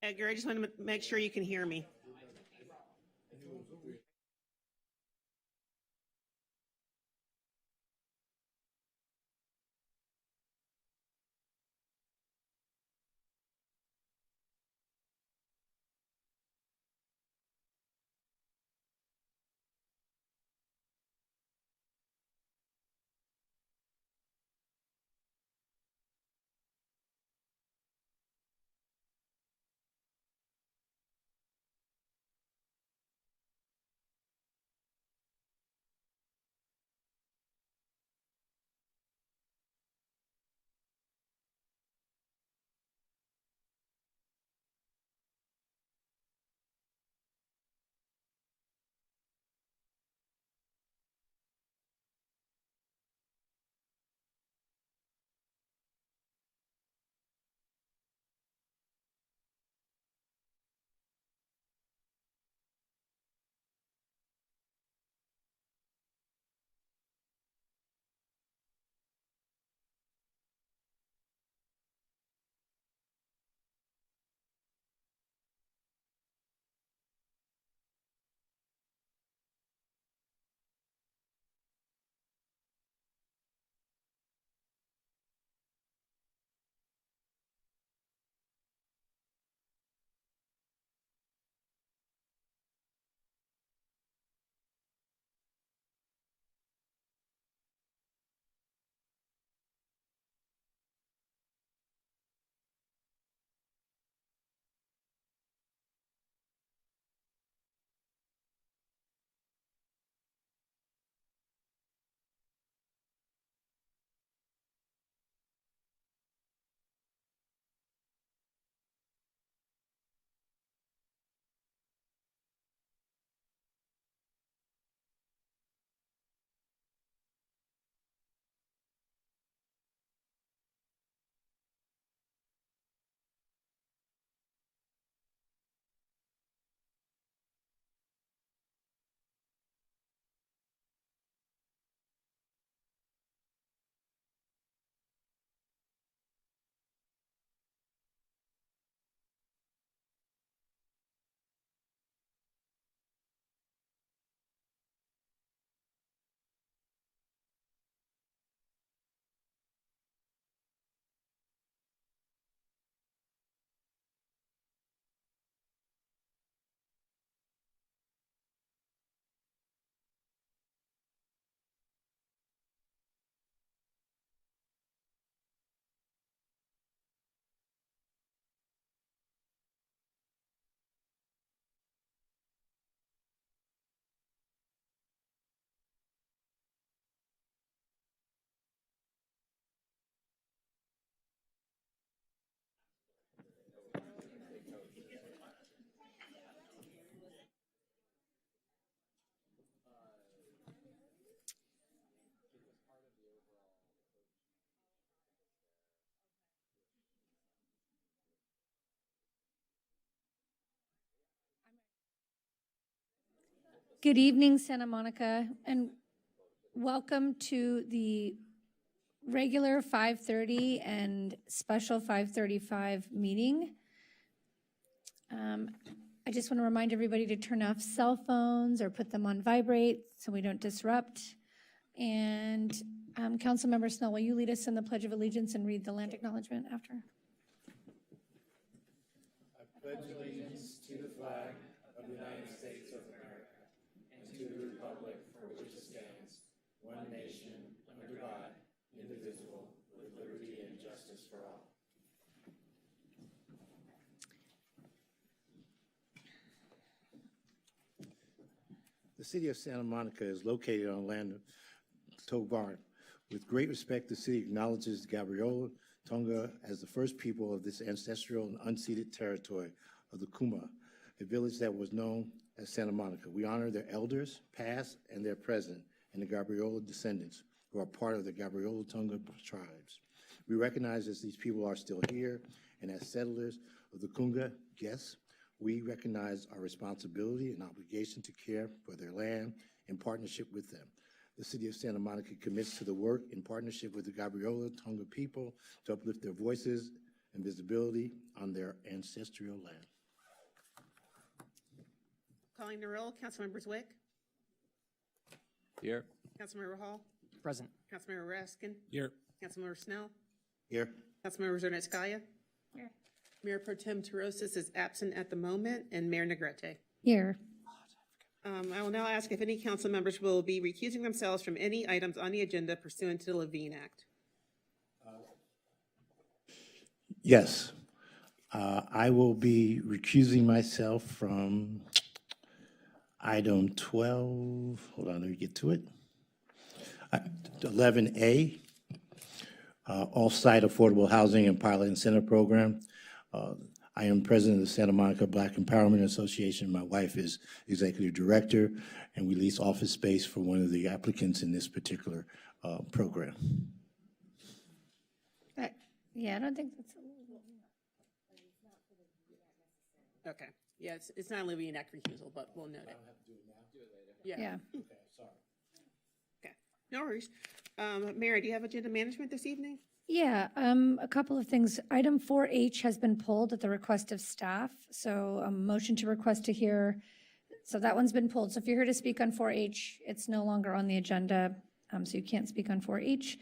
Edgar, I just want to make sure you can hear me. Good evening, Santa Monica, and welcome to the regular 5:30 and special 5:35 meeting. I just want to remind everybody to turn off cell phones or put them on vibrate so we don't disrupt. And Councilmember Snell, will you lead us in the Pledge of Allegiance and read the land acknowledgement after? I pledge allegiance to the flag of the United States of America and to the republic for which it stands, one nation, under God, indivisible, with liberty and justice for all. The city of Santa Monica is located on land of Tobar. With great respect, the city acknowledges Gabriela Tonga as the first people of this ancestral and unceded territory of the Kuma, a village that was known as Santa Monica. We honor their elders, past and their present, and the Gabriola descendants who are part of the Gabriola Tonga tribes. We recognize that these people are still here, and as settlers of the Kunga guests, we recognize our responsibility and obligation to care for their land in partnership with them. The city of Santa Monica commits to the work in partnership with the Gabriola Tonga people to uplift their voices and visibility on their ancestral land. Calling the roll, Councilmember Zwick, Here. Councilmember Hall, Present. Councilmember Raskin, Here. Councilmember Snell, Here. Councilmember Zernetskaya. Here. Mayor Pro Tem Terosis is absent at the moment, and Mayor Negrete. Here. I will now ask if any council members will be recusing themselves from any items on the agenda pursuant to the Levine Act. Yes. I will be recusing myself from item 12. Hold on, let me get to it. 11A, Off-Site Affordable Housing and Pilot Incentive Program. I am president of the Santa Monica Black Empowerment Association. My wife is executive director, and we lease office space for one of the applicants in this particular program. Yeah, I don't think that's. Okay, yeah, it's not a Levine Act recusal, but we'll note it. Yeah. Okay, no worries. Mayor, do you have agenda management this evening? Yeah, a couple of things. Item 4H has been pulled at the request of staff, so a motion to request to hear, so that one's been pulled. So if you're here to speak on 4H, it's no longer on the agenda, so you can't speak on 4H.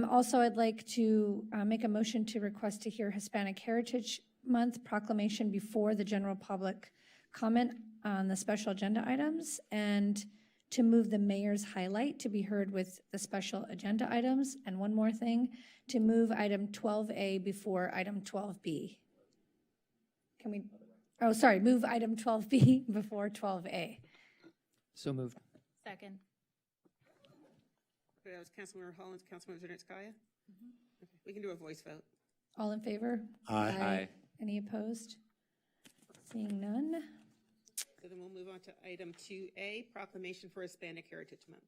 Also, I'd like to make a motion to request to hear Hispanic Heritage Month proclamation before the general public comment on the special agenda items, and to move the mayor's highlight to be heard with the special agenda items. And one more thing, to move item 12A before item 12B. Can we, oh, sorry, move item 12B before 12A. So moved. Second. Okay, that was Councilmember Hall and Councilmember Zernetskaya. Okay, we can do a voice vote. All in favor? Aye. Any opposed? Seeing none. So then we'll move on to item 2A, Proclamation for Hispanic Heritage Month.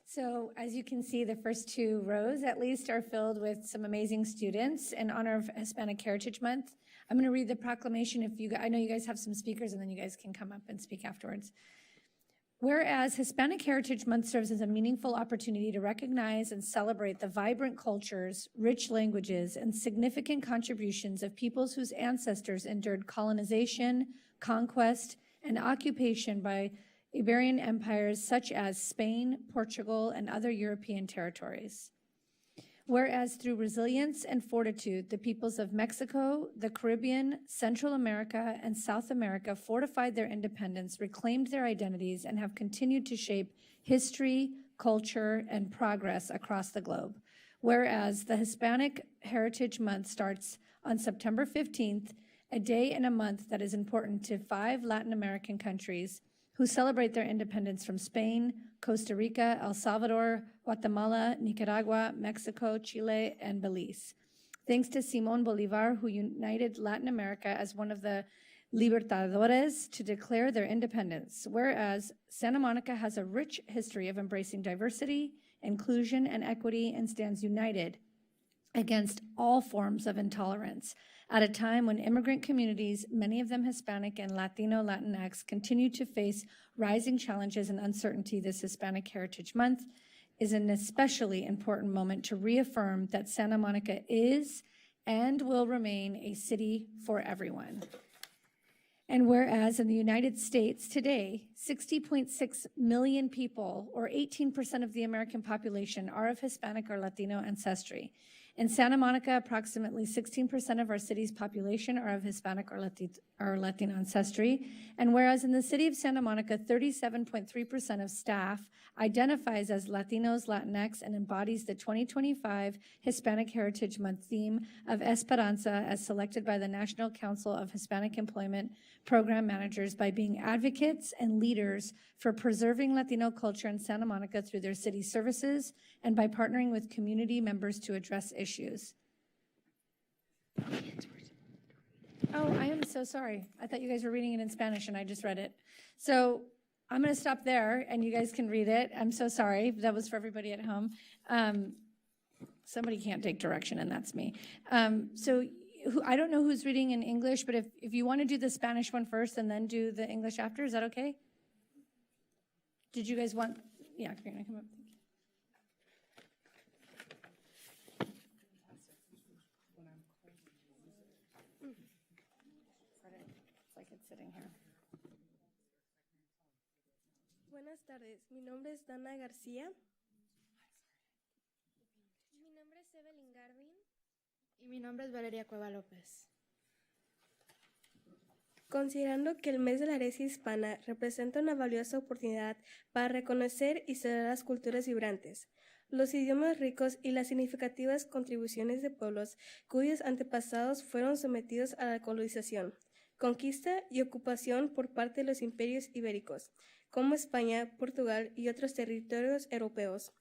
So as you can see, the first two rows at least are filled with some amazing students in honor of Hispanic Heritage Month. I'm going to read the proclamation. I know you guys have some speakers, and then you guys can come up and speak afterwards. Whereas Hispanic Heritage Month serves as a meaningful opportunity to recognize and celebrate the vibrant cultures, rich languages, and significant contributions of peoples whose ancestors endured colonization, conquest, and occupation by Iberian empires such as Spain, Portugal, and other European territories. Whereas through resilience and fortitude, the peoples of Mexico, the Caribbean, Central America, and South America fortified their independence, reclaimed their identities, and have continued to shape history, culture, and progress across the globe. Whereas the Hispanic Heritage Month starts on September 15th, a day and a month that is important to 5 Latin American countries who celebrate their independence from Spain, Costa Rica, El Salvador, Guatemala, Nicaragua, Mexico, Chile, and Belize. Thanks to Simón Bolívar, who united Latin America as one of the Libertadores to declare their independence. Whereas Santa Monica has a rich history of embracing diversity, inclusion, and equity, and stands united against all forms of intolerance at a time when immigrant communities, many of them Hispanic and Latinx, continue to face rising challenges and uncertainty. This Hispanic Heritage Month is an especially important moment to reaffirm that Santa Monica is and will remain a city for everyone. And whereas in the United States today, 60.6 million people, or 18% of the American population, are of Hispanic or Latino ancestry. In Santa Monica, approximately 16% of our city's population are of Hispanic or Latino ancestry. And whereas in the city of Santa Monica, 37.3% of staff identifies as Latinos, Latinx, and embodies the 2025 Hispanic Heritage Month theme of Esperanza as selected by the National Council of Hispanic Employment Program Managers by being advocates and leaders for preserving Latino culture in Santa Monica through their city services and by partnering with community members to address issues. Oh, I am so sorry. I thought you guys were reading it in Spanish and I just read it. So I'm going to stop there and you guys can read it. I'm so sorry. That was for everybody at home. Somebody can't take direction and that's me. I don't know who's reading in English, but if you want to do the Spanish one first and then do the English after, is that okay? Did you guys want, yeah, Karina, come up. sitting here. Buenas tardes, mi nombre es Dana García. Mi nombre es Evelyn Garvin. Y mi nombre es Valeria Cueva López. Considerando que el mes de la herencia hispana representa una valiosa oportunidad para reconocer y celebrar las culturas vibrantes, los idiomas ricos y las significativas contribuciones de pueblos cuyos antepasados fueron sometidos a la colonización, conquista y ocupación por parte de los imperios ibéricos, como España, Portugal y otros territorios europeos.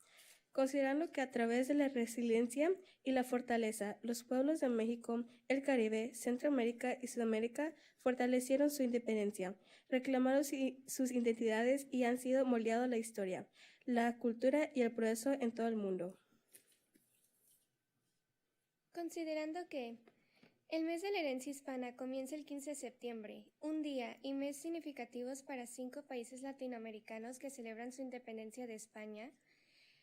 Considerando que a través de la resiliencia y la fortaleza, los pueblos de México, el Caribe, Centroamérica y Sudamérica fortalecieron su independencia, reclamaron sus identidades y han sido moldeados la historia, la cultura y el progreso en todo el mundo. Considerando que el mes de la herencia hispana comienza el 15 de septiembre, un día y mes significativos para 5 países latinoamericanos que celebran su independencia de España: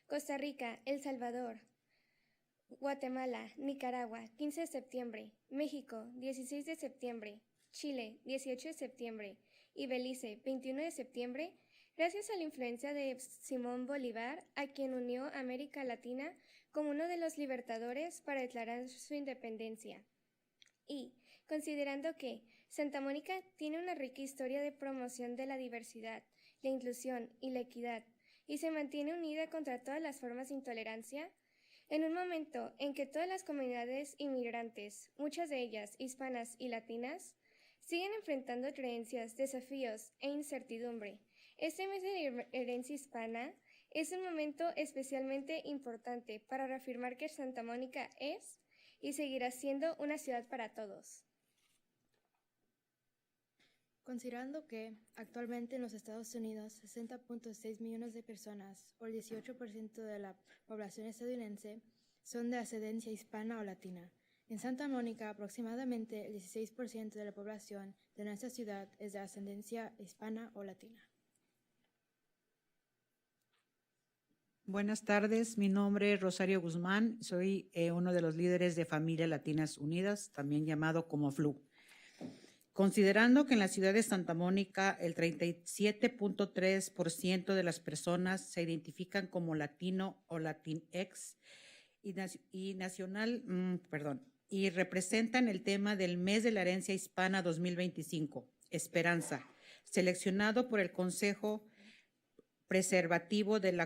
Costa Rica, El Salvador, Guatemala, Nicaragua, 15 de septiembre, México, 16 de septiembre, Chile, 18 de septiembre y Belice, 21 de septiembre, gracias a la influencia de Simón Bolívar, a quien unió a América Latina como uno de los libertadores para declarar su independencia. Y, considerando que Santa Mónica tiene una rica historia de promoción de la diversidad, la inclusión y la equidad, y se mantiene unida contra todas las formas de intolerancia, en un momento en que todas las comunidades inmigrantes, muchas de ellas hispanas y latinas, siguen enfrentando creencias, desafíos e incertidumbre, este mes de la herencia hispana es un momento especialmente importante para reafirmar que Santa Mónica es y seguirá siendo una ciudad para todos. Considerando que actualmente en los Estados Unidos 60.6 millones de personas, o el 18% de la población estadounidense, son de ascendencia hispana o latina. En Santa Mónica, aproximadamente el 16% de la población de nuestra ciudad es de ascendencia hispana o latina. Buenas tardes, mi nombre es Rosario Guzmán, soy uno de los líderes de Familias Latinas Unidas, también llamado como FLU. Considerando que en la ciudad de Santa Mónica el 37.3% de las personas se identifican como latino o latinx y representan el tema del mes de la herencia hispana 2025, Esperanza, seleccionado por el Consejo Preservación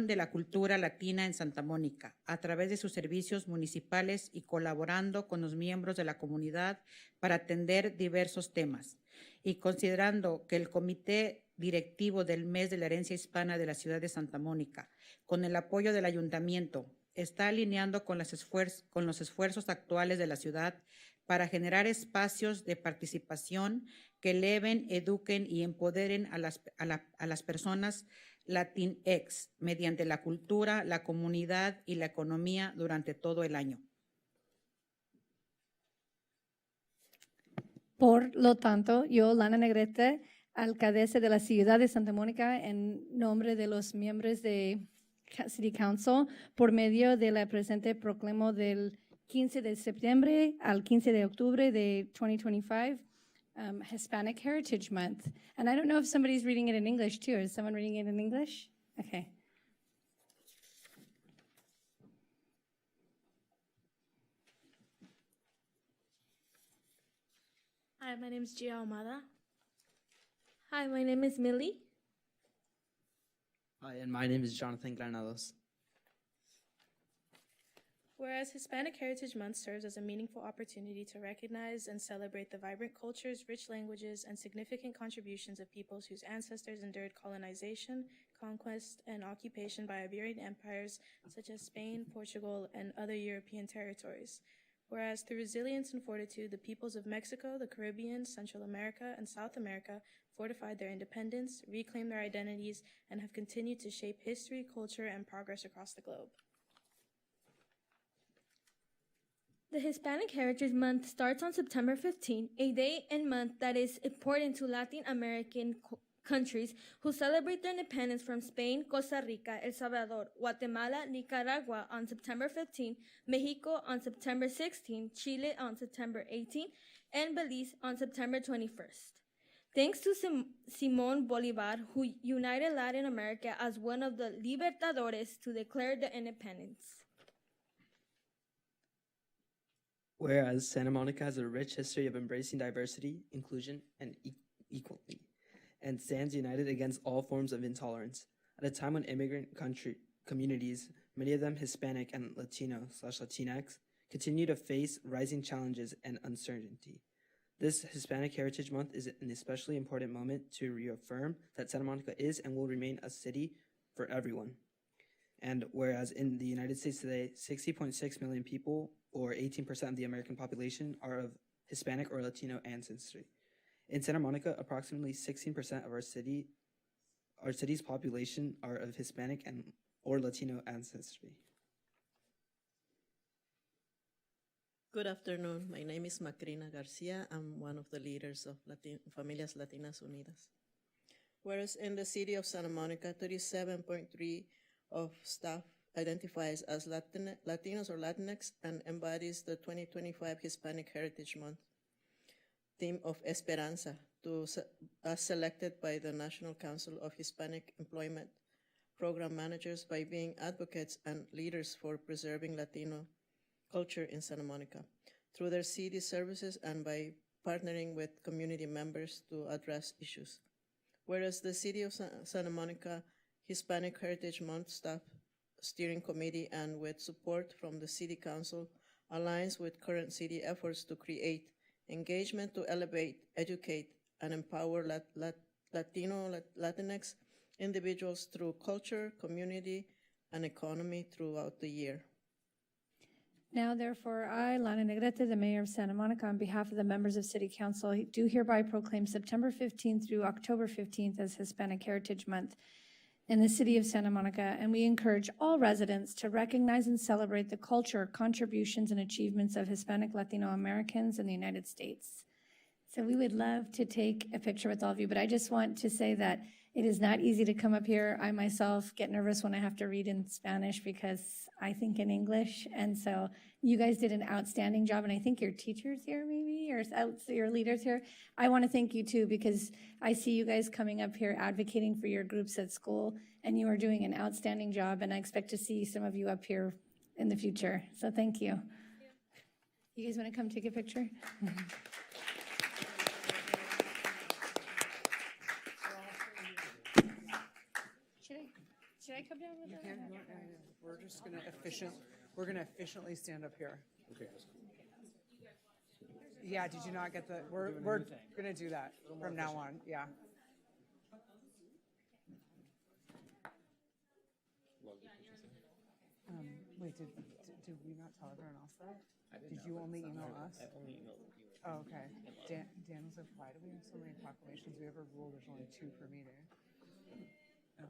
de la Cultura Latina en Santa Mónica, a través de sus servicios municipales y colaborando con los miembros de la comunidad para atender diversos temas. Y considerando que el Comité Directivo del Mes de la Herencia Hispana de la Ciudad de Santa Mónica, con el apoyo del Ayuntamiento, está alineando con los esfuerzos actuales de la ciudad para generar espacios de participación que eleven, eduquen y empoderen a las personas Latinx mediante la cultura, la comunidad y la economía durante todo el año. Por lo tanto, yo, Lana Negrete, alcaldesa de la ciudad de Santa Mónica, en nombre de los miembros de City Council, por medio de la presente proclamo del 15 de septiembre al 15 de octubre de 2025, Hispanic Heritage Month. And I don't know if somebody's reading it in English too. Is someone reading it in English? Okay. Hi, my name is Gia Almada. Hi, my name is Millie. Hi, and my name is Jonathan Granados. Whereas Hispanic Heritage Month serves as a meaningful opportunity to recognize and celebrate the vibrant cultures, rich languages, and significant contributions of peoples whose ancestors endured colonization, conquest, and occupation by Iberian empires such as Spain, Portugal, and other European territories. Whereas through resilience and fortitude, the peoples of Mexico, the Caribbean, Central America, and South America fortified their independence, reclaimed their identities, and have continued to shape history, culture, and progress across the globe. The Hispanic Heritage Month starts on September 15, a day and month that is important to Latin American countries who celebrate their independence from Spain, Costa Rica, El Salvador, Guatemala, Nicaragua on September 15, Mexico on September 16, Chile on September 18, and Belize on September 21st. Thanks to Simón Bolívar, who united Latin America as one of the libertadores to declare the independence. Whereas Santa Monica has a rich history of embracing diversity, inclusion, and equality, and stands united against all forms of intolerance. At a time when immigrant communities, many of them Hispanic and Latino/Latinx, continue to face rising challenges and uncertainty. This Hispanic Heritage Month is an especially important moment to reaffirm that Santa Monica is and will remain a city for everyone. And whereas in the United States today, 60.6 million people, or 18% of the American population, are of Hispanic or Latino ancestry. In Santa Monica, approximately 16% of our city's population are of Hispanic or Latino ancestry. Good afternoon. My name is Macrina Garcia. I'm one of the leaders of Familias Latinas Unidas. Whereas in the city of Santa Monica, 37.3% of staff identifies as Latinos or Latinx and embodies the 2025 Hispanic Heritage Month theme of Esperanza, as selected by the National Council of Hispanic Employment Program Managers by being advocates and leaders for preserving Latino culture in Santa Monica through their city services and by partnering with community members to address issues. Whereas the City of Santa Monica Hispanic Heritage Month Staff Steering Committee and with support from the City Council aligns with current city efforts to create engagement to elevate, educate, and empower Latino, Latinx individuals through culture, community, and economy throughout the year. Now, therefore, I, Lana Negrete, the Mayor of Santa Monica, on behalf of the members of City Council, do hereby proclaim September 15th through October 15th as Hispanic Heritage Month in the City of Santa Monica, and we encourage all residents to recognize and celebrate the culture, contributions, and achievements of Hispanic Latino Americans in the United States. So we would love to take a picture with all of you, but I just want to say that it is not easy to come up here. I myself get nervous when I have to read in Spanish because I think in English. And so you guys did an outstanding job. And I think your teachers here maybe, or your leaders here. I want to thank you too, because I see you guys coming up here advocating for your groups at school, and you are doing an outstanding job. And I expect to see some of you up here in the future. So thank you. You guys want to come take a picture? Should I come down with them? We're just going to efficiently stand up here. Okay. Yeah, did you not get the, we're going to do that from now on, yeah. Wait, did we not tell everyone else that? Did you only email us? I only emailed you. Oh, okay. Dan was like, why do we have so many proclamations? We have a rule, there's only 2 per meeting. Oh.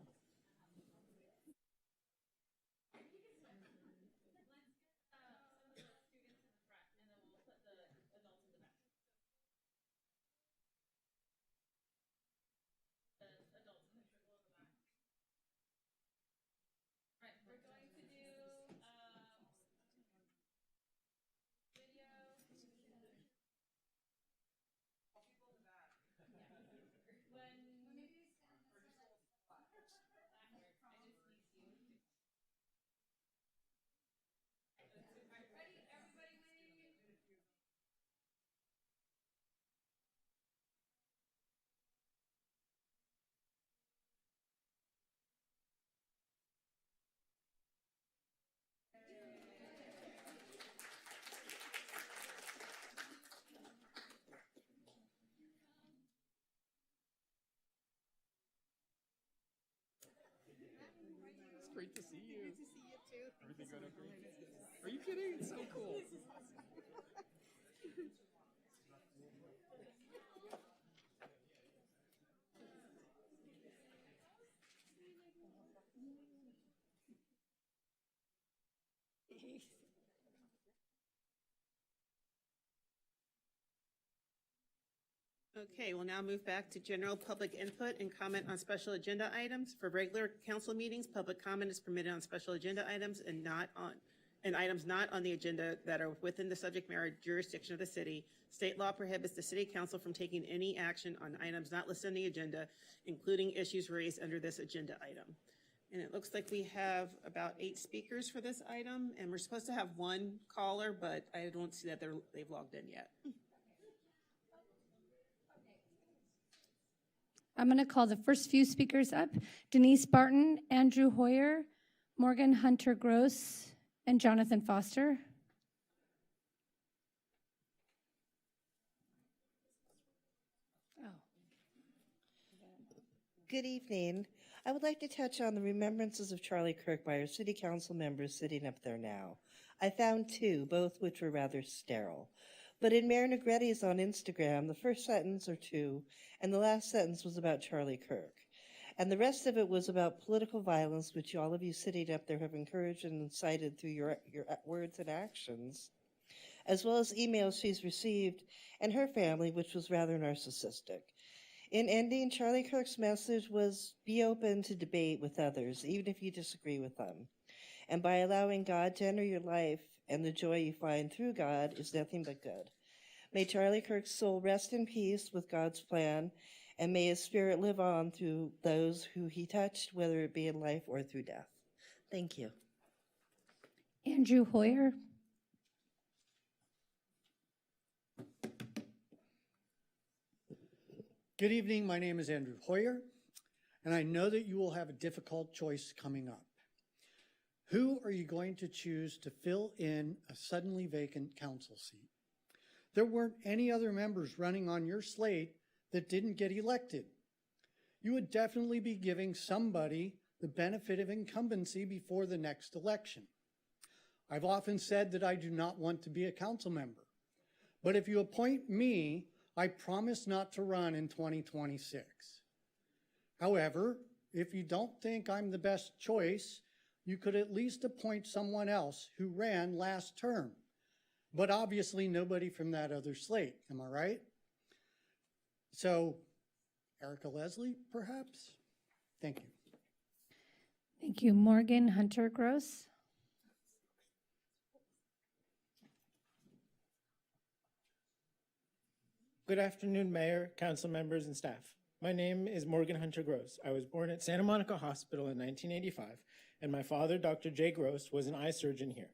Great to see you. Good to see you too. Everything going okay? Are you kidding? It's so cool. Okay, we'll now move back to general public input and comment on special agenda items. For regular council meetings, public comment is permitted on special agenda items and not and items not on the agenda that are within the subject matter jurisdiction of the city. State law prohibits the city council from taking any action on items not listed on the agenda, including issues raised under this agenda item. And it looks like we have about 8 speakers for this item, and we're supposed to have 1 caller, but I don't see that they've logged in yet. I'm going to call the first few speakers up: Denise Barton, Andrew Hoyer, Morgan Hunter Gross, and Jonathan Foster. Good evening. I would like to touch on the remembrances of Charlie Kirk by our city council members sitting up there now. I found 2, both which were rather sterile. But in Mayor Negretti's on Instagram, the first sentence or 2, and the last sentence was about Charlie Kirk. And the rest of it was about political violence, which all of you sitting up there have encouraged and incited through your words and actions, as well as emails she's received and her family, which was rather narcissistic. In ending, Charlie Kirk's message was be open to debate with others, even if you disagree with them. And by allowing God to enter your life and the joy you find through God is nothing but good. May Charlie Kirk's soul rest in peace with God's plan, and may his spirit live on through those who he touched, whether it be in life or through death. Thank you. Andrew Hoyer. Good evening. My name is Andrew Hoyer, and I know that you will have a difficult choice coming up. Who are you going to choose to fill in a suddenly vacant council seat? There weren't any other members running on your slate that didn't get elected. You would definitely be giving somebody the benefit of incumbency before the next election. I've often said that I do not want to be a council member, but if you appoint me, I promise not to run in 2026. However, if you don't think I'm the best choice, you could at least appoint someone else who ran last term, but obviously nobody from that other slate, am I right? So, Erica Leslie, perhaps? Thank you. Thank you. Morgan Hunter Gross. Good afternoon, Mayor, council members, and staff. My name is Morgan Hunter Gross. I was born at Santa Monica Hospital in 1985, and my father, Dr. Jay Gross, was an eye surgeon here.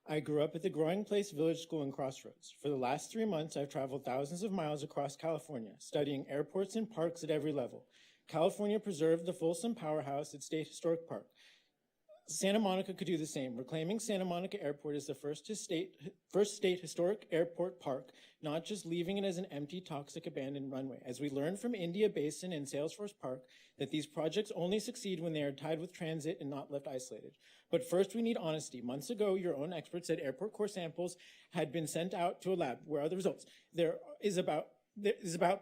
I grew up at the Growing Place Village School in Crossroads. For the last 3 months, I've traveled thousands of miles across California, studying airports and parks at every level. California preserved the Folsom Powerhouse at State Historic Park. Santa Monica could do the same. Reclaiming Santa Monica Airport is the first state historic airport park, not just leaving it as an empty, toxic, abandoned runway. As we learned from India Basin and Salesforce Park, that these projects only succeed when they are tied with transit and not left isolated. But first, we need honesty. Months ago, your own experts said airport core samples had been sent out to a lab. Where are the results? There is about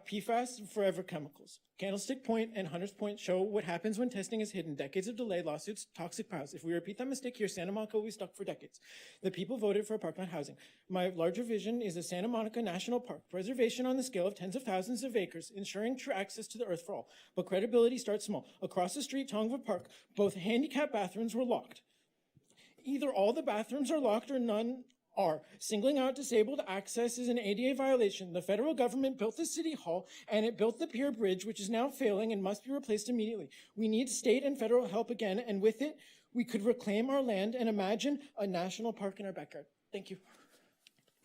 PFAS, forever chemicals. Candlestick Point and Hunters Point show what happens when testing is hidden. Decades of delay, lawsuits, toxic piles. If we repeat that mistake here, Santa Monica will be stuck for decades. The people voted for a park, not housing. My larger vision is a Santa Monica National Park. Preservation on the scale of tens of thousands of acres, ensuring true access to the earth for all. But credibility starts small. Across the street, Tongva Park, both handicap bathrooms were locked. Either all the bathrooms are locked or none are. Singling out disabled access is an ADA violation. The federal government built the city hall and it built the pier bridge, which is now failing and must be replaced immediately. We need state and federal help again, and with it, we could reclaim our land and imagine a national park in our backyard. Thank you.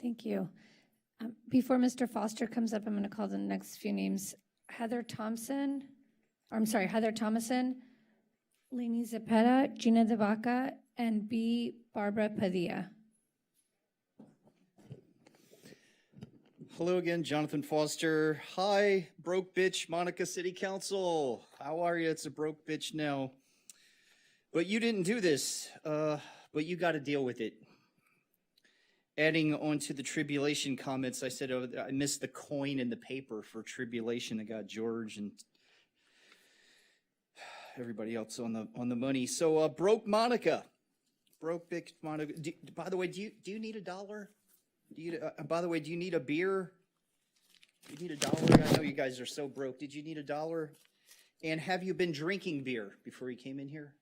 Thank you. Before Mr. Foster comes up, I'm going to call the next few names. Heather Thomason, Lainey Zepeda, Gina De Vaca, and B. Barbara Padilla. Hello again, Jonathan Foster. Hi, broke bitch Monica City Council. How are you? It's a broke bitch now. But you didn't do this, but you got to deal with it. Adding on to the tribulation comments, I said I missed the coin in the paper for tribulation. I got George and everybody else on the money. So broke Monica, broke bitch Monica. By the way, do you need $1? By the way, do you need a beer? Do you need $1? I know you guys are so broke. Did you need $1? And have you been drinking beer before you came in here?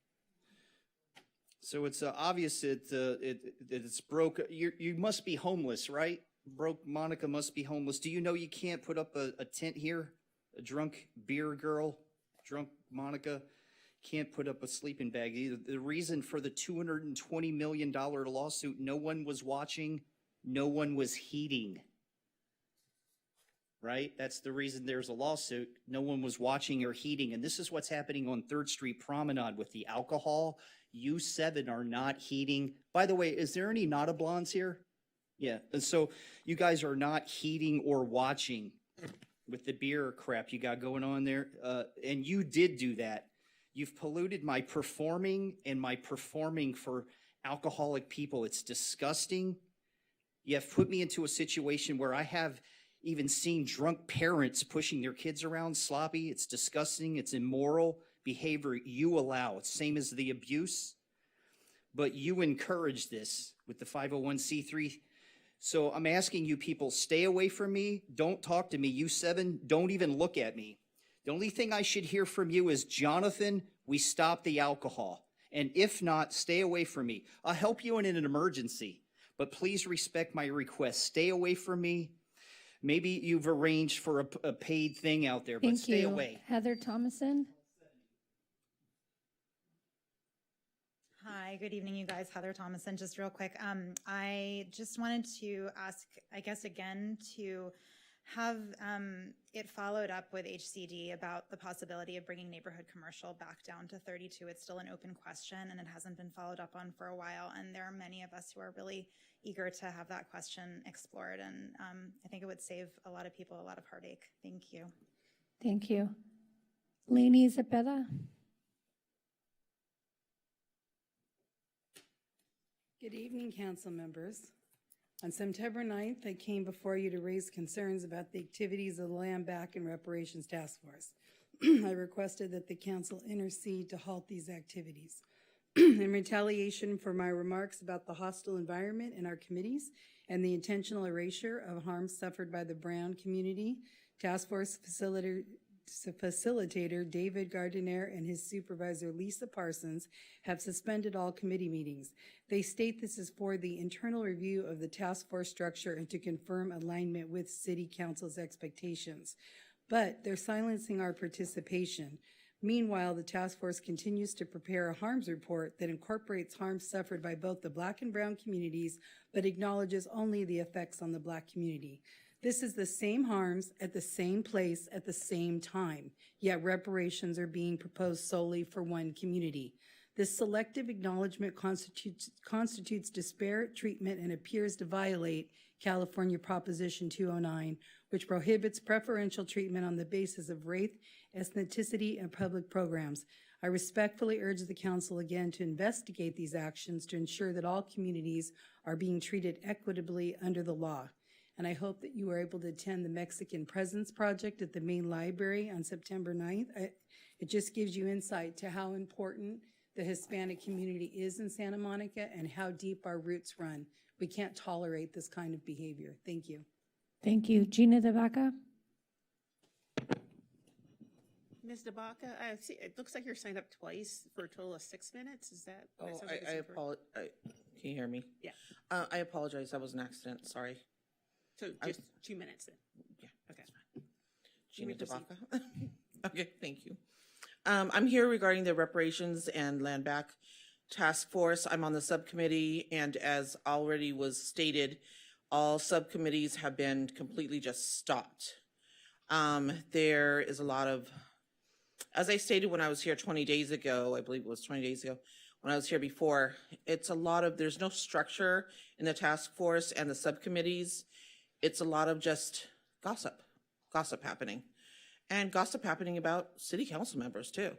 So it's obvious that it's broke. You must be homeless, right? Broke Monica must be homeless. Do you know you can't put up a tent here? A drunk beer girl, drunk Monica, can't put up a sleeping bag either. The reason for the $220 million lawsuit, no one was watching, no one was heeding. Right? That's the reason there's a lawsuit. No one was watching or heeding. And this is what's happening on 3rd Street Promenade with the alcohol. You 7 are not heeding. By the way, is there any Nada Blondes here? Yeah. And so you guys are not heeding or watching with the beer crap you got going on there. And you did do that. You've polluted my performing for alcoholic people. It's disgusting. You have put me into a situation where I have even seen drunk parents pushing their kids around sloppy. It's disgusting. It's immoral behavior you allow. It's same as the abuse, but you encourage this with the 501c3. So I'm asking you people, stay away from me. Don't talk to me. You 7, don't even look at me. The only thing I should hear from you is, Jonathan, we stop the alcohol. And if not, stay away from me. I'll help you in an emergency, but please respect my request. Stay away from me. Maybe you've arranged for a paid thing out there, but Thank stay you. away. Heather Thomason. Hi, good evening, you guys. Heather Thomason, just real quick. I just wanted to ask, I guess, again, to have it followed up with HCD about the possibility of bringing neighborhood commercial back down to 32. It's still an open question, and it hasn't been followed up on for a while. And there are many of us who are really eager to have that question explored. And I think it would save a lot of people a lot of heartache. Thank you. Thank you. Lainey Zepeda. Good evening, council members. On September 9th, I came before you to raise concerns about the activities of the Land Back and Reparations Task Force. I requested that the council intercede to halt these activities. In retaliation for my remarks about the hostile environment in our committees and the intentional erasure of harm suffered by the Brown community, Task Force facilitator David Gardiner and his supervisor Lisa Parsons have suspended all committee meetings. They state this is for the internal review of the task force structure and to confirm alignment with City Council's expectations. But they're silencing our participation. Meanwhile, the task force continues to prepare a harms report that incorporates harms suffered by both the Black and Brown communities, but acknowledges only the effects on the Black community. This is the same harms at the same place at the same time, yet reparations are being proposed solely for one community. This selective acknowledgement constitutes disparate treatment and appears to violate California Proposition 209, which prohibits preferential treatment on the basis of race, ethnicity, and public programs. I respectfully urge the council again to investigate these actions to ensure that all communities are being treated equitably under the law. And I hope that you were able to attend the Mexican Presence Project at the main library on September 9th. It just gives you insight to how important the Hispanic community is in Santa Monica and how deep our roots run. We can't tolerate this kind of behavior. Thank you. Thank you. Gina DeVaca. Ms. DeBaca, I see, it looks like you're signed up twice for a total of 6 minutes. Is that? Oh, I apologize. Can you hear me? Yeah. I apologize. That was an accident. Sorry. So just 2 minutes then? Yeah. Okay. Gina DeBaca. Okay, thank you. I'm here regarding the Reparations and Land Back Task Force. I'm on the subcommittee, and as already was stated, all subcommittees have been completely just stopped. There is a lot of, as I stated when I was here 20 days ago, I believe it was 20 days ago, when I was here before, it's a lot of, there's no structure in the task force and the subcommittees. It's a lot of just gossip happening. And gossip happening about city council members too.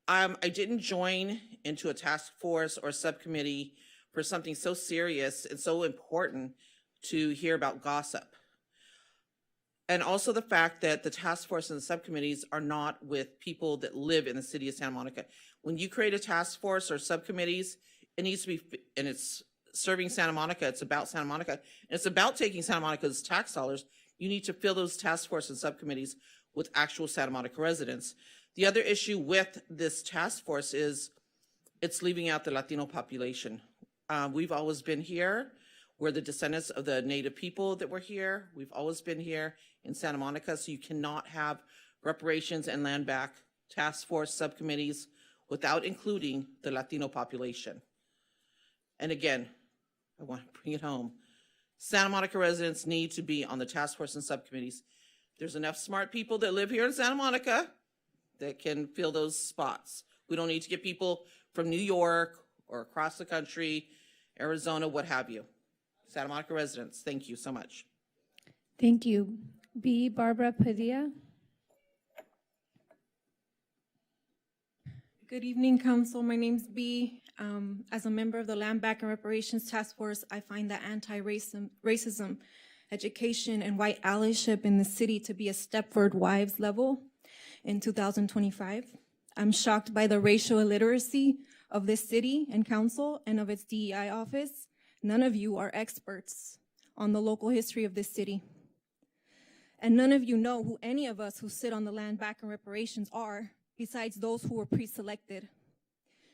I didn't join into a task force or subcommittee for something so serious and so important to hear about gossip. And also the fact that the task force and the subcommittees are not with people that live in the city of Santa Monica. When you create a task force or subcommittees, it needs to be, and it's serving Santa Monica, it's about Santa Monica, and it's about taking Santa Monica's tax dollars. You need to fill those task force and subcommittees with actual Santa Monica residents. The other issue with this task force is it's leaving out the Latino population. We've always been here. We're the descendants of the Native people that were here. We've always been here in Santa Monica, so you cannot have reparations and land back task force subcommittees without including the Latino population. And again, I want to bring it home. Santa Monica residents need to be on the task force and subcommittees. There's enough smart people that live here in Santa Monica that can fill those spots. We don't need to get people from New York or across the country, Arizona, what have you. Santa Monica residents, thank you so much. Thank you. B. Barbara Padilla. Good evening, Council. My name's B. As a member of the Land Back and Reparations Task Force, I find that anti-racism, education, and white allyship in the city to be a Stepford Wives level in 2025. I'm shocked by the racial illiteracy of this city and council and of its DEI office. None of you are experts on the local history of this city. And none of you know who any of us who sit on the Land Back and Reparations are, besides those who were pre-selected.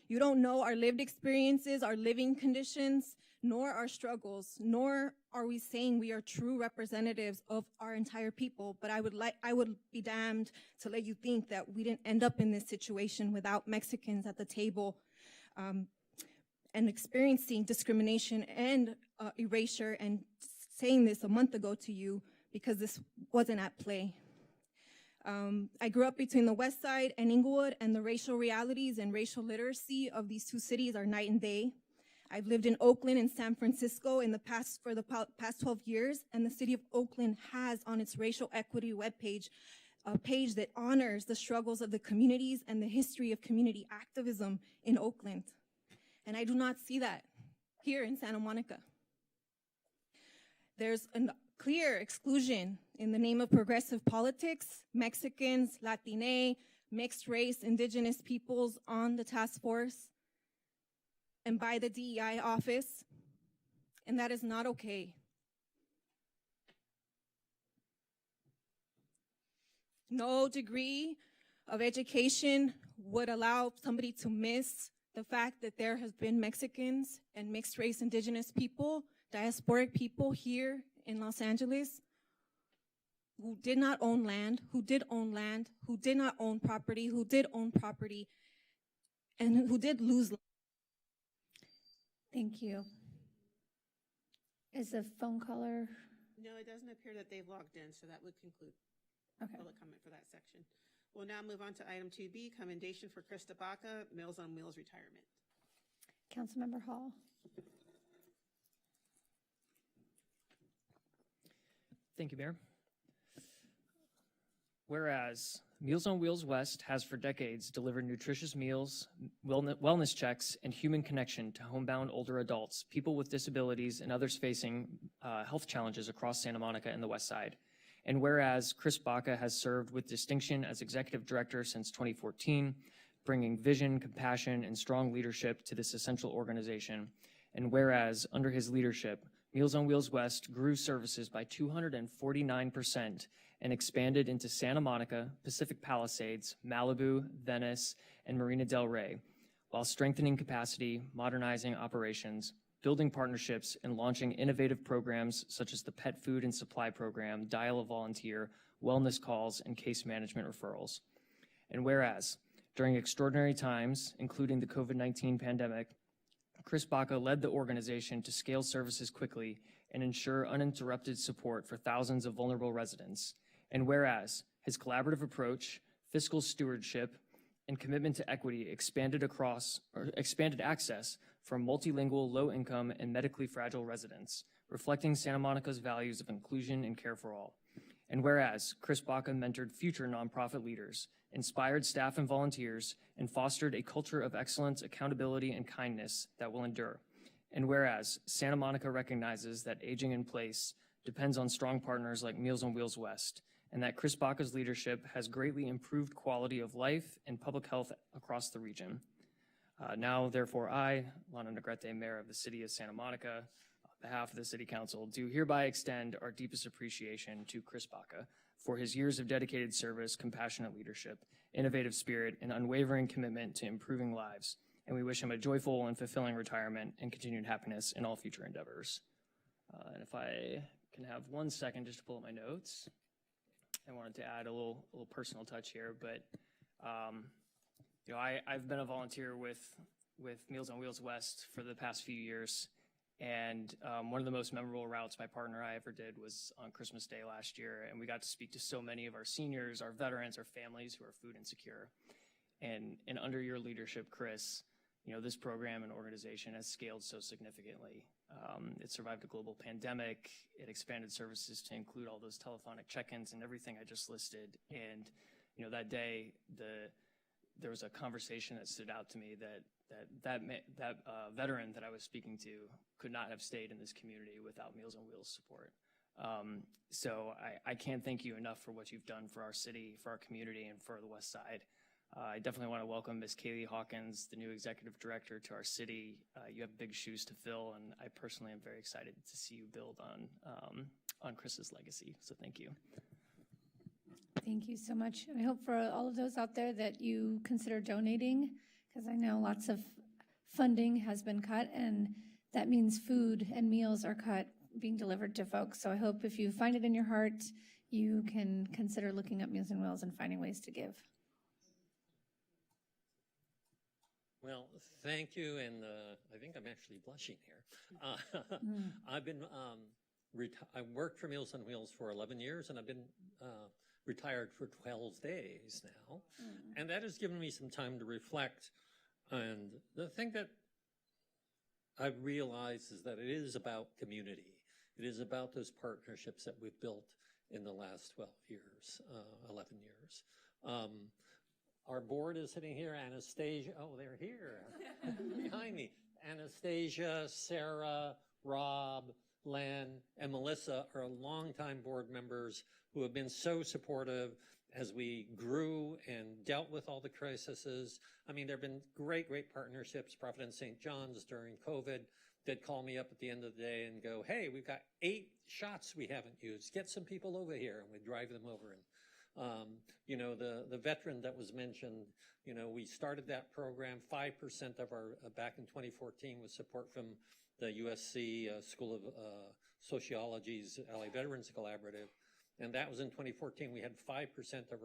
You don't know our lived experiences, our living conditions, nor our struggles, nor are we saying we are true representatives of our entire people. But I would be damned to let you think that we didn't end up in this situation without Mexicans at the table and experiencing discrimination and erasure, and saying this a month ago to you because this wasn't at play. I grew up between the West Side and Inglewood, and the racial realities and racial literacy of these two cities are night and day. I've lived in Oakland and San Francisco for the past 12 years, and the city of Oakland has on its racial equity webpage a page that honors the struggles of the communities and the history of community activism in Oakland. And I do not see that here in Santa Monica. There's a clear exclusion in the name of progressive politics, Mexicans, Latine, mixed race, indigenous peoples on the task force and by the DEI office, and that is not okay. No degree of education would allow somebody to miss the fact that there has been Mexicans and mixed race indigenous people, diasporic people here in Los Angeles who did not own land, who did own land, who did not own property, who did own property, and who did lose land. Thank you. Is the phone caller? No, it doesn't appear that they've logged in, so that would conclude public comment for that section. We'll now move on to item 2B, Commendation for Chris Tabaka, Meals on Wheels retirement. Councilmember Hall. Thank you, Mayor. Whereas Meals on Wheels West has for decades delivered nutritious meals, wellness checks, and human connection to homebound older adults, people with disabilities, and others facing health challenges across Santa Monica and the West Side. And whereas Chris Baca has served with distinction as Executive Director since 2014, bringing vision, compassion, and strong leadership to this essential organization. And whereas under his leadership, Meals on Wheels West grew services by 249% and expanded into Santa Monica, Pacific Palisades, Malibu, Venice, and Marina del Rey, while strengthening capacity, modernizing operations, building partnerships, and launching innovative programs such as the Pet Food and Supply Program, Dial a Volunteer, wellness calls, and case management referrals. And whereas, during extraordinary times, including the COVID-19 pandemic, Chris Baca led the organization to scale services quickly and ensure uninterrupted support for thousands of vulnerable residents. And whereas his collaborative approach, fiscal stewardship, and commitment to equity expanded access for multilingual, low-income, and medically fragile residents, reflecting Santa Monica's values of inclusion and care for all. And whereas Chris Baca mentored future nonprofit leaders, inspired staff and volunteers, and fostered a culture of excellence, accountability, and kindness that will endure. And whereas Santa Monica recognizes that aging in place depends on strong partners like Meals on Wheels West, and that Chris Baca's leadership has greatly improved quality of life and public health across the region. Now, therefore, I, Lana Negrete, Mayor of the City of Santa Monica, on behalf of the City Council, do hereby extend our deepest appreciation to Chris Baca for his years of dedicated service, compassionate leadership, innovative spirit, and unwavering commitment to improving lives, and we wish him a joyful and fulfilling retirement and continued happiness in all future endeavors. And if I can have 1 second just to pull up my notes. I wanted to add a little personal touch here, but you know, I've been a volunteer with Meals on Wheels West for the past few years, and one of the most memorable routes my partner and I ever did was on Christmas Day last year, and we got to speak to so many of our seniors, our veterans, our families who are food insecure. And under your leadership, Chris, you know, this program and organization has scaled so significantly. It survived a global pandemic. It expanded services to include all those telephonic check-ins and everything I just listed. And, you know, that day, there was a conversation that stood out to me that veteran that I was speaking to could not have stayed in this community without Meals on Wheels support. So I can't thank you enough for what you've done for our city, for our community, and for the West Side. I definitely want to welcome Ms. Kaylee Hawkins, the new executive director, to our city. You have big shoes to fill, and I personally am very excited to see you build on Chris's legacy. So thank you. Thank you so much. And I hope for all of those out there that you consider donating, because I know lots of funding has been cut, and that means food and meals are cut, being delivered to folks. So I hope if you find it in your heart, you can consider looking up Meals on Wheels and finding ways to give. Well, thank you, and I think I'm actually blushing here. I've been I worked for Meals on Wheels for 11 years, and I've been retired for 12 days now, and that has given me some time to reflect. And the thing that I've realized is that it is about community. It is about those partnerships that we've built in the last 12 years, 11 years. Our board is sitting here. Anastasia, oh, they're here behind me. Anastasia, Sarah, Rob, Len, and Melissa are longtime board members who have been so supportive as we grew and dealt with all the crises. I mean, there have been great, great partnerships. Providence St. John's during COVID did call me up at the end of the day and go, hey, we've got 8 shots we haven't used. Get some people over here, and we drive them over. And you know, the veteran that was mentioned, you know, we started that program. 5% of our, back in 2014, was support from the USC School of Sociology's Allied Veterans Collaborative. And that was in 2014. We had 5% of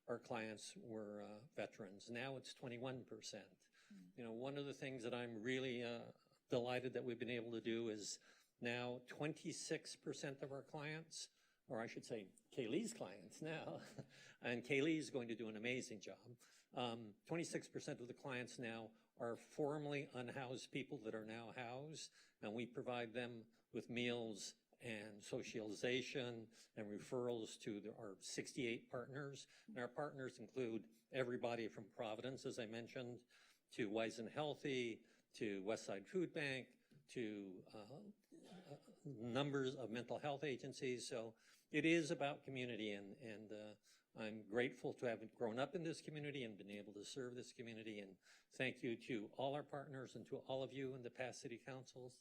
our clients were veterans. Now it's 21%. You know, one of the things that I'm really delighted that we've been able to do is now 26% of our clients, or I should say Kaylee's clients now, and Kaylee's going to do an amazing job. 26% of the clients now are formerly unhoused people that are now housed, and we provide them with meals and socialization and referrals to our 68 partners. And our partners include everybody from Providence, as I mentioned, to Wise and Healthy, to Westside Food Bank, to numbers of mental health agencies. So it is about community, and I'm grateful to have grown up in this community and been able to serve this community. And thank you to all our partners and to all of you in the past city councils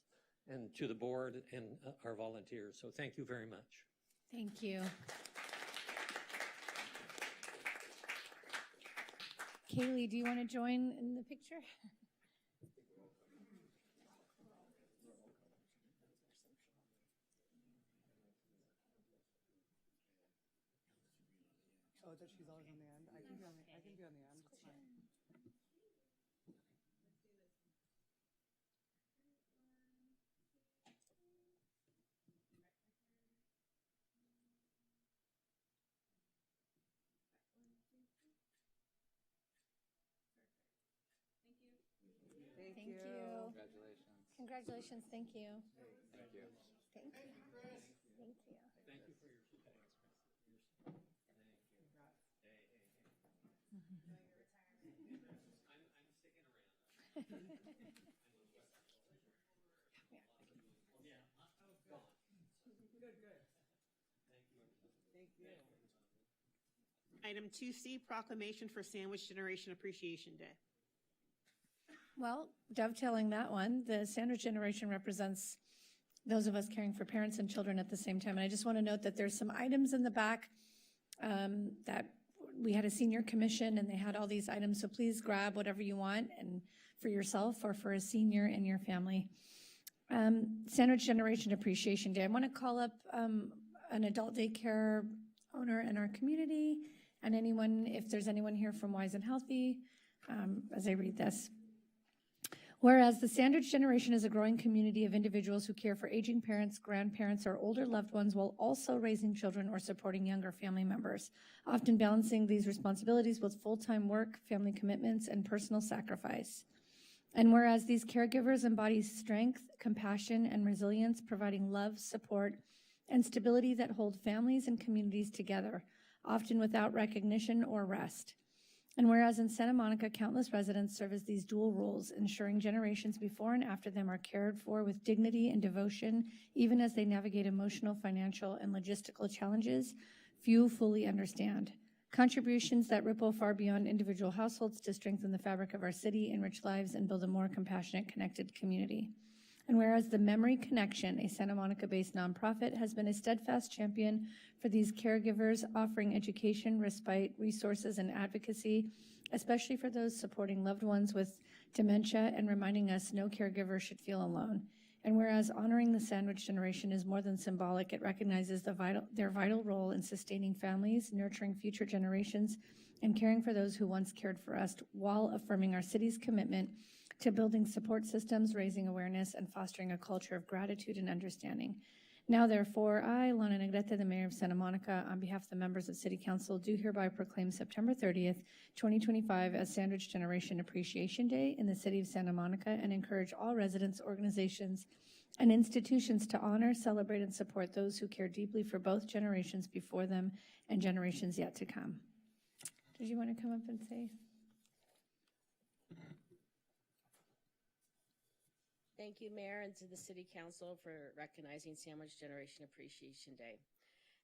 and to the board and our volunteers. So thank you very much. Thank you. Kaylee, do you want to join in the picture? Oh, that she's always on the end. I can be on the end. It's fine. Thank you. Congratulations. Congratulations. Thank you. Thank you. Thank you. Thank you. Thank you for your support. Item 2C, Proclamation for Sandwich Generation Appreciation Day. Well, dovetailing that one, the sandwich generation represents those of us caring for parents and children at the same time. And I just want to note that there's some items in the back that we had a senior commission and they had all these items, so please grab whatever you want and for yourself or for a senior in your family. Sandwich Generation Appreciation Day. I want to call up an adult daycare owner in our community and anyone, if there's anyone here from Wise and Healthy, as I read this. Whereas the sandwich generation is a growing community of individuals who care for aging parents, grandparents, or older loved ones while also raising children or supporting younger family members, often balancing these responsibilities with full-time work, family commitments, and personal sacrifice. And whereas these caregivers embody strength, compassion, and resilience, providing love, support, and stability that hold families and communities together, often without recognition or rest. And whereas in Santa Monica, countless residents serve as these dual roles, ensuring generations before and after them are cared for with dignity and devotion, even as they navigate emotional, financial, and logistical challenges few fully understand. Contributions that ripple far beyond individual households to strengthen the fabric of our city, enrich lives, and build a more compassionate, connected community. And whereas the Memory Connection, a Santa Monica-based nonprofit, has been a steadfast champion for these caregivers, offering education, respite, resources, and advocacy, especially for those supporting loved ones with dementia and reminding us no caregiver should feel alone. And whereas honoring the sandwich generation is more than symbolic, it recognizes their vital role in sustaining families, nurturing future generations, and caring for those who once cared for us, while affirming our city's commitment to building support systems, raising awareness, and fostering a culture of gratitude and understanding. Now, therefore, I, Lana Negrete, the Mayor of Santa Monica, on behalf of the members of City Council, do hereby proclaim September 30th, 2025 as Sandwich Generation Appreciation Day in the City of Santa Monica, and encourage all residents, organizations, and institutions to honor, celebrate, and support those who care deeply for both generations before them and generations yet to come. Did you want to come up and say? Thank you, Mayor, and to the City Council for recognizing Sandwich Generation Appreciation Day.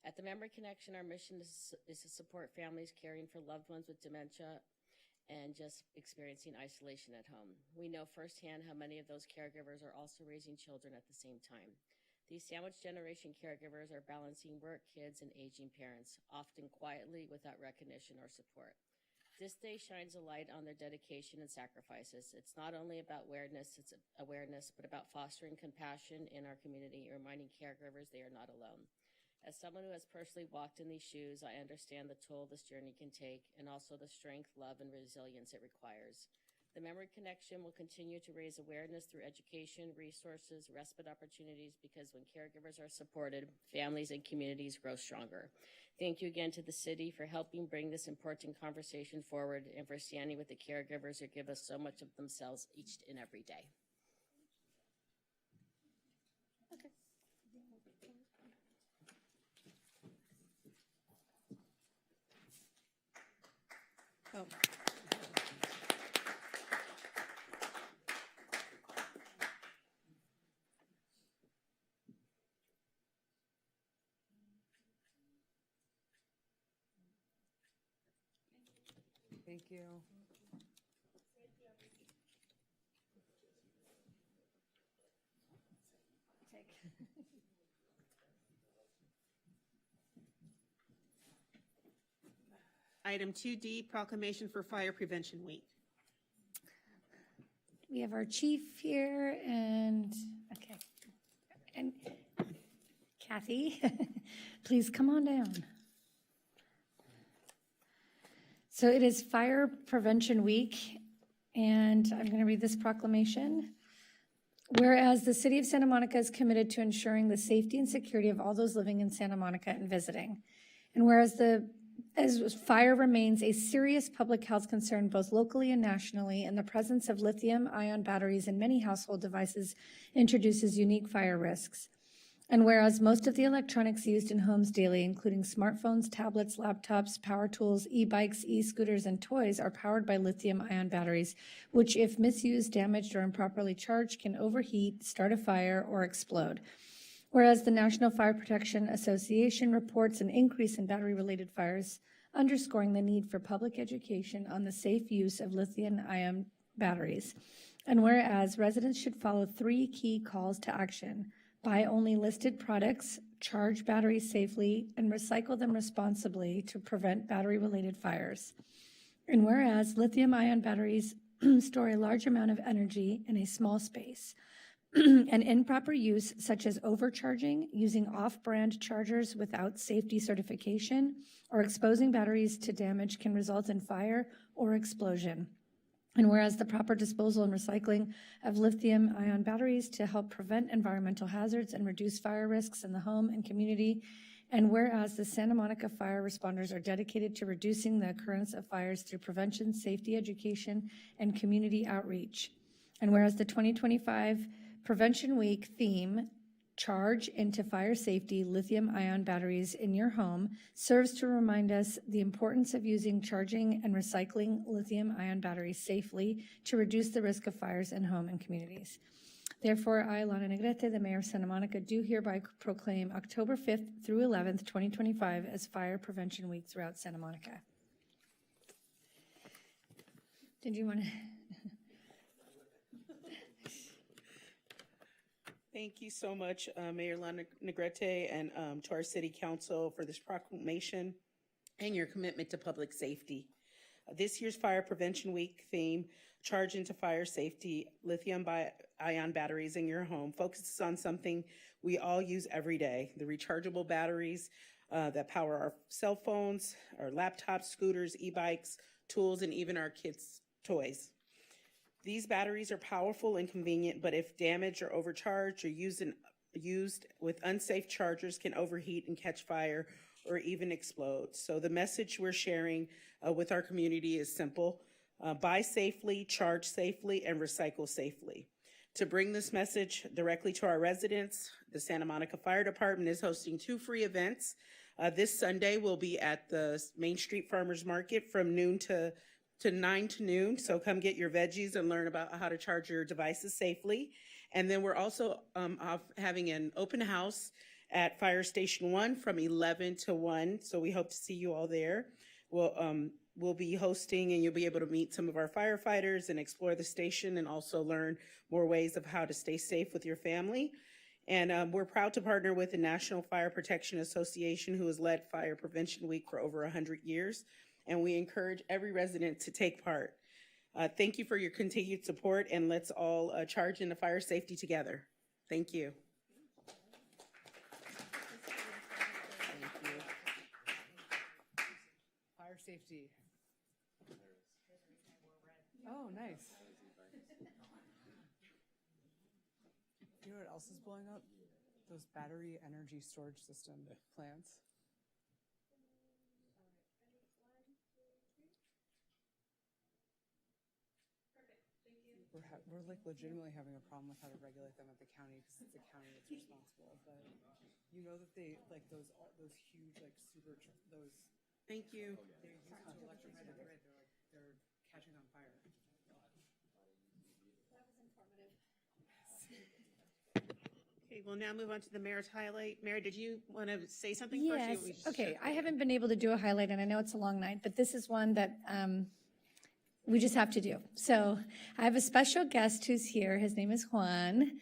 At the Memory Connection, our mission is to support families caring for loved ones with dementia and just experiencing isolation at home. We know firsthand how many of those caregivers are also raising children at the same time. These Sandwich Generation caregivers are balancing work, kids, and aging parents, often quietly without recognition or support. This day shines a light on their dedication and sacrifices. It's not only about awareness, but about fostering compassion in our community, reminding caregivers they are not alone. As someone who has personally walked in these shoes, I understand the toll this journey can take and also the strength, love, and resilience it requires. The Memory Connection will continue to raise awareness through education, resources, respite opportunities, because when caregivers are supported, families and communities grow stronger. Thank you again to the city for helping bring this important conversation forward and for standing with the caregivers who give us so much of themselves each and every day. Okay. Oh. Thank you. Item 2D, Proclamation for Fire Prevention Week. We have our chief here and, okay. And Kathy, please come on down. So it is Fire Prevention Week, and I'm going to read this proclamation. Whereas the City of Santa Monica is committed to ensuring the safety and security of all those living in Santa Monica and visiting. And whereas as fire remains a serious public health concern both locally and nationally, and the presence of lithium-ion batteries in many household devices introduces unique fire risks. And whereas most of the electronics used in homes daily, including smartphones, tablets, laptops, power tools, e-bikes, e-scooters, and toys, are powered by lithium-ion batteries, which, if misused, damaged, or improperly charged, can overheat, start a fire, or explode. Whereas the National Fire Protection Association reports an increase in battery-related fires, underscoring the need for public education on the safe use of lithium-ion batteries. And whereas residents should follow 3 key calls to action. buy only listed products, charge batteries safely, and recycle them responsibly to prevent battery-related fires. And whereas lithium-ion batteries store a large amount of energy in a small space, and improper use, such as overcharging, using off-brand chargers without safety certification, or exposing batteries to damage can result in fire or explosion. And whereas the proper disposal and recycling of lithium-ion batteries to help prevent environmental hazards and reduce fire risks in the home and community, and whereas the Santa Monica fire responders are dedicated to reducing the occurrence of fires through prevention, safety education, and community outreach. And whereas the 2025 Prevention Week theme, Charge into Fire Safety Lithium-Ion Batteries in Your Home, serves to remind us the importance of using, charging, and recycling lithium-ion batteries safely to reduce the risk of fires in home and communities. Therefore, I, Lana Negrete, the Mayor of Santa Monica, do hereby proclaim October 5th through 11th, 2025 as Fire Prevention Week throughout Santa Monica. Did you want to? Thank you so much, Mayor Lana Negrete, and to our City Council for this proclamation and your commitment to public safety. This year's Fire Prevention Week theme, Charge into Fire Safety, Lithium-ion Batteries in Your Home, focuses on something we all use every day, the rechargeable batteries that power our cell phones, our laptops, scooters, e-bikes, tools, and even our kids' toys. These batteries are powerful and convenient, but if damaged or overcharged or used with unsafe chargers, can overheat and catch fire or even explode. So the message we're sharing with our community is simple: buy safely, charge safely, and recycle safely. To bring this message directly to our residents, the Santa Monica Fire Department is hosting 2 free events. This Sunday we'll be at the Main Street Farmers Market from noon to 9 to noon. So come get your veggies and learn about how to charge your devices safely. And then we're also having an open house at Fire Station 1 from 11 to 1. So we hope to see you all there. We'll be hosting, and you'll be able to meet some of our firefighters and explore the station and also learn more ways of how to stay safe with your family. And we're proud to partner with the National Fire Protection Association, who has led Fire Prevention Week for over 100 years. And we encourage every resident to take part. Thank you for your continued support, and let's all charge into fire safety together. Thank you. Fire safety. Oh, nice. You know what else is blowing up? Those battery energy storage system plants. We're like legitimately having a problem with how to regulate them at the county because it's the county that's responsible. But you know that they like those huge like super those. Thank you. They're used to electrify the grid. They're catching on fire. That was informative. Okay, we'll now move on to the mayor's highlight. Mayor, did you want to say something Yes. first? Okay, I haven't been able to do a highlight, and I know it's a long night, but this is one that we just have to do. So I have a special guest who's here. His name is Juan.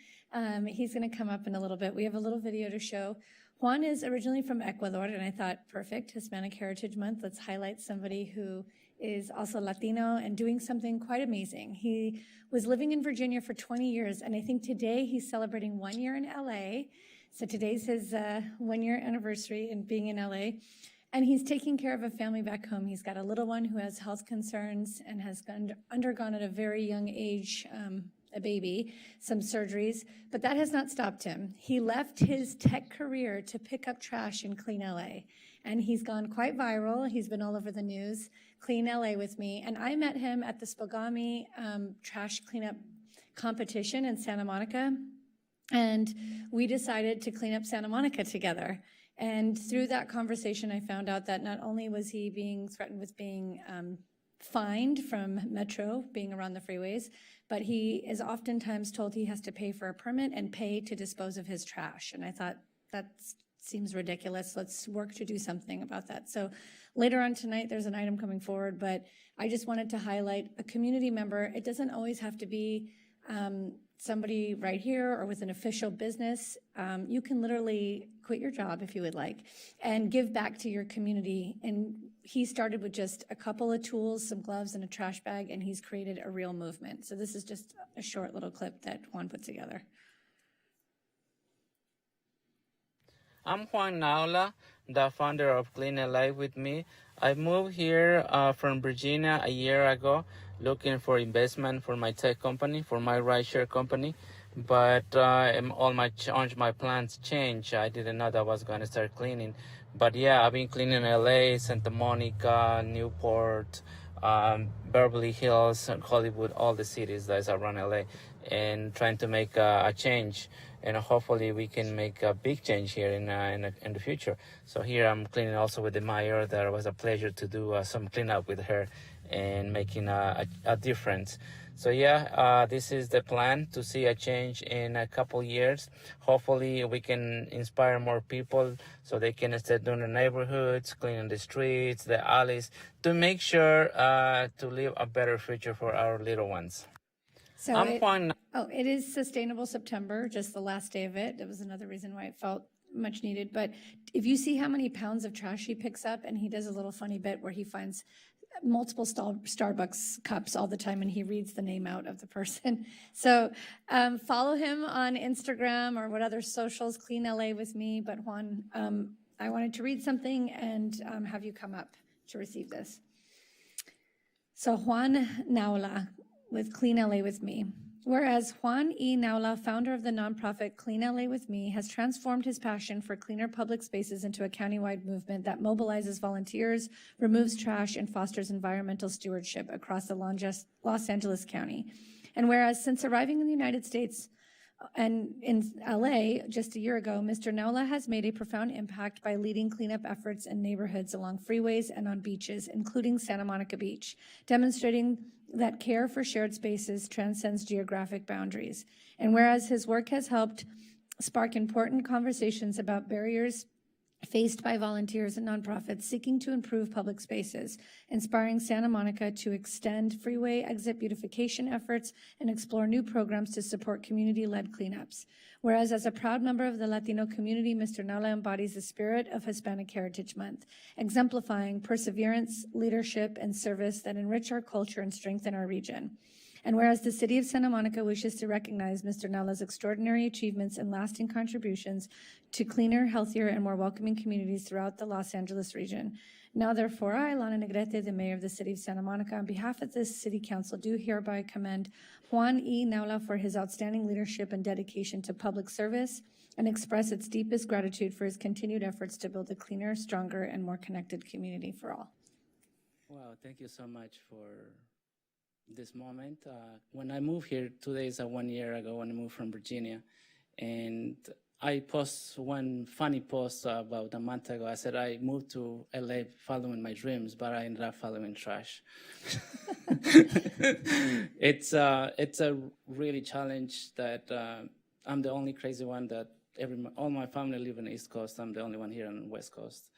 He's going to come up in a little bit. We have a little video to show. Juan is originally from Ecuador, and I thought, perfect, Hispanic Heritage Month. Let's highlight somebody who is also Latino and doing something quite amazing. He was living in Virginia for 20 years, and I think today he's celebrating 1 year in LA. So today's his 1 year anniversary in being in LA. And he's taking care of a family back home. He's got a little one who has health concerns and has undergone at a very young age, a baby, some surgeries, but that has not stopped him. He left his tech career to pick up trash and clean LA. And he's gone quite viral. He's been all over the news, Clean LA with me. And I met him at the Spogami trash cleanup competition in Santa Monica. And we decided to clean up Santa Monica together. And through that conversation, I found out that not only was he being threatened with being fined from Metro, being around the freeways, but he is oftentimes told he has to pay for a permit and pay to dispose of his trash. And I thought, that seems ridiculous. Let's work to do something about that. So later on tonight, there's an item coming forward, but I just wanted to highlight a community member. It doesn't always have to be somebody right here or with an official business, you can literally quit your job if you would like and give back to your community. And he started with just a couple of tools, some gloves and a trash bag, and he's created a real movement. So this is just a short little clip that Juan put together. I'm Juan Naula, the founder of Clean LA with Me. I moved here from Virginia a year ago looking for investment for my tech company, for my rideshare company. But all my plans changed. I didn't know that I was going to start cleaning. But yeah, I've been cleaning LA, Santa Monica, Newport, Beverly Hills, Hollywood, all the cities that are around LA, and trying to make a change. And hopefully we can make a big change here in the future. So here I'm cleaning also with the mayor. That was a pleasure to do some cleanup with her and making a difference. So yeah, this is the plan, to see a change in a couple years. Hopefully we can inspire more people so they can start doing the neighborhoods, cleaning the streets, the alleys, to make sure to live a better future for our little ones. So Juan. It is Sustainable September, just the last day of it. That was another reason why it felt much needed. But if you see how many pounds of trash he picks up, and he does a little funny bit where he finds multiple Starbucks cups all the time and he reads the name out of the person. So follow him on Instagram or what other socials, Clean LA with Me. But Juan, I wanted to read something and have you come up to receive this. So Juan Naula with Clean LA with Me. Whereas Juan E. Naula, founder of the nonprofit Clean LA with Me, has transformed his passion for cleaner public spaces into a countywide movement that mobilizes volunteers, removes trash, and fosters environmental stewardship across the Los Angeles County. And whereas since arriving in the United States and in LA just a year ago, Mr. Naula has made a profound impact by leading cleanup efforts in neighborhoods along freeways and on beaches, including Santa Monica Beach, demonstrating that care for shared spaces transcends geographic boundaries. And whereas his work has helped spark important conversations about barriers faced by volunteers and nonprofits seeking to improve public spaces, inspiring Santa Monica to extend freeway exit beautification efforts and explore new programs to support community-led cleanups. Whereas as a proud member of the Latino community, Mr. Naula embodies the spirit of Hispanic Heritage Month, exemplifying perseverance, leadership, and service that enrich our culture and strengthen our region. And whereas the City of Santa Monica wishes to recognize Mr. Naula's extraordinary achievements and lasting contributions to cleaner, healthier, and more welcoming communities throughout the Los Angeles region. Now, therefore, I, Lana Negrete, the mayor of the City of Santa Monica, on behalf of this City Council, do hereby commend Juan E. Naula for his outstanding leadership and dedication to public service and express its deepest gratitude for his continued efforts to build a cleaner, stronger, and more connected community for all. Wow, thank you so much for this moment. When I moved here 2 days, 1 year ago, when I moved from Virginia, and I post one funny post about a month ago. I said I moved to LA following my dreams, but I ended up following trash. It's a really challenge that I'm the only crazy one that all my family live in the East Coast. I'm the only one here on the West Coast.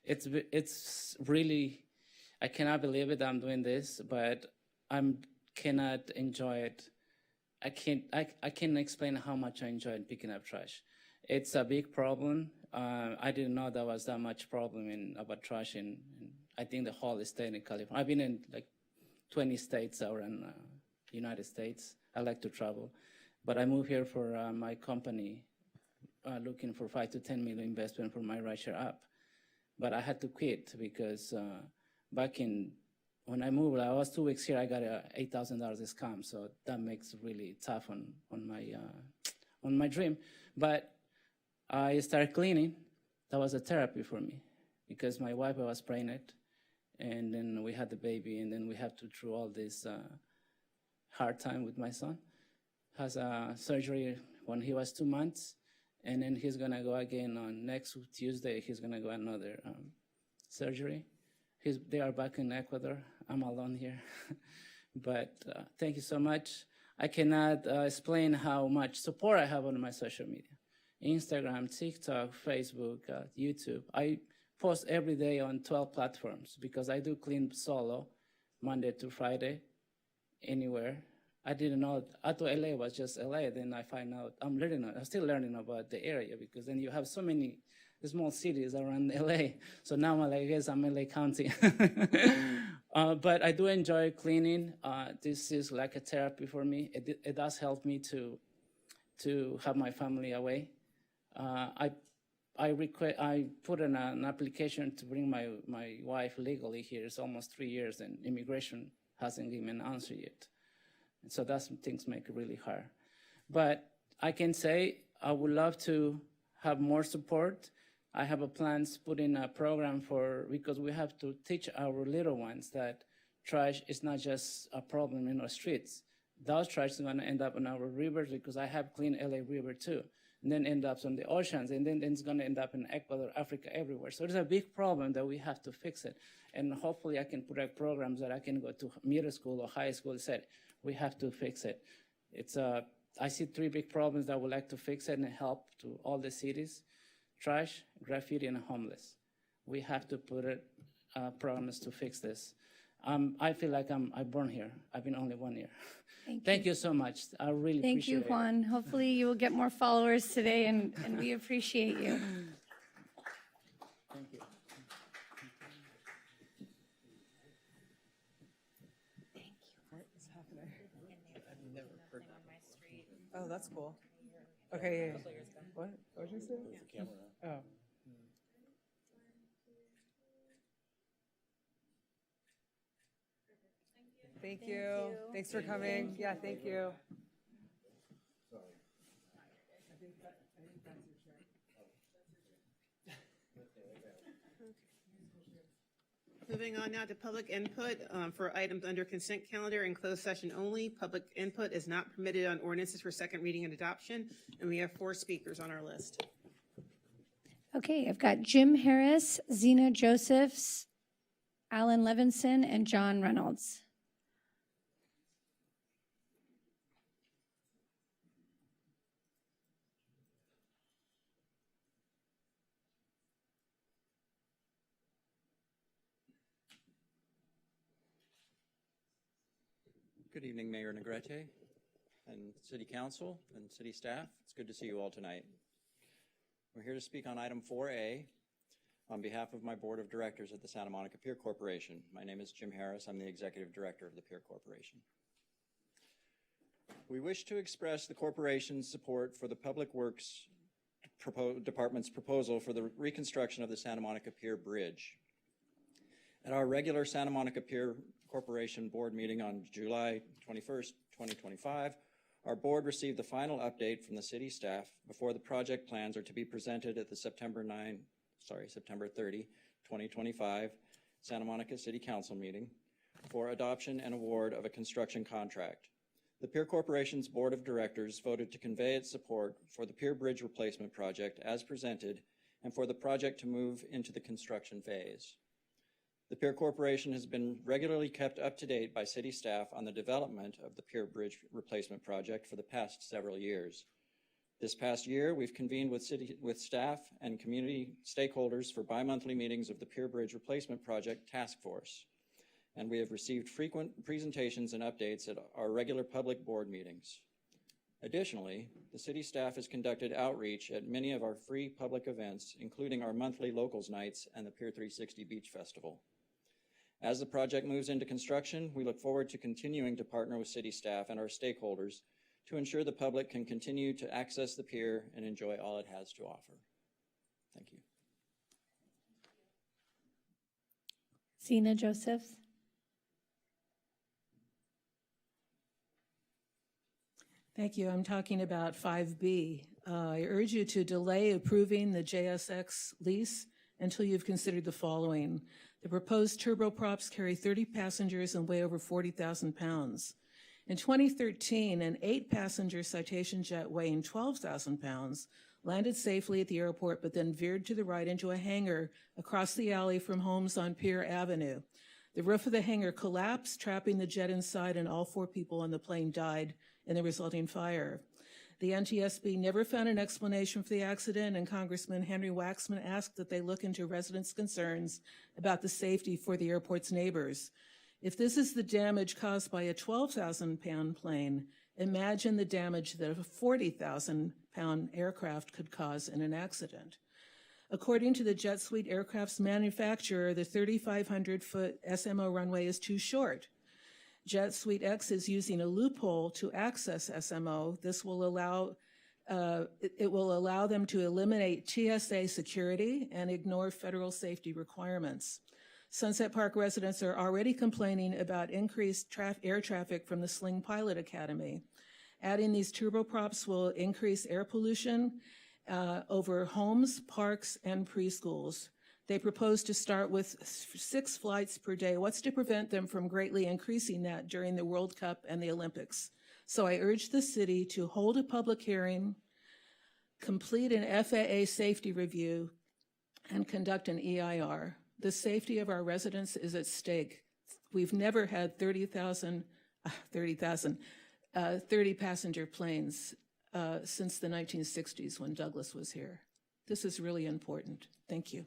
It's really, I cannot believe it that I'm doing this, but cannot enjoy it. I can't explain how much I enjoyed picking up trash. It's a big problem. I didn't know there was that much problem about trash in I think the whole state in California. I've been in like 20 states around United States. I like to travel, but I moved here for my company, looking for 5 to 10 million investment for my rideshare app. But I had to quit because when I moved, I was 2 weeks here. I got a $8,000 discount, so that makes it really tough on my dream. But I started cleaning. That was a therapy for me because my wife was pregnant, and then we had the baby, and then we had to through all this hard time with my son. Has a surgery when he was 2 months, and then he's gonna go again on next Tuesday. He's gonna go another surgery. They are back in Ecuador. I'm alone here. But thank you so much. I cannot explain how much support I have on my social media. Instagram, TikTok, Facebook, YouTube. I post every day on 12 platforms because I do clean solo, Monday to Friday, anywhere. I didn't know. I thought LA was just LA. Then I find out I'm still learning about the area, because then you have so many small cities around LA. So now I guess I'm LA County. But I do enjoy cleaning. This is like a therapy for me. It does help me to have my family away. I put in an application to bring my wife legally here. It's almost 3 years, and immigration hasn't given an answer yet. And so that's things make it really hard. But I can say I would love to have more support. I have a plan to put in a program because we have to teach our little ones that trash is not just a problem in our streets. Those trash is going to end up in our rivers, because I have clean LA River too, and then end up on the oceans, and then it's going to end up in Ecuador, Africa, everywhere. So it's a big problem that we have to fix it. And hopefully I can put up programs that I can go to middle school or high school and say, we have to fix it. I see 3 big problems that I would like to fix it and help to all the cities: trash, graffiti, and homeless. We have to put it programs to fix this. I feel like I'm born here. I've been only 1 year. Thank you so much. I really Thank appreciate you, Juan. Hopefully you will get more followers today, and we appreciate you. Thank you. What is happening? I've never heard that. Oh, that's cool. Okay, yeah. What? What did you say? Oh. Thank you. Thanks for coming. Yeah, thank you. Moving on now to public input for items under consent calendar and closed session only. Public input is not permitted on ordinances for second reading and adoption, and we have 4 speakers on our list. Okay, I've got Jim Harris, Zena Josephs, Alan Levinson, and John Reynolds. Good evening, Mayor Negrete and City Council and City staff. It's good to see you all tonight. We're here to speak on item 4A on behalf of my board of directors at the Santa Monica Pier Corporation. My name is Jim Harris. I'm the executive director of the Pier Corporation. We wish to express the corporation's support for the Public Works Department's proposal for the reconstruction of the Santa Monica Pier Bridge. At our regular Santa Monica Pier Corporation board meeting on July 21st, 2025, our board received the final update from the city staff before the project plans are to be presented at the September 30, 2025 Santa Monica City Council meeting for adoption and award of a construction contract. The Pier Corporation's board of directors voted to convey its support for the Pier Bridge replacement project as presented and for the project to move into the construction phase. The Pier Corporation has been regularly kept up to date by city staff on the development of the Pier Bridge replacement project for the past several years. This past year, we've convened with staff and community stakeholders for bi-monthly meetings of the Pier Bridge replacement project task force, and we have received frequent presentations and updates at our regular public board meetings. Additionally, the city staff has conducted outreach at many of our free public events, including our monthly locals nights and the Pier 360 Beach Festival. As the project moves into construction, we look forward to continuing to partner with city staff and our stakeholders to ensure the public can continue to access the pier and enjoy all it has to offer. Thank you. Zena Josephs. Thank you. I'm talking about 5B. I urge you to delay approving the JSX lease until you've considered the following. The proposed turboprops carry 30 passengers and weigh over 40,000 pounds. In 2013, an 8-passenger Citation jet weighing 12,000 pounds landed safely at the airport, but then veered to the right into a hangar across the alley from homes on Pier Avenue. The roof of the hangar collapsed, trapping the jet inside, and all 4 people on the plane died in the resulting fire. The NTSB never found an explanation for the accident, and Congressman Henry Waxman asked that they look into residents' concerns about the safety for the airport's neighbors. If this is the damage caused by a 12,000-pound plane, imagine the damage that a 40,000-pound aircraft could cause in an accident. According to the Jet Suite aircraft's manufacturer, the 3,500-foot SMO runway is too short. Jet Suite X is using a loophole to access SMO. This will allow it will allow them to eliminate TSA security and ignore federal safety requirements. Sunset Park residents are already complaining about increased air traffic from the Sling Pilot Academy. Adding these turboprops will increase air pollution over homes, parks, and preschools. They propose to start with 6 flights per day. What's to prevent them from greatly increasing that during the World Cup and the Olympics? So I urge the city to hold a public hearing, complete an FAA safety review, and conduct an EIR. The safety of our residents is at stake. We've never had 30 passenger planes since the 1960s when Douglas was here. This is really important. Thank you.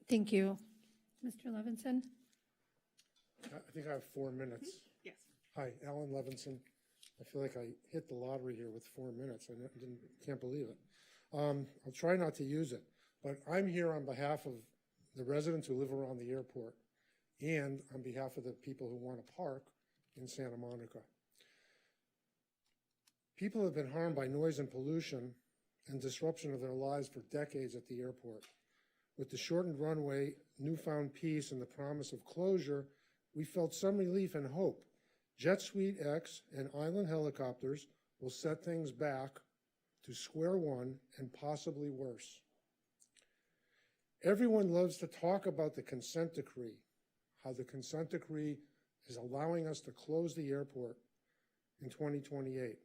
Thank you. Mr. Levinson? I think I have 4 minutes. Yes. Hi, Alan Levinson. I feel like I hit the lottery here with 4 minutes. I can't believe it. I'll try not to use it, but I'm here on behalf of the residents who live around the airport and on behalf of the people who want to park in Santa Monica. People have been harmed by noise and pollution and disruption of their lives for decades at the airport. With the shortened runway, newfound peace, and the promise of closure, we felt some relief and hope. Jet Suite X and Island helicopters will set things back to square one and possibly worse. Everyone loves to talk about the consent decree, how the consent decree is allowing us to close the airport in 2028,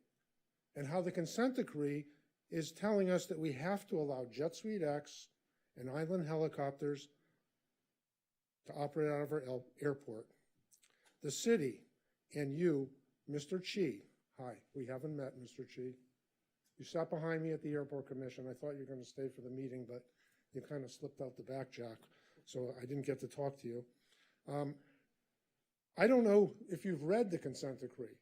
and how the consent decree is telling us that we have to allow Jet Suite X and Island helicopters to operate out of our airport. The city and you, Mr. Chi, hi, we haven't met, Mr. Chi. You sat behind me at the airport commission. I thought you were going to stay for the meeting, but you kind of slipped out the back, Jack, so I didn't get to talk to you. I don't know if you've read the consent decree.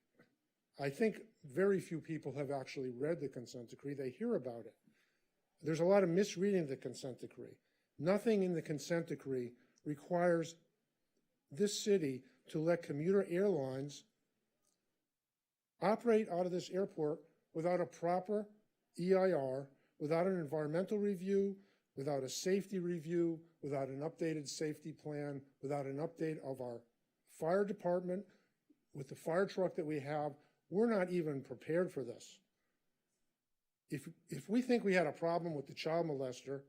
I think very few people have actually read the consent decree. They hear about it. There's a lot of misreading of the consent decree. Nothing in the consent decree requires this city to let commuter airlines operate out of this airport without a proper EIR, without an environmental review, without a safety review, without an updated safety plan, without an update of our fire department, with the fire truck that we have. We're not even prepared for this. If we think we had a problem with the child molester,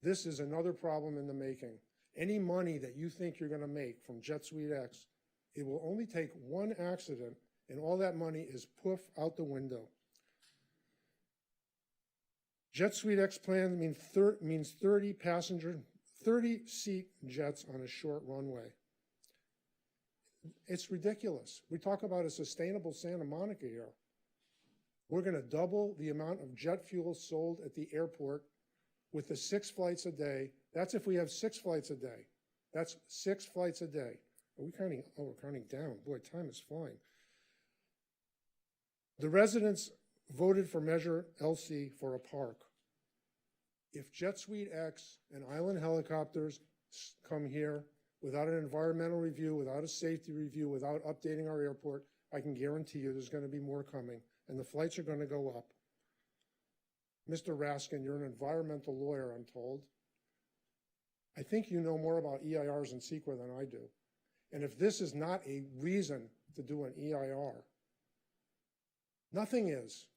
this is another problem in the making. Any money that you think you're going to make from Jet Suite X, it will only take one accident and all that money is poof out the window. Jet Suite X plan means 30-seat jets on a short runway. It's ridiculous. We talk about a sustainable Santa Monica here. We're going to double the amount of jet fuel sold at the airport with the 6 flights a day. That's if we have 6 flights a day. That's 6 flights a day. Are we counting? Oh, we're counting down. Boy, time is flying. The residents voted for Measure LC for a park. If Jet Suite X and Island helicopters come here without an environmental review, without a safety review, without updating our airport, I can guarantee you there's going to be more coming, and the flights are going to go up. Mr. Raskin, you're an environmental lawyer, I'm told. I think you know more about EIRs and CEQA than I do. And if this is not a reason to do an EIR, nothing is.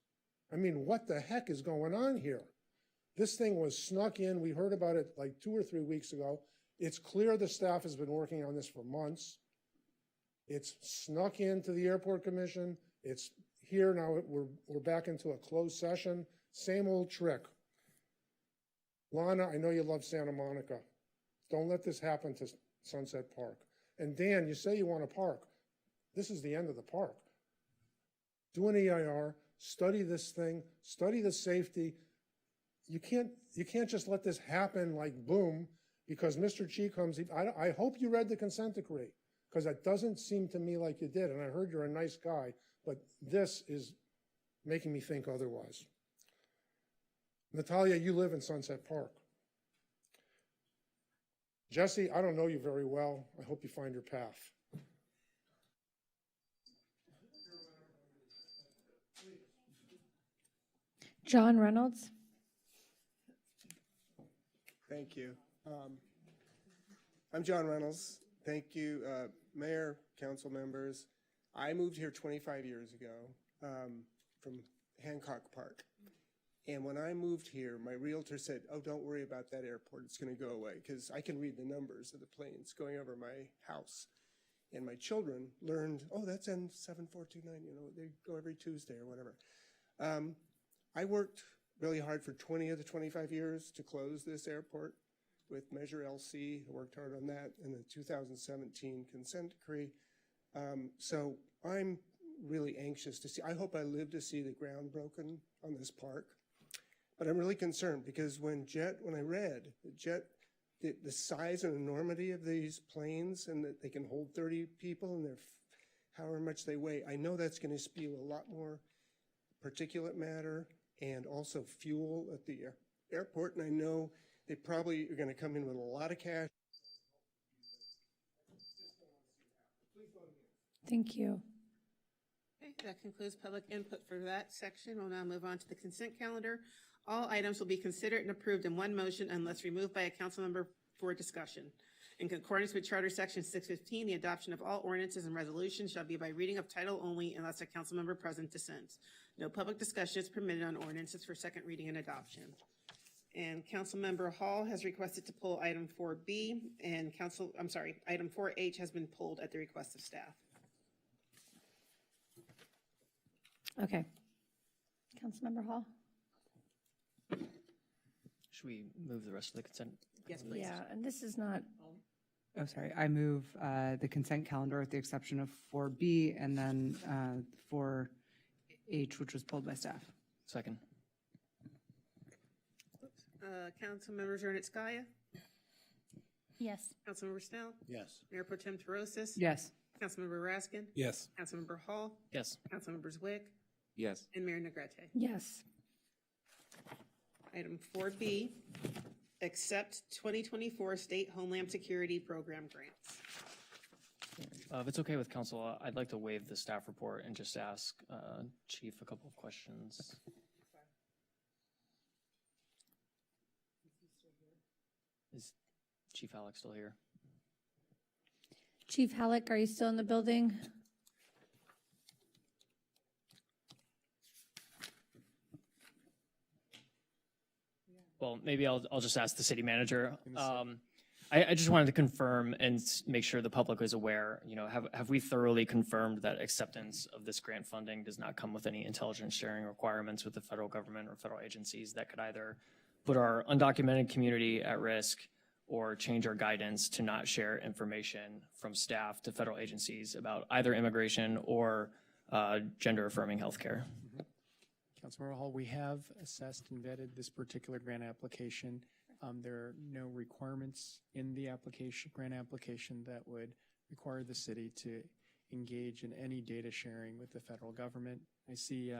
I mean, what the heck is going on here? This thing was snuck in. We heard about it like 2 or 3 weeks ago. It's clear the staff has been working on this for months. It's snuck into the airport commission. It's here now. We're back into a closed session. Same old trick. Lana, I know you love Santa Monica. Don't let this happen to Sunset Park. And Dan, you say you want a park. This is the end of the park. Do an EIR, study this thing, study the safety. You can't just let this happen like boom, because Mr. Cheekums, I hope you read the consent decree, because that doesn't seem to me like you did, and I heard you're a nice guy, but this is making me think otherwise. Natalia, you live in Sunset Park. Jesse, I don't know you very well. I hope you find your path. John Reynolds. Thank you. I'm John Reynolds. Thank you, Mayor, council members. I moved here 25 years ago from Hancock Park. And when I moved here, my realtor said, oh, don't worry about that airport. It's going to go away, because I can read the numbers of the planes going over my house. And my children learned, oh, that's N7429, they go every Tuesday or whatever. I worked really hard for 20 of the 25 years to close this airport with Measure LC. I worked hard on that in the 2017 consent decree. So I'm really anxious to see, I hope I live to see the ground broken on this park. But I'm really concerned because when I read the size and enormity of these planes and that they can hold 30 people and they're however much they weigh, I know that's going to spew a lot more particulate matter and also fuel at the airport. And I know they probably are going to come in with a lot of cash. Thank you. Okay, that concludes public input for that section. We'll now move on to the consent calendar. All items will be considered and approved in one motion unless removed by a council member for discussion. In accordance with Charter Section 615, the adoption of all ordinances and resolutions shall be by reading of title only unless a council member present dissents. No public discussion is permitted on ordinances for second reading and adoption. And Councilmember Hall has requested to pull item 4B, and item 4H has been pulled at the request of staff. Okay. Councilmember Hall? Should we move the rest of the consent? Yes, please. Yeah, and this is not, Oh, sorry. I move the consent calendar with the exception of 4B and then 4H, which was pulled by staff. Second. Councilmember Zernitskaya? yes. Councilmember Snell? Yes. Mayor Pro Tem Terosis? Yes. Councilmember Raskin? Yes. Councilmember Hall? Yes. Councilmember Zwick? Yes. And Mayor Negrete. Yes. Item 4B, accept 2024 State Homeland Security Program grants. If it's okay with council, I'd like to waive the staff report and just ask Chief a couple of questions. Is Chief Halleck still here? Chief Halleck, are you still in the building? Well, maybe I'll just ask the city manager. I just wanted to confirm and make sure the public is aware, have we thoroughly confirmed that acceptance of this grant funding does not come with any intelligence sharing requirements with the federal government or federal agencies that could either put our undocumented community at risk or change our guidance to not share information from staff to federal agencies about either immigration or gender affirming healthcare? Councilmember Hall, we have assessed and vetted this particular grant application. There are no requirements in the grant application that would require the city to engage in any data sharing with the federal government. I see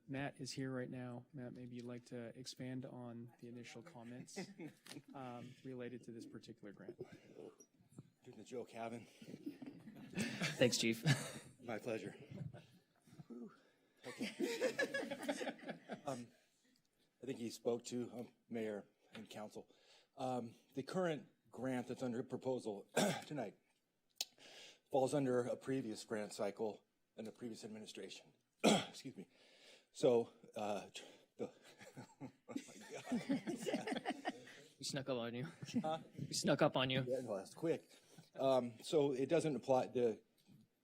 Matt is here right now. Matt, maybe you'd like to expand on the initial comments related to this particular grant. Doing the joke, Kevin. Thanks, Chief. My pleasure. Okay. I think he spoke to Mayor and Council. The current grant that's under proposal tonight falls under a previous grant cycle and a previous administration. Excuse me. So, oh my God. We snuck up on you. We snuck up on you. Yeah, no, that's quick. So it doesn't apply,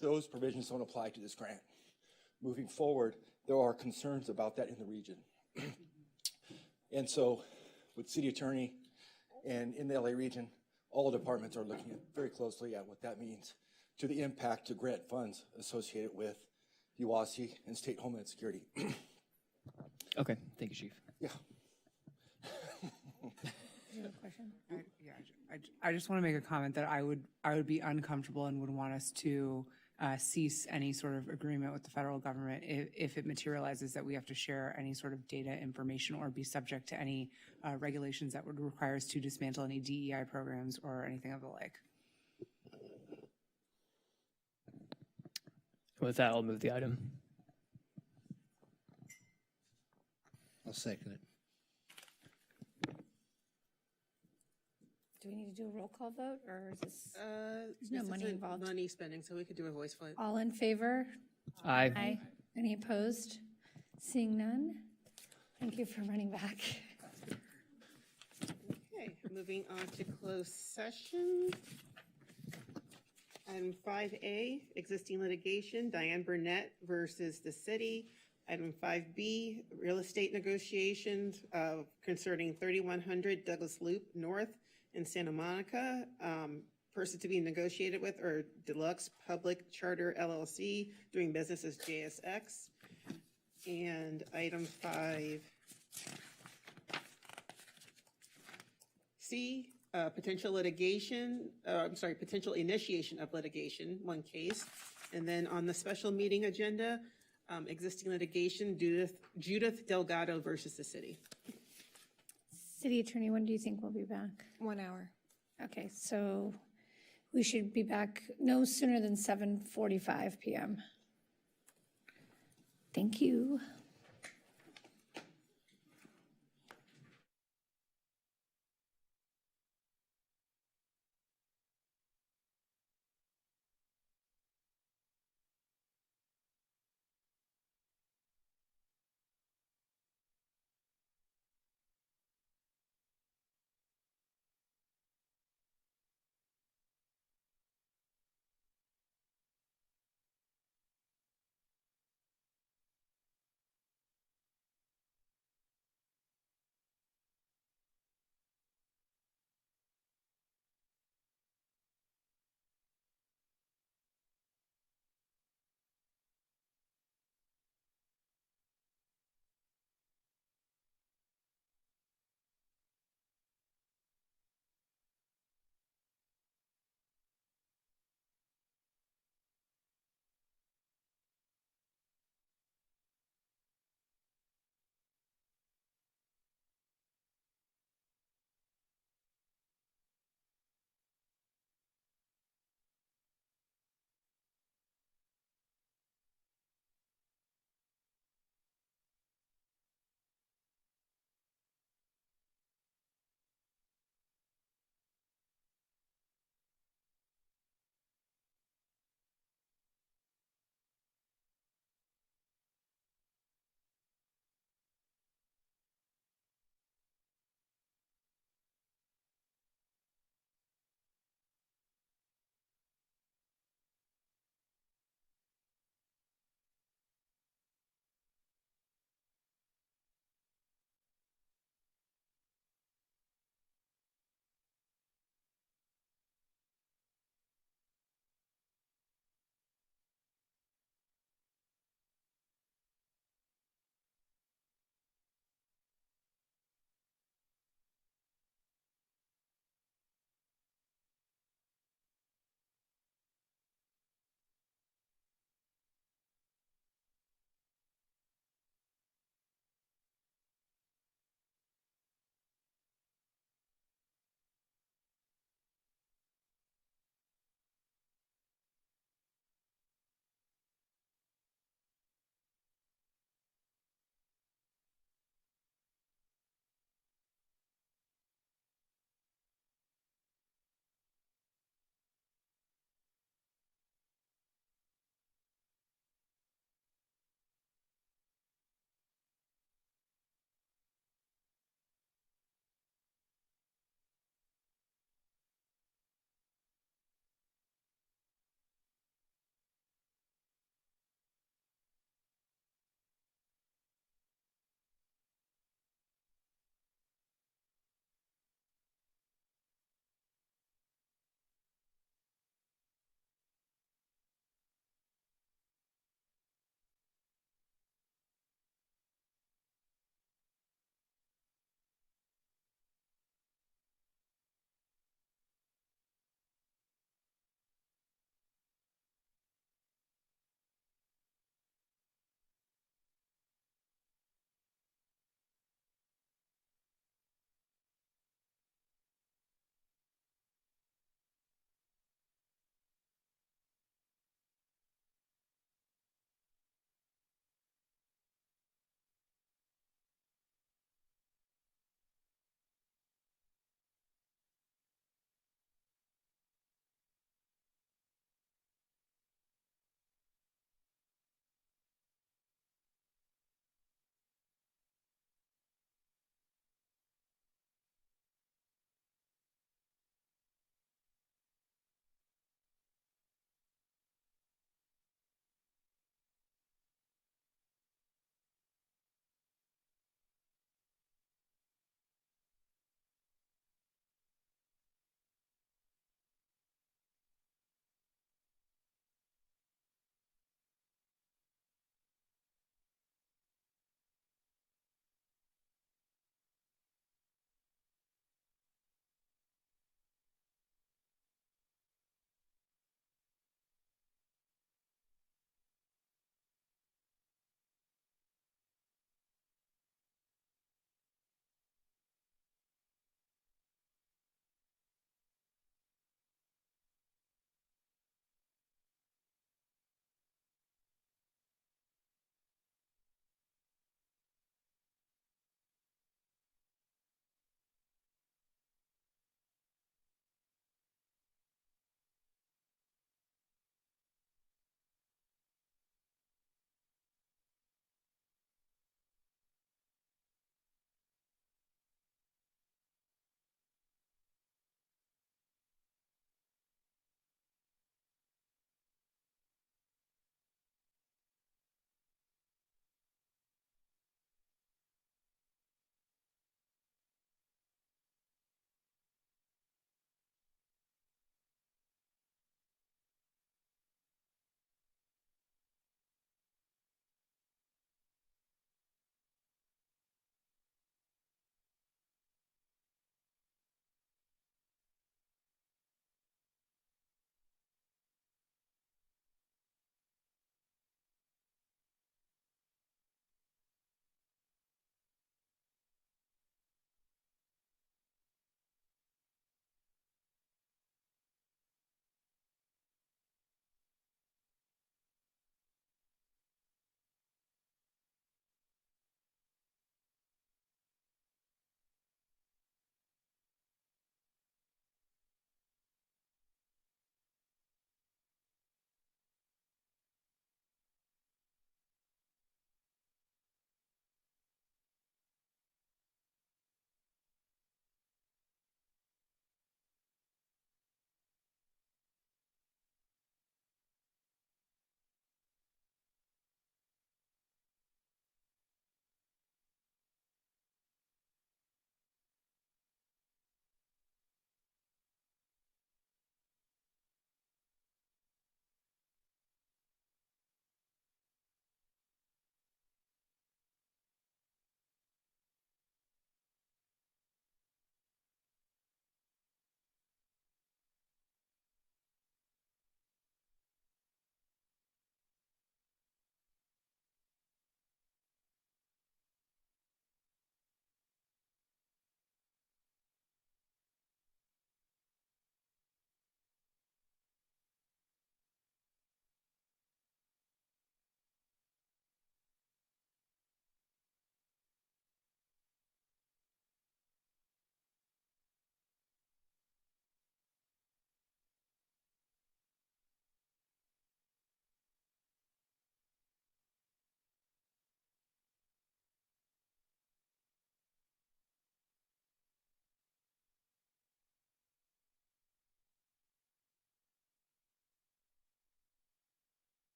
those provisions don't apply to this grant. Moving forward, there are concerns about that in the region. And so with city attorney and in the LA region, all departments are looking very closely at what that means to the impact to grant funds associated with UASI and state homeland security. Okay, thank you, Chief. Yeah. you have a question? I just want to make a comment that I would be uncomfortable and would want us to cease any sort of agreement with the federal government if it materializes that we have to share any sort of data information or be subject to any regulations that would require us to dismantle any DEI programs or anything of the like. With that, I'll move the item. I'll second it. Do we need to do a roll call vote, or is this, there's no This money isn't involved? Money spending, so we could do a voice vote. All in favor? Aye. Aye. Any opposed? Seeing none? Thank you for running back. Okay, moving on to closed session. Item 5A, existing litigation, Diane Burnett versus the city. Item 5B, real estate negotiations concerning 3100 Douglas Loop North in Santa Monica. Person to be negotiated with or Deluxe Public Charter LLC, doing business as JSX. And item 5C, potential litigation, potential initiation of litigation, one case. And then on the special meeting agenda, existing litigation, Judith Delgado versus the city. City Attorney, when do you think we'll be back? 1 hour. Okay, so we should be back no sooner than 7:45 p.m. Thank you.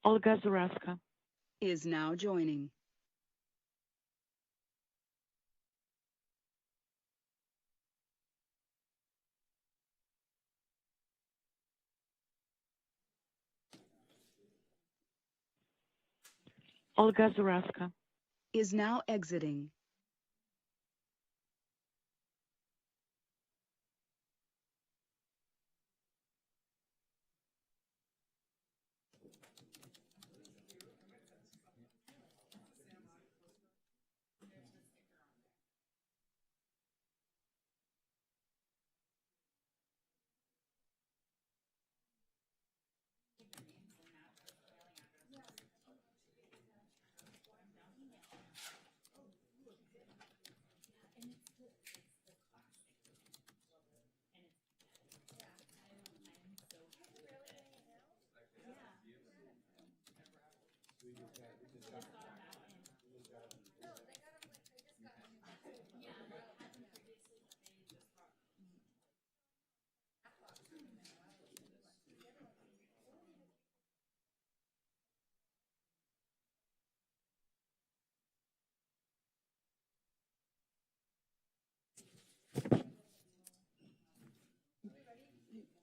Olga Zareska is now joining. Olga Zareska is now exiting.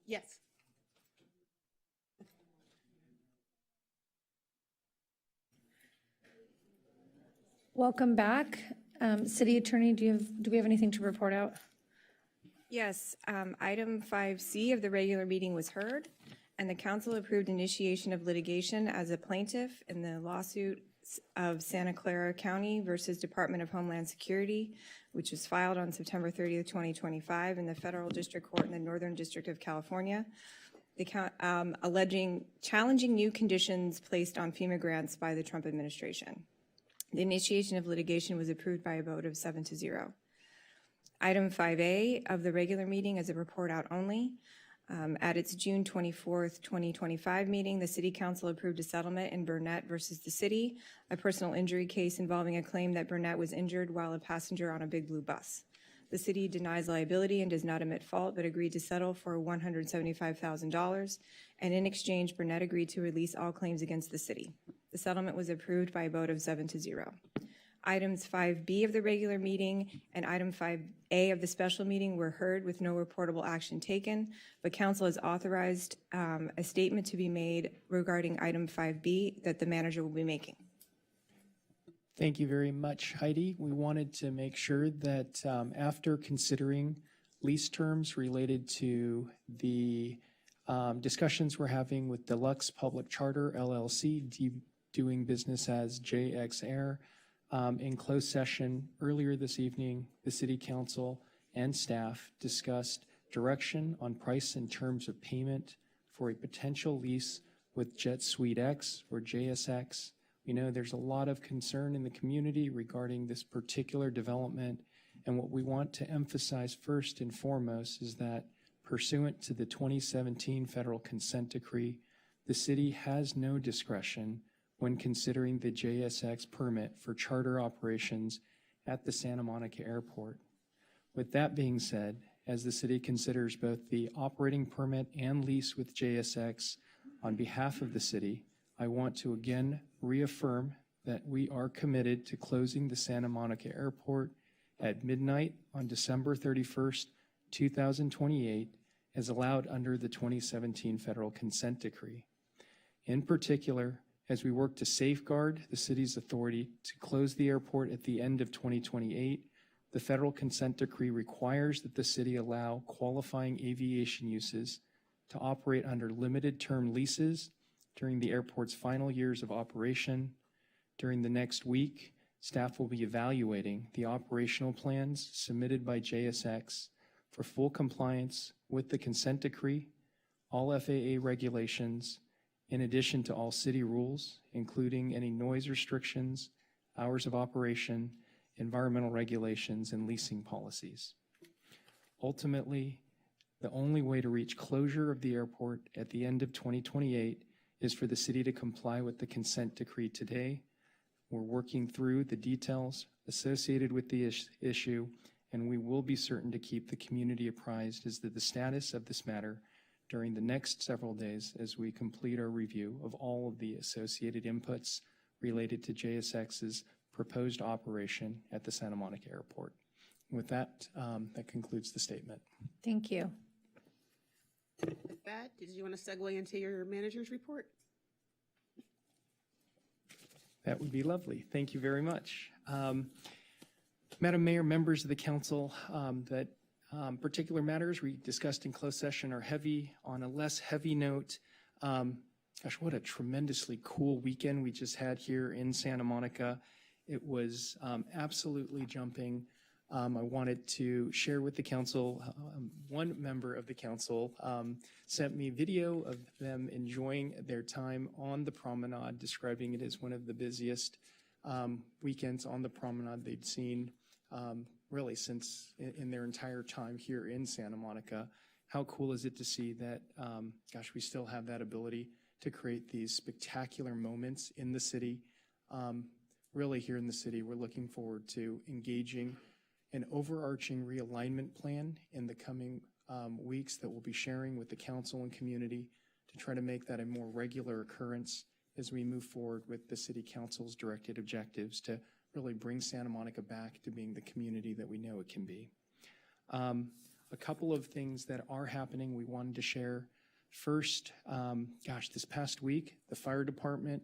Yes. Welcome back. City Attorney, do we have anything to report out? Yes, item 5C of the regular meeting was heard, and the council approved initiation of litigation as a plaintiff in the lawsuit of Santa Clara County versus Department of Homeland Security, which was filed on September 30th, 2025 in the Federal District Court in the Northern District of California, challenging new conditions placed on FEMA grants by the Trump administration. The initiation of litigation was approved by a vote of 7-0. Item 5A of the regular meeting is a report out only. At its June 24th, 2025 meeting, the City Council approved a settlement in Burnett versus the city, a personal injury case involving a claim that Burnett was injured while a passenger on a Big Blue bus. The city denies liability and does not admit fault, but agreed to settle for $175,000, and in exchange, Burnett agreed to release all claims against the city. The settlement was approved by a vote of 7-0. Items 5B of the regular meeting and item 5A of the special meeting were heard with no reportable action taken, but council has authorized a statement to be made regarding item 5B that the manager will be making. Thank you very much, Heidi. We wanted to make sure that after considering lease terms related to the discussions we're having with Deluxe Public Charter LLC, doing business as JX Air, in closed session earlier this evening, the City Council and staff discussed direction on price and terms of payment for a potential lease with Jet Suite X or JSX. We know there's a lot of concern in the community regarding this particular development, and what we want to emphasize first and foremost is that pursuant to the 2017 Federal Consent Decree, the city has no discretion when considering the JSX permit for charter operations at the Santa Monica Airport. With that being said, as the city considers both the operating permit and lease with JSX on behalf of the city, I want to again reaffirm that we are committed to closing the Santa Monica Airport at midnight on December 31st, 2028, as allowed under the 2017 Federal Consent Decree. In particular, as we work to safeguard the city's authority to close the airport at the end of 2028, the Federal Consent Decree requires that the city allow qualifying aviation uses to operate under limited term leases during the airport's final years of operation. During the next week, staff will be evaluating the operational plans submitted by JSX for full compliance with the consent decree, all FAA regulations, in addition to all city rules, including any noise restrictions, hours of operation, environmental regulations, and leasing policies. Ultimately, the only way to reach closure of the airport at the end of 2028 is for the city to comply with the consent decree today. We're working through the details associated with the issue, and we will be certain to keep the community apprised as to the status of this matter during the next several days as we complete our review of all of the associated inputs related to JSX's proposed operation at the Santa Monica Airport. With that, that concludes the statement. Thank you. With that, did you want to segue into your manager's report? That would be lovely. Thank you very much. Madam Mayor, members of the council, that particular matters we discussed in closed session are heavy. On a less heavy note, gosh, what a tremendously cool weekend we just had here in Santa Monica. It was absolutely jumping. I wanted to share with the council, one member of the council sent me video of them enjoying their time on the promenade, describing it as one of the busiest weekends on the promenade they'd seen really since in their entire time here in Santa Monica. How cool is it to see that, gosh, we still have that ability to create these spectacular moments in the city. Really here in the city, we're looking forward to engaging an overarching realignment plan in the coming weeks that we'll be sharing with the council and community to try to make that a more regular occurrence as we move forward with the city council's directed objectives to really bring Santa Monica back to being the community that we know it can be. A couple of things that are happening we wanted to share. First, gosh, this past week, the fire department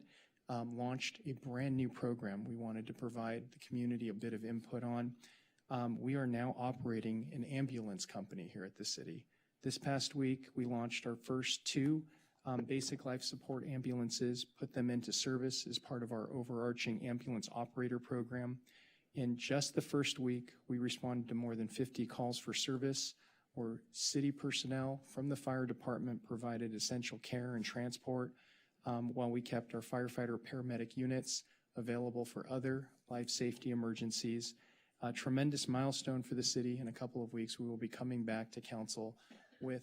launched a brand new program we wanted to provide the community a bit of input on. We are now operating an ambulance company here at the city. This past week, we launched our first two basic life support ambulances, put them into service as part of our overarching ambulance operator program. In just the first week, we responded to more than 50 calls for service, where city personnel from the fire department provided essential care and transport, while we kept our firefighter paramedic units available for other life safety emergencies. A tremendous milestone for the city. In a couple of weeks, we will be coming back to council with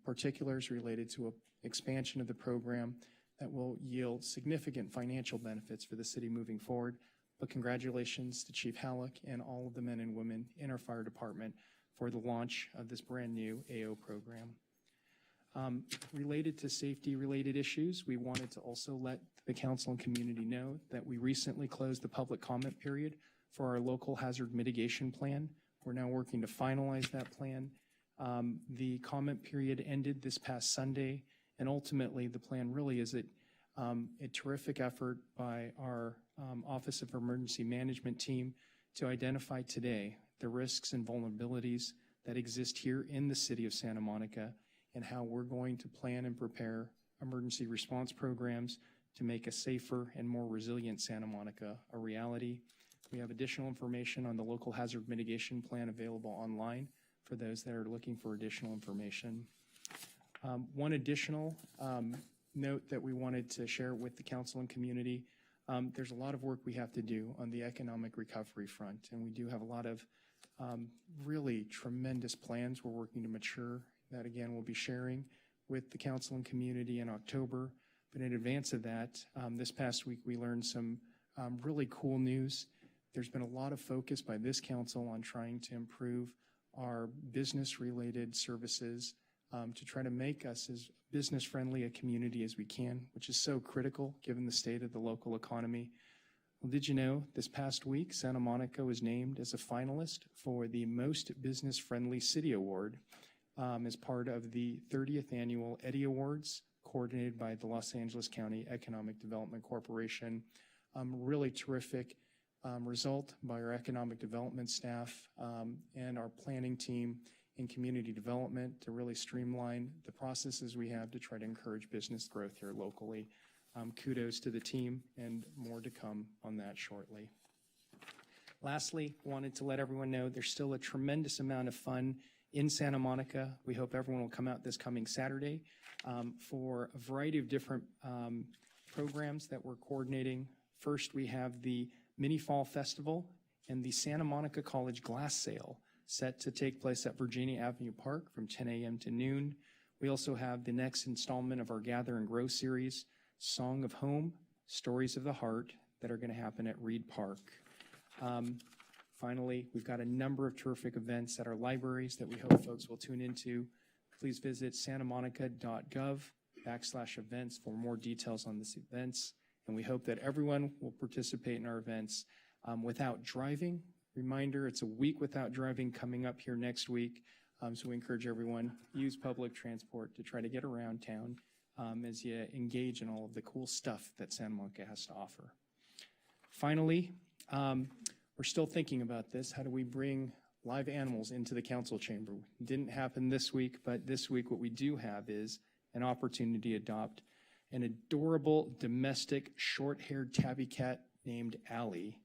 particulars related to an expansion of the program that will yield significant financial benefits for the city moving forward. But congratulations to Chief Halleck and all of the men and women in our fire department for the launch of this brand new AO program. Related to safety-related issues, we wanted to also let the council and community know that we recently closed the public comment period for our local hazard mitigation plan. We're now working to finalize that plan. The comment period ended this past Sunday, and ultimately the plan really is a terrific effort by our Office of Emergency Management team to identify today the risks and vulnerabilities that exist here in the city of Santa Monica and how we're going to plan and prepare emergency response programs to make a safer and more resilient Santa Monica a reality. We have additional information on the local hazard mitigation plan available online for those that are looking for additional information. One additional note that we wanted to share with the council and community, there's a lot of work we have to do on the economic recovery front, and we do have a lot of really tremendous plans we're working to mature that, again, we'll be sharing with the council and community in October. But in advance of that, this past week we learned some really cool news. There's been a lot of focus by this council on trying to improve our business-related services to try to make us as business-friendly a community as we can, which is so critical given the state of the local economy. Well, did you know this past week, Santa Monica was named as a finalist for the Most Business-Friendly City Award as part of the 30th Annual Eddie Awards, coordinated by the Los Angeles County Economic Development Corporation. Really terrific result by our economic development staff and our planning team in community development to really streamline the processes we have to try to encourage business growth here locally. Kudos to the team, and more to come on that shortly. Lastly, wanted to let everyone know there's still a tremendous amount of fun in Santa Monica. We hope everyone will come out this coming Saturday for a variety of different programs that we're coordinating. First, we have the Mini Fall Festival and the Santa Monica College Glass Sale set to take place at Virginia Avenue Park from 10 a.m. to noon. We also have the next installment of our Gather and Grow series, Song of Home, Stories of the Heart, that are going to happen at Reed Park. Finally, we've got a number of terrific events at our libraries that we hope folks will tune into. please visit santamonica.gov/events for more details on these events. And we hope that everyone will participate in our events without driving. Reminder, it's a week without driving coming up here next week. So we encourage everyone, use public transport to try to get around town as you engage in all of the cool stuff that Santa Monica has to offer. Finally, we're still thinking about this. How do we bring live animals into the council chamber? It didn't happen this week, but this week what we do have is an opportunity to adopt an adorable domestic short-haired tabby cat named Allie.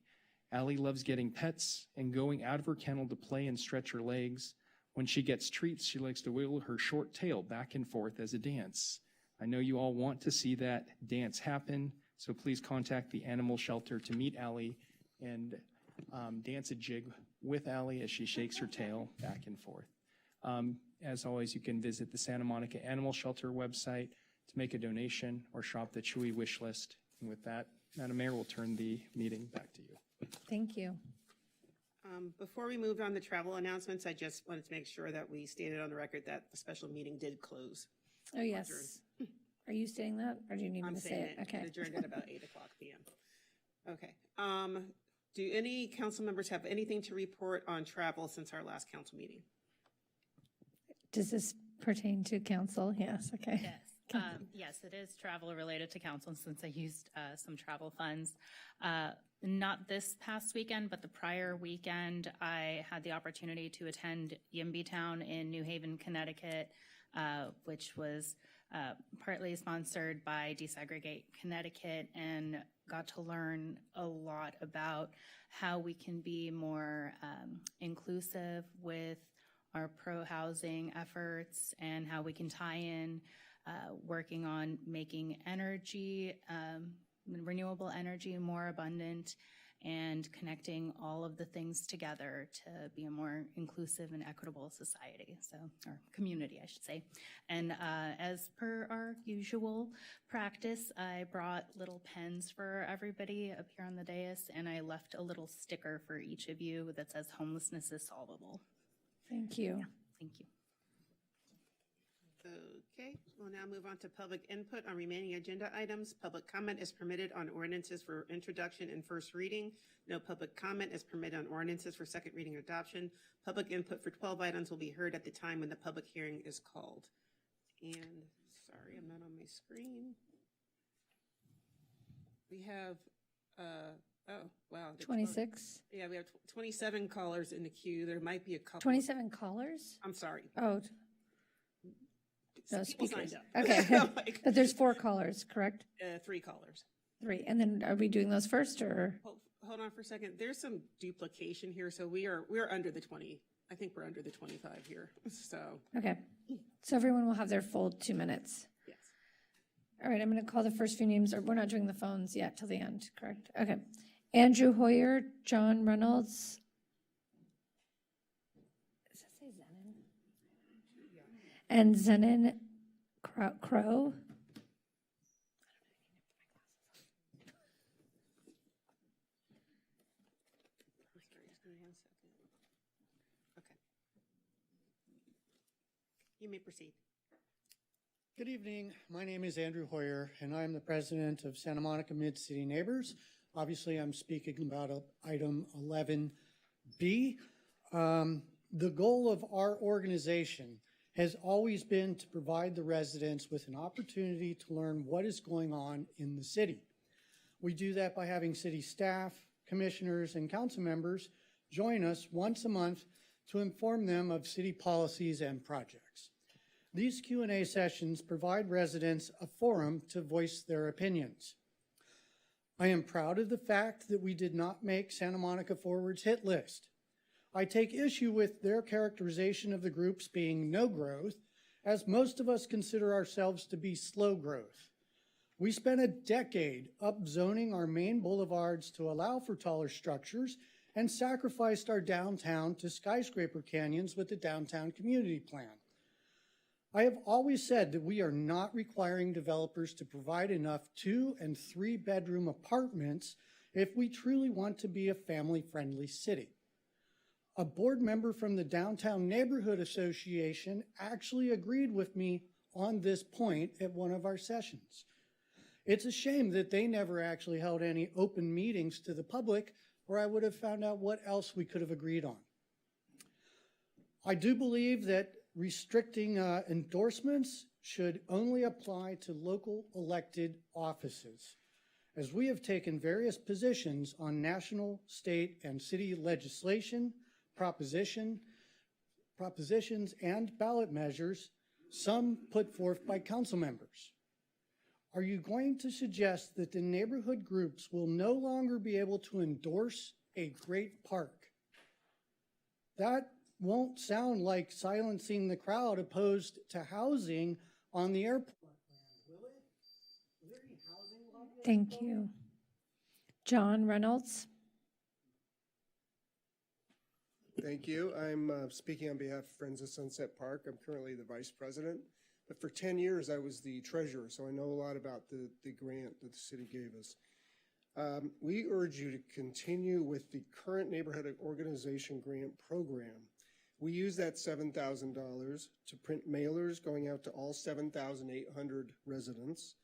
Allie loves getting pets and going out of her kennel to play and stretch her legs. When she gets treats, she likes to wiggle her short tail back and forth as a dance. I know you all want to see that dance happen, so please contact the animal shelter to meet Allie and dance a jig with Allie as she shakes her tail back and forth. As always, you can visit the Santa Monica Animal Shelter website to make a donation or shop the Chewy wish list. And with that, Madam Mayor, we'll turn the meeting back to you. Thank you. Before we move on to travel announcements, I just wanted to make sure that we stated on the record that the special meeting did close. Oh, yes. Are you saying that, or do you need me I'm to say saying it? Okay. It adjourned at about 8 o'clock p.m. Okay. Do any council members have anything to report on travel since our last council meeting? Does this pertain to council? Yes, okay. Yes. Yes, it is travel related to council since I used some travel funds. Not this past weekend, but the prior weekend, I had the opportunity to attend Yimby Town in New Haven, Connecticut, which was partly sponsored by Desegregate Connecticut, and got to learn a lot about how we can be more inclusive with our pro-housing efforts and how we can tie in working on making energy, renewable energy more abundant, and connecting all of the things together to be a more inclusive and equitable society, or community, I should say. And as per our usual practice, I brought little pens for everybody up here on the dais, and I left a little sticker for each of you that says homelessness is solvable. Thank you. Thank you. Okay, we'll now move on to public input on remaining agenda items. Public comment is permitted on ordinances for introduction and first reading. No public comment is permitted on ordinances for second reading or adoption. Public input for 12 items will be heard at the time when the public hearing is called. And, sorry, I'm not on my screen. We have, oh, wow. 26? Yeah, we have 27 callers in the queue. There might be a couple. 27 callers? I'm sorry. Oh. No, People speakers. signed up. Okay, but there's 4 callers, correct? 3 callers. 3, and then are we doing those first, or? Hold on for a second. There's some duplication here, so we're under the 20. I think we're under the 25 here, so. Okay, so everyone will have their full 2 minutes. Yes. All right, I'm going to call the first few names, or we're not doing the phones yet till the end, correct? Okay. Andrew Hoyer, John Reynolds. Does that say Zenon? And Zenon Crow. Okay. You may proceed. Good evening. My name is Andrew Hoyer, and I'm the president of Santa Monica Mid-City Neighbors. Obviously, I'm speaking about item 11B. The goal of our organization has always been to provide the residents with an opportunity to learn what is going on in the city. We do that by having city staff, commissioners, and council members join us once a month to inform them of city policies and projects. These Q&A sessions provide residents a forum to voice their opinions. I am proud of the fact that we did not make Santa Monica Forward's hit list. I take issue with their characterization of the groups being no growth, as most of us consider ourselves to be slow growth. We spent a decade upzoning our main boulevards to allow for taller structures and sacrificed our downtown to skyscraper canyons with the Downtown Community Plan. I have always said that we are not requiring developers to provide enough 2- and 3-bedroom apartments if we truly want to be a family-friendly city. A board member from the Downtown Neighborhood Association actually agreed with me on this point at one of our sessions. It's a shame that they never actually held any open meetings to the public where I would have found out what else we could have agreed on. I do believe that restricting endorsements should only apply to local elected offices, as we have taken various positions on national, state, and city legislation, propositions, and ballot measures, some put forth by council members. Are you going to suggest that the neighborhood groups will no longer be able to endorse a great park? That won't sound like silencing the crowd opposed to housing on the airport land, will it? Is there any housing lobby? Thank you. John Reynolds. Thank you. I'm speaking on behalf of Friends of Sunset Park. I'm currently the vice president, but for 10 years I was the treasurer, so I know a lot about the grant that the city gave us. We urge you to continue with the current neighborhood organization grant program. We use that $7,000 to print mailers going out to all 7,800 residents.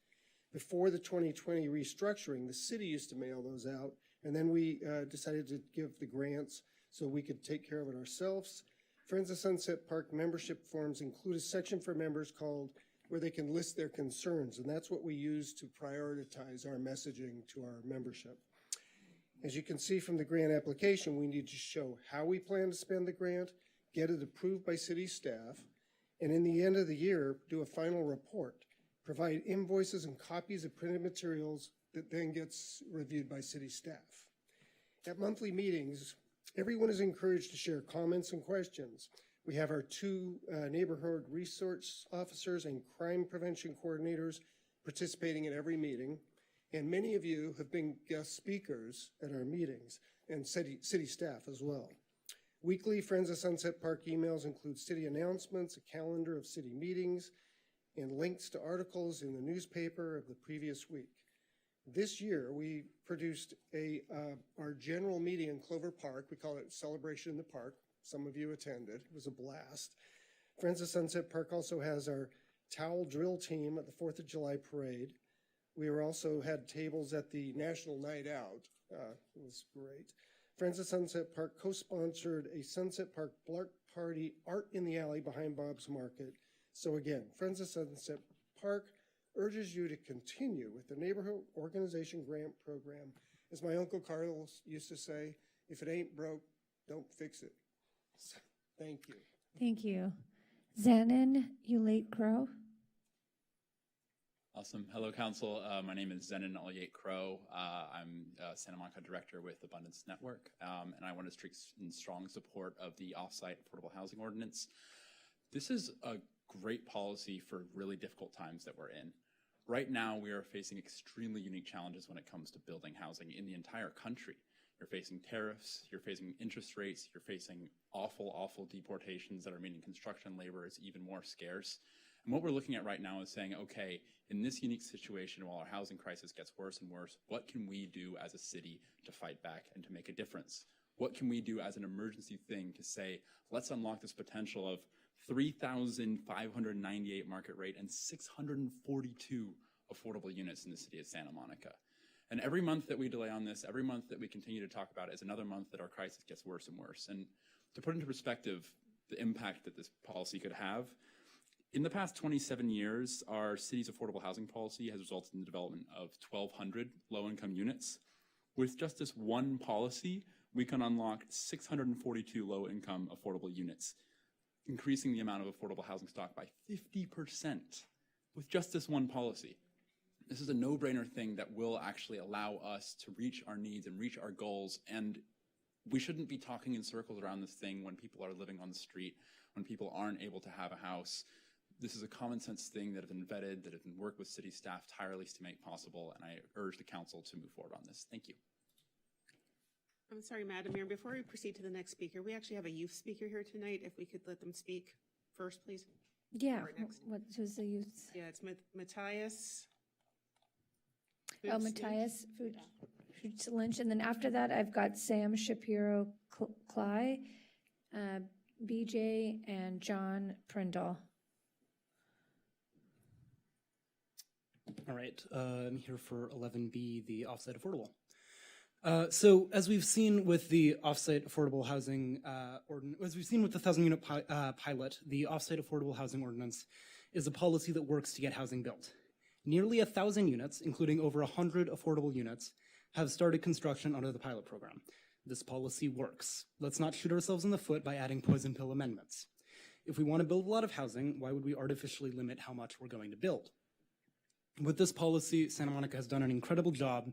Before the 2020 restructuring, the city used to mail those out, and then we decided to give the grants so we could take care of it ourselves. Friends of Sunset Park membership forms include a section for members called where they can list their concerns, and that's what we use to prioritize our messaging to our membership. As you can see from the grant application, we need to show how we plan to spend the grant, get it approved by city staff, and in the end of the year, do a final report, provide invoices and copies of printed materials that then gets reviewed by city staff. At monthly meetings, everyone is encouraged to share comments and questions. We have our 2 neighborhood resource officers and crime prevention coordinators participating in every meeting, and many of you have been guest speakers at our meetings, and city staff as well. Weekly Friends of Sunset Park emails include city announcements, a calendar of city meetings, and links to articles in the newspaper of the previous week. This year, we produced our general meeting in Clover Park. We call it Celebration in the Park. Some of you attended. It was a blast. Friends of Sunset Park also has our towel drill team at the 4th of July parade. We also had tables at the National Night Out. It was great. Friends of Sunset Park co-sponsored a Sunset Park Blark Party Art in the Alley behind Bob's Market. So again, Friends of Sunset Park urges you to continue with the Neighborhood Organization Grant Program. As my Uncle Carlos used to say, if it ain't broke, don't fix it. So, thank you. Thank you. Zenon Ulate Crow. Awesome. Hello, Council. My name is Zenon Olyate Crow. I'm Santa Monica Director with Abundance Network, and I want to speak in strong support of the Offsite Affordable Housing Ordinance. This is a great policy for really difficult times that we're in. Right now, we are facing extremely unique challenges when it comes to building housing in the entire country. You're facing tariffs, you're facing interest rates, you're facing awful, awful deportations that are meaning construction labor is even more scarce. And what we're looking at right now is saying, okay, in this unique situation, while our housing crisis gets worse and worse, what can we do as a city to fight back and to make a difference? What can we do as an emergency thing to say, let's unlock this potential of 3,598 market rate and 642 affordable units in the city of Santa Monica. And every month that we delay on this, every month that we continue to talk about it is another month that our crisis gets worse and worse. And to put into perspective the impact that this policy could have, in the past 27 years, our city's affordable housing policy has resulted in the development of 1,200 low-income units. With just this one policy, we can unlock 642 low-income affordable units, increasing the amount of affordable housing stock by 50% with just this one policy. This is a no-brainer thing that will actually allow us to reach our needs and reach our goals, and we shouldn't be talking in circles around this thing when people are living on the street, when people aren't able to have a house. This is a common sense thing that have been vetted, that have been worked with city staff tirelessly to make possible, and I urge the council to move forward on this. Thank you. I'm sorry, Madam Mayor, before we proceed to the next speaker, we actually have a youth speaker here tonight. If we could let them speak first, please. Yeah, who's the youth? Yeah, it's Matthias. Oh, Matthias Food to Lunch. And then after that, I've got Sam Shapiro-Cly BJ, and John Prindle. All right, I'm here for 11B, the offsite affordable. So as we've seen with the offsite affordable housing as we've seen with the 1,000-unit pilot, the offsite affordable housing ordinance is a policy that works to get housing built. Nearly 1,000 units, including over 100 affordable units, have started construction under the pilot program. This policy works. Let's not shoot ourselves in the foot by adding poison pill amendments. If we want to build a lot of housing, why would we artificially limit how much we're going to build? With this policy, Santa Monica has done an incredible job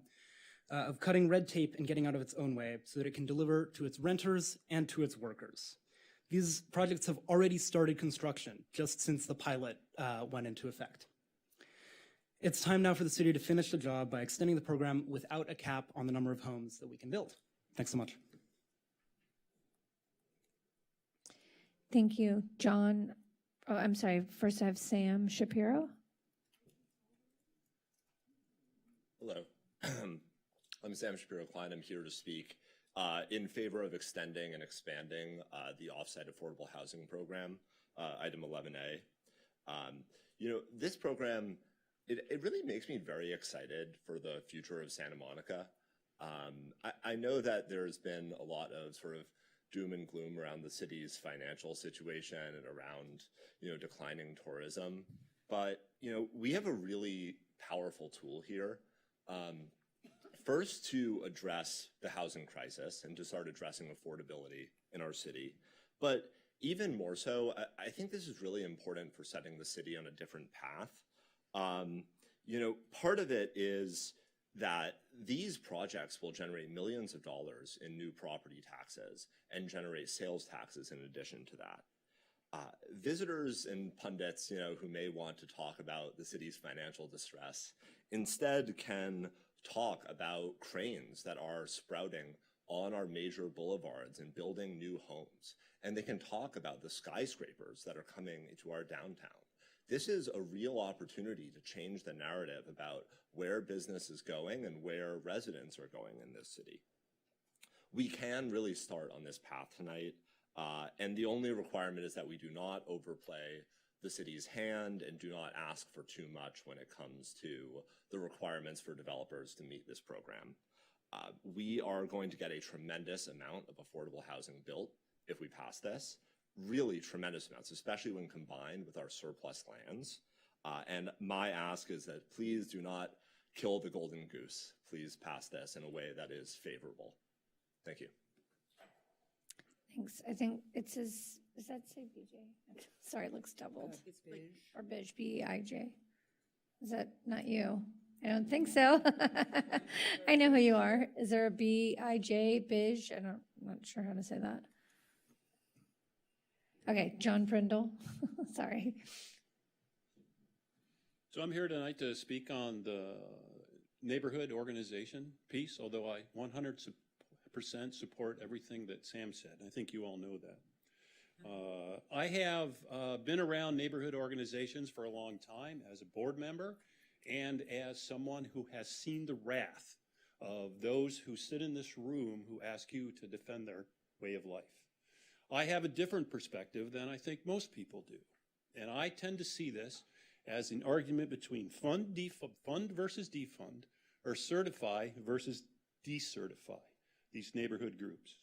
of cutting red tape and getting out of its own way so that it can deliver to its renters and to its workers. These projects have already started construction just since the pilot went into effect. It's time now for the city to finish the job by extending the program without a cap on the number of homes that we can build. Thanks so much. Thank you, John. Oh, I'm sorry. First I have Sam Shapiro. Hello. I'm Sam Shapiro-Klein. I'm here to speak in favor of extending and expanding the offsite affordable housing program, item 11A. This program, it really makes me very excited for the future of Santa Monica. I know that there's been a lot of sort of doom and gloom around the city's financial situation and around, declining tourism. But, we have a really powerful tool here. First, to address the housing crisis and to start addressing affordability in our city. But even more so, I think this is really important for setting the city on a different path. Part of it is that these projects will generate millions of dollars in new property taxes and generate sales taxes in addition to that. Visitors and pundits, who may want to talk about the city's financial distress, instead can talk about cranes that are sprouting on our major boulevards and building new homes. And they can talk about the skyscrapers that are coming into our downtown. This is a real opportunity to change the narrative about where business is going and where residents are going in this city. We can really start on this path tonight. And the only requirement is that we do not overplay the city's hand and do not ask for too much when it comes to the requirements for developers to meet this program. We are going to get a tremendous amount of affordable housing built if we pass this, really tremendous amounts, especially when combined with our surplus lands. And my ask is that please do not kill the golden goose. Please pass this in a way that is favorable. Thank you. Thanks. I think it says, does that say BJ? Sorry, it looks doubled. It's beige. Or Bij, B-I-J. Is that not you? I don't think so. I know who you are. Is there a B-I-J, Bij? I'm not sure how to say that. Okay, John Prindle. Sorry. So I'm here tonight to speak on the neighborhood organization piece, although I 100% support everything that Sam said. I think you all know that. I have been around neighborhood organizations for a long time as a board member and as someone who has seen the wrath of those who sit in this room who ask you to defend their way of life. I have a different perspective than I think most people do. And I tend to see this as an argument between fund versus defund, or certify versus decertify these neighborhood groups.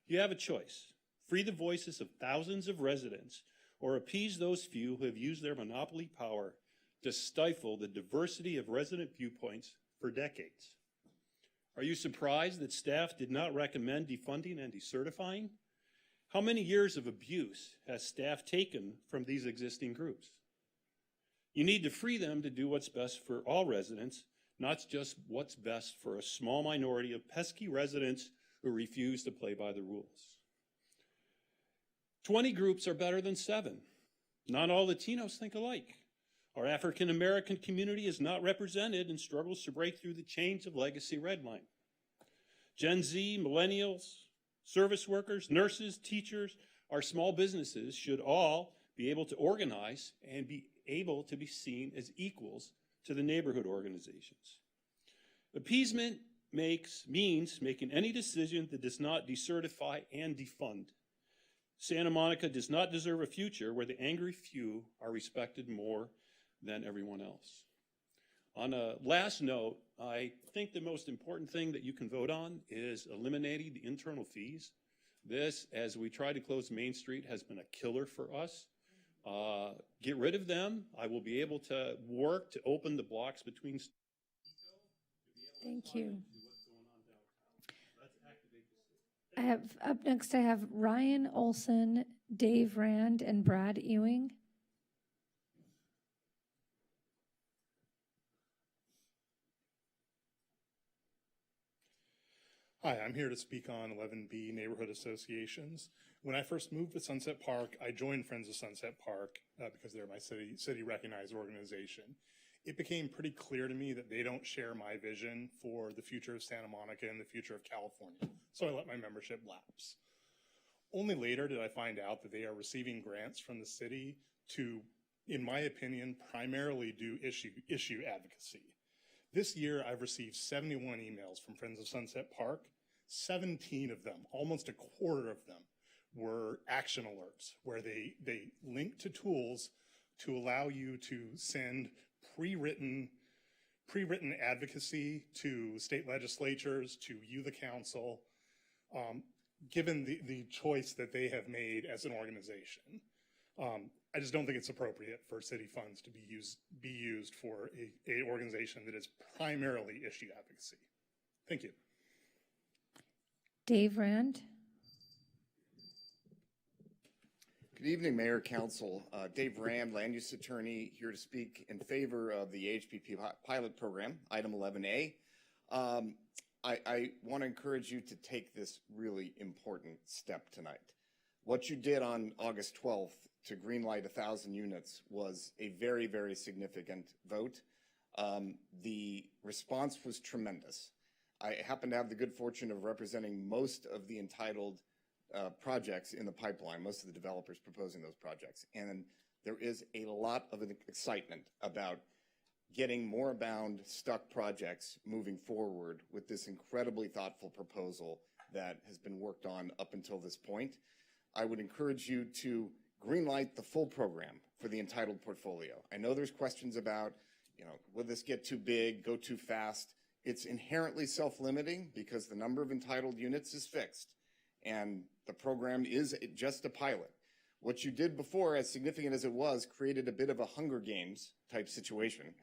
You have a choice. Free the voices of thousands of residents, or appease those few who have used their monopoly power to stifle the diversity of resident viewpoints for decades. Are you surprised that staff did not recommend defunding and decertifying? How many years of abuse has staff taken from these existing groups? You need to free them to do what's best for all residents, not just what's best for a small minority of pesky residents who refuse to play by the rules. 20 groups are better than 7. Not all Latinos think alike. Our African American community is not represented and struggles to break through the chains of legacy redlining. Gen Z, millennials, service workers, nurses, teachers, our small businesses should all be able to organize and be able to be seen as equals to the neighborhood organizations. Appeasement means making any decision that does not decertify and defund. Santa Monica does not deserve a future where the angry few are respected more than everyone else. On a last note, I think the most important thing that you can vote on is eliminating the internal fees. This, as we try to close Main Street, has been a killer for us. Get rid of them. I will be able to work to open the blocks between. Thank you. I have, up next, I have Ryan Olson, Dave Rand, and Brad Ewing. Hi, I'm here to speak on 11B neighborhood associations. When I first moved to Sunset Park, I joined Friends of Sunset Park because they're my city recognized organization. It became pretty clear to me that they don't share my vision for the future of Santa Monica and the future of California, so I let my membership lapse. Only later did I find out that they are receiving grants from the city to, in my opinion, primarily do issue advocacy. This year, I've received 71 emails from Friends of Sunset Park. 17 of them, almost a quarter of them, were action alerts where they link to tools to allow you to send pre-written advocacy to state legislatures, to you, the council, given the choice that they have made as an organization. I just don't think it's appropriate for city funds to be used for a organization that is primarily issue advocacy. Thank you. Dave Rand. Good evening, Mayor, Council. Dave Rand, Land Use Attorney, here to speak in favor of the HPP pilot program, item 11A. I want to encourage you to take this really important step tonight. What you did on August 12th to greenlight 1,000 units was a very, very significant vote. The response was tremendous. I happen to have the good fortune of representing most of the entitled projects in the pipeline, most of the developers proposing those projects. And there is a lot of excitement about getting more bound stuck projects moving forward with this incredibly thoughtful proposal that has been worked on up until this point. I would encourage you to greenlight the full program for the entitled portfolio. I know there's questions about, will this get too big, go too fast? It's inherently self-limiting because the number of entitled units is fixed and the program is just a pilot. What you did before, as significant as it was, created a bit of a Hunger Games type situation,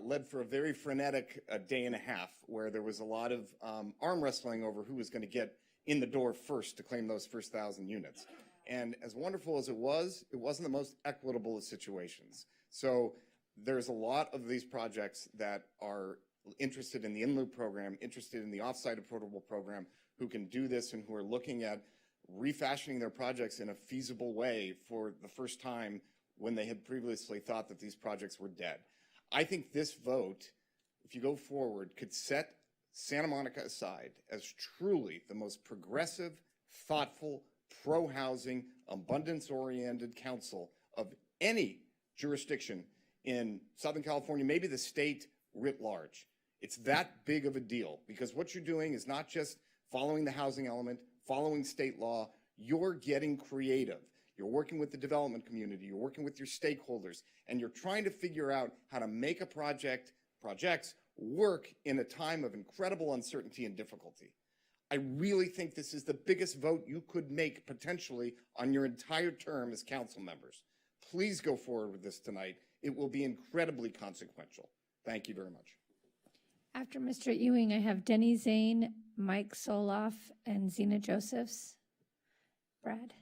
led for a very frenetic day and a half where there was a lot of arm wrestling over who was going to get in the door first to claim those first 1,000 units. And as wonderful as it wasn't the most equitable of situations. So there's a lot of these projects that are interested in the in-loop program, interested in the off-site affordable program, who can do this and who are looking at refashioning their projects in a feasible way for the first time when they had previously thought that these projects were dead. I think this vote, if you go forward, could set Santa Monica aside as truly the most progressive, thoughtful, pro-housing, abundance-oriented council of any jurisdiction in Southern California, maybe the state writ large. It's that big of a deal because what you're doing is not just following the housing element, following state law, you're getting creative. You're working with the development community, you're working with your stakeholders, and you're trying to figure out how to make a projects work in a time of incredible uncertainty and difficulty. I really think this is the biggest vote you could make potentially on your entire term as council members. Please go forward with this tonight. It will be incredibly consequential. Thank you very much. After Mr. Ewing, I have Denny Zane, Mike Soloff, and Zena Josephs. Brad.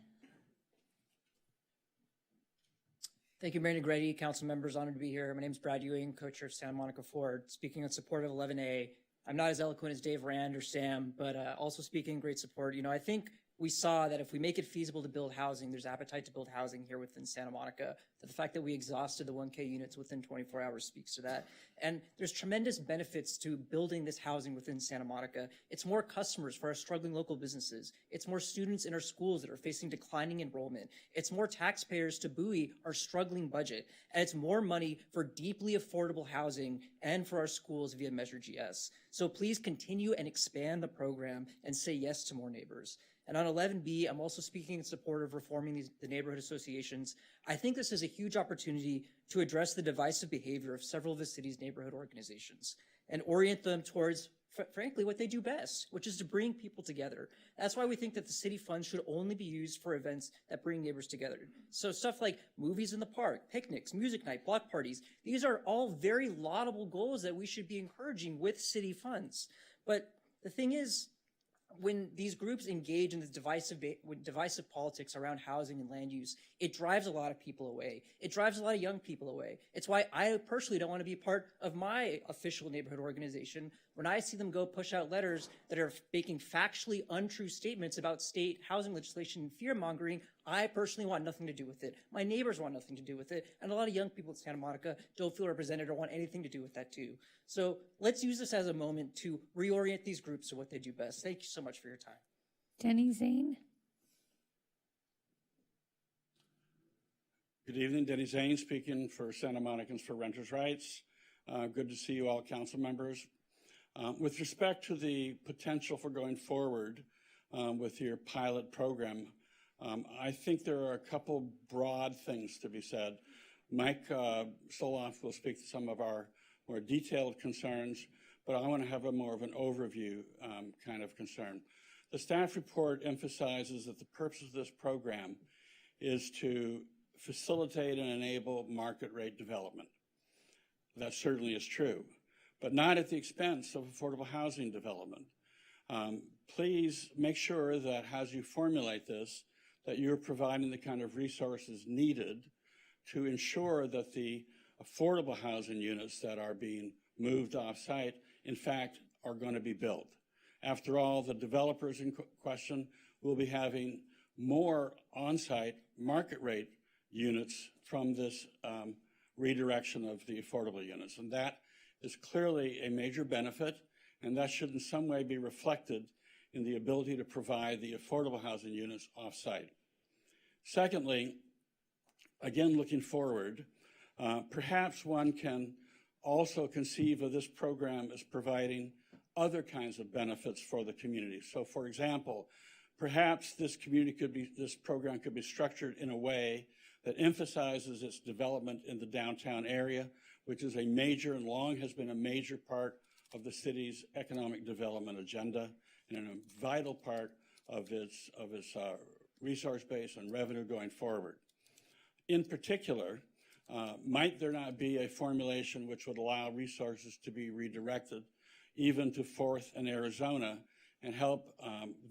Thank you, Mayor Negretti, council members, honored to be here. My name is Brad Ewing, co-chair of Santa Monica Ford, speaking in support of 11A. I'm not as eloquent as Dave Rand or Sam, but also speaking in great support. I think we saw that if we make it feasible to build housing, there's appetite to build housing here within Santa Monica. That the fact that we exhausted the 1K units within 24 hours speaks to that. And there's tremendous benefits to building this housing within Santa Monica. It's more customers for our struggling local businesses. It's more students in our schools that are facing declining enrollment. It's more taxpayers to buoy our struggling budget. And it's more money for deeply affordable housing and for our schools via Measure GS. So please continue and expand the program and say yes to more neighbors. And on 11B, I'm also speaking in support of reforming the neighborhood associations. I think this is a huge opportunity to address the divisive behavior of several of the city's neighborhood organizations and orient them towards, frankly, what they do best, which is to bring people together. That's why we think that the city funds should only be used for events that bring neighbors together. So stuff like movies in the park, picnics, music night, block parties, these are all very laudable goals that we should be encouraging with city funds. But the thing is, when these groups engage in this divisive politics around housing and land use, it drives a lot of people away. It drives a lot of young people away. It's why I personally don't want to be part of my official neighborhood organization when I see them go push out letters that are making factually untrue statements about state housing legislation and fear-mongering. I personally want nothing to do with it. My neighbors want nothing to do with it. And a lot of young people in Santa Monica don't feel represented or want anything to do with that too. So let's use this as a moment to reorient these groups to what they do best. Thank you so much for your time. Denny Zane. Good evening, Denny Zane speaking for Santa Monicans for Renters' Rights. Good to see you all, council members. With respect to the potential for going forward with your pilot program, I think there are a couple broad things to be said. Mike Soloff will speak to some of our more detailed concerns, but I want to have a more of an overview kind of concern. The staff report emphasizes that the purpose of this program is to facilitate and enable market rate development. That certainly is true, but not at the expense of affordable housing development. Please make sure that as you formulate this, that you're providing the kind of resources needed to ensure that the affordable housing units that are being moved off-site, in fact, are going to be built. After all, the developers in question will be having more on-site market rate units from this redirection of the affordable units. And that is clearly a major benefit, and that should in some way be reflected in the ability to provide the affordable housing units off-site. Secondly, again, looking forward, perhaps one can also conceive of this program as providing other kinds of benefits for the community. So, for example, perhaps this program could be structured in a way that emphasizes its development in the downtown area, which is a major and long has been a major part of the city's economic development agenda and a vital part of its resource base and revenue going forward. In particular, might there not be a formulation which would allow resources to be redirected even to 4th and Arizona and help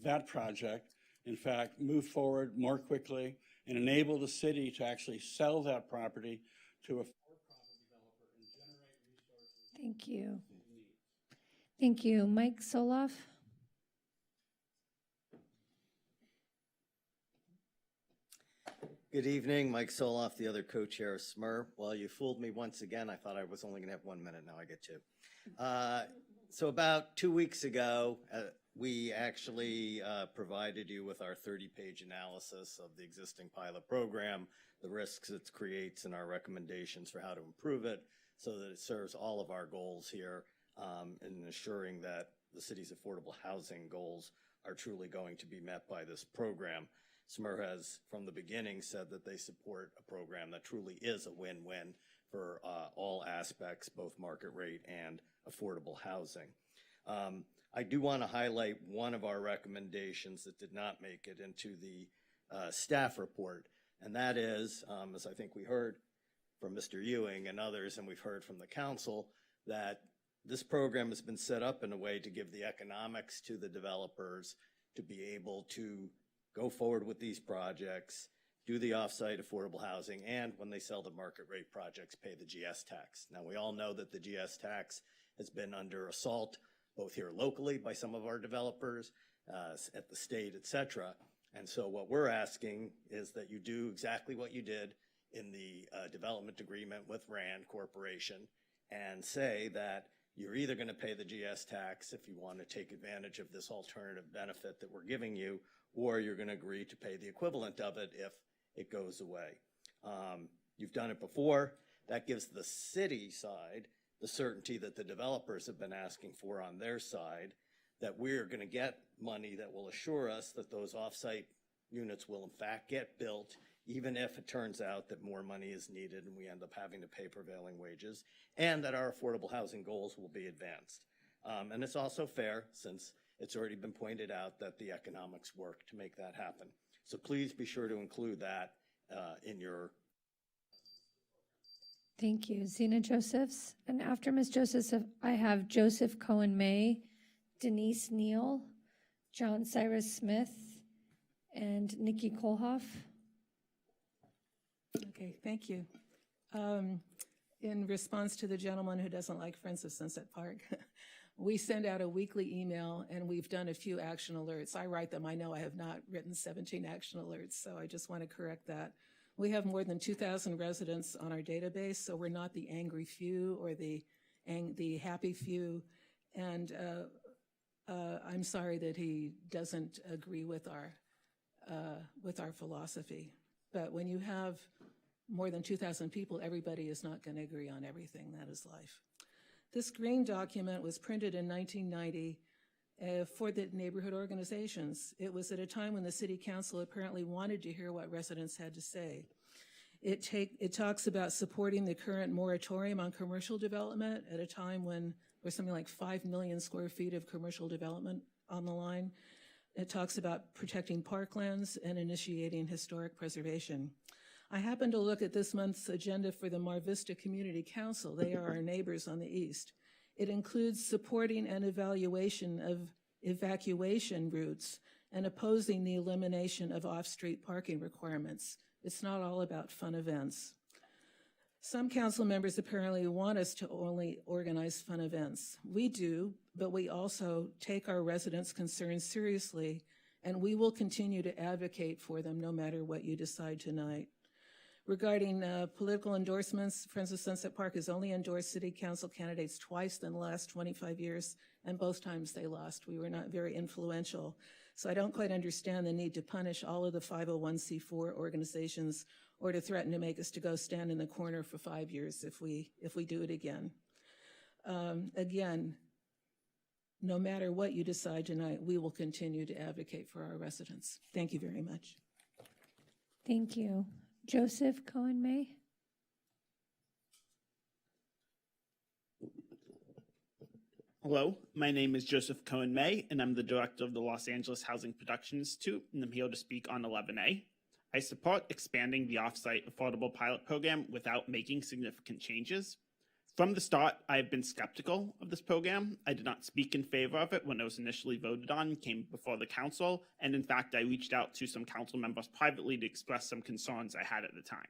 that project, in fact, move forward more quickly and enable the city to actually sell that property to a for-profit developer and generate resources. Thank you. Thank you. Mike Soloff. Good evening, Mike Soloff, the other co-chair of SMER. Well, you fooled me once again. I thought I was only going to have 1 minute. Now I get 2. So about 2 weeks ago, we actually provided you with our 30-page analysis of the existing pilot program, the risks it creates, and our recommendations for how to improve it so that it serves all of our goals here in ensuring that the city's affordable housing goals are truly going to be met by this program. SMER has, from the beginning, said that they support a program that truly is a win-win for all aspects, both market rate and affordable housing. I do want to highlight one of our recommendations that did not make it into the staff report, and that is, as I think we heard from Mr. Ewing and others, and we've heard from the council, that this program has been set up in a way to give the economics to the developers to be able to go forward with these projects, do the off-site affordable housing, and when they sell the market rate projects, pay the GS tax. Now, we all know that the GS tax has been under assault, both here locally by some of our developers, at the state, et cetera. And so what we're asking is that you do exactly what you did in the development agreement with RAND Corporation and say that you're either going to pay the GS tax if you want to take advantage of this alternative benefit that we're giving you, or you're going to agree to pay the equivalent of it if it goes away. You've done it before. That gives the city side the certainty that the developers have been asking for on their side, that we're going to get money that will assure us that those off-site units will in fact get built, even if it turns out that more money is needed and we end up having to pay prevailing wages, and that our affordable housing goals will be advanced. And it's also fair, since it's already been pointed out, that the economics work to make that happen. So please be sure to include that in your. Thank you. Zena Josephs. And after Ms. Josephs, I have Joseph Cohen May, Denise Neal, John Cyrus Smith, and Nikki Kohlhoff. Okay, thank you. In response to the gentleman who doesn't like Friends of Sunset Park, we send out a weekly email and we've done a few action alerts. I write them. I know I have not written 17 action alerts, so I just want to correct that. We have more than 2,000 residents on our database, so we're not the angry few or the happy few. And I'm sorry that he doesn't agree with our philosophy. But when you have more than 2,000 people, everybody is not going to agree on everything. That is life. This green document was printed in 1990 for the neighborhood organizations. It was at a time when the city council apparently wanted to hear what residents had to say. It talks about supporting the current moratorium on commercial development at a time when there's something like 5 million square feet of commercial development on the line. It talks about protecting parklands and initiating historic preservation. I happened to look at this month's agenda for the Mar Vista Community Council. They are our neighbors on the east. It includes supporting an evaluation of evacuation routes and opposing the elimination of off-street parking requirements. It's not all about fun events. Some council members apparently want us to only organize fun events. We do, but we also take our residents' concerns seriously, and we will continue to advocate for them no matter what you decide tonight. Regarding political endorsements, Friends of Sunset Park has only endorsed city council candidates twice in the last 25 years, and both times they lost. We were not very influential. So I don't quite understand the need to punish all of the 501c4 organizations or to threaten to make us to go stand in the corner for 5 years if we do it again. Again, no matter what you decide tonight, we will continue to advocate for our residents. Thank you very much. Thank you. Joseph Cohen May. Hello, my name is Joseph Cohen May, and I'm the director of the Los Angeles Housing Production Institute, and I'm here to speak on 11A. I support expanding the off-site affordable pilot program without making significant changes. From the start, I have been skeptical of this program. I did not speak in favor of it when it was initially voted on, came before the council, and in fact, I reached out to some council members privately to express some concerns I had at the time.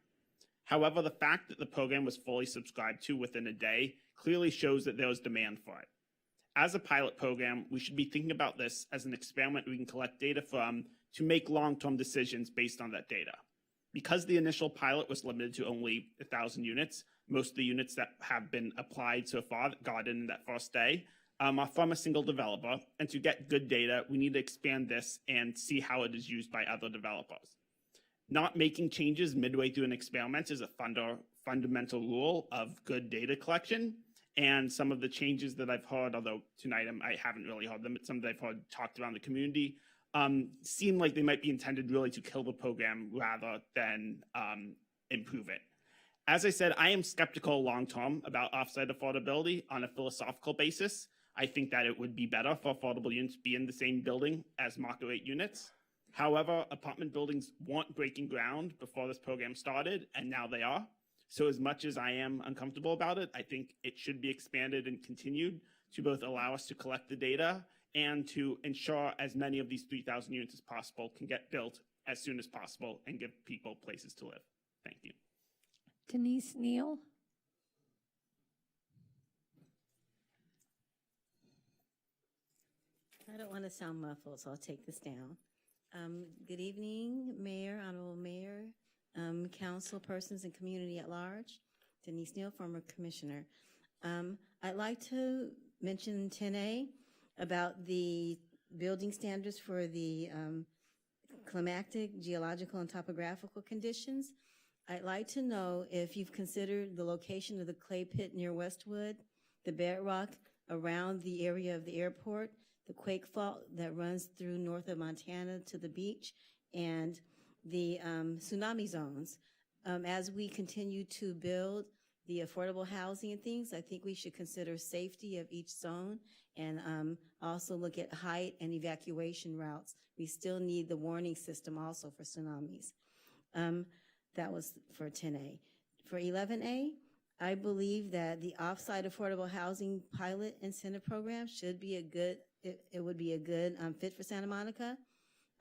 However, the fact that the program was fully subscribed to within a day clearly shows that there was demand for it. As a pilot program, we should be thinking about this as an experiment we can collect data from to make long-term decisions based on that data. Because the initial pilot was limited to only 1,000 units, most of the units that have been applied so far that got in that first day are from a single developer. And to get good data, we need to expand this and see how it is used by other developers. Not making changes midway through an experiment is a fundamental rule of good data collection. And some of the changes that I've heard, although tonight I haven't really heard them, but some that I've heard talked around the community, seem like they might be intended really to kill the program rather than improve it. As I said, I am skeptical long-term about offsite affordability on a philosophical basis. I think that it would be better for affordable units to be in the same building as market rate units. However, apartment buildings weren't breaking ground before this program started, and now they are. So as much as I am uncomfortable about it, I think it should be expanded and continued to both allow us to collect the data and to ensure as many of these 3,000 units as possible can get built as soon as possible and give people places to live. Thank you. Denise Neal. I don't want to sound muffled, so I'll take this down. Good evening, Mayor, Honorable Mayor, council persons and community at large. Denise Neal, former commissioner. I'd like to mention 10A about the building standards for the climatic, geological, and topographical conditions. I'd like to know if you've considered the location of the clay pit near Westwood, the bedrock around the area of the airport, the quake fault that runs through north of Montana to the beach, and the tsunami zones. As we continue to build the affordable housing and things, I think we should consider safety of each zone and also look at height and evacuation routes. We still need the warning system also for tsunamis. That was for 10A. For 11A, I believe that the off-site affordable housing pilot incentive program should be a good, it would be a good fit for Santa Monica.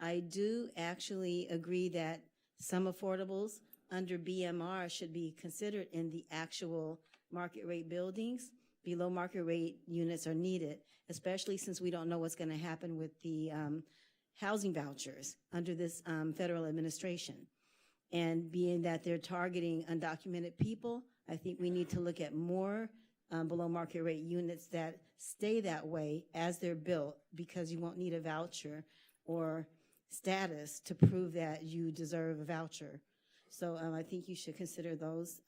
I do actually agree that some affordables under BMR should be considered in the actual market rate buildings. Below market rate units are needed, especially since we don't know what's going to happen with the housing vouchers under this federal administration. And being that they're targeting undocumented people, I think we need to look at more below market rate units that stay that way as they're built, because you won't need a voucher or status to prove that you deserve a voucher. So I think you should consider those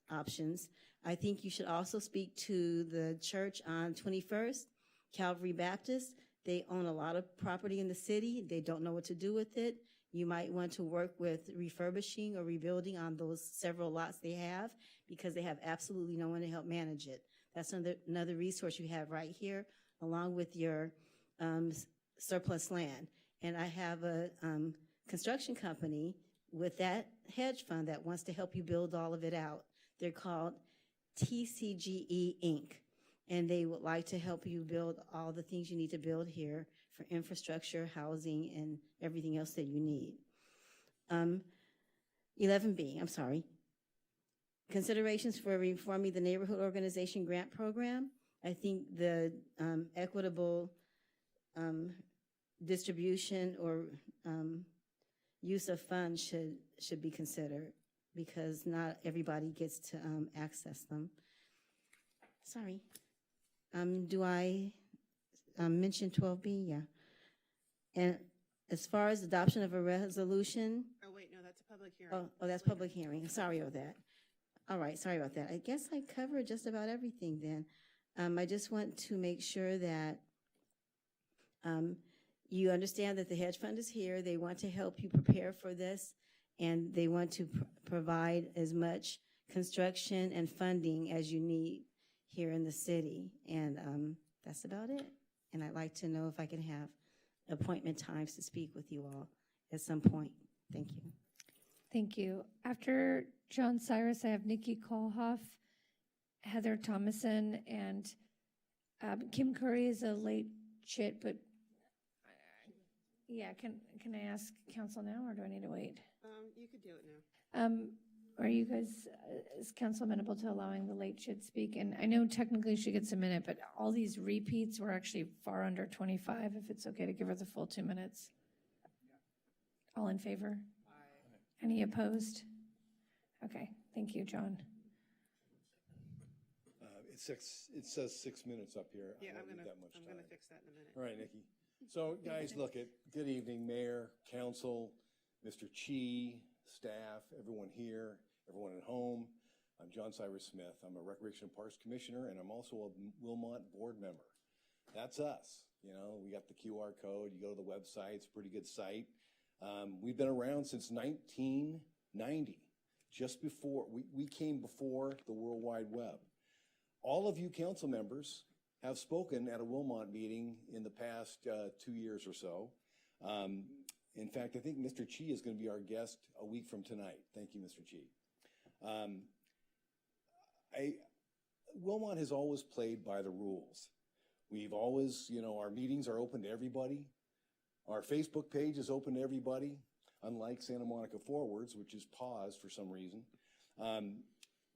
options. I think you should also speak to the church on 21st, Calvary Baptist. They own a lot of property in the city. They don't know what to do with it. You might want to work with refurbishing or rebuilding on those several lots they have, because they have absolutely no one to help manage it. That's another resource you have right here, along with your surplus land. And I have a construction company with that hedge fund that wants to help you build all of it out. They're called TCGE Inc. And they would like to help you build all the things you need to build here for infrastructure, housing, and everything else that you need. 11B, I'm sorry. Considerations for reforming the neighborhood organization grant program. I think the equitable distribution or use of funds should be considered, because not everybody gets to access them. Sorry. Do I mention 12B? Yeah. And as far as adoption of a resolution. Oh, wait, no, that's a public hearing. Oh, that's public hearing. Sorry about that. All right, sorry about that. I guess I covered just about everything then. I just want to make sure that you understand that the hedge fund is here. They want to help you prepare for this, and they want to provide as much construction and funding as you need here in the city. And that's about it. And I'd like to know if I can have appointment times to speak with you all at some point. Thank you. Thank you. After John Cyrus, I have Nikki Kohlhoff, Heather Thomason, and Kim Curry is a late chit, but yeah, can I ask council now, or do I need to wait? You could do it now. Are you guys, is council amenable to allowing the late chit speak? And I know technically she gets a minute, but all these repeats were actually far under 25, if it's okay to give her the full 2 minutes. All in favor? Aye. Any opposed? Okay, thank you, John. It says 6 minutes up here. Yeah, I I'm don't need gonna that much time. fix that in a minute. All right, Nikki. So, guys, look at, good evening, Mayor, Council, Mr. Chi, staff, everyone here, everyone at home. I'm John Cyrus Smith. I'm a Recreation and Parks Commissioner, and I'm also a Wilmot board member. That's us. You know, we got the QR code. You go to the website. It's a pretty good site. We've been around since 1990, just before, we came before the World Wide Web. All of you council members have spoken at a Wilmot meeting in the past 2 years or so. In fact, I think Mr. Chi is going to be our guest a week from tonight. Thank you, Mr. Chi. Wilmot has always played by the rules. We've always, you know, our meetings are open to everybody. Our Facebook page is open to everybody, unlike Santa Monica Forwards, which is paused for some reason.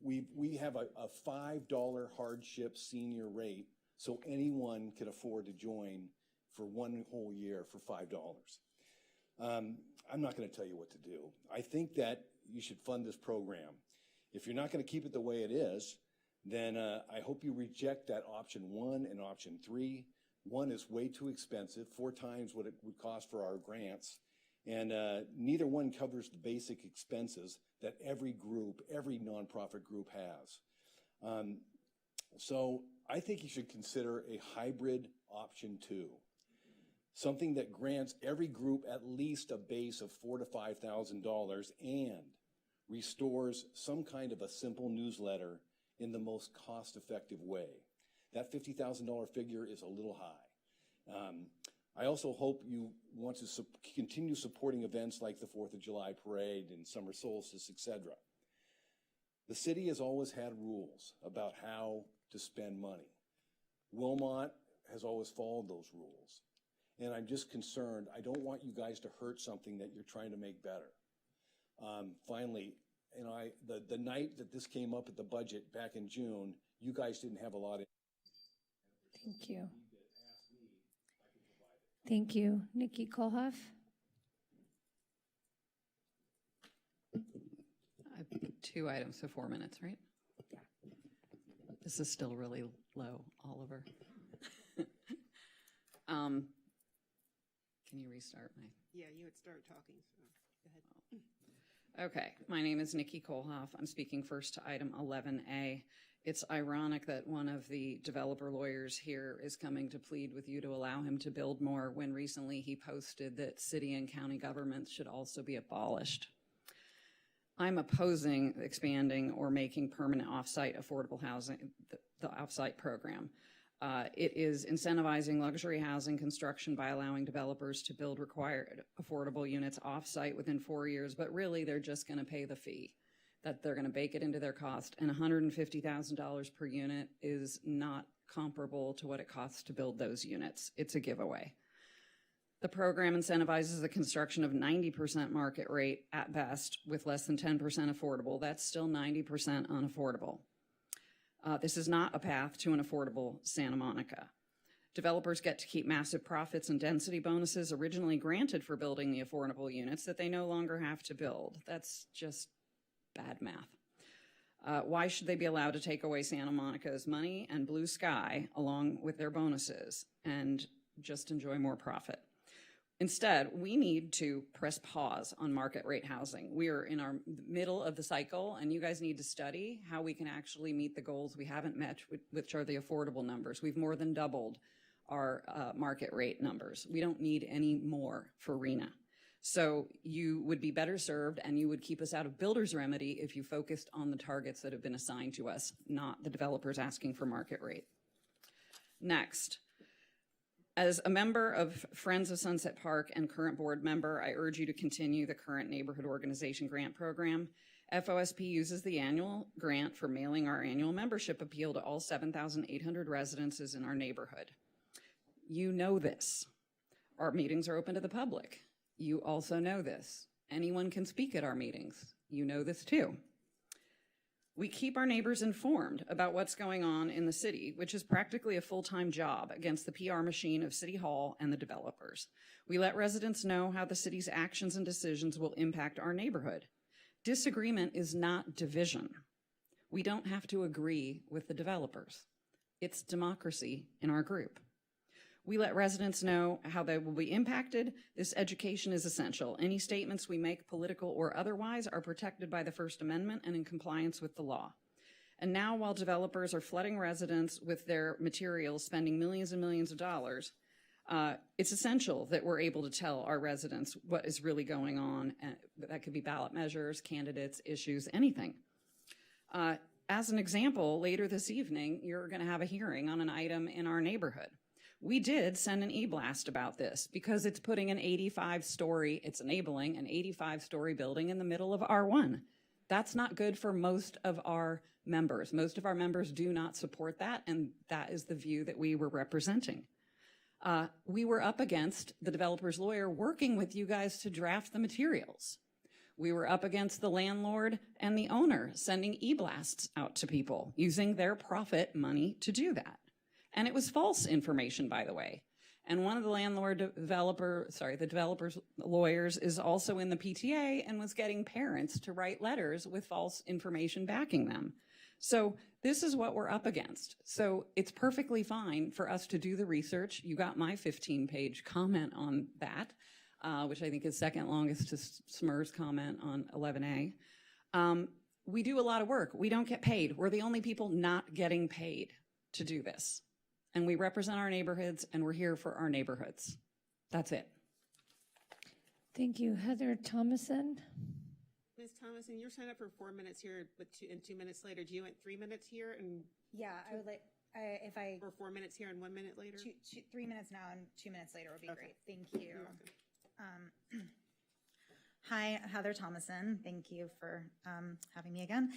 We have a $5 hardship senior rate, so anyone can afford to join for one whole year for $5. I'm not going to tell you what to do. I think that you should fund this program. If you're not going to keep it the way it is, then I hope you reject that option 1 and option 3. 1 is way too expensive, 4 times what it would cost for our grants, and neither one covers the basic expenses that every group, every nonprofit group has. So I think you should consider a hybrid option 2. something that grants every group at least a base of $4,000 to $5,000 and restores some kind of a simple newsletter in the most cost-effective way. That $50,000 figure is a little high. I also hope you want to continue supporting events like the 4th of July parade and summer solstice, etc. The city has always had rules about how to spend money. Wilmot has always followed those rules. And I'm just concerned, I don't want you guys to hurt something that you're trying to make better. Finally, the night that this came up at the budget back in June, you guys didn't have a lot of. Thank you. Thank you. Nikki Kohlhoff. I have 2 items, so 4 minutes, right? Yeah. This is still really low, Oliver. Can you restart my? Yeah, you would start talking, so go ahead. Okay, my name is Nikki Kohlhoff. I'm speaking first to item 11A. It's ironic that one of the developer lawyers here is coming to plead with you to allow him to build more when recently he posted that city and county governments should also be abolished. I'm opposing expanding or making permanent off-site affordable housing, the off-site program. It is incentivizing luxury housing construction by allowing developers to build required affordable units off-site within 4 years, but really they're just going to pay the fee, that they're going to bake it into their cost. And $150,000 per unit is not comparable to what it costs to build those units. It's a giveaway. The program incentivizes the construction of 90% market rate at best with less than 10% affordable. That's still 90% unaffordable. This is not a path to an affordable Santa Monica. Developers get to keep massive profits and density bonuses originally granted for building the affordable units that they no longer have to build. That's just bad math. Why should they be allowed to take away Santa Monica's money and blue sky along with their bonuses and just enjoy more profit? Instead, we need to press pause on market rate housing. We are in our middle of the cycle, and you guys need to study how we can actually meet the goals we haven't met, which are the affordable numbers. We've more than doubled our market rate numbers. We don't need any more for RENA. So you would be better served, and you would keep us out of builder's remedy if you focused on the targets that have been assigned to us, not the developers asking for market rate. Next. As a member of Friends of Sunset Park and current board member, I urge you to continue the current neighborhood organization grant program. FOSP uses the annual grant for mailing our annual membership appeal to all 7,800 residences in our neighborhood. You know this. Our meetings are open to the public. You also know this. Anyone can speak at our meetings. You know this too. We keep our neighbors informed about what's going on in the city, which is practically a full-time job against the PR machine of City Hall and the developers. We let residents know how the city's actions and decisions will impact our neighborhood. Disagreement is not division. We don't have to agree with the developers. It's democracy in our group. We let residents know how they will be impacted. This education is essential. Any statements we make, political or otherwise, are protected by the First Amendment and in compliance with the law. And now, while developers are flooding residents with their materials, spending millions and millions of dollars, it's essential that we're able to tell our residents what is really going on. That could be ballot measures, candidates, issues, anything. As an example, later this evening, you're going to have a hearing on an item in our neighborhood. We did send an e-blast about this because it's putting an 85-story, it's enabling an 85-story building in the middle of R1. That's not good for most of our members. Most of our members do not support that, and that is the view that we were representing. We were up against the developer's lawyer working with you guys to draft the materials. We were up against the landlord and the owner sending e-blasts out to people using their profit money to do that. And it was false information, by the way. And one of the the developer's lawyers is also in the PTA and was getting parents to write letters with false information backing them. So this is what we're up against. So it's perfectly fine for us to do the research. You got my 15-page comment on that, which I think is second longest to Smur's comment on 11A. We do a lot of work. We don't get paid. We're the only people not getting paid to do this. And we represent our neighborhoods, and we're here for our neighborhoods. That's it. Thank you. Heather Thomason. Ms. Thomason, you're signed up for 4 minutes here, but 2 minutes later. Do you want 3 minutes here and? Yeah, I would like, if I. Or 4 minutes here and 1 minute later? 3 minutes now and 2 minutes later would be Okay. great. Thank you. Hi, Heather Thomason. Thank you for having me again.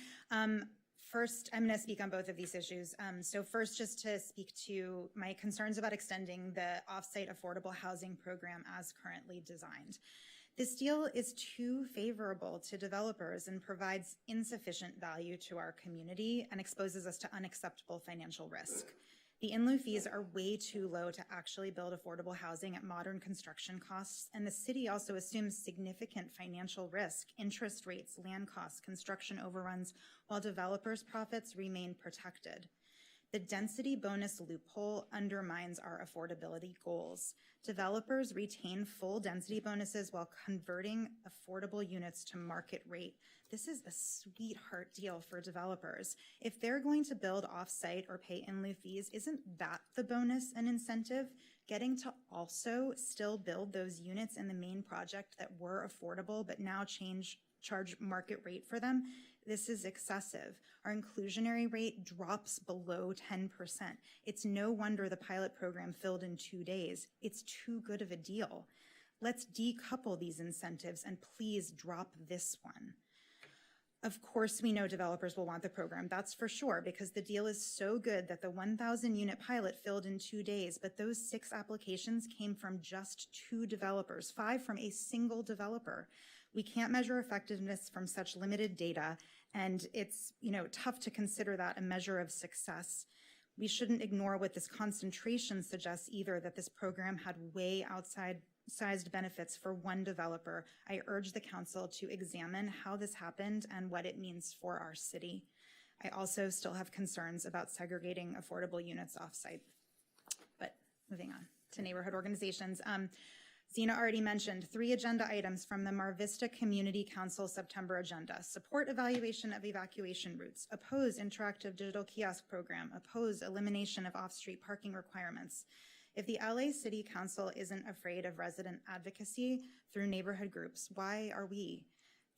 First, I'm going to speak on both of these issues. So first, just to speak to my concerns about extending the offsite affordable housing program as currently designed. This deal is too favorable to developers and provides insufficient value to our community and exposes us to unacceptable financial risk. The in-lieu fees are way too low to actually build affordable housing at modern construction costs, and the city also assumes significant financial risk, interest rates, land costs, construction overruns, while developers' profits remain protected. The density bonus loophole undermines our affordability goals. Developers retain full density bonuses while converting affordable units to market rate. This is a sweetheart deal for developers. If they're going to build off-site or pay in-lieu fees, isn't that the bonus and incentive? Getting to also still build those units in the main project that were affordable but now charge market rate for them, this is excessive. Our inclusionary rate drops below 10%. It's no wonder the pilot program filled in 2 days. It's too good of a deal. Let's decouple these incentives and please drop this one. Of course, we know developers will want the program, that's for sure, because the deal is so good that the 1,000 unit pilot filled in 2 days, but those 6 applications came from just 2 developers, 5 from a single developer. We can't measure effectiveness from such limited data, and it's, tough to consider that a measure of success. We shouldn't ignore what this concentration suggests either, that this program had way outsized benefits for one developer. I urge the council to examine how this happened and what it means for our city. I also still have concerns about segregating affordable units offsite. But moving on to neighborhood organizations. Zena already mentioned 3 agenda items from the Mar Vista Community Council September agenda. Support evaluation of evacuation routes, oppose interactive digital kiosk program, oppose elimination of off-street parking requirements. If the LA City Council isn't afraid of resident advocacy through neighborhood groups, why are we?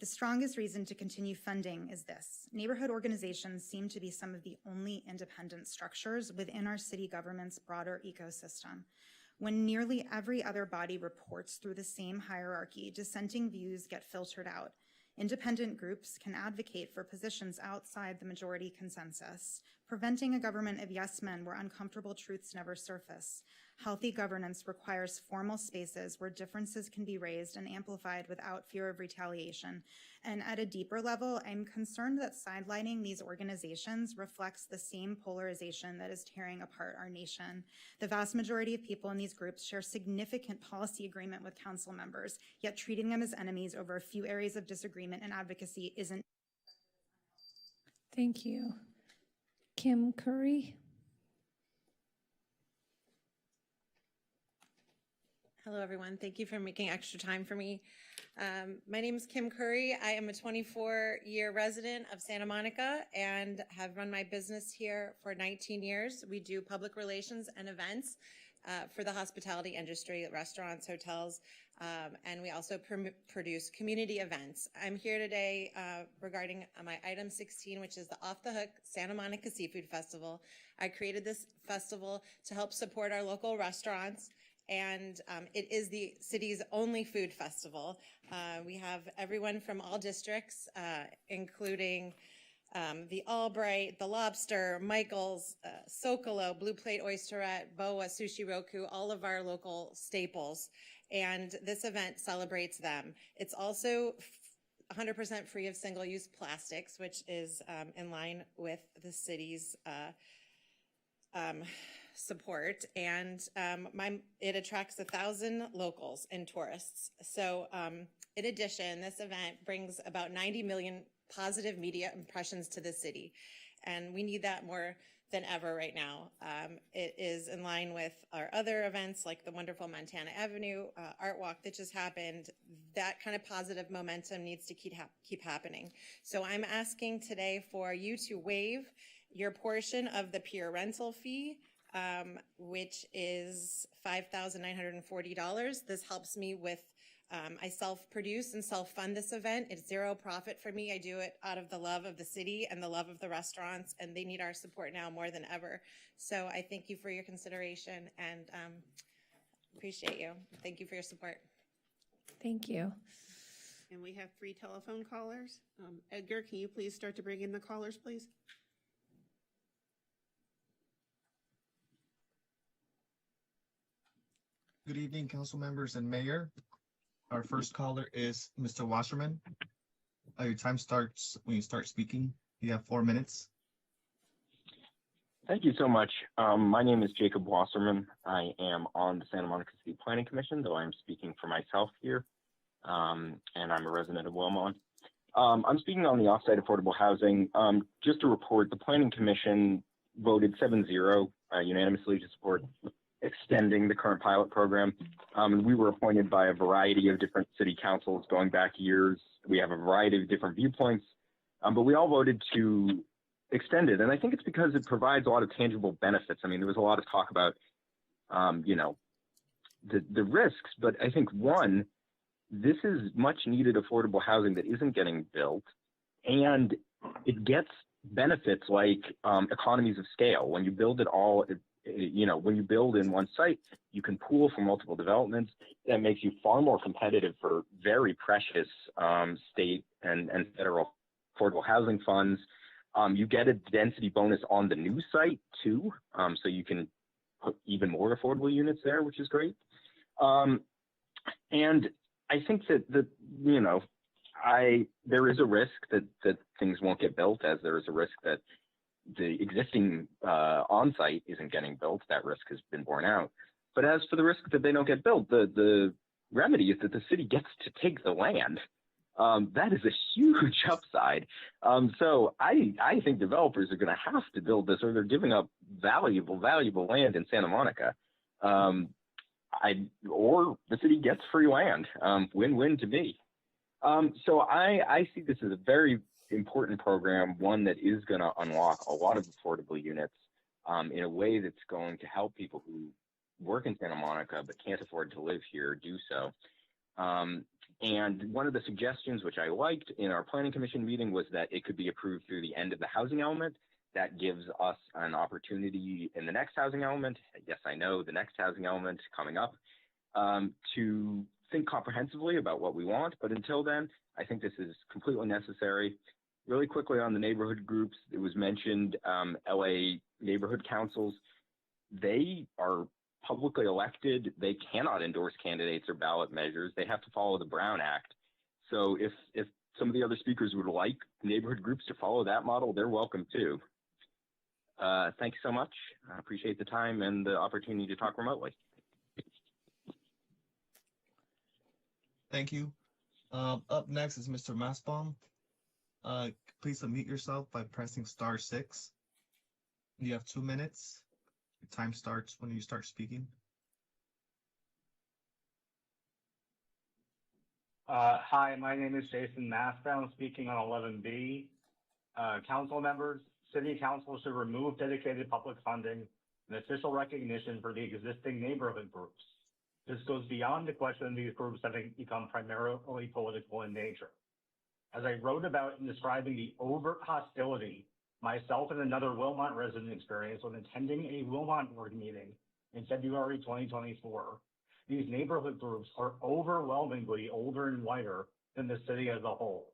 The strongest reason to continue funding is this. Neighborhood organizations seem to be some of the only independent structures within our city government's broader ecosystem. When nearly every other body reports through the same hierarchy, dissenting views get filtered out. Independent groups can advocate for positions outside the majority consensus, preventing a government of yes men where uncomfortable truths never surface. Healthy governance requires formal spaces where differences can be raised and amplified without fear of retaliation. And at a deeper level, I'm concerned that sidelining these organizations reflects the same polarization that is tearing apart our nation. The vast majority of people in these groups share significant policy agreement with council members, yet treating them as enemies over a few areas of disagreement and advocacy isn't. Thank you. Kim Curry. Hello, everyone. Thank you for making extra time for me. My name is Kim Curry. I am a 24-year resident of Santa Monica and have run my business here for 19 years. We do public relations and events for the hospitality industry, restaurants, hotels, and we also produce community events. I'm here today regarding my item 16, which is the Off the Hook Santa Monica Seafood Festival. I created this festival to help support our local restaurants, and it is the city's only food festival. We have everyone from all districts, including the Albright, the Lobster, Michael's, Socolo, Blue Plate Oysterette, Boa, Sushi Roku, all of our local staples. And this event celebrates them. It's also 100% free of single-use plastics, which is in line with the city's support, and it attracts 1,000 locals and tourists. So in addition, this event brings about 90 million positive media impressions to the city, and we need that more than ever right now. It is in line with our other events like the wonderful Montana Avenue Art Walk that just happened. That kind of positive momentum needs to keep happening. So I'm asking today for you to waive your portion of the pier rental fee which is $5,940. This helps me with, I self-produce and self-fund this event. It's zero profit for me. I do it out of the love of the city and the love of the restaurants, and they need our support now more than ever. So I thank you for your consideration and appreciate you. Thank you for your support. Thank you. And we have 3 telephone callers. Edgar, can you please start to bring in the callers, please? Good evening, council members and mayor. Our first caller is Mr. Wasserman. Your time starts when you start speaking. You have 4 minutes. Thank you so much. My name is Jacob Wasserman. I am on the Santa Monica City Planning Commission, though I am speaking for myself here, and I'm a resident of Wilmot. I'm speaking on the offsite affordable housing. Just to report, the Planning Commission voted 7-0 unanimously to support extending the current pilot program. We were appointed by a variety of different city councils going back years. We have a variety of different viewpoints, but we all voted to extend it. And I think it's because it provides a lot of tangible benefits. I mean, there was a lot of talk about, the risks, but I think one, this is much needed affordable housing that isn't getting built, and it gets benefits like economies of scale. When you build it all, when you build in one site, you can pool for multiple developments. That makes you far more competitive for very precious state and federal affordable housing funds. You get a density bonus on the new site too, so you can put even more affordable units there, which is great. And I think that there is a risk that things won't get built, as there is a risk that the existing on-site isn't getting built. That risk has been borne out. But as for the risk that they don't get built, the remedy is that the city gets to take the land. That is a huge upside. So I think developers are going to have to build this, or they're giving up valuable land in Santa Monica. Or the city gets free land. Win-win to me. So I see this as a very important program, one that is going to unlock a lot of affordable units in a way that's going to help people who work in Santa Monica but can't afford to live here do so. And one of the suggestions which I liked in our planning commission meeting was that it could be approved through the end of the housing element. That gives us an opportunity in the next housing element, yes, I know, the next housing element coming up, to think comprehensively about what we want. But until then, I think this is completely necessary. Really quickly on the neighborhood groups, it was mentioned LA neighborhood councils. They are publicly elected. They cannot endorse candidates or ballot measures. They have to follow the Brown Act. So if some of the other speakers would like neighborhood groups to follow that model, they're welcome too. Thanks so much. I appreciate the time and the opportunity to talk remotely. Thank you. Up next is Mr. Massbaum. Please unmute yourself by pressing *6. You have 2 minutes. Your time starts when you start speaking. Hi, my name is Jason Massbaum, speaking on 11B. Council members, City Council should remove dedicated public funding and official recognition for the existing neighborhood groups. This goes beyond the question of these groups having become primarily political in nature. As I wrote about in describing the overt hostility myself and another Wilmot resident experienced when attending a Wilmot board meeting in February 2024, these neighborhood groups are overwhelmingly older and whiter than the city as a whole.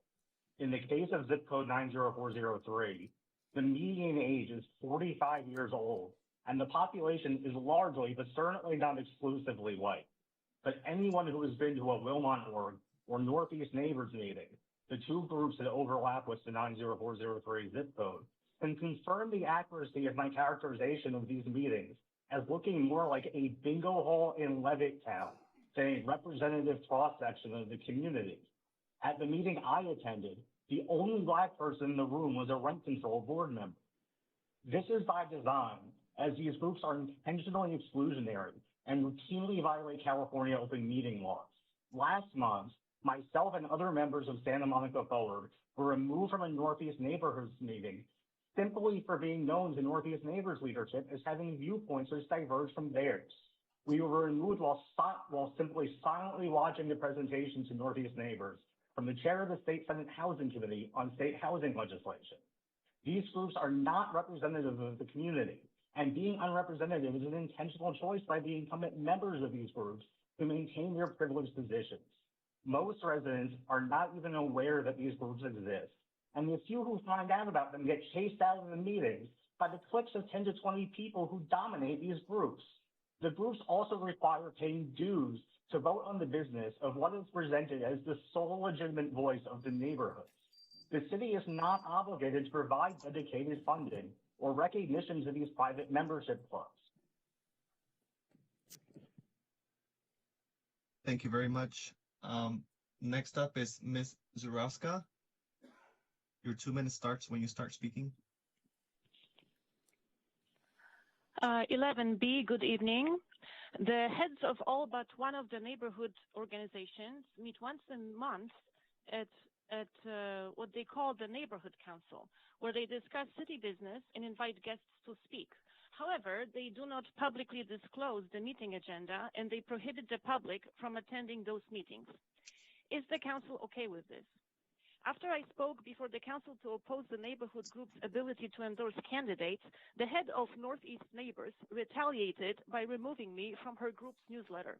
In the case of zip code 90403, the median age is 45 years old, and the population is largely, but certainly not exclusively, white. But anyone who has been to a Wilmot org or Northeast Neighbors meeting, the two groups that overlap with the 90403 zip code, can confirm the accuracy of my characterization of these meetings as looking more like a bingo hall in Levittown than a representative cross-section of the community. At the meeting I attended, the only Black person in the room was a rent control board member. This is by design, as these groups are intentionally exclusionary and routinely violate California open meeting laws. Last month, myself and other members of Santa Monica Forward were removed from a Northeast Neighborhoods meeting simply for being known to Northeast Neighbors leadership as having viewpoints which diverge from theirs. We were removed while simply silently watching the presentation to Northeast Neighbors from the chair of the State Senate Housing Committee on state housing legislation. These groups are not representative of the community, and being unrepresentative is an intentional choice by the incumbent members of these groups to maintain their privileged positions. Most residents are not even aware that these groups exist, and the few who find out about them get chased out of the meetings by the cliques of 10 to 20 people who dominate these groups. The groups also require paying dues to vote on the business of what is presented as the sole legitimate voice of the neighborhoods. The city is not obligated to provide dedicated funding or recognition to these private membership clubs. Thank you very much. Next up is Ms. Zurowska. Your 2 minutes starts when you start speaking. 11B, good evening. The heads of all but one of the neighborhood organizations meet once a month at what they call the neighborhood council, where they discuss city business and invite guests to speak. However, they do not publicly disclose the meeting agenda, and they prohibit the public from attending those meetings. Is the council okay with this? After I spoke before the council to oppose the neighborhood group's ability to endorse candidates, the head of Northeast Neighbors retaliated by removing me from her group's newsletter.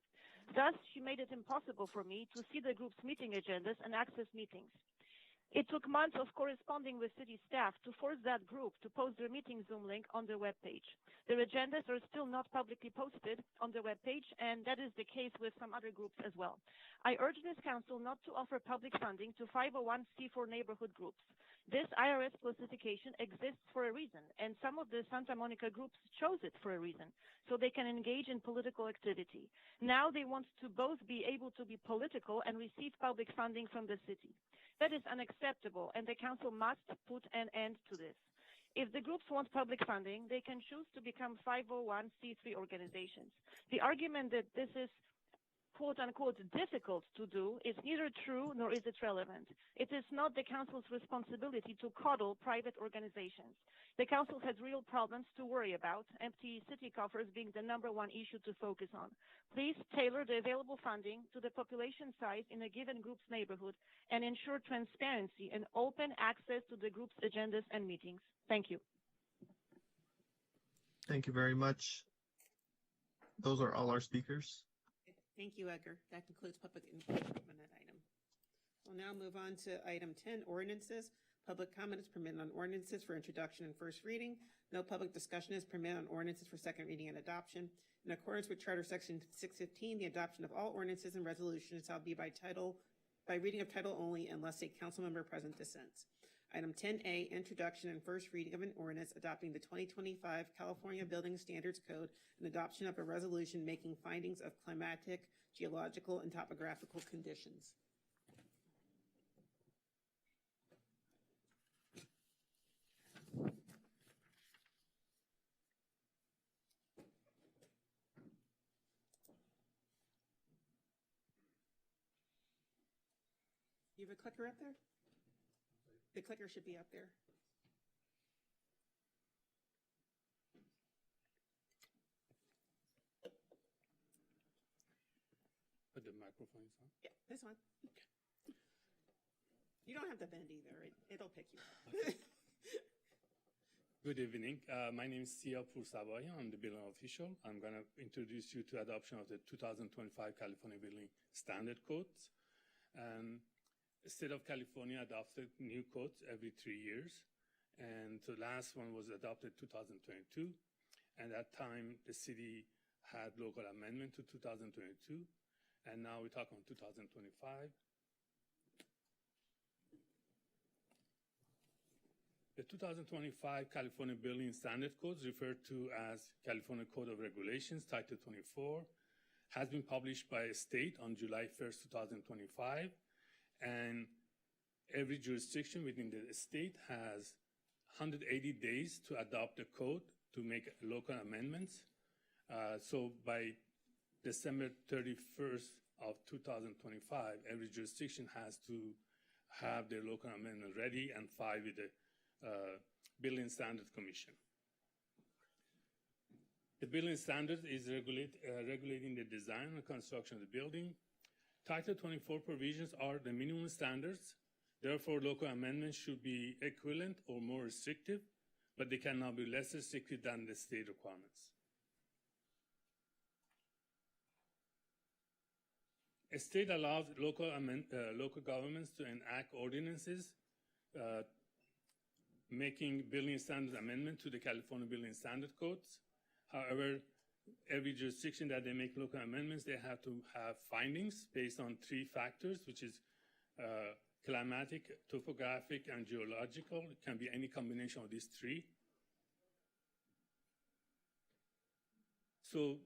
Thus, she made it impossible for me to see the group's meeting agendas and access meetings. It took months of corresponding with city staff to force that group to post their meeting Zoom link on their webpage. Their agendas are still not publicly posted on their webpage, and that is the case with some other groups as well. I urge this council not to offer public funding to 501c4 neighborhood groups. This IRS classification exists for a reason, and some of the Santa Monica groups chose it for a reason, so they can engage in political activity. Now they want to both be able to be political and receive public funding from the city. That is unacceptable, and the council must put an end to this. If the groups want public funding, they can choose to become 501c3 organizations. The argument that this is quote-unquote difficult to do is neither true nor is it relevant. It is not the council's responsibility to coddle private organizations. The council has real problems to worry about, empty city coffers being the #1 issue to focus on. Please tailor the available funding to the population size in a given group's neighborhood and ensure transparency and open access to the group's agendas and meetings. Thank you. Thank you very much. Those are all our speakers. Thank you, Edgar. That concludes public input on that item. We'll now move on to item 10, ordinances. Public comment is permitted on ordinances for introduction and first reading. No public discussion is permitted on ordinances for second reading and adoption. In accordance with Charter Section 615, the adoption of all ordinances and resolutions shall be by reading of title only unless a council member present dissents. Item 10A, introduction and first reading of an ordinance adopting the 2025 California Building Standards Code and adoption of a resolution making findings of climatic, geological, and topographical conditions. You have a clicker up there? The clicker should be up there. Put the microphones on. Yeah, this one. Okay. You don't have to bend either. It'll pick you up. Good evening. My name is Sia Pursabaya. I'm the building official. I'm going to introduce you to adoption of the 2025 California Building Standard Codes. The state of California adopted new codes every 3 years. And the last one was adopted 2022. And at that time, the city had local amendment to 2022. And now we talk on 2025. The 2025 California Building Standard Codes, referred to as California Code of Regulations, Title 24, has been published by a state on July 1st, 2025. And every jurisdiction within the state has 180 days to adopt the code to make local amendments. So by December 31st of 2025, every jurisdiction has to have their local amendment ready and file with the Building Standards Commission. The building standard is regulating the design and construction of the building. Title 24 provisions are the minimum standards. Therefore, local amendments should be equivalent or more restrictive, but they cannot be less restrictive than the state requirements. A state allows local governments to enact ordinances making building standard amendment to the California Building Standard Codes. However, every jurisdiction that they make local amendments, they have to have findings based on 3 factors, which is climatic, topographic, and geological. It can be any combination of these 3. So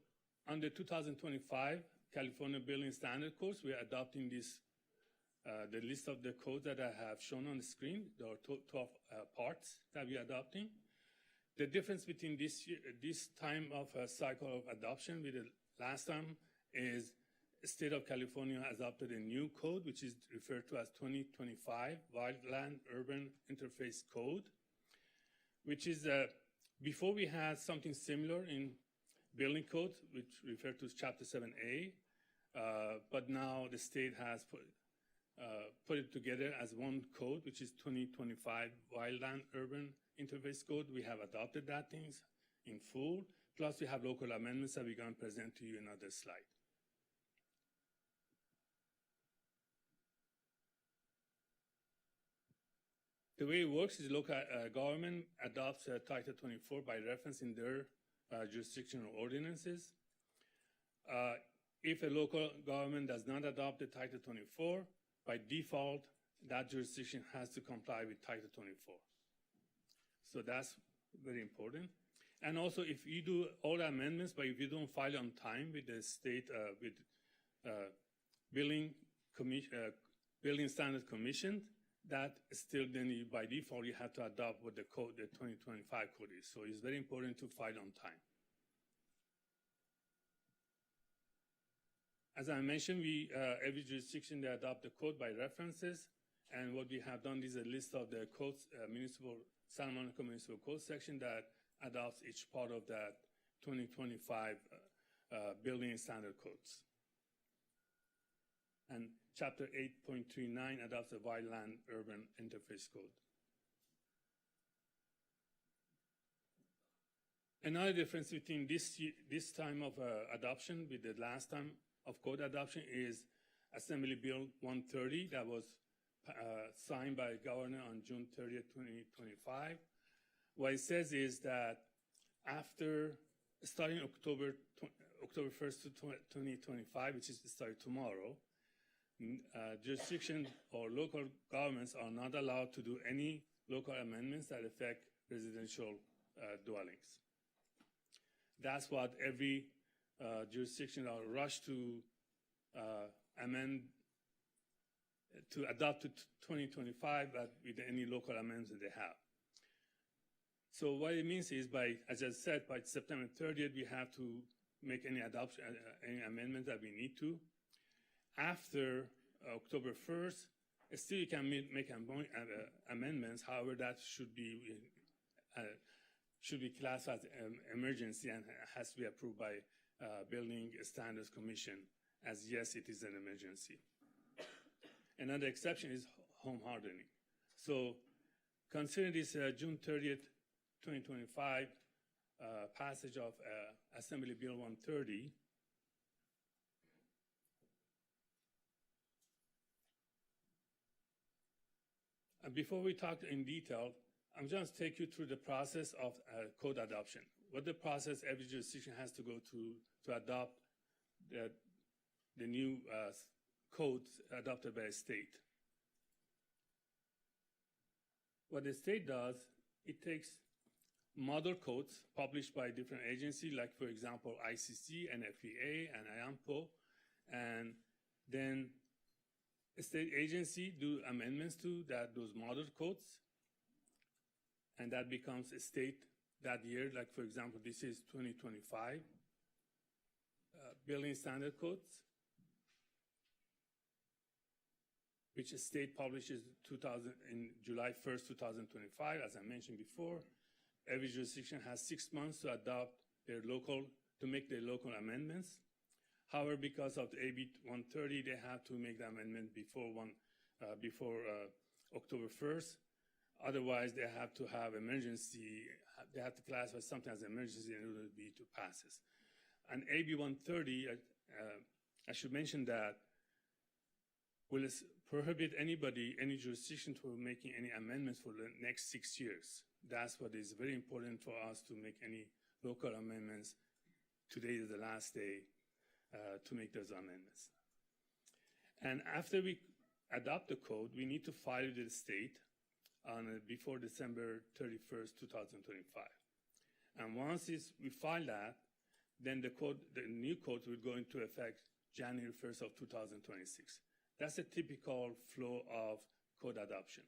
under 2025 California Building Standard Codes, we are adopting this, the list of the codes that I have shown on the screen. There are 12 parts that we are adopting. The difference between this time of cycle of adoption with the last time is the state of California adopted a new code, which is referred to as 2025 Wildland Urban Interface Code, which is, before we had something similar in building code, which referred to as Chapter 7A, but now the state has put it together as one code, which is 2025 Wildland Urban Interface Code. We have adopted that things in full, plus we have local amendments that we're going to present to you in another slide. The way it works is local government adopts Title 24 by reference in their jurisdictional ordinances. If a local government does not adopt the Title 24, by default, that jurisdiction has to comply with Title 24. So that's very important. And also, if you do all the amendments, but if you don't file on time with the state, Building Standard Commission, that still then you, by default, you have to adopt what the code, the 2025 code is. So it's very important to file on time. As I mentioned, every jurisdiction, they adopt the code by references. And what we have done is a list of the codes, Santa Monica Municipal Code section that adopts each part of that 2025 building standard codes. And Chapter 8.39 adopts the Wildland Urban Interface Code. Another difference between this time of adoption with the last time of code adoption is Assembly Bill 130 that was signed by Governor on June 30th, 2025. What it says is that after starting October 1st, 2025, which is starting tomorrow, jurisdiction or local governments are not allowed to do any local amendments that affect residential dwellings. That's what every jurisdiction are rushed to amend, to adopt to 2025, but with any local amendments that they have. So what it means is, as I said, by September 30th, we have to make any adoption, any amendments that we need to. After October 1st, still you can make amendments. However, that should be classed as emergency and has to be approved by Building Standards Commission as yes, it is an emergency. Another exception is home hardening. So consider this June 30th, 2025 passage of Assembly Bill 130. Before we talk in detail, I'm just take you through the process of code adoption. What the process every jurisdiction has to go to adopt the new codes adopted by a state. What the state does, it takes model codes published by different agencies, like, for example, ICC, NFPA, and IAMPO, and then a state agency do amendments to those model codes, and that becomes a state that year. Like, for example, this is 2025 Building Standard Codes. which the state publishes in July 1st, 2025, as I mentioned before. Every jurisdiction has 6 months to adopt to make their local amendments. However, because of the AB 130, they have to make the amendment before October 1st. Otherwise, they have to have they have to classify something as emergency in order to pass this. And AB 130, I should mention that will prohibit any jurisdiction from making any amendments for the next 6 years. That's what is very important for us to make any local amendments. Today is the last day to make those amendments. And after we adopt the code, we need to file it with the state before December 31st, 2025. And once we file that, then the new code will go into effect January 1st of 2026. That's a typical flow of code adoption.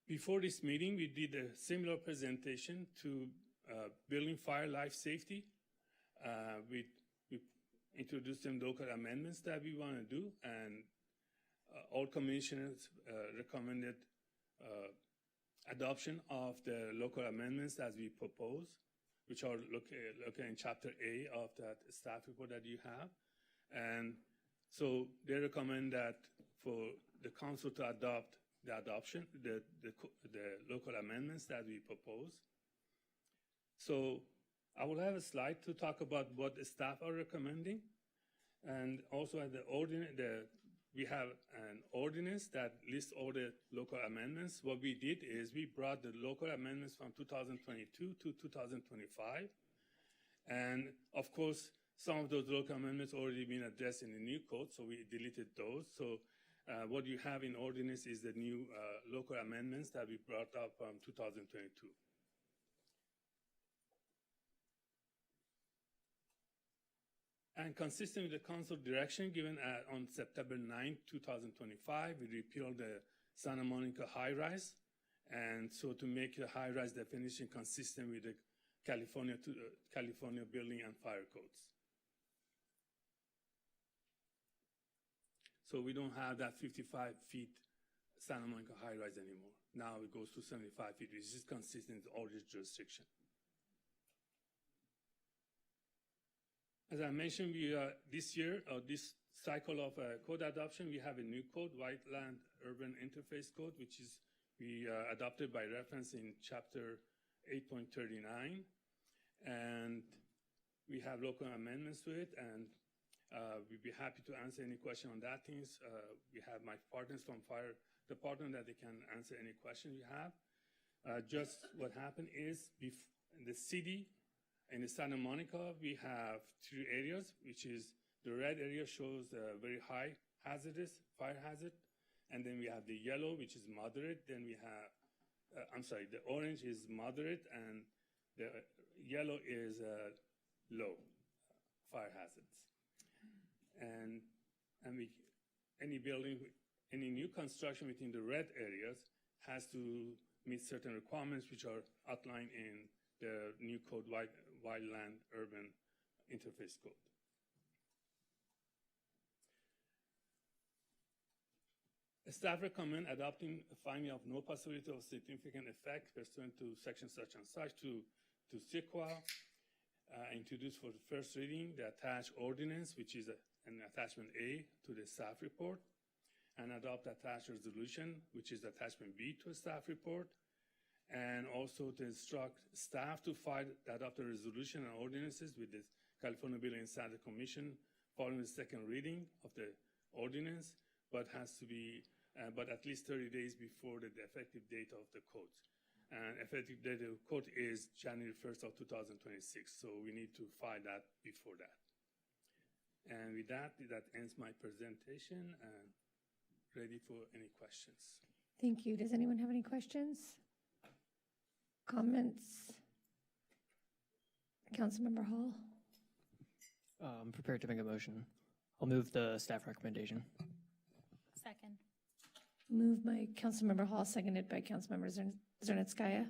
Before this meeting, we did a similar presentation to building fire life safety. We introduced some local amendments that we want to do, and all commissioners recommended adoption of the local amendments as we propose, which are located in Chapter A of that staff report that you have. And so they recommend that for the council to adopt the local amendments that we propose. So I will have a slide to talk about what the staff are recommending. And also at we have an ordinance that lists all the local amendments. What we did is we brought the local amendments from 2022 to 2025. And of course, some of those local amendments already been addressed in the new code, so we deleted those. So what you have in ordinance is the new local amendments that we brought up from 2022. And consistent with the council direction given on September 9, 2025, we repealed the Santa Monica high-rise. And so to make the high-rise definition consistent with the California Building and Fire Codes. So we don't have that 55 feet Santa Monica high-rise anymore. Now it goes to 75 feet, which is consistent with all this jurisdiction. As I mentioned, this year, this cycle of code adoption, we have a new code, Wildland Urban Interface Code, which is we adopted by reference in Chapter 8.39. And we have local amendments to it, and we'd be happy to answer any question on that things. We have my partners from Fire Department that they can answer any question you have. Just what happened is in the city, in the Santa Monica, we have 2 areas, which is the red area shows a very high hazardous fire hazard. And then we have the yellow, which is moderate. Then we have, the orange is moderate, and the yellow is low fire hazards. And any new construction within the red areas has to meet certain requirements which are outlined in the new code, Wildland Urban Interface Code. Staff recommend adopting a finding of no possibility of significant effect pursuant to section such and such to CEQA, introduce for the first reading the attached ordinance, which is an attachment A to the staff report, and adopt attached resolution, which is attachment B to a staff report, and also to instruct staff to file adopt a resolution and ordinances with the California Building and Standards Commission following the second reading of the ordinance, but has to be but at least 30 days before the effective date of the code. And effective date of the code is January 1st of 2026, so we need to file that before that. And with that ends my presentation, and ready for any questions. Thank you. Does anyone have any questions? Comments? Councilmember Hall? I'm prepared to make a motion. I'll move the staff recommendation. Second. Moved by Councilmember Hall, seconded by Councilmember Zernetskaya.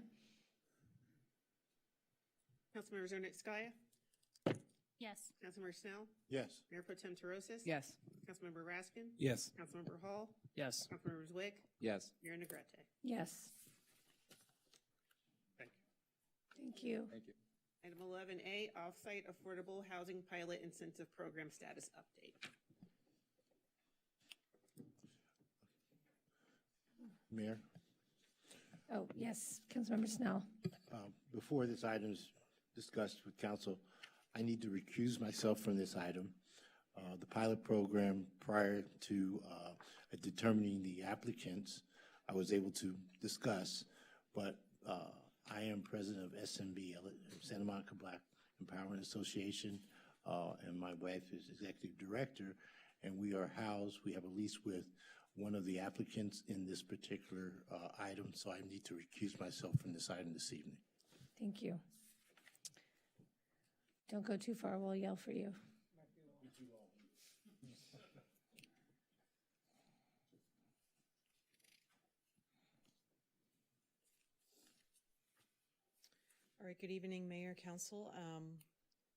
Councilmember Zernetskaya? Yes. Councilmember Snell. Yes. Mayor Pro Tem Terosis. Yes. Councilmember Raskin. Yes. Councilmember Hall. Yes. Councilmember Zwick. Yes. Mayor Negrete. Yes. Thank you. Thank you. Thank you. Item 11A, Offsite Affordable Housing Pilot Incentive Program Status Update. Mayor, Oh, yes, Councilmember Snell. before this item is discussed with council, I need to recuse myself from this item. The pilot program, prior to determining the applicants, I was able to discuss, but I am president of SMB, Santa Monica Black Empowerment Association, and my wife is executive director, and we are housed, we have a lease with one of the applicants in this particular item, so I need to recuse myself from this item this evening. Thank you. Don't go too far, we'll yell for you. All right, good evening, Mayor, Council.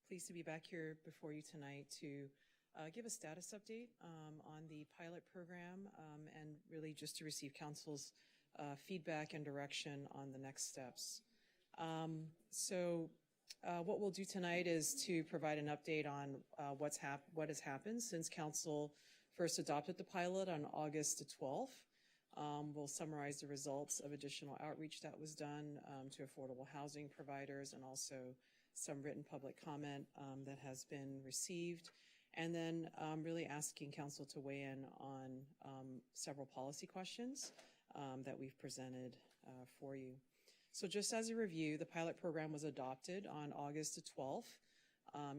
Pleased to be back here before you tonight to give a status update on the pilot program and really just to receive council's feedback and direction on the next steps. What we'll do tonight is to provide an update on what has happened since council first adopted the pilot on August the 12th. We'll summarize the results of additional outreach that was done to affordable housing providers and also some written public comment that has been received. And then really asking council to weigh in on several policy questions that we've presented for you. So just as a review, the pilot program was adopted on August the 12th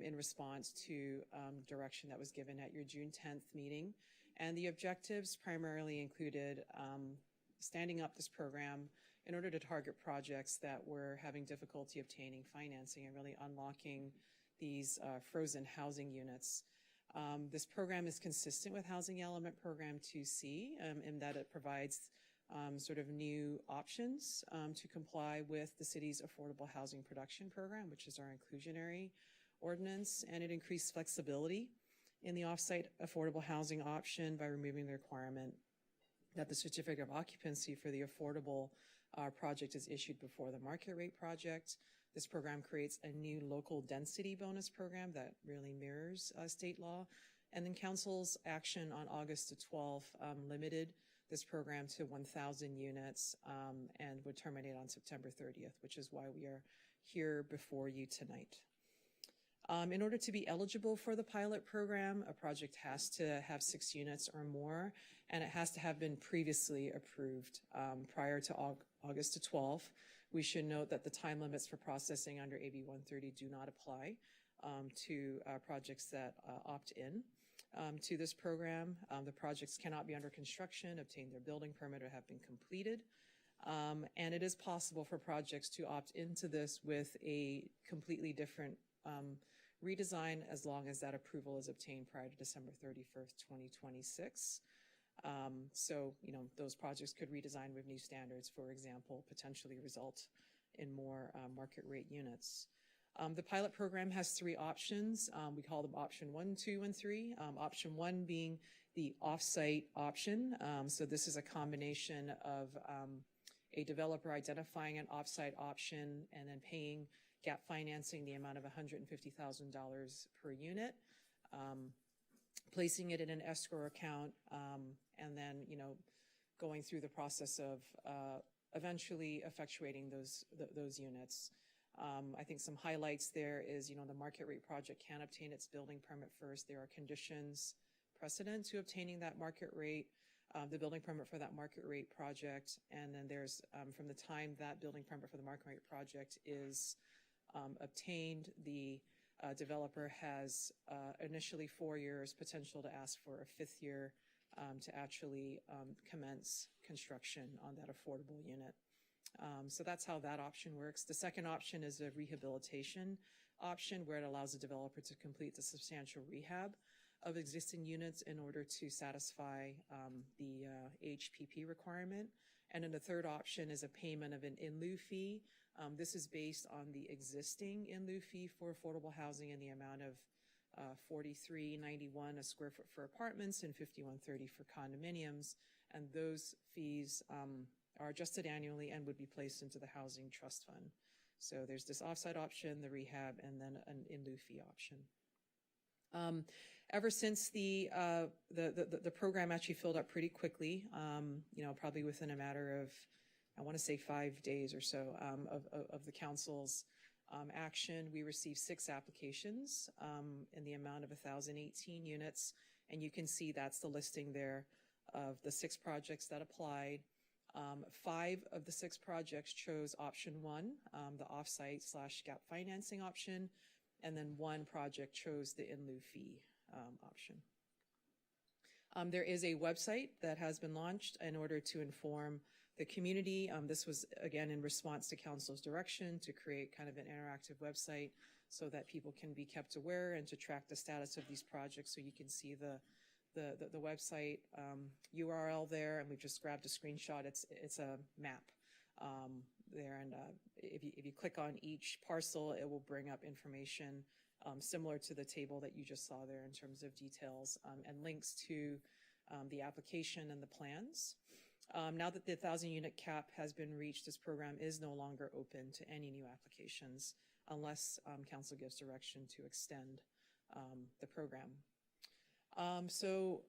in response to direction that was given at your June 10th meeting. And the objectives primarily included standing up this program in order to target projects that were having difficulty obtaining financing and really unlocking these frozen housing units. This program is consistent with Housing Element Program 2C in that it provides sort of new options to comply with the city's Affordable Housing Production Program, which is our inclusionary ordinance, and it increased flexibility in the offsite affordable housing option by removing the requirement that the certificate of occupancy for the affordable project is issued before the market rate project. This program creates a new local density bonus program that really mirrors state law. And then council's action on August the 12th limited this program to 1,000 units and would terminate on September 30th, which is why we are here before you tonight. In order to be eligible for the pilot program, a project has to have 6 units or more, and it has to have been previously approved prior to August the 12th. We should note that the time limits for processing under AB 130 do not apply to projects that opt in to this program. The projects cannot be under construction, obtain their building permit, or have been completed. And it is possible for projects to opt into this with a completely different redesign as long as that approval is obtained prior to December 31st, 2026. So, those projects could redesign with new standards, for example, potentially result in more market rate units. The pilot program has 3 options. We call them option 1, 2, and 3. Option 1 being the off-site option. So this is a combination of a developer identifying an off-site option and then paying gap financing the amount of $150,000 per unit, placing it in an escrow account, and then, going through the process of eventually effectuating those units. I think some highlights there is, the market rate project can obtain its building permit first. There are conditions precedent to obtaining that market rate, the building permit for that market rate project. And then there's, from the time that building permit for the market rate project is obtained, the developer has initially 4 years potential to ask for a 5th year to actually commence construction on that affordable unit. So that's how that option works. The second option is a rehabilitation option where it allows the developer to complete the substantial rehab of existing units in order to satisfy the HPP requirement. And then the third option is a payment of an in lieu fee. This is based on the existing in lieu fee for affordable housing in the amount of $43.91 a square foot for apartments and $51.30 for condominiums. And those fees are adjusted annually and would be placed into the housing trust fund. So there's this offsite option, the rehab, and then an in lieu fee option. Ever since the program actually filled up pretty quickly, probably within a matter of, I want to say 5 days or so of the council's action, we received 6 applications in the amount of 1,018 units. And you can see that's the listing there of the 6 projects that applied. 5 of the 6 projects chose option 1, the offsite / gap financing option, and then 1 project chose the in lieu fee option. There is a website that has been launched in order to inform the community. This was, again, in response to council's direction to create kind of an interactive website so that people can be kept aware and to track the status of these projects. So you can see the website URL there, and we've just grabbed a screenshot. It's a map there, and if you click on each parcel, it will bring up information similar to the table that you just saw there in terms of details and links to the application and the plans. Now that the 1,000-unit cap has been reached, this program is no longer open to any new applications unless council gives direction to extend the program. So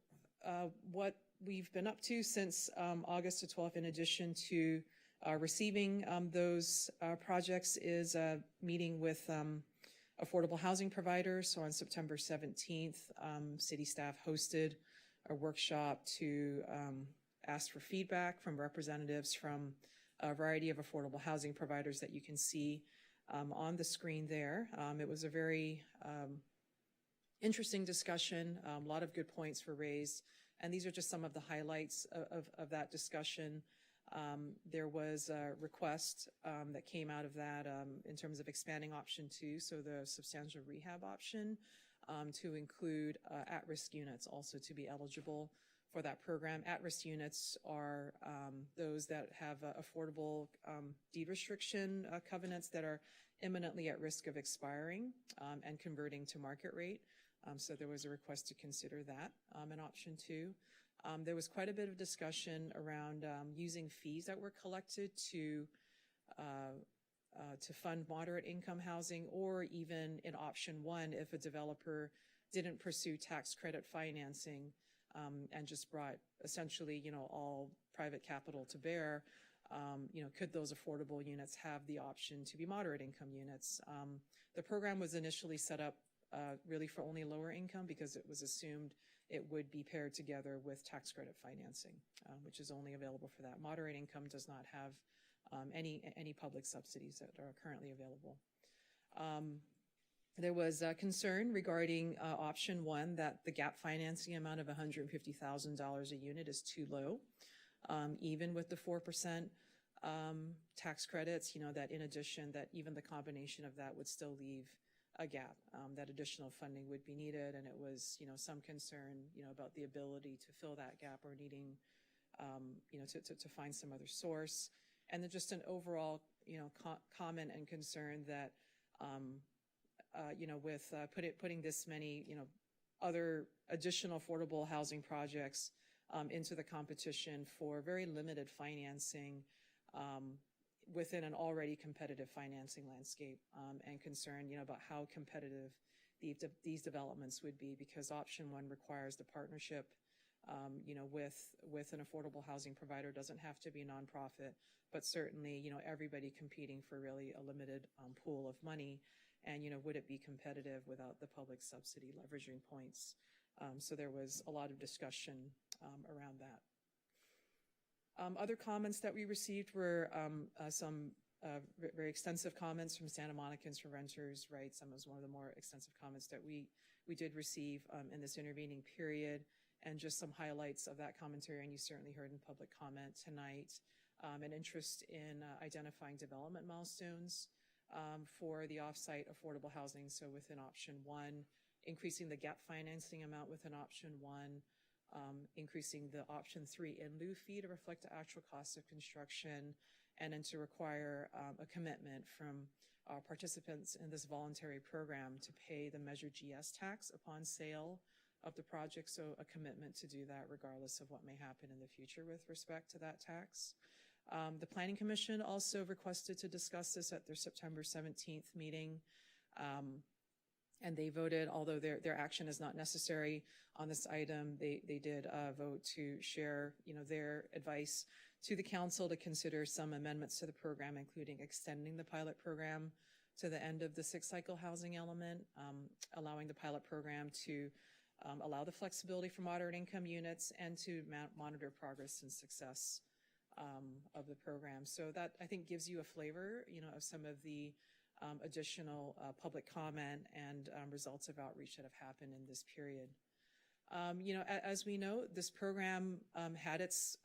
what we've been up to since August the 12th, in addition to receiving those projects, is meeting with affordable housing providers. So on September 17th, city staff hosted a workshop to ask for feedback from representatives from a variety of affordable housing providers that you can see on the screen there. It was a very interesting discussion. A lot of good points were raised, and these are just some of the highlights of that discussion. There was a request that came out of that in terms of expanding option 2, so the substantial rehab option, to include at-risk units also to be eligible for that program. At-risk units are those that have affordable deed restriction covenants that are imminently at risk of expiring and converting to market rate. So there was a request to consider that in option 2. There was quite a bit of discussion around using fees that were collected to fund moderate income housing, or even in option 1, if a developer didn't pursue tax credit financing and just brought essentially, all private capital to bear, could those affordable units have the option to be moderate income units? The program was initially set up really for only lower income because it was assumed it would be paired together with tax credit financing, which is only available for that. Moderate income does not have any public subsidies that are currently available. There was concern regarding option 1 that the gap financing amount of $150,000 a unit is too low, even with the 4% tax credits, that in addition, that even the combination of that would still leave a gap, that additional funding would be needed. And it was, some concern, about the ability to fill that gap or needing, to find some other source. And then just an overall, comment and concern that, with putting this many, other additional affordable housing projects into the competition for very limited financing within an already competitive financing landscape, and concern, about how competitive these developments would be, because option 1 requires the partnership, with an affordable housing provider. Doesn't have to be a nonprofit, but certainly, everybody competing for really a limited pool of money. And, would it be competitive without the public subsidy leveraging points? So there was a lot of discussion around that. Other comments that we received were some very extensive comments from Santa Monicans for renters' rights. Was one of the more extensive comments that we did receive in this intervening period, and just some highlights of that commentary. And you certainly heard in public comment tonight an interest in identifying development milestones for the off-site affordable housing. So within option 1, increasing the gap financing amount within option 1, increasing the option 3 in lieu fee to reflect the actual cost of construction, and then to require a commitment from participants in this voluntary program to pay the measured GS tax upon sale of the project, so a commitment to do that regardless of what may happen in the future with respect to that tax. The Planning Commission also requested to discuss this at their September 17th meeting, and they voted, although their action is not necessary on this item, they did vote to share, their advice to the council to consider some amendments to the program, including extending the pilot program to the end of the 6th cycle housing element, allowing the pilot program to allow the flexibility for moderate income units and to monitor progress and success of the program. So that, I think, gives you a flavor, of some of the additional public comment and results of outreach that have happened in this period. As we know, this program had its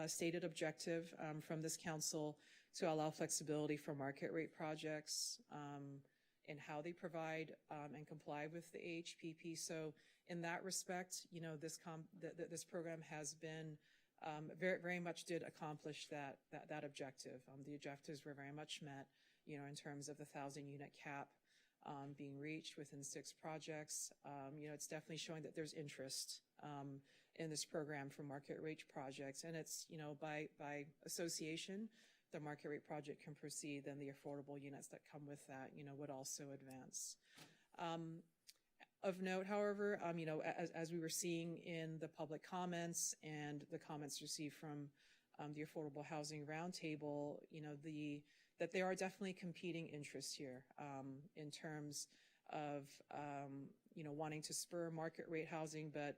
stated objective from this council to allow flexibility for market rate projects in how they provide and comply with the AHPP. So in that respect, this program has been very, very much did accomplish that objective. The objectives were very much met, in terms of the 1,000-unit cap being reached within 6 projects. It's definitely showing that there's interest in this program for market rate projects, and it's, by association, the market rate project can proceed, then the affordable units that come with that, would also advance. Of note, however, as we were seeing in the public comments and the comments received from the Affordable Housing Roundtable, that there are definitely competing interests here in terms of, wanting to spur market rate housing, but,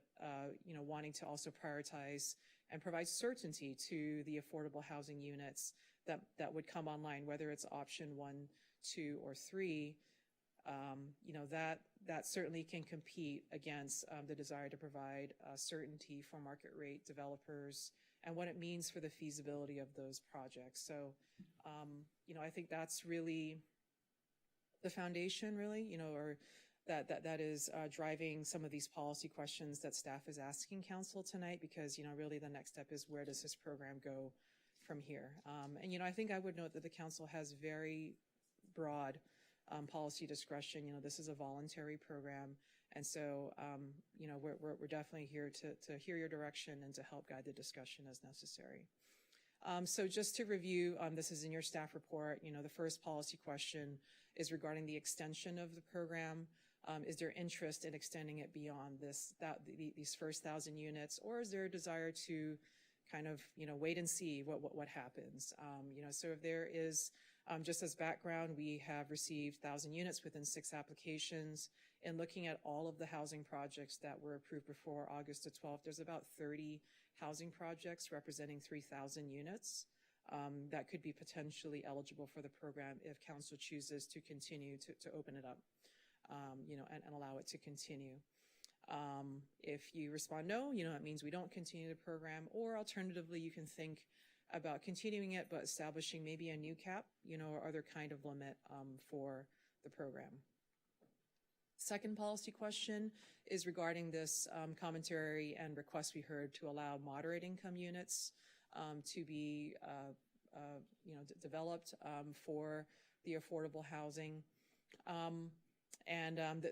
wanting to also prioritize and provide certainty to the affordable housing units that would come online, whether it's option 1, 2, or 3. That certainly can compete against the desire to provide certainty for market rate developers and what it means for the feasibility of those projects. So, I think that's really the foundation, really, or that is driving some of these policy questions that staff is asking council tonight, because, really the next step is, where does this program go from here? And, I think I would note that the council has very broad policy discretion. This is a voluntary program. And so, we're definitely here to hear your direction and to help guide the discussion as necessary. So just to review, this is in your staff report. The first policy question is regarding the extension of the program. Is there interest in extending it beyond these first 1,000 units, or is there a desire to kind of, wait and see what happens? So if there is, just as background, we have received 1,000 units within 6 applications. And looking at all of the housing projects that were approved before August the 12th, there's about 30 housing projects representing 3,000 units that could be potentially eligible for the program if council chooses to continue to open it up, and allow it to continue. If you respond no, it means we don't continue the program, or alternatively, you can think about continuing it, but establishing maybe a new cap, or other kind of limit for the program. Second policy question is regarding this commentary and request we heard to allow moderate income units to be, developed for the affordable housing.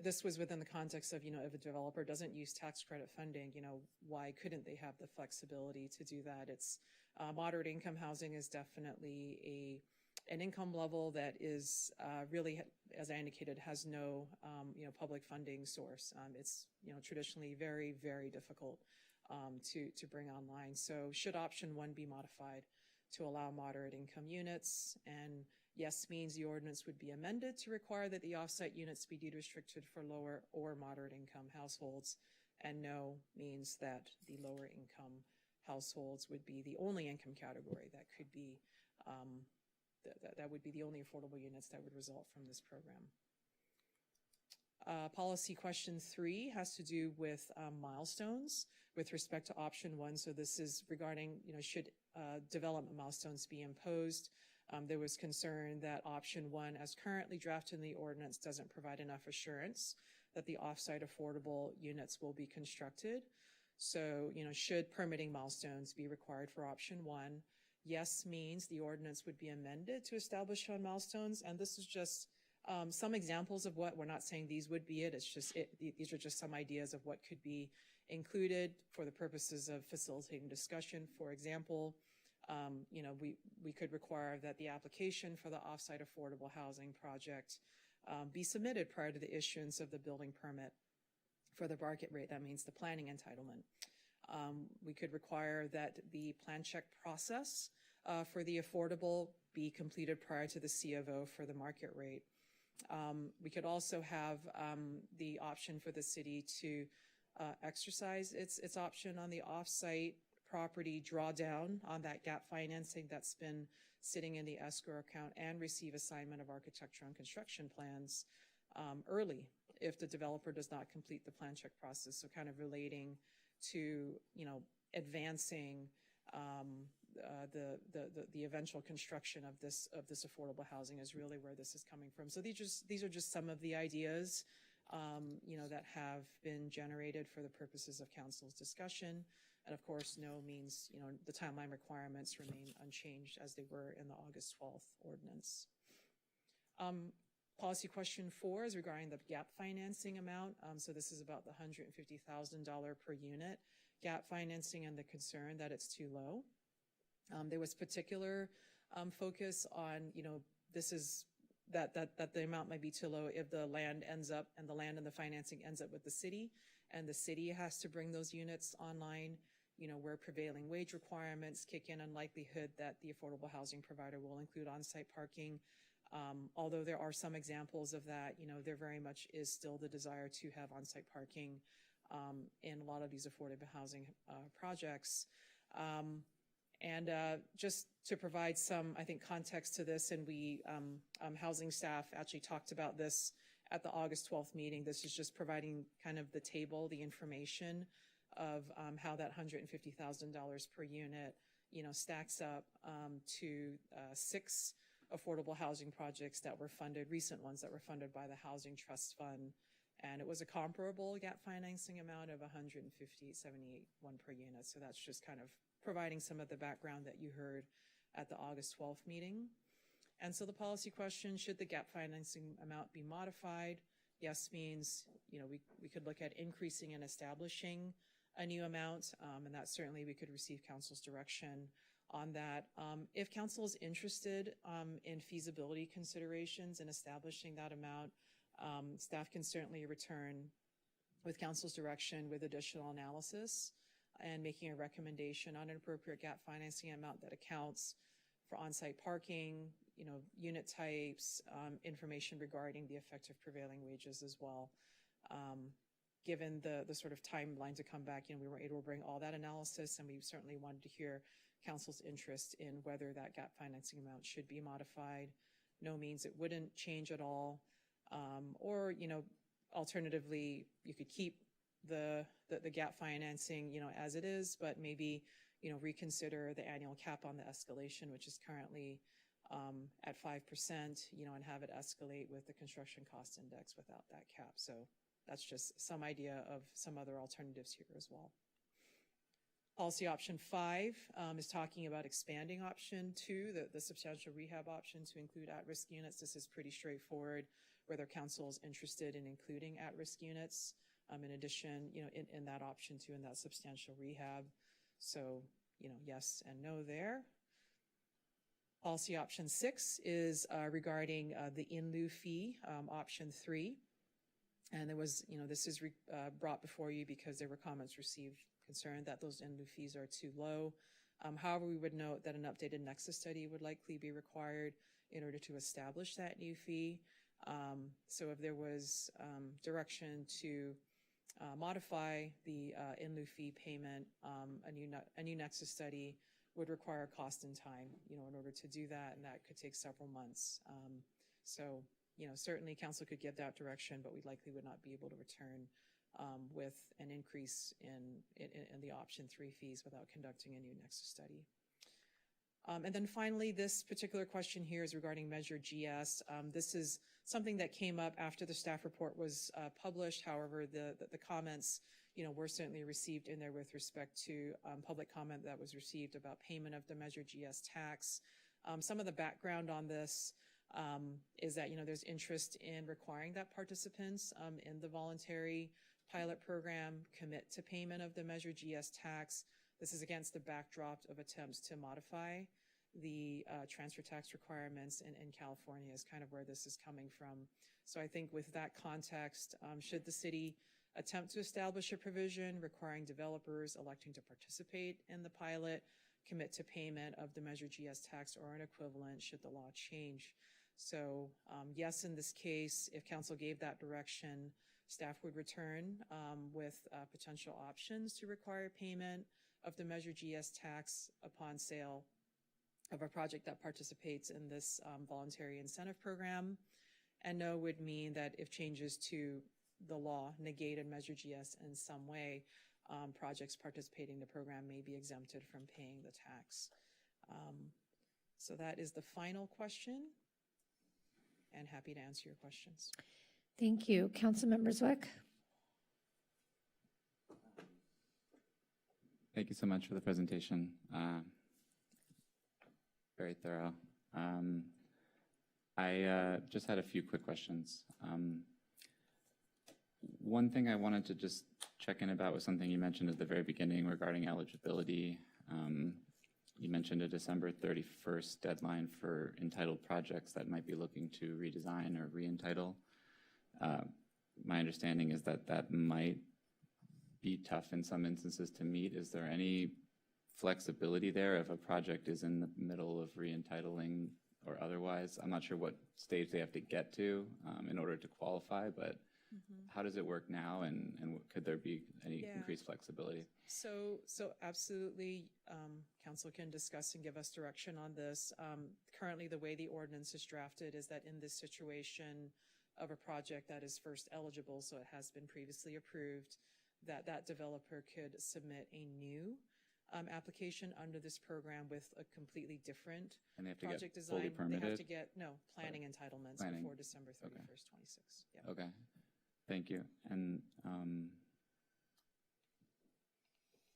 This was within the context of, if a developer doesn't use tax credit funding, why couldn't they have the flexibility to do that? It's moderate income housing is definitely an income level that is really, as I indicated, has no, public funding source. It's, traditionally very, very difficult to bring online. So should option 1 be modified to allow moderate income units? And yes means the ordinance would be amended to require that the offsite units be deemed restricted for lower or moderate income households. And no means that the lower income households would be the only income category that could be, that would be the only affordable units that would result from this program. Policy question 3 has to do with milestones with respect to option 1. So this is regarding, should development milestones be imposed? There was concern that option 1, as currently drafted in the ordinance, doesn't provide enough assurance that the offsite affordable units will be constructed. So, should permitting milestones be required for option 1, yes means the ordinance would be amended to establish shown milestones. And this is just some examples of what, we're not saying these would be it. It's just, these are just some ideas of what could be included for the purposes of facilitating discussion. For example, we could require that the application for the offsite affordable housing project be submitted prior to the issuance of the building permit for the market rate. That means the planning entitlement. We could require that the plan check process for the affordable be completed prior to the C of O for the market rate. We could also have the option for the city to exercise its option on the offsite property drawdown on that gap financing that's been sitting in the escrow account and receive assignment of architecture and construction plans early if the developer does not complete the plan check process. So kind of relating to, advancing the eventual construction of this affordable housing is really where this is coming from. So these are just some of the ideas, that have been generated for the purposes of council's discussion. And of course, no means, the timeline requirements remain unchanged as they were in the August 12th ordinance. Policy question 4 is regarding the gap financing amount. So this is about the $150,000 per unit gap financing and the concern that it's too low. There was particular focus on, that the amount might be too low if the land ends up and the land and the financing ends up with the city, and the city has to bring those units online, where prevailing wage requirements kick in and likelihood that the affordable housing provider will include on-site parking. Although there are some examples of that, there very much is still the desire to have on-site parking in a lot of these affordable housing projects. And just to provide some, I think, context to this, and we, housing staff actually talked about this at the August 12th meeting. This is just providing kind of the table, the information of how that $150,000 per unit, stacks up to 6 affordable housing projects that were funded, recent ones that were funded by the Housing Trust Fund. And it was a comparable gap financing amount of $150,781 per unit. So that's just kind of providing some of the background that you heard at the August 12th meeting. And so the policy question, should the gap financing amount be modified? Yes means, we could look at increasing and establishing a new amount, and that certainly we could receive council's direction on that. If council is interested in feasibility considerations in establishing that amount, staff can certainly return with council's direction with additional analysis and making a recommendation on an appropriate gap financing amount that accounts for on-site parking, unit types, information regarding the effective prevailing wages as well. Given the sort of timeline to come back, we were able to bring all that analysis, and we certainly wanted to hear council's interest in whether that gap financing amount should be modified. No means it wouldn't change at all. Or, alternatively, you could keep the gap financing, as it is, but maybe, reconsider the annual cap on the escalation, which is currently at 5%, and have it escalate with the construction cost index without that cap. So that's just some idea of some other alternatives here as well. Policy option 5 is talking about expanding option 2, the substantial rehab option, to include at-risk units. This is pretty straightforward, whether council is interested in including at-risk units. In addition, in that option 2, in that substantial rehab. So, yes and no there. Policy option 6 is regarding the in lieu fee, option 3. And there was, this is brought before you because there were comments received concerned that those in lieu fees are too low. However, we would note that an updated nexus study would likely be required in order to establish that new fee. So if there was direction to modify the in lieu fee payment, a new nexus study would require cost and time, in order to do that, and that could take several months. So, certainly council could give that direction, but we likely would not be able to return with an increase in the option 3 fees without conducting a new nexus study. And then finally, this particular question here is regarding Measure GS. This is something that came up after the staff report was published. However, the comments, were certainly received in there with respect to public comment that was received about payment of the Measure GS tax. Some of the background on this is that, there's interest in requiring that participants in the voluntary pilot program commit to payment of the Measure GS tax. This is against the backdrop of attempts to modify the transfer tax requirements in California is kind of where this is coming from. So I think with that context, should the city attempt to establish a provision requiring developers electing to participate in the pilot commit to payment of the Measure GS tax or an equivalent should the law change? So yes, in this case, if council gave that direction, staff would return with potential options to require payment of the Measure GS tax upon sale of a project that participates in this voluntary incentive program. And no would mean that if changes to the law negated Measure GS in some way, projects participating in the program may be exempted from paying the tax. So that is the final question, and happy to answer your questions. Thank you. Councilmember Zwick. Thank you so much for the presentation. Very thorough. I just had a few quick questions. One thing I wanted to just check in about was something you mentioned at the very beginning regarding eligibility. You mentioned a December 31st deadline for entitled projects that might be looking to redesign or re-entitle. My understanding is that that might be tough in some instances to meet. Is there any flexibility there if a project is in the middle of re-entitling or otherwise? I'm not sure what stage they have to get to in order to qualify, but how does it work now, and could there be any increased flexibility? So absolutely, council can discuss and give us direction on this. Currently, the way the ordinance is drafted is that in this situation of a project that is first eligible, so it has been previously approved, that developer could submit a new application under this program with a completely different and they have to project get design. fully permitted? They have to get, planning entitlements before December 31st, 26. Yeah. Okay, thank you. And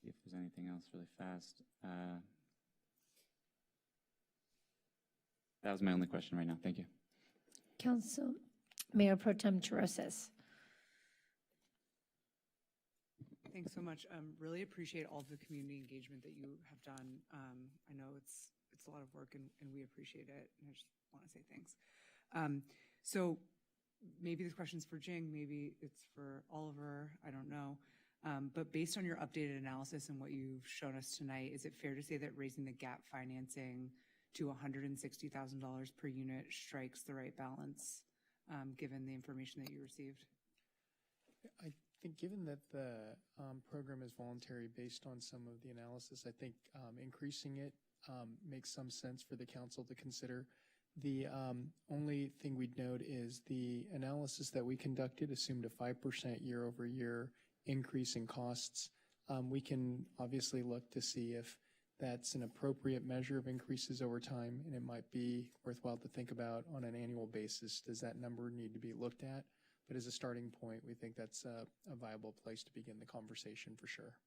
see if there's anything else really fast. That was my only question right now. Thank you. Council Mayor Pro Tem Chiroses. Thanks so much. Really appreciate all the community engagement that you have done. I know it's a lot of work and we appreciate it. And I just want to say thanks. So maybe this question's for Jing, maybe it's for Oliver, I don't know. But based on your updated analysis and what you've shown us tonight, is it fair to say that raising the gap financing to $160,000 per unit strikes the right balance, given the information that you received? I think given that the program is voluntary based on some of the analysis, I think increasing it makes some sense for the council to consider. The only thing we'd note is the analysis that we conducted assumed a 5% year-over-year increase in costs. We can obviously look to see if that's an appropriate measure of increases over time, and it might be worthwhile to think about on an annual basis. Does that number need to be looked at? But as a starting point, we think that's a viable place to begin the conversation for sure.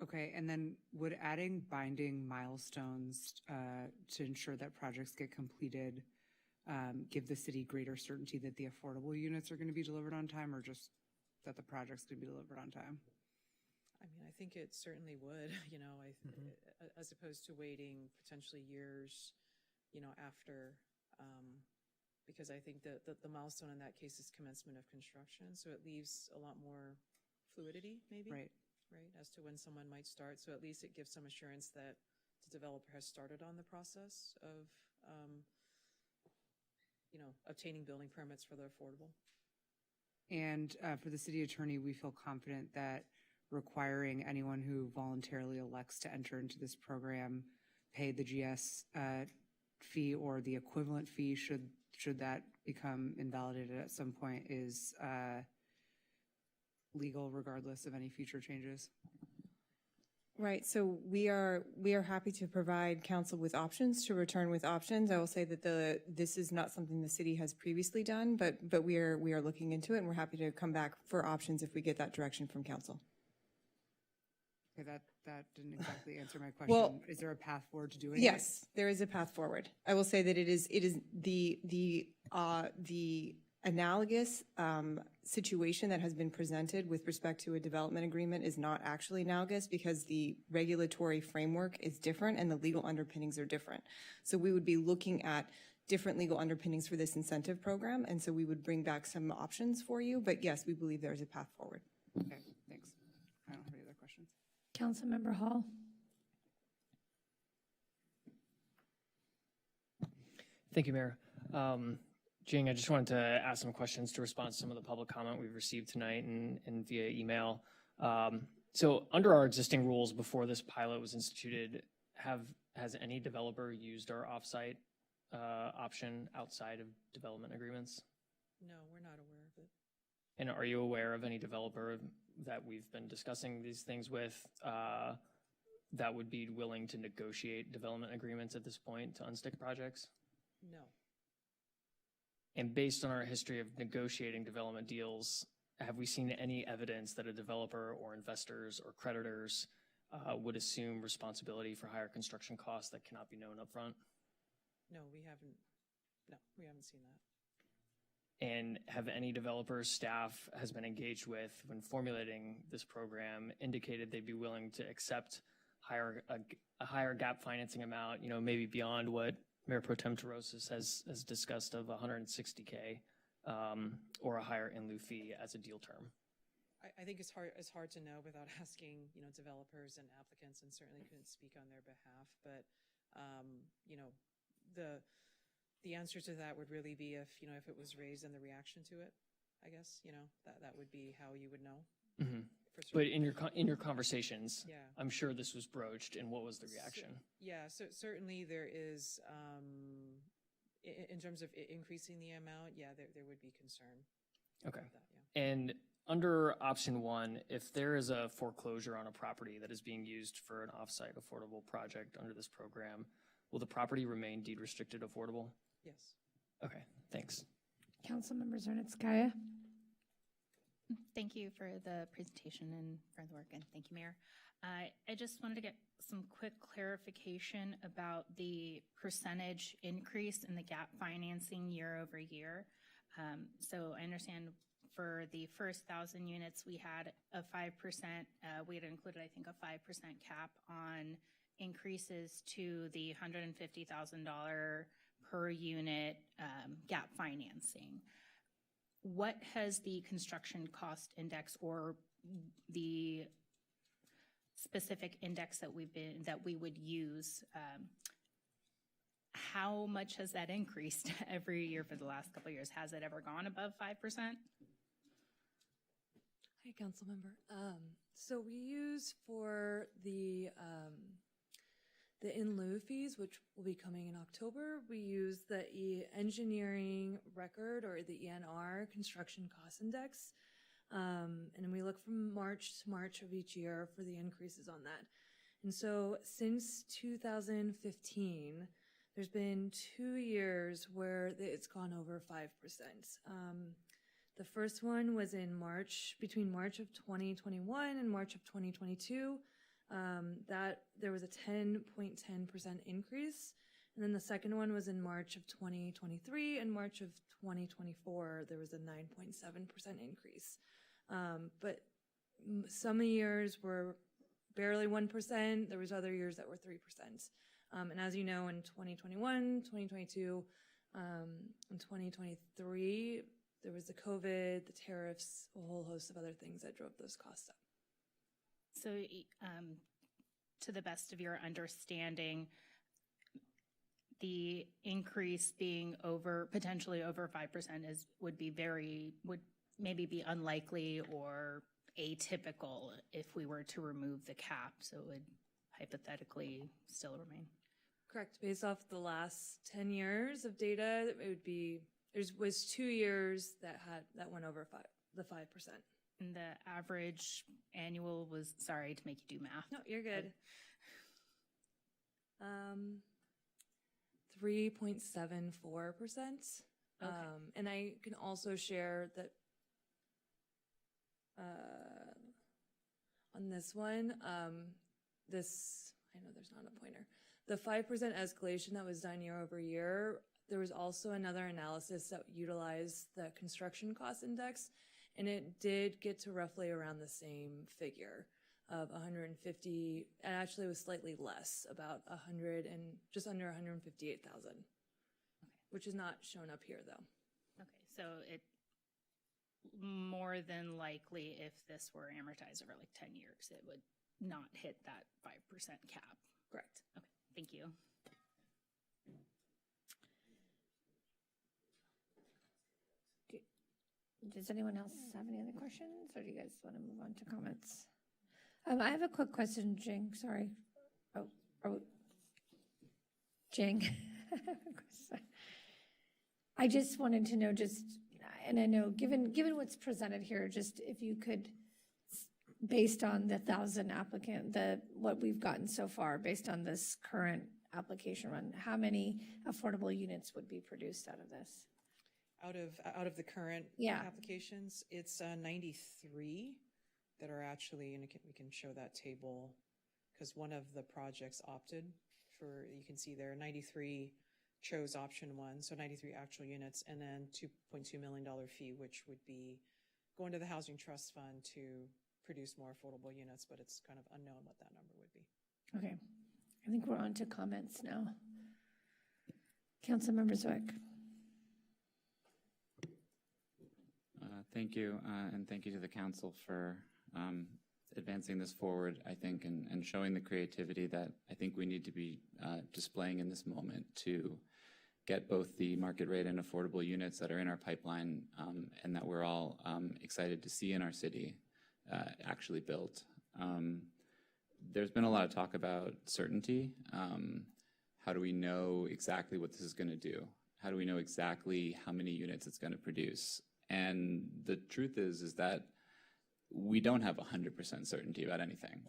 Okay, and then would adding binding milestones to ensure that projects get completed give the city greater certainty that the affordable units are going to be delivered on time, or just that the project's going to be delivered on time? I mean, I think it certainly would, as opposed to waiting potentially years, after, because I think that the milestone in that case is commencement of construction. So it leaves a lot more fluidity, maybe. Right, as to when someone might start. So at least it gives some assurance that the developer has started on the process of, obtaining building permits for the affordable. And for the city attorney, we feel confident that requiring anyone who voluntarily elects to enter into this program pay the GS fee or the equivalent fee should that become invalidated at some point is legal regardless of any future changes. Right, so we are happy to provide council with options, to return with options. I will say that this is not something the city has previously done, but we are looking into it, and we're happy to come back for options if we get that direction from council. Okay, that didn't exactly answer my question. Well, is there a path forward to doing it? Yes, there is a path forward. I will say that it is the analogous situation that has been presented with respect to a development agreement is not actually analogous because the regulatory framework is different and the legal underpinnings are different. So we would be looking at different legal underpinnings for this incentive program, and so we would bring back some options for you. But yes, we believe there is a path forward. Okay, thanks. I don't have any other questions. Councilmember Hall. Thank you, Mayor. Jing, I just wanted to ask some questions to respond to some of the public comment we've received tonight and via email. So under our existing rules before this pilot was instituted, has any developer used our offsite option outside of development agreements? No, we're not aware of it. And are you aware of any developer that we've been discussing these things with that would be willing to negotiate development agreements at this point to unstick projects? No. And based on our history of negotiating development deals, have we seen any evidence that a developer or investors or creditors would assume responsibility for higher construction costs that cannot be known upfront? No, we haven't. No, we haven't seen that. And have any developers staff has been engaged with when formulating this program indicated they'd be willing to accept a higher gap financing amount, maybe beyond what Mayor Pro Tem Terosas has discussed of $160K or a higher in lieu fee as a deal term? I think it's hard to know without asking, developers and applicants, and certainly couldn't speak on their behalf. But, the answer to that would really be if it was raised and the reaction to it, I guess, that would be how you would know. Mm-hmm. But in your conversations, yeah. I'm sure this was broached, and what was the reaction? So certainly there is, in terms of increasing the amount, there would be concern. Okay. About that, yeah. And under option one, if there is a foreclosure on a property that is being used for an offsite affordable project under this program, will the property remain deed restricted affordable? Yes. Okay, thanks. Councilmember Zernitskaya. Thank you for the presentation and for the work, and thank you, Mayor. I just wanted to get some quick clarification about the percentage increase in the gap financing year over year. So I understand for the first 1,000 units, we had a 5%, we had included, I think, a 5% cap on increases to the $150,000 per unit gap financing. What has the construction cost index or the specific index that we would use, how much has that increased every year for the last couple of years? Has it ever gone above 5%? Hi, Councilmember. So we use for the in lieu fees, which will be coming in October, we use the engineering record or the ENR construction cost index. And we look from March to March of each year for the increases on that. And so since 2015, there's been 2 years where it's gone over 5%. The first one was in March, between March of 2021 and March of 2022. That there was a 10.10% increase. And then the second one was in March of 2023 and March of 2024, there was a 9.7% increase. But some years were barely 1%. There was other years that were 3%. And as you know, in 2021, 2022, and 2023, there was the COVID, the tariffs, a whole host of other things that drove those costs up. So, to the best of your understanding, the increase being potentially over 5% would maybe be unlikely or atypical if we were to remove the cap. So it would hypothetically still remain. Correct. Based off the last 10 years of data, it would be, there was 2 years that went over the 5%. And the average annual was, sorry to make you do math. No, you're good. 3.74%. Okay. And I can also share that on this one, I know there's not a pointer. The 5% escalation that was done year over year, there was also another analysis that utilized the construction cost index, and it did get to roughly around the same figure of 150, and actually was slightly less, about 100 and just under 158,000, which is not shown up here though. Okay, so it more than likely, if this were amortized over like 10 years, it would not hit that 5% cap. Correct. Okay, thank you. Does anyone else have any other questions, or do you guys want to move on to comments? I have a quick question, Jing, sorry. Jing. I just wanted to know and I know given what's presented here, just if you could, based on the 1,000 what we've gotten so far, based on this current application run, how many affordable units would be produced out of this? Out of the current applications, it's 93 that are actually, and we can show that table because one of the projects opted for, you can see there, 93 chose option 1, so 93 actual units, and then $2.2 million fee, which would be going to the Housing Trust Fund to produce more affordable units, but it's kind of unknown what that number would be. Okay, I think we're on to comments now. Councilmember Zwick. Thank you, and thank you to the council for advancing this forward, I think, and showing the creativity that I think we need to be displaying in this moment to get both the market rate and affordable units that are in our pipeline and that we're all excited to see in our city actually built. There's been a lot of talk about certainty. How do we know exactly what this is going to do? How do we know exactly how many units it's going to produce? And the truth is that we don't have 100% certainty about anything.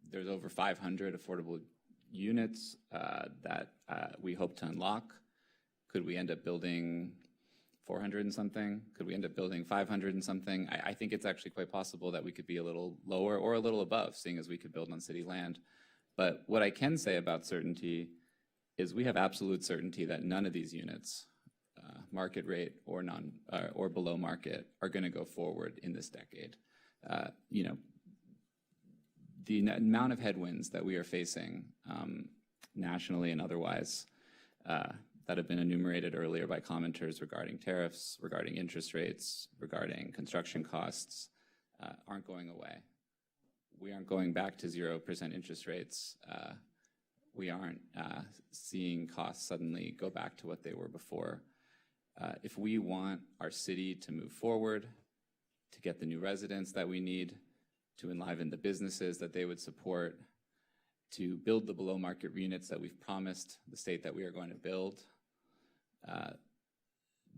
There's over 500 affordable units that we hope to unlock. Could we end up building 400 and something? Could we end up building 500 and something? I think it's actually quite possible that we could be a little lower or a little above, seeing as we could build on city land. But what I can say about certainty is we have absolute certainty that none of these units, market rate or or below market, are going to go forward in this decade. The amount of headwinds that we are facing nationally and otherwise that have been enumerated earlier by commenters regarding tariffs, regarding interest rates, regarding construction costs, aren't going away. We aren't going back to 0% interest rates. We aren't seeing costs suddenly go back to what they were before. If we want our city to move forward, to get the new residents that we need, to enliven the businesses that they would support, to build the below market units that we've promised the state that we are going to build,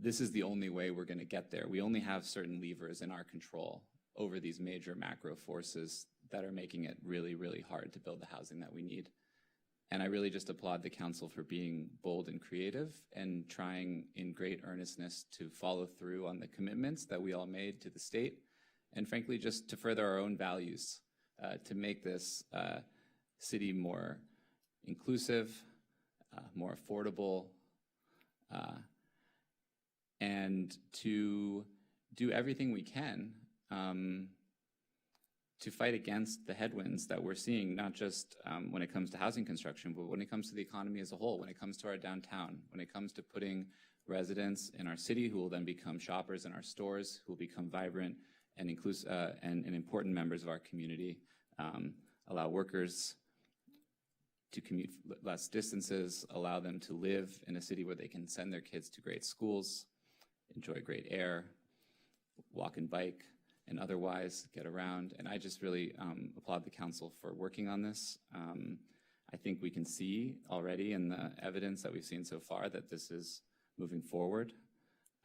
this is the only way we're going to get there. We only have certain levers in our control over these major macro forces that are making it really, really hard to build the housing that we need. And I really just applaud the council for being bold and creative and trying in great earnestness to follow through on the commitments that we all made to the state, and frankly, just to further our own values, to make this city more inclusive, more affordable, and to do everything we can to fight against the headwinds that we're seeing, not just when it comes to housing construction, but when it comes to the economy as a whole, when it comes to our downtown, when it comes to putting residents in our city who will then become shoppers in our stores, who will become vibrant and inclusive and important members of our community, allow workers to commute less distances, allow them to live in a city where they can send their kids to great schools, enjoy great air, walk and bike, and otherwise get around. And I just really applaud the council for working on this. I think we can see already in the evidence that we've seen so far that this is moving forward.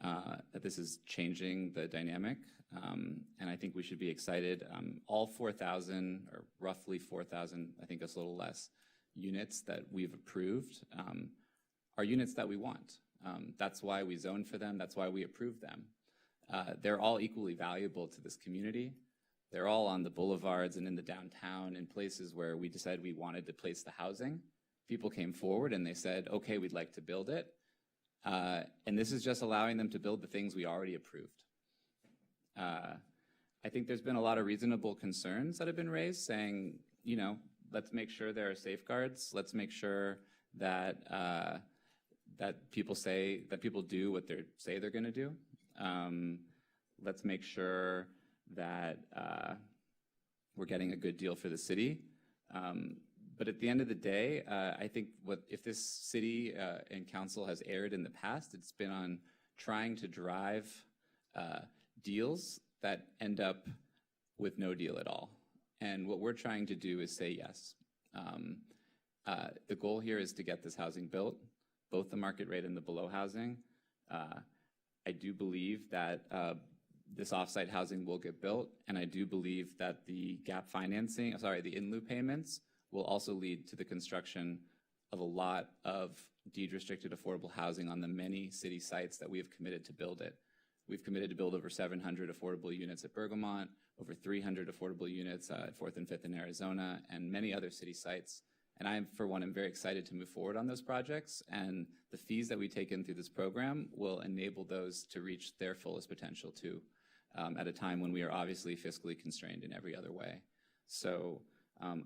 that this is changing the dynamic, and I think we should be excited. All 4,000, or roughly 4,000, I think it's a little less, units that we've approved are units that we want. That's why we zoned for them. That's why we approved them. They're all equally valuable to this community. They're all on the boulevards and in the downtown, in places where we decided we wanted to place the housing. People came forward and they said, okay, we'd like to build it. And this is just allowing them to build the things we already approved. I think there's been a lot of reasonable concerns that have been raised, saying, you know, let's make sure there are safeguards. Let's make sure that that people do what they say they're going to do. Let's make sure that we're getting a good deal for the city. But at the end of the day, I think if this city and council has erred in the past, it's been on trying to drive deals that end up with no deal at all. And what we're trying to do is say yes. The goal here is to get this housing built, both the market rate and the below housing. I do believe that this offsite housing will get built, and I do believe that the gap financing, the in lieu payments, will also lead to the construction of a lot of deed-restricted affordable housing on the many city sites that we have committed to build it. We've committed to build over 700 affordable units at Bergamot, over 300 affordable units at 4th and 5th in Arizona, and many other city sites. And I, for one, am very excited to move forward on those projects, and the fees that we take in through this program will enable those to reach their fullest potential too, at a time when we are obviously fiscally constrained in every other way. So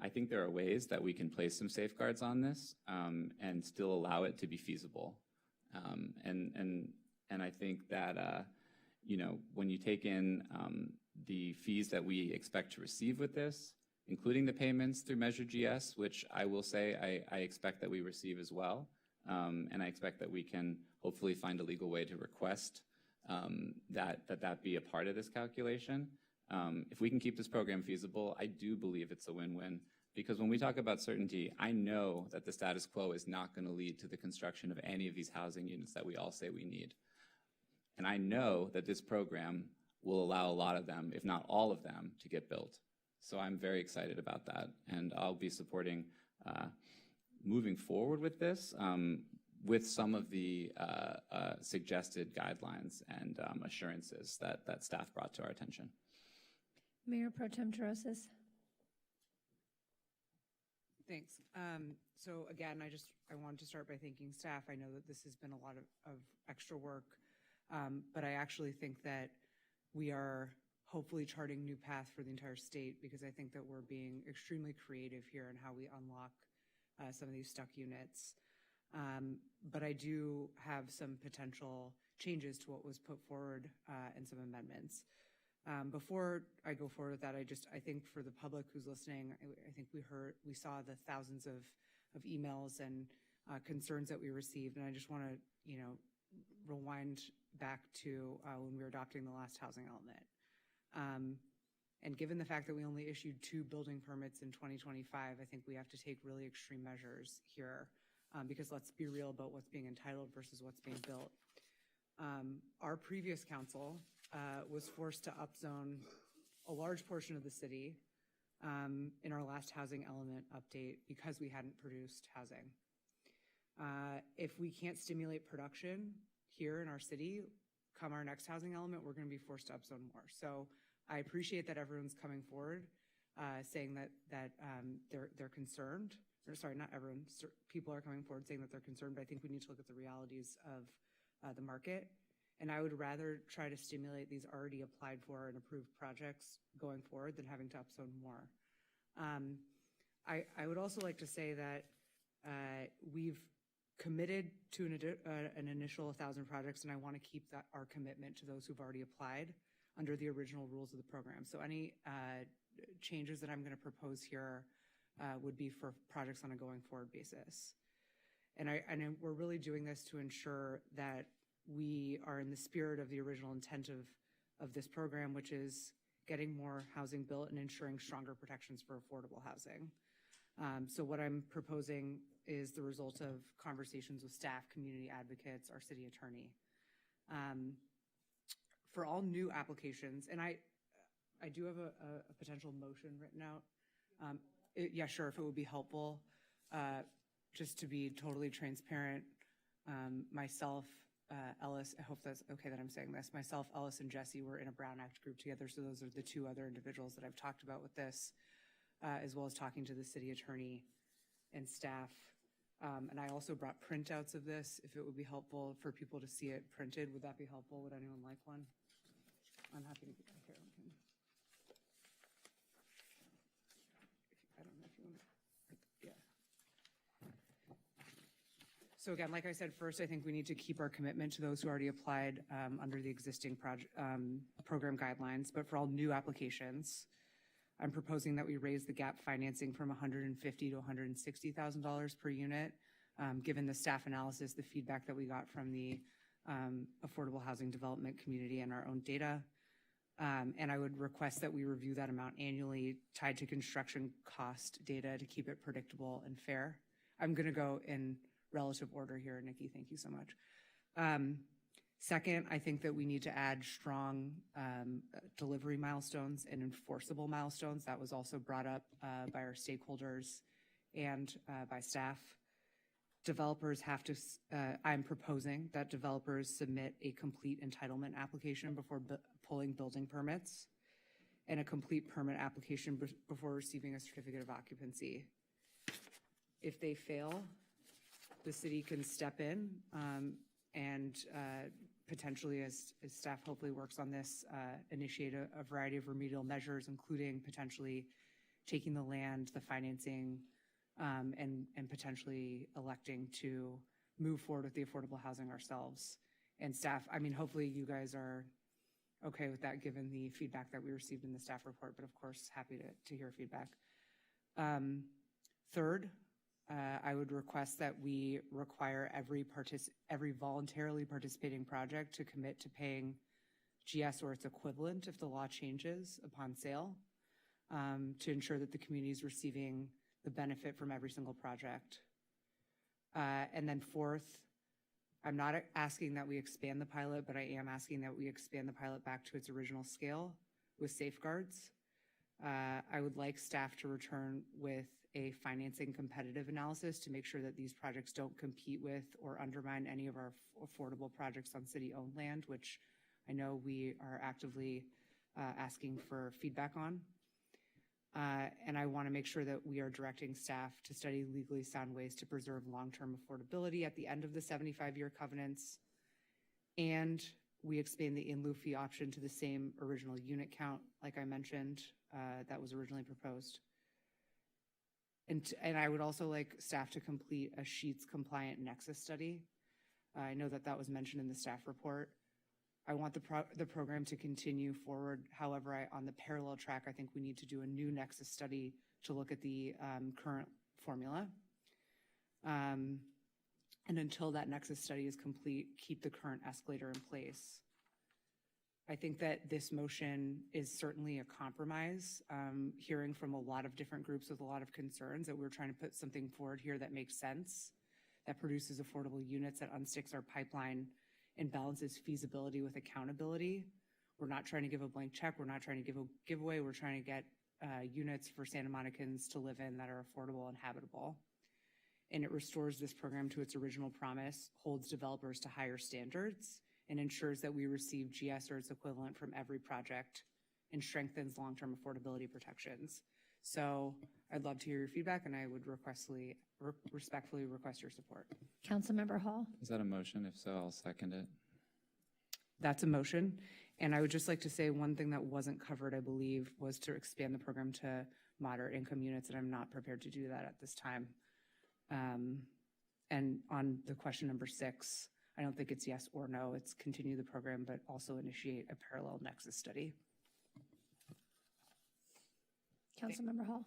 I think there are ways that we can place some safeguards on this and still allow it to be feasible. And I think that, you know, when you take in the fees that we expect to receive with this, including the payments through Measure GS, which I will say I expect that we receive as well, and I expect that we can hopefully find a legal way to request that be a part of this calculation. If we can keep this program feasible, I do believe it's a win-win, because when we talk about certainty, I know that the status quo is not going to lead to the construction of any of these housing units that we all say we need. And I know that this program will allow a lot of them, if not all of them, to get built. So I'm very excited about that, and I'll be supporting moving forward with this with some of the suggested guidelines and assurances that staff brought to our attention. Mayor Pro Tem Terosas. Thanks. So again, I wanted to start by thanking staff. I know that this has been a lot of extra work, but I actually think that we are hopefully charting new path for the entire state, because I think that we're being extremely creative here in how we unlock some of these stuck units. But I do have some potential changes to what was put forward and some amendments. Before I go forward with that, I think for the public who's listening, I think we saw the thousands of emails and concerns that we received, and I just want to, rewind back to when we were adopting the last housing element. And given the fact that we only issued 2 building permits in 2025, I think we have to take really extreme measures here, because let's be real about what's being entitled versus what's being built. Our previous council was forced to upzone a large portion of the city in our last housing element update because we hadn't produced housing. If we can't stimulate production here in our city, come our next housing element, we're going to be forced to upzone more. So I appreciate that everyone's coming forward saying that they're concerned. Or sorry, not everyone. People are coming forward saying that they're concerned, but I think we need to look at the realities of the market. And I would rather try to stimulate these already applied for and approved projects going forward than having to upzone more. I would also like to say that we've committed to an initial 1,000 projects, and I want to keep our commitment to those who've already applied under the original rules of the program. So any changes that I'm going to propose here would be for projects on a going forward basis. And we're really doing this to ensure that we are in the spirit of the original intent of this program, which is getting more housing built and ensuring stronger protections for affordable housing. So what I'm proposing is the result of conversations with staff, community advocates, our city attorney. For all new applications, and I do have a potential motion written out. Yeah, sure, if it would be helpful, just to be totally transparent, myself, Ellis, I hope that's okay that I'm saying this, myself, Ellis, and Jesse were in a Brown Act group together, so those are the two other individuals that I've talked about with this, as well as talking to the city attorney and staff. And I also brought printouts of this, if it would be helpful for people to see it printed. Would that be helpful? Would anyone like one? I'm happy to get that here. I don't know if you want to, yeah. So again, like I said, first, I think we need to keep our commitment to those who already applied under the existing program guidelines. But for all new applications, I'm proposing that we raise the gap financing from $150,000 to $160,000 per unit, given the staff analysis, the feedback that we got from the affordable housing development community and our own data. And I would request that we review that amount annually tied to construction cost data to keep it predictable and fair. I'm going to go in relative order here, Nikki. Thank you so much. Second, I think that we need to add strong delivery milestones and enforceable milestones. That was also brought up by our stakeholders and by staff. Developers have to, I'm proposing that developers submit a complete entitlement application before pulling building permits and a complete permit application before receiving a certificate of occupancy. If they fail, the city can step in and potentially, as staff hopefully works on this, initiate a variety of remedial measures, including potentially taking the land, the financing, and potentially electing to move forward with the affordable housing ourselves. And staff, I mean, hopefully you guys are okay with that given the feedback that we received in the staff report, but of course, happy to hear feedback. Third, I would request that we require every voluntarily participating project to commit to paying GS or its equivalent if the law changes upon sale, to ensure that the community is receiving the benefit from every single project. And then fourth, I'm not asking that we expand the pilot, but I am asking that we expand the pilot back to its original scale with safeguards. I would like staff to return with a financing competitive analysis to make sure that these projects don't compete with or undermine any of our affordable projects on city-owned land, which I know we are actively asking for feedback on. And I want to make sure that we are directing staff to study legally sound ways to preserve long-term affordability at the end of the 75-year covenants. And we expand the in lieu fee option to the same original unit count, like I mentioned, that was originally proposed. And I would also like staff to complete a Sheets compliant nexus study. I know that that was mentioned in the staff report. I want the program to continue forward. However, on the parallel track, I think we need to do a new nexus study to look at the current formula. And until that nexus study is complete, keep the current escalator in place. I think that this motion is certainly a compromise, hearing from a lot of different groups with a lot of concerns that we're trying to put something forward here that makes sense, that produces affordable units, that unsticks our pipeline and balances feasibility with accountability. We're not trying to give a blank check. We're not trying to give a giveaway. We're trying to get units for Santa Monicans to live in that are affordable and habitable. And it restores this program to its original promise, holds developers to higher standards, and ensures that we receive GS or its equivalent from every project and strengthens long-term affordability protections. So I'd love to hear your feedback, and I would respectfully request your support. Councilmember Hall. Is that a motion? If so, I'll second it. That's a motion. And I would just like to say one thing that wasn't covered, I believe, was to expand the program to moderate income units, and I'm not prepared to do that at this time. And on the question number 6, I don't think it's yes or no. It's continue the program, but also initiate a parallel nexus study. Councilmember Hall.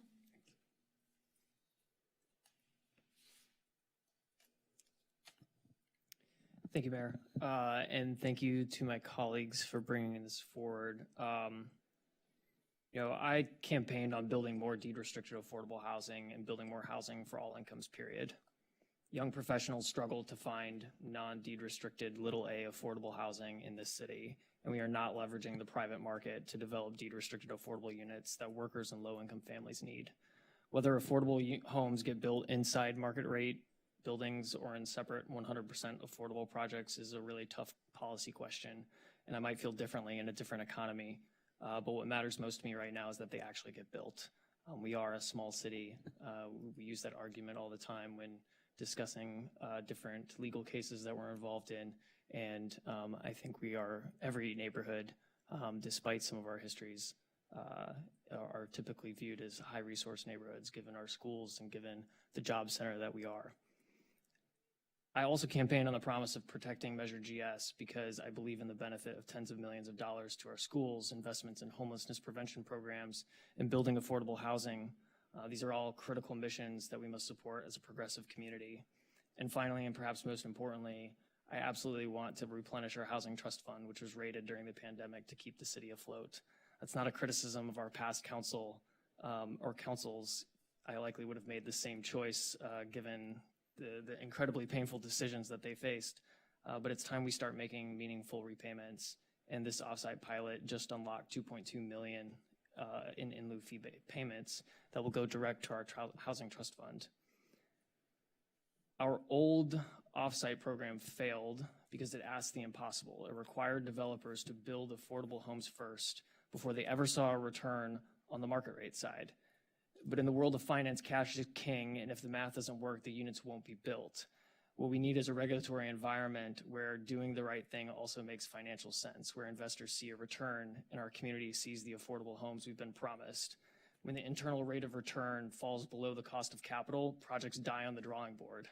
Thank you, Mayor. And thank you to my colleagues for bringing this forward. I campaigned on building more deed-restricted affordable housing and building more housing for all incomes, period. Young professionals struggle to find non-deed restricted little a affordable housing in this city, and we are not leveraging the private market to develop deed restricted affordable units that workers and low-income families need. Whether affordable homes get built inside market rate buildings or in separate 100% affordable projects is a really tough policy question, and I might feel differently in a different economy. But what matters most to me right now is that they actually get built. We are a small city. We use that argument all the time when discussing different legal cases that we're involved in. And I think we are, every neighborhood, despite some of our histories, are typically viewed as high resource neighborhoods given our schools and given the job center that we are. I also campaign on the promise of protecting Measure GS because I believe in the benefit of tens of millions of dollars to our schools, investments in homelessness prevention programs, and building affordable housing. These are all critical missions that we must support as a progressive community. And finally, and perhaps most importantly, I absolutely want to replenish our housing trust fund, which was raided during the pandemic to keep the city afloat. That's not a criticism of our past council or councils. I likely would have made the same choice given the incredibly painful decisions that they faced. But it's time we start making meaningful repayments. And this offsite pilot just unlocked $2.2 million in lieu fee payments that will go direct to our housing trust fund. Our old offsite program failed because it asked the impossible. It required developers to build affordable homes first before they ever saw a return on the market rate side. But in the world of finance, cash is king, and if the math doesn't work, the units won't be built. What we need is a regulatory environment where doing the right thing also makes financial sense, where investors see a return and our community sees the affordable homes we've been promised. When the internal rate of return falls below the cost of capital, projects die on the drawing board.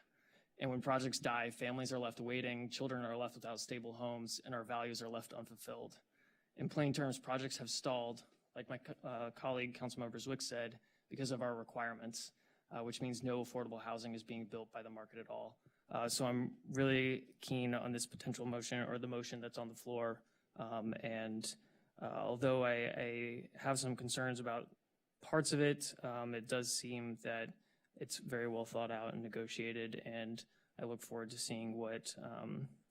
And when projects die, families are left waiting, children are left without stable homes, and our values are left unfulfilled. In plain terms, projects have stalled, like my colleague, Councilmember Zwick said, because of our requirements, which means no affordable housing is being built by the market at all. So I'm really keen on this potential motion or the motion that's on the floor. Although I have some concerns about parts of it, it does seem that it's very well thought out and negotiated, and I look forward to seeing what,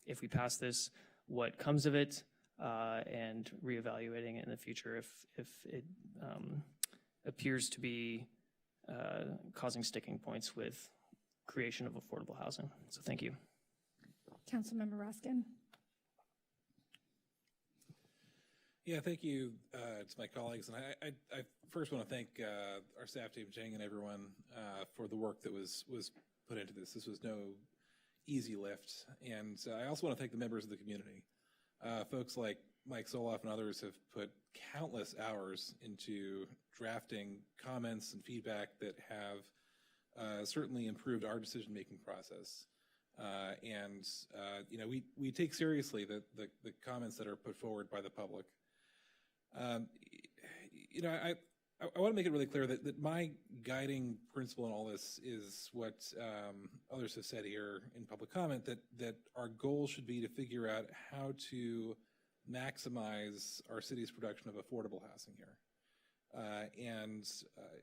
if we pass this, what comes of it, and reevaluating it in the future if it appears to be causing sticking points with creation of affordable housing. So thank you. Councilmember Roskin. Yeah, thank you to my colleagues. And I first want to thank our staff team, Jing and everyone, for the work that was put into this. This was no easy lift. And I also want to thank the members of the community. Folks like Mike Soloff and others have put countless hours into drafting comments and feedback that have certainly improved our decision-making process. You know, we take seriously the comments that are put forward by the public. You know, I want to make it really clear that my guiding principle in all this is what others have said here in public comment, that our goal should be to figure out how to maximize our city's production of affordable housing here.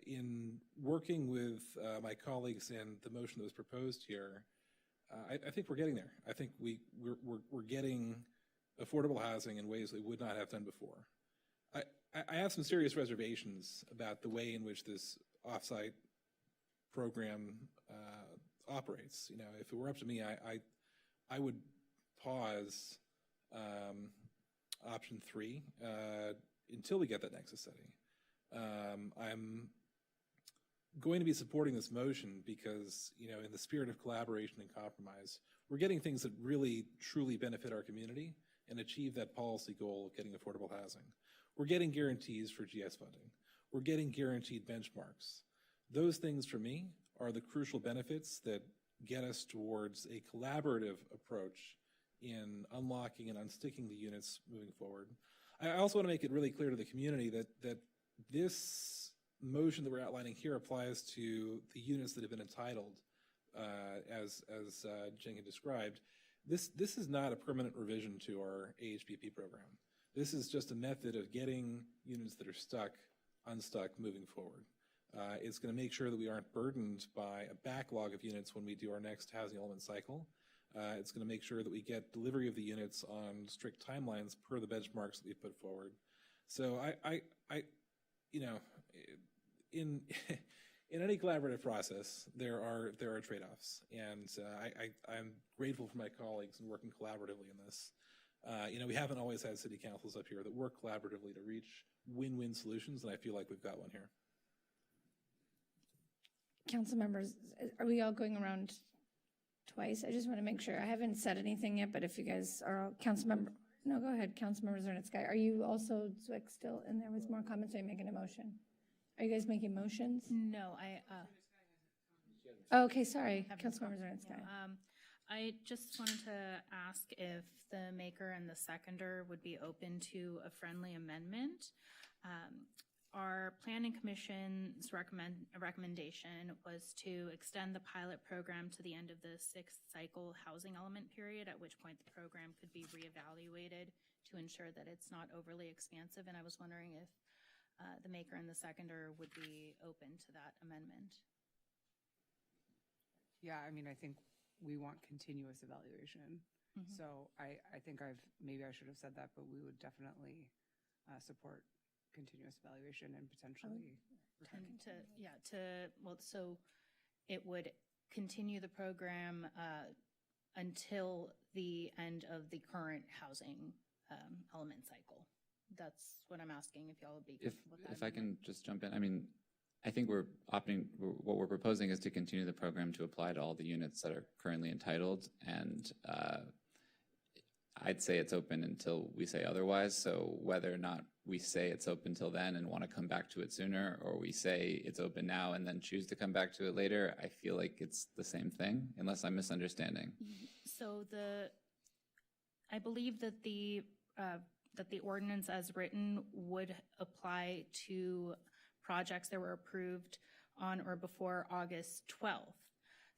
In working with my colleagues and the motion that was proposed here, I think we're getting there. I think we're getting affordable housing in ways we would not have done before. I have some serious reservations about the way in which this offsite program operates. You know, if it were up to me, I would pause option 3 until we get that nexus study. I'm going to be supporting this motion because, you know, in the spirit of collaboration and compromise, we're getting things that really, truly benefit our community and achieve that policy goal of getting affordable housing. We're getting guarantees for GS funding. We're getting guaranteed benchmarks. Those things, for me, are the crucial benefits that get us towards a collaborative approach in unlocking and unsticking the units moving forward. I also want to make it really clear to the community that this motion that we're outlining here applies to the units that have been entitled, as Jing had described. This is not a permanent revision to our AHPP program. This is just a method of getting units that are stuck, unstuck, moving forward. It's going to make sure that we aren't burdened by a backlog of units when we do our next housing element cycle. It's going to make sure that we get delivery of the units on strict timelines per the benchmarks that we put forward. So in any collaborative process, there are trade-offs, and I'm grateful for my colleagues in working collaboratively in this. We haven't always had city councils up here that work collaboratively to reach win-win solutions, and I feel like we've got one here. Council members, are we all going around twice? I just want to make sure. I haven't said anything yet, but if you guys are all, no, go ahead. Councilmember Zernitsky. Are you also, Zwick, still in there with more comments? Are you making a motion? Are you guys making motions? No, Oh, okay, sorry. Councilmember Zernitsky. I just wanted to ask if the maker and the seconder would be open to a friendly amendment. Our Planning Commission's recommendation was to extend the pilot program to the end of the 6th cycle housing element period, at which point the program could be reevaluated to ensure that it's not overly expansive. And I was wondering if the maker and the seconder would be open to that amendment. Yeah, I mean, I think we want continuous evaluation. So I think maybe I should have said that, but we would definitely support continuous evaluation and potentially. So it would continue the program until the end of the current housing element cycle. That's what I'm asking, if y'all would be comfortable with that. If I can just jump in, I mean, I think what we're proposing is to continue the program to apply to all the units that are currently entitled, and I'd say it's open until we say otherwise. So whether or not we say it's open till then and want to come back to it sooner, or we say it's open now and then choose to come back to it later, I feel like it's the same thing, unless I'm misunderstanding. So I believe that the ordinance as written would apply to projects that were approved on or before August 12th.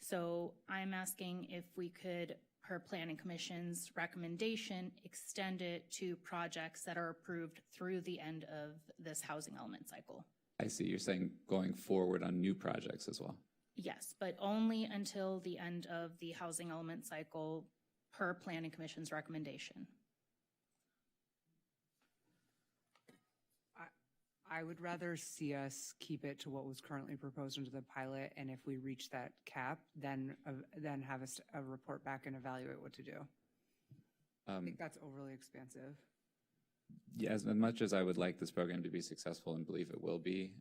So I'm asking if we could, per Planning Commission's recommendation, extend it to projects that are approved through the end of this housing element cycle. I see. You're saying going forward on new projects as well. Yes, but only until the end of the housing element cycle, per Planning Commission's recommendation. I would rather see us keep it to what was currently proposed into the pilot, and if we reach that cap, then have a report back and evaluate what to do. I think that's overly expansive. Yeah, as much as I would like this program to be successful and believe it will be,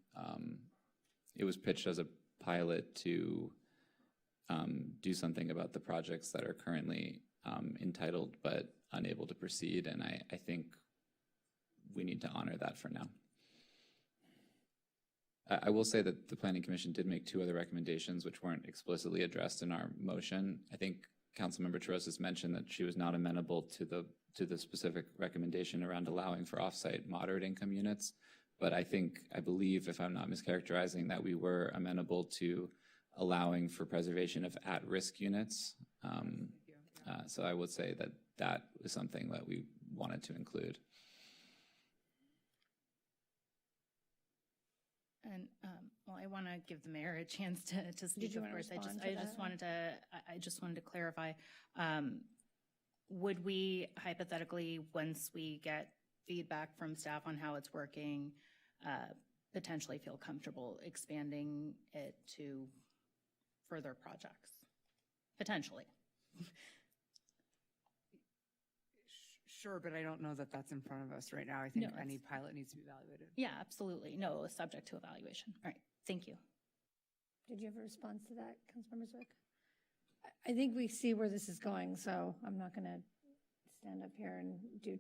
it was pitched as a pilot to do something about the projects that are currently entitled but unable to proceed, and I think we need to honor that for now. I will say that the Planning Commission did make 2 other recommendations which weren't explicitly addressed in our motion. I think Councilmember Terosas mentioned that she was not amenable to the specific recommendation around allowing for offsite moderate income units, but I believe, if I'm not mischaracterizing, that we were amenable to allowing for preservation of at-risk units. So I would say that was something that we wanted to include. And I want to give the mayor a chance to speak. Of course, I just wanted to clarify. Would we hypothetically, once we get feedback from staff on how it's working, potentially feel comfortable expanding it to further projects? Potentially. Sure, but I don't know that that's in front of us right now. I think any pilot needs to be evaluated. Yeah, absolutely. No, subject to evaluation. All right, thank you. Did you have a response to that, Councilmember Zwick? I think we see where this is going, so I'm not going to stand up here and do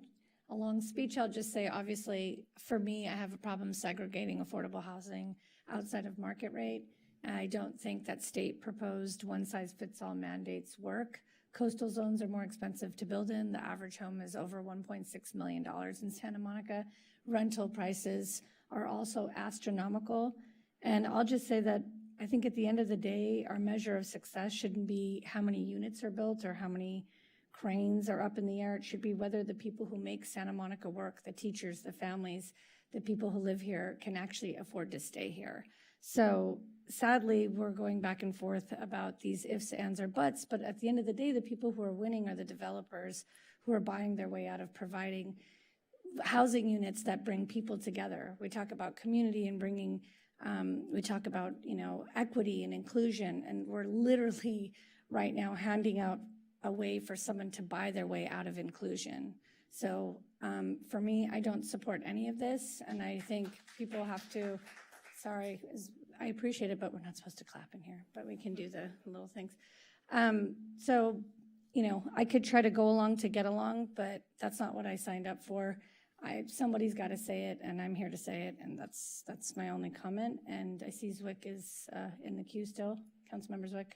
a long speech. I'll just say, obviously, for me, I have a problem segregating affordable housing outside of market rate. I don't think that state proposed one-size-fits-all mandates work. Coastal zones are more expensive to build in. The average home is over $1.6 million in Santa Monica. Rental prices are also astronomical. And I'll just say that I think at the end of the day, our measure of success shouldn't be how many units are built or how many cranes are up in the air. It should be whether the people who make Santa Monica work, the teachers, the families, the people who live here can actually afford to stay here. So sadly, we're going back and forth about these ifs, ands, or buts, but at the end of the day, the people who are winning are the developers who are buying their way out of providing housing units that bring people together. We talk about community and bringing, we talk about, equity and inclusion, and we're literally right now handing out a way for someone to buy their way out of inclusion. So for me, I don't support any of this, and I think people have to, I appreciate it, but we're not supposed to clap in here, but we can do the little things. So, I could try to go along to get along, but that's not what I signed up for. Somebody's got to say it, and I'm here to say it, and that's my only comment. And I see Zwick is in the queue still. Councilmember Zwick.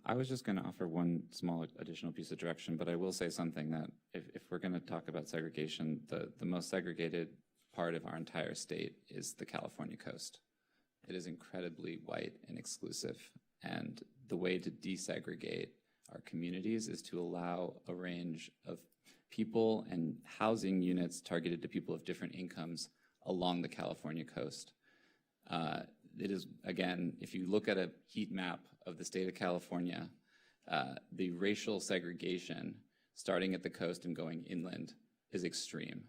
I was just going to offer one small additional piece of direction, but I will say something that if we're going to talk about segregation, the most segregated part of our entire state is the California coast. It is incredibly white and exclusive, and the way to desegregate our communities is to allow a range of people and housing units targeted to people of different incomes along the California coast. It is, again, if you look at a heat map of the state of California, the racial segregation starting at the coast and going inland is extreme.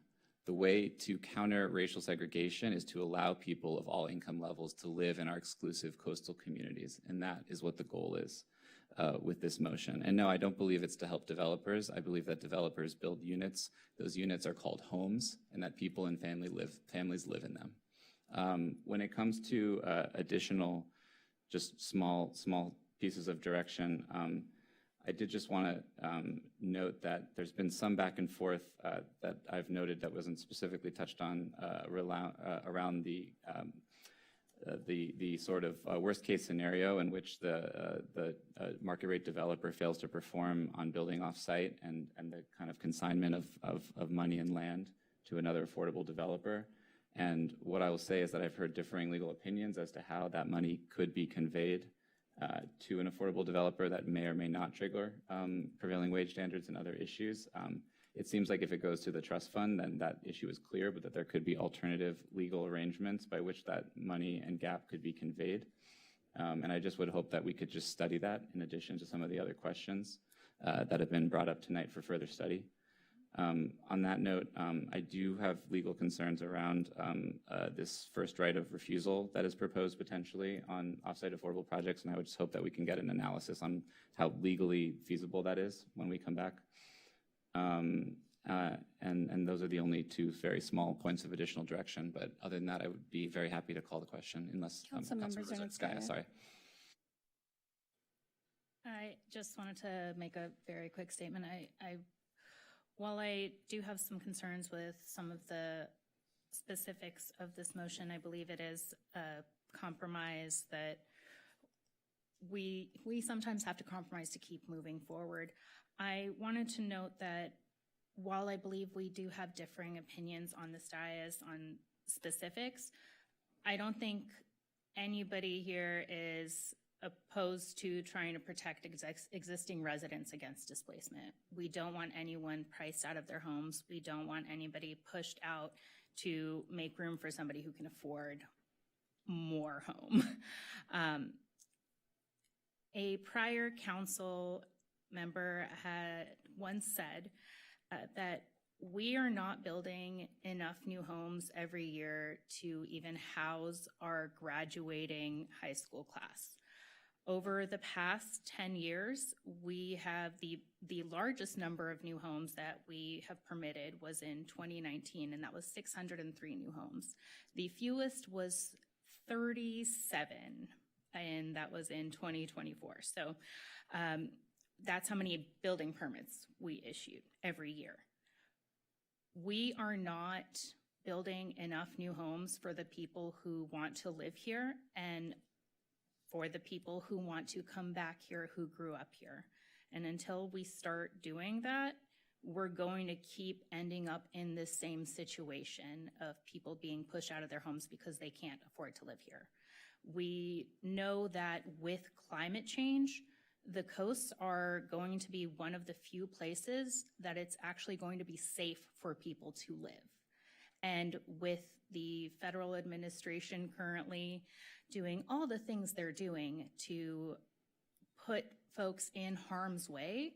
The way to counter racial segregation is to allow people of all income levels to live in our exclusive coastal communities, and that is what the goal is with this motion. And no, I don't believe it's to help developers. I believe that developers build units. Those units are called homes, and that people and families live in them. When it comes to additional, just small pieces of direction, I did just want to note that there's been some back and forth that I've noted that wasn't specifically touched on around the sort of worst case scenario in which the market rate developer fails to perform on building off site and the kind of consignment of money and land to another affordable developer. And what I will say is that I've heard differing legal opinions as to how that money could be conveyed to an affordable developer that may or may not trigger prevailing wage standards and other issues. It seems like if it goes to the trust fund, then that issue is clear, but that there could be alternative legal arrangements by which that money and gap could be conveyed. And I just would hope that we could just study that in addition to some of the other questions that have been brought up tonight for further study. On that note, I do have legal concerns around this first right of refusal that is proposed potentially on offsite affordable projects, and I would just hope that we can get an analysis on how legally feasible that is when we come back. And those are the only two very small points of additional direction, but other than that, I would be very happy to call the question, unless Councilmember Skaya, sorry. I just wanted to make a very quick statement. While I do have some concerns with some of the specifics of this motion, I believe it is a compromise that we sometimes have to compromise to keep moving forward. I wanted to note that while I believe we do have differing opinions on this dais on specifics, I don't think anybody here is opposed to trying to protect existing residents against displacement. We don't want anyone priced out of their homes. We don't want anybody pushed out to make room for somebody who can afford more home. A prior council member had once said that we are not building enough new homes every year to even house our graduating high school class. Over the past 10 years, we have the largest number of new homes that we have permitted was in 2019, and that was 603 new homes. The fewest was 37, and that was in 2024. So that's how many building permits we issued every year. We are not building enough new homes for the people who want to live here and for the people who want to come back here who grew up here. And until we start doing that, we're going to keep ending up in this same situation of people being pushed out of their homes because they can't afford to live here. We know that with climate change, the coasts are going to be one of the few places that it's actually going to be safe for people to live. And with the federal administration currently doing all the things they're doing to put folks in harm's way,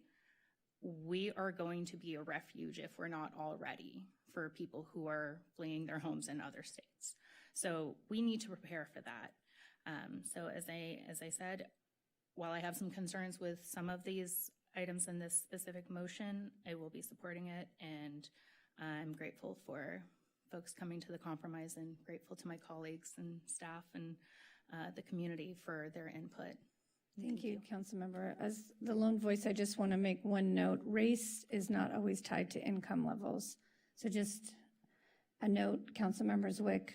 we are going to be a refuge if we're not already for people who are fleeing their homes in other states. So we need to prepare for that. So as I said, while I have some concerns with some of these items in this specific motion, I will be supporting it, and I'm grateful for folks coming to the compromise and grateful to my colleagues and staff and the community for their input. Thank you, Councilmember. As the lone voice, I just want to make one note. Race is not always tied to income levels. So just a note, Councilmember Zwick,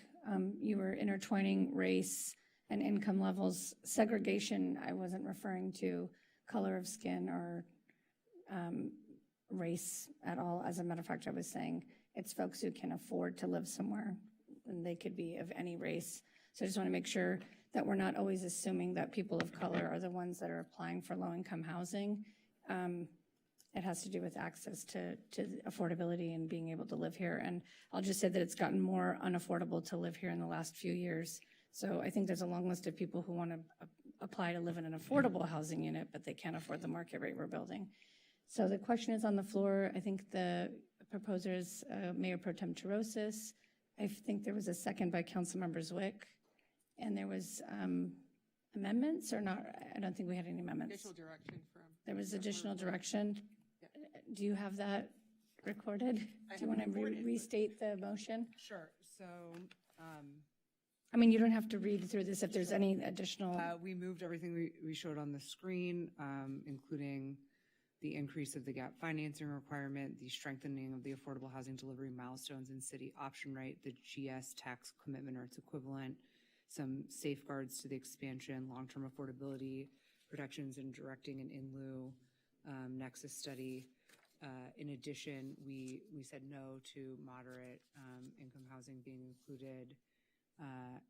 you were intertwining race and income levels. Segregation, I wasn't referring to color of skin or race at all. As a matter of fact, I was saying it's folks who can afford to live somewhere, and they could be of any race. So I just want to make sure that we're not always assuming that people of color are the ones that are applying for low-income housing. It has to do with access to affordability and being able to live here. And I'll just say that it's gotten more unaffordable to live here in the last few years. So I think there's a long list of people who want to apply to live in an affordable housing unit, but they can't afford the market rate we're building. So the question is on the floor. I think the proposer is Mayor Pro Tem Terosis. I think there was a second by Councilmember Zwick. And there was amendments or not? I don't think we had any amendments. Additional direction from. There was additional direction. Do you have that recorded? Do you want to restate the motion? Sure. So, I mean, you don't have to read through this if there's any additional. we moved everything we showed on the screen, including the increase of the gap financing requirement, the strengthening of the affordable housing delivery milestones and city option right, the GS tax commitment or its equivalent, some safeguards to the expansion, long-term affordability protections and directing an in lieu nexus study. In addition, we said no to moderate income housing being included.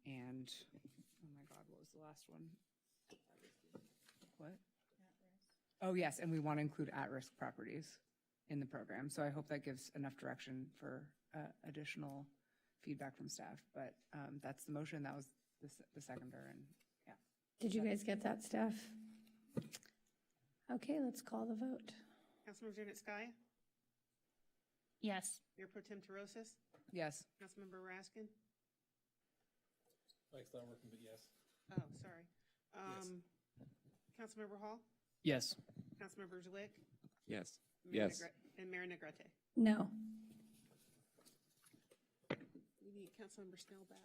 And, oh my God, what was the last one? What? Oh, yes, and we want to include at-risk properties in the program. So I hope that gives enough direction for additional feedback from staff. But that's the motion. That was the seconder, and yeah. Did you guys get that, staff? Okay, let's call the vote. Councilmember Janet Sky? Yes. Mayor Pro Tem Terosis? Yes. Councilmember Raskin? Mike's not working, but yes. Oh, sorry. Councilmember Hall? Yes. Councilmember Zwick? Yes. Mayor Yes. And Mayor Negrete? No. We need Councilmember Snell back.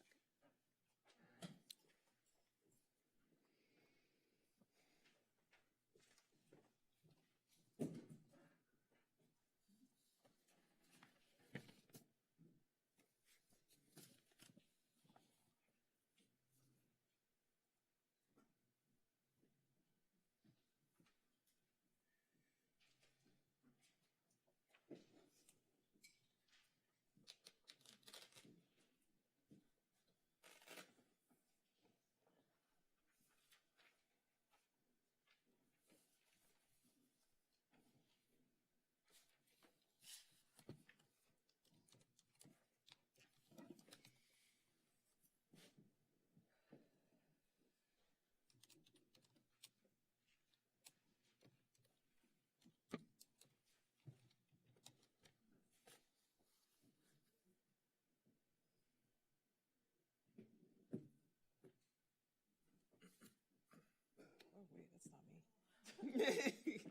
Oh, wait, that's not me.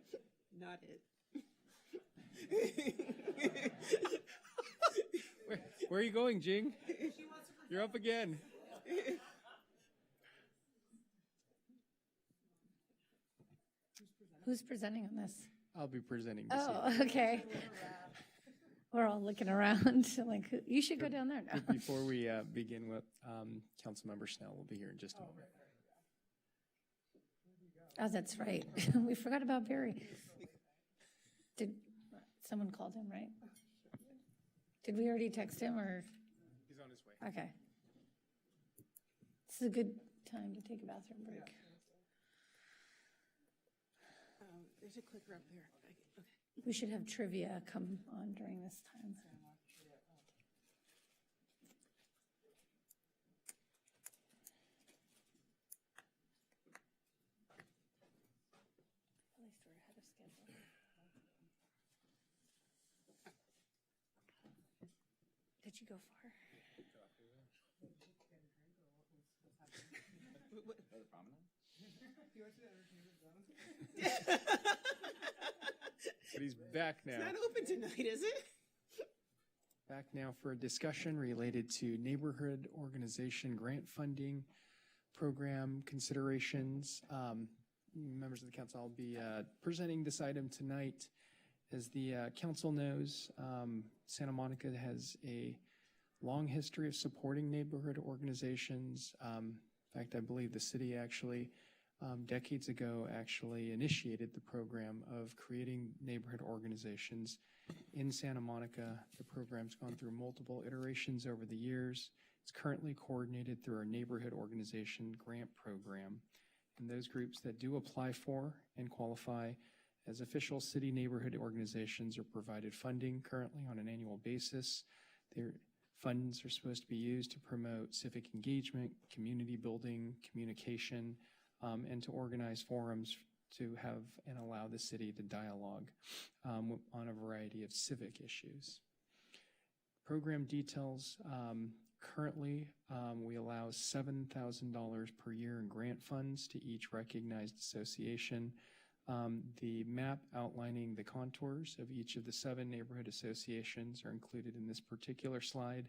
Not it. Where are you going, Jing? You're up again. Who's presenting on this? I'll be presenting this Oh, evening. okay. We're all looking around like, you should go down there now. Before we begin with, Councilmember Snell will be here in just a moment. Oh, that's right. We forgot about Barry. Did someone called him, right? Did we already text him or? He's on his way. Okay. This is a good time to take a bathroom break. There's a clicker up there. Okay. We should have trivia come on during this time. Did you go far? But he's back now. It's not open tonight, is it? Back now for a discussion related to neighborhood organization grant funding program considerations. Members of the council, I'll be presenting this item tonight. As the council knows, Santa Monica has a long history of supporting neighborhood organizations. In fact, I believe the city actually decades ago actually initiated the program of creating neighborhood organizations in Santa Monica. The program's gone through multiple iterations over the years. It's currently coordinated through our neighborhood organization grant program. And those groups that do apply for and qualify as official city neighborhood organizations are provided funding currently on an annual basis. Their funds are supposed to be used to promote civic engagement, community building, communication, and to organize forums to have and allow the city to dialogue on a variety of civic issues. Program details, currently we allow $7,000 per year in grant funds to each recognized association. The map outlining the contours of each of the 7 neighborhood associations are included in this particular slide.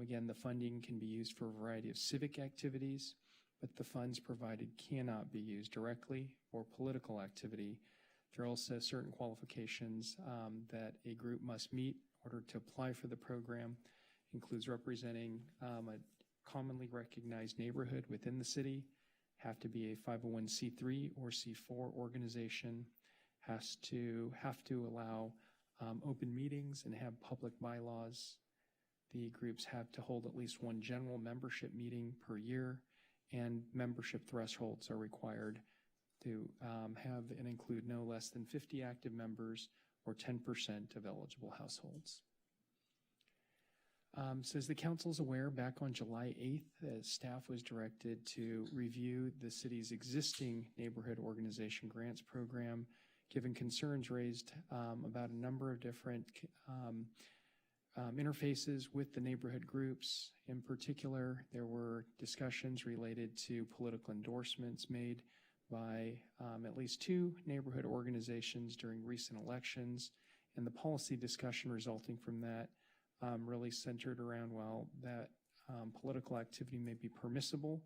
Again, the funding can be used for a variety of civic activities, but the funds provided cannot be used directly for political activity. There are also certain qualifications that a group must meet in order to apply for the program. Includes representing a commonly recognized neighborhood within the city, have to be a 501c3 or C4 organization, have to allow open meetings and have public bylaws. The groups have to hold at least one general membership meeting per year, and membership thresholds are required to have and include no less than 50 active members or 10% of eligible households. So as the council's aware, back on July 8th, staff was directed to review the city's existing neighborhood organization grants program, given concerns raised about a number of different interfaces with the neighborhood groups. In particular, there were discussions related to political endorsements made by at least 2 neighborhood organizations during recent elections, and the policy discussion resulting from that really centered around, well, that political activity may be permissible.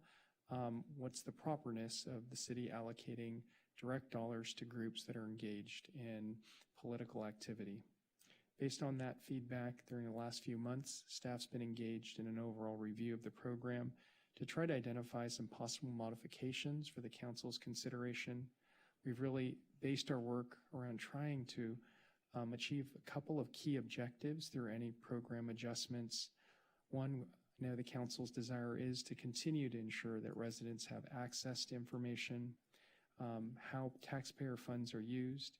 What's the properness of the city allocating direct dollars to groups that are engaged in political activity? Based on that feedback, during the last few months, staff's been engaged in an overall review of the program to try to identify some possible modifications for the council's consideration. We've really based our work around trying to achieve a couple of key objectives through any program adjustments. One, I know the council's desire is to continue to ensure that residents have access to information. How taxpayer funds are used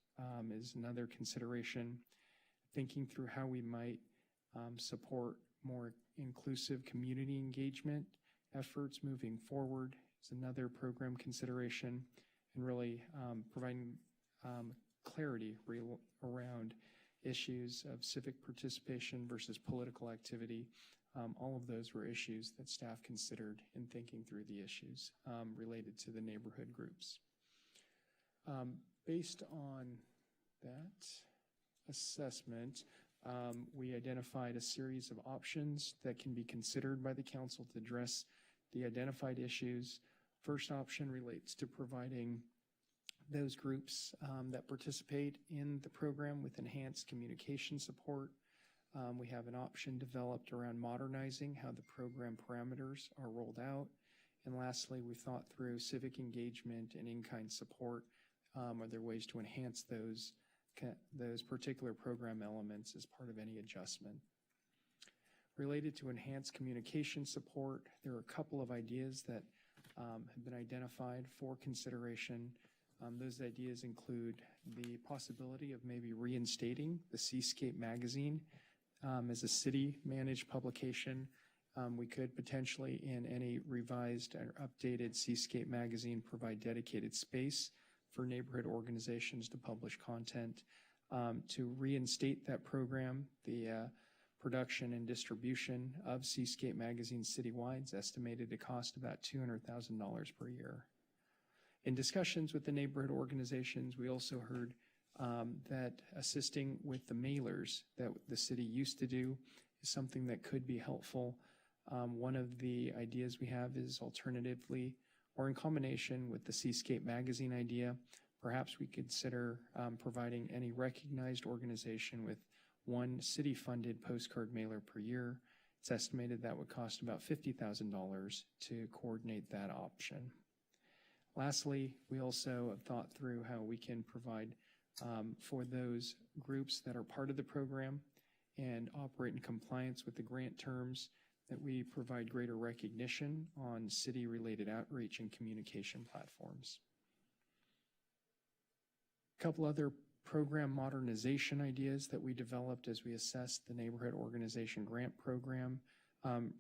is another consideration. Thinking through how we might support more inclusive community engagement efforts moving forward is another program consideration, and really providing clarity around issues of civic participation versus political activity. All of those were issues that staff considered in thinking through the issues related to the neighborhood groups. Based on that assessment, we identified a series of options that can be considered by the council to address the identified issues. First option relates to providing those groups that participate in the program with enhanced communication support. We have an option developed around modernizing how the program parameters are rolled out. And lastly, we thought through civic engagement and in-kind support. Are there ways to enhance those particular program elements as part of any adjustment? Related to enhanced communication support, there are a couple of ideas that have been identified for consideration. Those ideas include the possibility of maybe reinstating the Seascape magazine as a city-managed publication. We could potentially, in any revised or updated Seascape magazine, provide dedicated space for neighborhood organizations to publish content. To reinstate that program, the production and distribution of Seascape magazine citywide is estimated to cost about $200,000 per year. In discussions with the neighborhood organizations, we also heard that assisting with the mailers that the city used to do is something that could be helpful. One of the ideas we have is alternatively, or in combination with the Seascape magazine idea, perhaps we consider providing any recognized organization with one city-funded postcard mailer per year. It's estimated that would cost about $50,000 to coordinate that option. Lastly, we also have thought through how we can provide for those groups that are part of the program and operate in compliance with the grant terms, that we provide greater recognition on city-related outreach and communication platforms. A couple other program modernization ideas that we developed as we assessed the neighborhood organization grant program,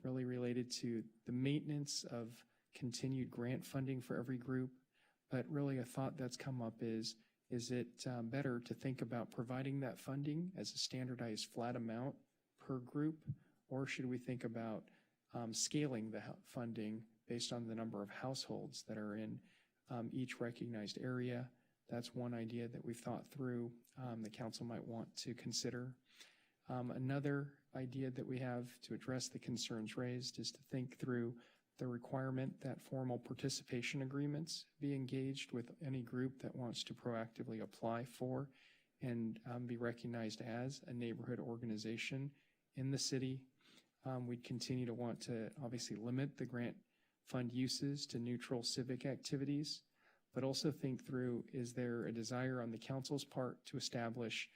really related to the maintenance of continued grant funding for every group. But really a thought that's come up is it better to think about providing that funding as a standardized flat amount per group, or should we think about scaling the funding based on the number of households that are in each recognized area? That's one idea that we've thought through the council might want to consider. Another idea that we have to address the concerns raised is to think through the requirement that formal participation agreements be engaged with any group that wants to proactively apply for and be recognized as a neighborhood organization in the city. We'd continue to want to obviously limit the grant fund uses to neutral civic activities, but also think through, is there a desire on the council's part to establish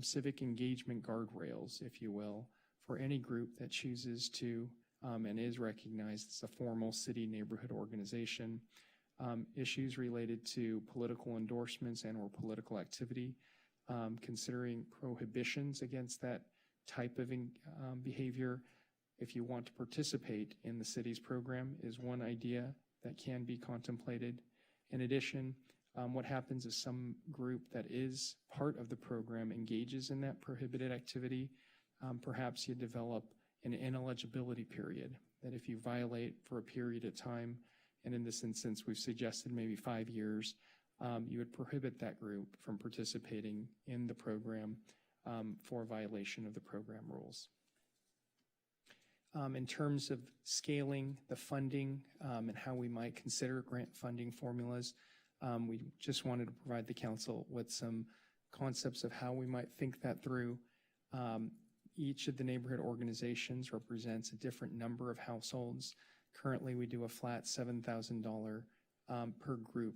civic engagement guardrails, if you will, for any group that chooses to and is recognized as a formal city neighborhood organization. Issues related to political endorsements and or political activity, considering prohibitions against that type of behavior if you want to participate in the city's program is one idea that can be contemplated. In addition, what happens if some group that is part of the program engages in that prohibited activity? Perhaps you develop an ineligibility period, that if you violate for a period of time, and in this instance we've suggested maybe 5 years, you would prohibit that group from participating in the program for violation of the program rules. In terms of scaling the funding and how we might consider grant funding formulas, we just wanted to provide the council with some concepts of how we might think that through. Each of the neighborhood organizations represents a different number of households. Currently, we do a flat $7,000 per group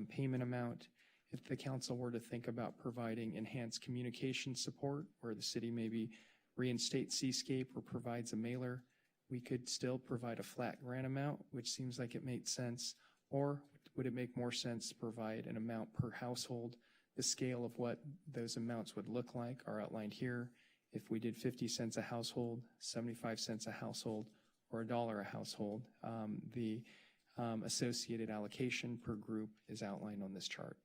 payment amount. If the council were to think about providing enhanced communication support, where the city maybe reinstates Seascape or provides a mailer, we could still provide a flat grant amount, which seems like it makes sense. Or would it make more sense to provide an amount per household? The scale of what those amounts would look like are outlined here. If we did 50 cents a household, 75 cents a household, or $1 a household, the associated allocation per group is outlined on this chart.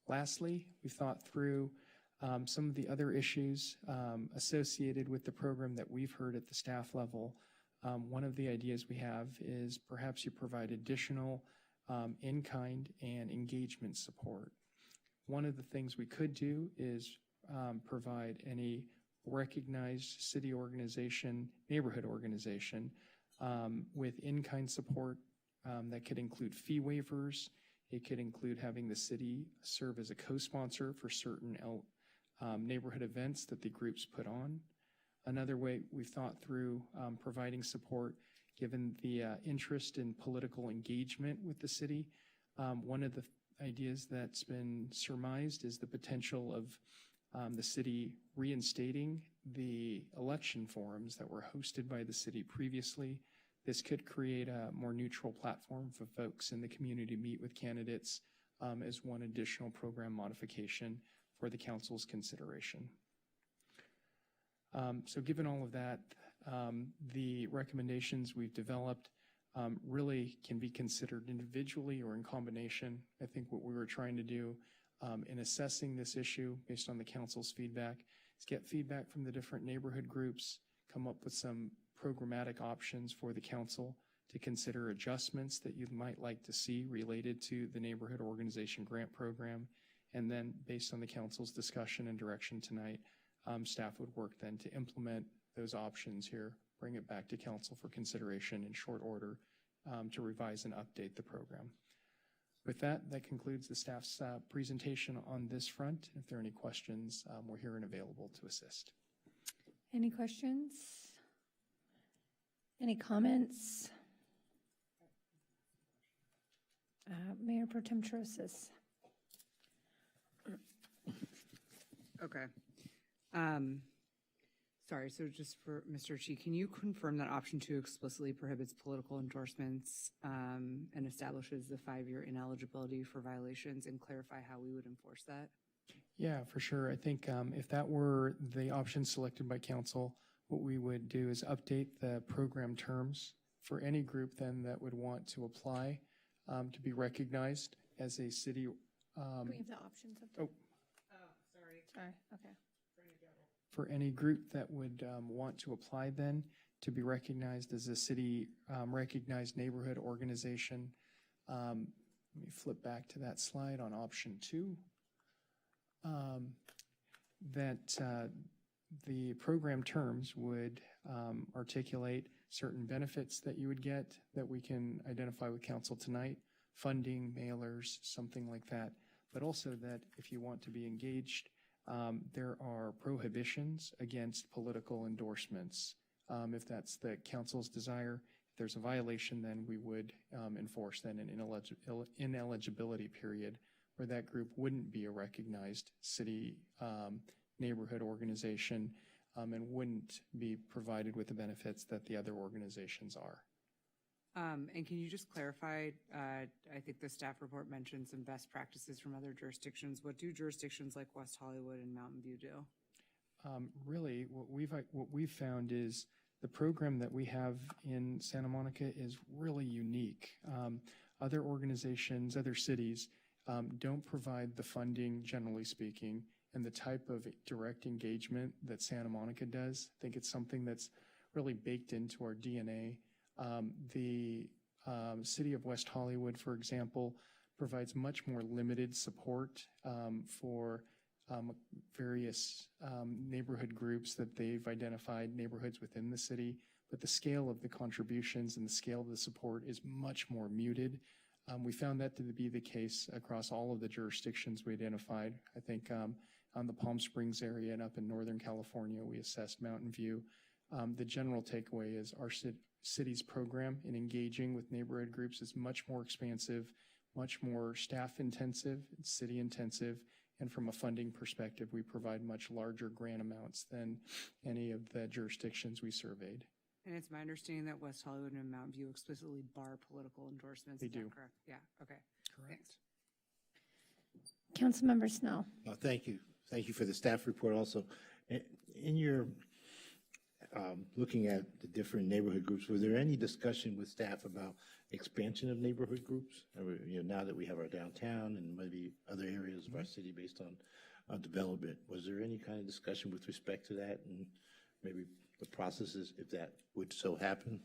Lastly, we thought through some of the other issues associated with the program that we've heard at the staff level. One of the ideas we have is perhaps you provide additional in-kind and engagement support. One of the things we could do is provide any recognized city organization, neighborhood organization with in-kind support that could include fee waivers. It could include having the city serve as a co-sponsor for certain neighborhood events that the groups put on. Another way we've thought through providing support, given the interest in political engagement with the city. One of the ideas that's been surmised is the potential of the city reinstating the election forums that were hosted by the city previously. This could create a more neutral platform for folks in the community to meet with candidates as one additional program modification for the council's consideration. So given all of that, the recommendations we've developed really can be considered individually or in combination. I think what we were trying to do in assessing this issue based on the council's feedback is get feedback from the different neighborhood groups, come up with some programmatic options for the council to consider adjustments that you might like to see related to the neighborhood organization grant program. And then based on the council's discussion and direction tonight, staff would work then to implement those options here, bring it back to council for consideration in short order to revise and update the program. With that, that concludes the staff's presentation on this front. If there are any questions, we're here and available to assist. Any questions? Any comments? Mayor Pro Tem Trosis. Okay. Sorry, so just for Mr. Chi, can you confirm that option 2 explicitly prohibits political endorsements and establishes the 5-year ineligibility for violations, and clarify how we would enforce that? Yeah, for sure. I think if that were the option selected by council, what we would do is update the program terms for any group then that would want to apply to be recognized as a city. Do we have the options up there? Sorry, okay. For any group that would want to apply then to be recognized as a city recognized neighborhood organization. Let me flip back to that slide on option 2. The program terms would articulate certain benefits that you would get that we can identify with council tonight, funding, mailers, something like that, but also that if you want to be engaged, there are prohibitions against political endorsements. If that's the council's desire, if there's a violation, then we would enforce then an ineligibility period where that group wouldn't be a recognized city neighborhood organization and wouldn't be provided with the benefits that the other organizations are. And can you just clarify, I think the staff report mentioned some best practices from other jurisdictions. What do jurisdictions like West Hollywood and Mountain View do? Really, what we've found is the program that we have in Santa Monica is really unique. Other organizations, other cities don't provide the funding, generally speaking, and the type of direct engagement that Santa Monica does. I think it's something that's really baked into our DNA. The city of West Hollywood, for example, provides much more limited support for various neighborhood groups that they've identified, neighborhoods within the city, but the scale of the contributions and the scale of the support is much more muted. We found that to be the case across all of the jurisdictions we identified. I think on the Palm Springs area and up in Northern California, we assessed Mountain View. The general takeaway is our city's program in engaging with neighborhood groups is much more expansive, much more staff intensive, city intensive, and from a funding perspective, we provide much larger grant amounts than any of the jurisdictions we surveyed. And it's my understanding that West Hollywood and Mountain View explicitly bar political endorsements. They Is that do. correct? Yeah, okay. Correct. Thanks. Councilmember Snell. Thank you. Thank you for the staff report also. In your looking at the different neighborhood groups, was there any discussion with staff about expansion of neighborhood groups? Now that we have our downtown and maybe other areas of our city based on development, was there any kind of discussion with respect to that and maybe the processes if that would so happen?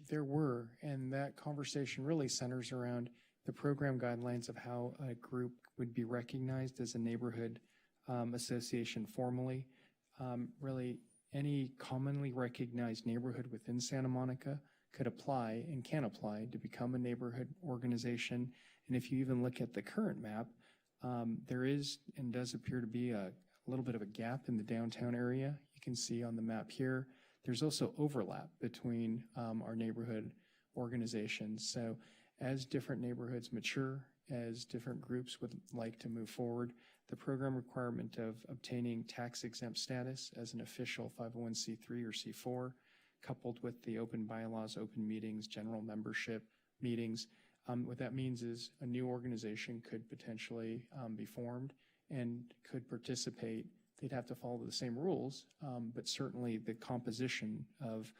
There were, and that conversation really centers around the program guidelines of how a group would be recognized as a neighborhood association formally. Really, any commonly recognized neighborhood within Santa Monica could apply and can apply to become a neighborhood organization. And if you even look at the current map, there is and does appear to be a little bit of a gap in the downtown area. You can see on the map here, there's also overlap between our neighborhood organizations. So as different neighborhoods mature, as different groups would like to move forward, the program requirement of obtaining tax exempt status as an official 501c3 or C4, coupled with the open bylaws, open meetings, general membership meetings, what that means is a new organization could potentially be formed and could participate. They'd have to follow the same rules, but certainly the composition of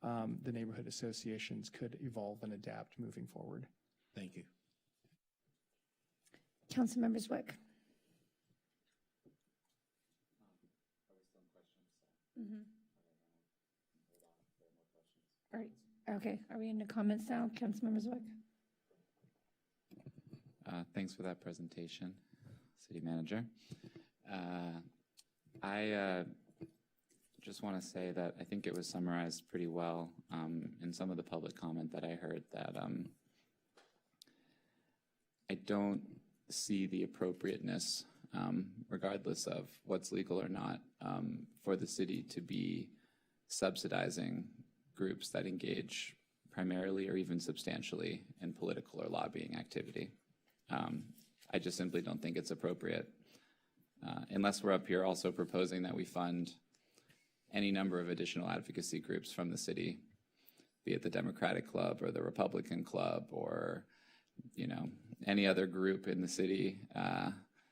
the neighborhood associations could evolve and adapt moving forward. Thank you. Councilmember Zwick. All right. Okay, are we into comments now, Councilmember Zwick? Thanks for that presentation, City Manager. I just want to say that I think it was summarized pretty well in some of the public comment that I heard, that I don't see the appropriateness, regardless of what's legal or not, for the city to be subsidizing groups that engage primarily or even substantially in political or lobbying activity. I just simply don't think it's appropriate, unless we're up here also proposing that we fund any number of additional advocacy groups from the city, be it the Democratic Club or the Republican Club or, you know, any other group in the city,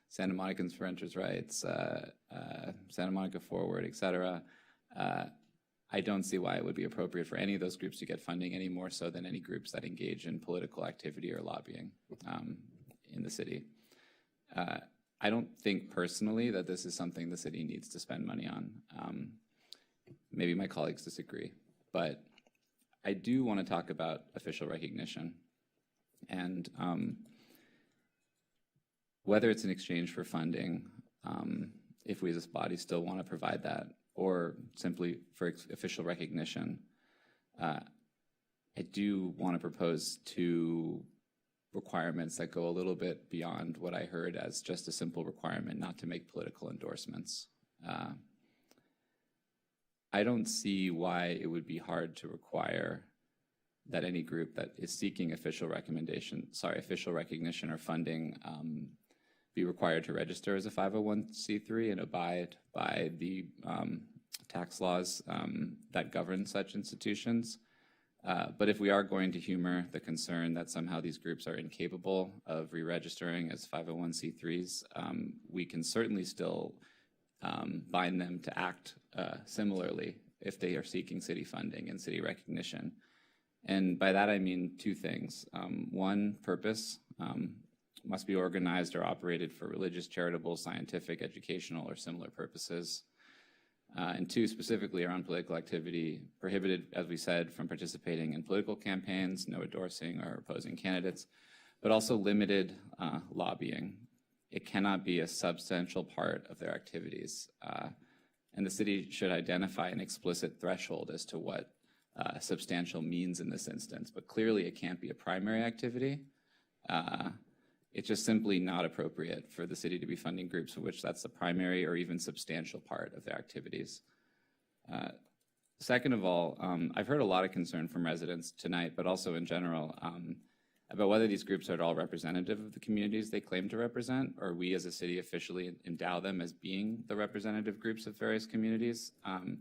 Santa Monicans for Renters' Rights, Santa Monica Forward, et cetera. I don't see why it would be appropriate for any of those groups to get funding any more so than any groups that engage in political activity or lobbying in the city. I don't think personally that this is something the city needs to spend money on. Maybe my colleagues disagree, but I do want to talk about official recognition and whether it's in exchange for funding, if we as a body still want to provide that, or simply for official recognition. I do want to propose two requirements that go a little bit beyond what I heard as just a simple requirement not to make political endorsements. I don't see why it would be hard to require that any group that is seeking official recognition or funding be required to register as a 501c3 and abide by the tax laws that govern such institutions. But if we are going to humor the concern that somehow these groups are incapable of re-registering as 501c3s, we can certainly still bind them to act similarly if they are seeking city funding and city recognition. And by that I mean two things. One, purpose must be organized or operated for religious, charitable, scientific, educational, or similar purposes. And two, specifically around political activity, prohibited, as we said, from participating in political campaigns, no endorsing or opposing candidates, but also limited lobbying. It cannot be a substantial part of their activities. And the city should identify an explicit threshold as to what substantial means in this instance, but clearly it can't be a primary activity. It's just simply not appropriate for the city to be funding groups for which that's the primary or even substantial part of their activities. Second of all, I've heard a lot of concern from residents tonight, but also in general, about whether these groups are at all representative of the communities they claim to represent, or we as a city officially endow them as being the representative groups of various communities. And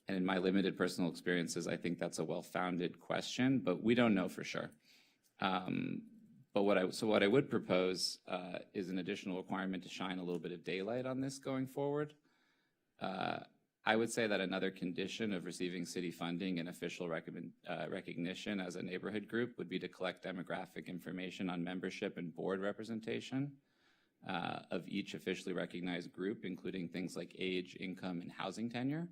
in my limited personal experiences, I think that's a well-founded question, but we don't know for sure. But what I would propose is an additional requirement to shine a little bit of daylight on this going forward. I would say that another condition of receiving city funding and official recognition as a neighborhood group would be to collect demographic information on membership and board representation of each officially recognized group, including things like age, income, and housing tenure.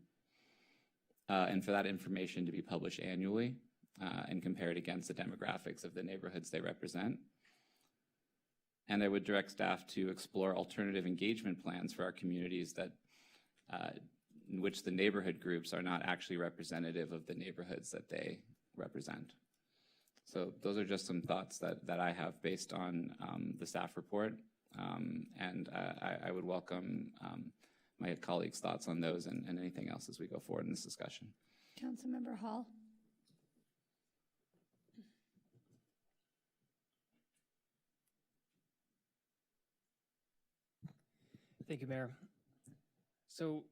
And for that information to be published annually and compared against the demographics of the neighborhoods they represent. And I would direct staff to explore alternative engagement plans for our communities that in which the neighborhood groups are not actually representative of the neighborhoods that they represent. So those are just some thoughts that I have based on the staff report. And I would welcome my colleagues' thoughts on those and anything else as we go forward in this discussion. Councilmember Hall. Thank you, Mayor. So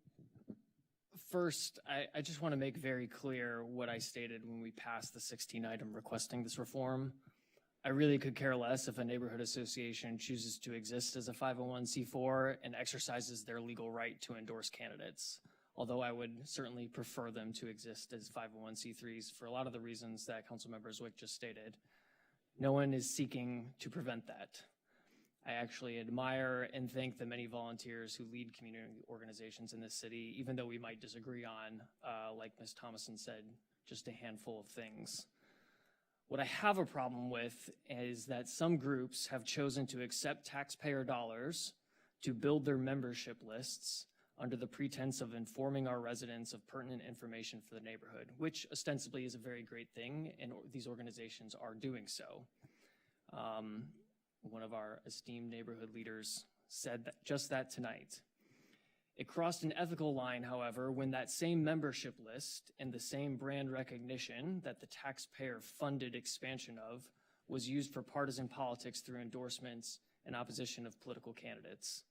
first, I just want to make very clear what I stated when we passed the 16 item requesting this reform. I really could care less if a neighborhood association chooses to exist as a 501c4 and exercises their legal right to endorse candidates. although I would certainly prefer them to exist as 501c3s for a lot of the reasons that Councilmember Zwick just stated. No one is seeking to prevent that. I actually admire and thank the many volunteers who lead community organizations in this city, even though we might disagree on, like Ms. Thomason said, just a handful of things. What I have a problem with is that some groups have chosen to accept taxpayer dollars to build their membership lists under the pretense of informing our residents of pertinent information for the neighborhood, which ostensibly is a very great thing, and these organizations are doing so. One of our esteemed neighborhood leaders said that, just that tonight. It crossed an ethical line, however, when that same membership list and the same brand recognition that the taxpayer-funded expansion of was used for partisan politics through endorsements and opposition of political candidates.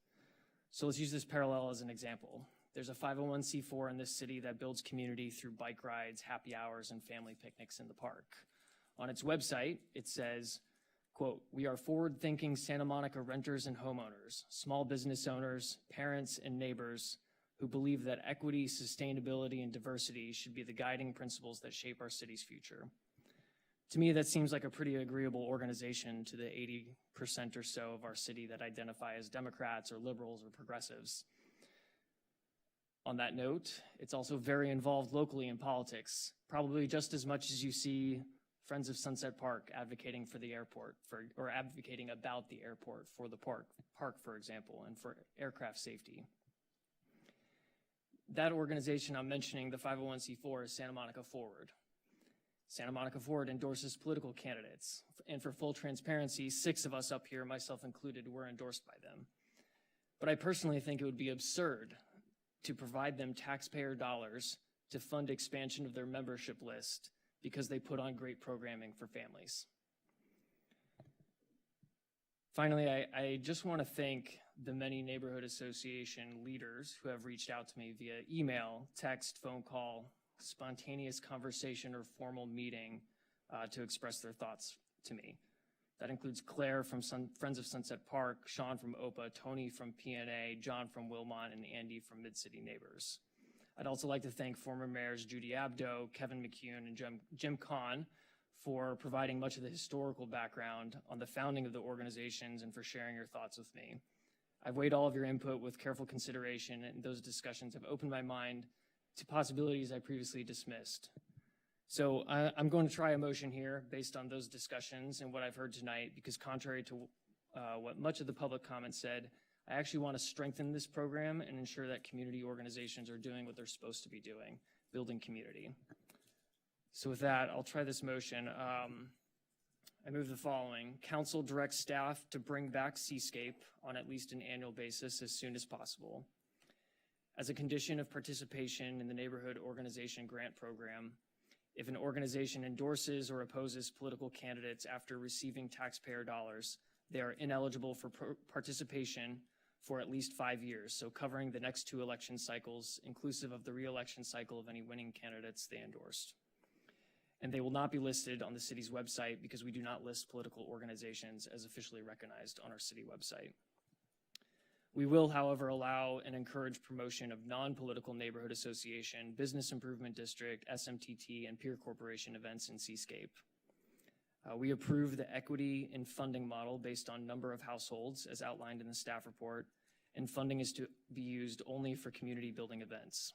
So let's use this parallel as an example. There's a 501c4 in this city that builds community through bike rides, happy hours, and family picnics in the park. On its website, it says, quote, "We are forward-thinking Santa Monica renters and homeowners, small business owners, parents, and neighbors who believe that equity, sustainability, and diversity should be the guiding principles that shape our city's future." To me, that seems like a pretty agreeable organization to the 80% or so of our city that identify as Democrats or liberals or progressives. On that note, it's also very involved locally in politics, probably just as much as you see Friends of Sunset Park advocating for the airport, or advocating about the airport for the park, for example, and for aircraft safety. That organization I'm mentioning, the 501c4, is Santa Monica Forward. Santa Monica Forward endorses political candidates, and for full transparency, 6 of us up here, myself included, were endorsed by them. But I personally think it would be absurd to provide them taxpayer dollars to fund expansion of their membership list because they put on great programming for families. Finally, I just want to thank the many neighborhood association leaders who have reached out to me via email, text, phone call, spontaneous conversation, or formal meeting to express their thoughts to me. That includes Claire from Friends of Sunset Park, Sean from OPA, Tony from PNA, John from Wilmot, and Andy from Mid-City Neighbors. I'd also like to thank former mayors Judy Abdo, Kevin McCune, and Jim Kahn for providing much of the historical background on the founding of the organizations and for sharing your thoughts with me. I've weighed all of your input with careful consideration, and those discussions have opened my mind to possibilities I previously dismissed. So I'm going to try a motion here based on those discussions and what I've heard tonight, because contrary to what much of the public comment said, I actually want to strengthen this program and ensure that community organizations are doing what they're supposed to be doing, building community. So with that, I'll try this motion. I move the following. Council directs staff to bring back Seascape on at least an annual basis as soon as possible. As a condition of participation in the Neighborhood Organization Grant Program, if an organization endorses or opposes political candidates after receiving taxpayer dollars, they are ineligible for participation for at least 5 years, so covering the next 2 election cycles, inclusive of the re-election cycle of any winning candidates they endorsed. And they will not be listed on the city's website because we do not list political organizations as officially recognized on our city website. We will, however, allow and encourage promotion of non-political neighborhood association, business improvement district, SMTT, and peer corporation events in Seascape. We approve the equity and funding model based on number of households as outlined in the staff report, and funding is to be used only for community building events.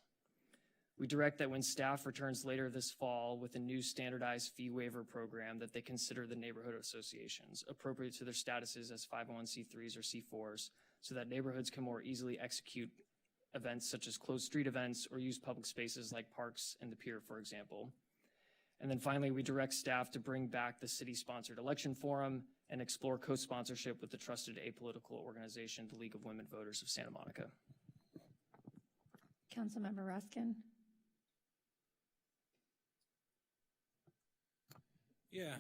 We direct that when staff returns later this fall with a new standardized fee waiver program, that they consider the neighborhood associations appropriate to their statuses as 501c3s or C4s, so that neighborhoods can more easily execute events such as closed street events or use public spaces like parks and the pier, for example. And then finally, we direct staff to bring back the city-sponsored election forum and explore co-sponsorship with the trusted apolitical organization, the League of Women Voters of Santa Monica. Councilmember Ruskin. Yeah.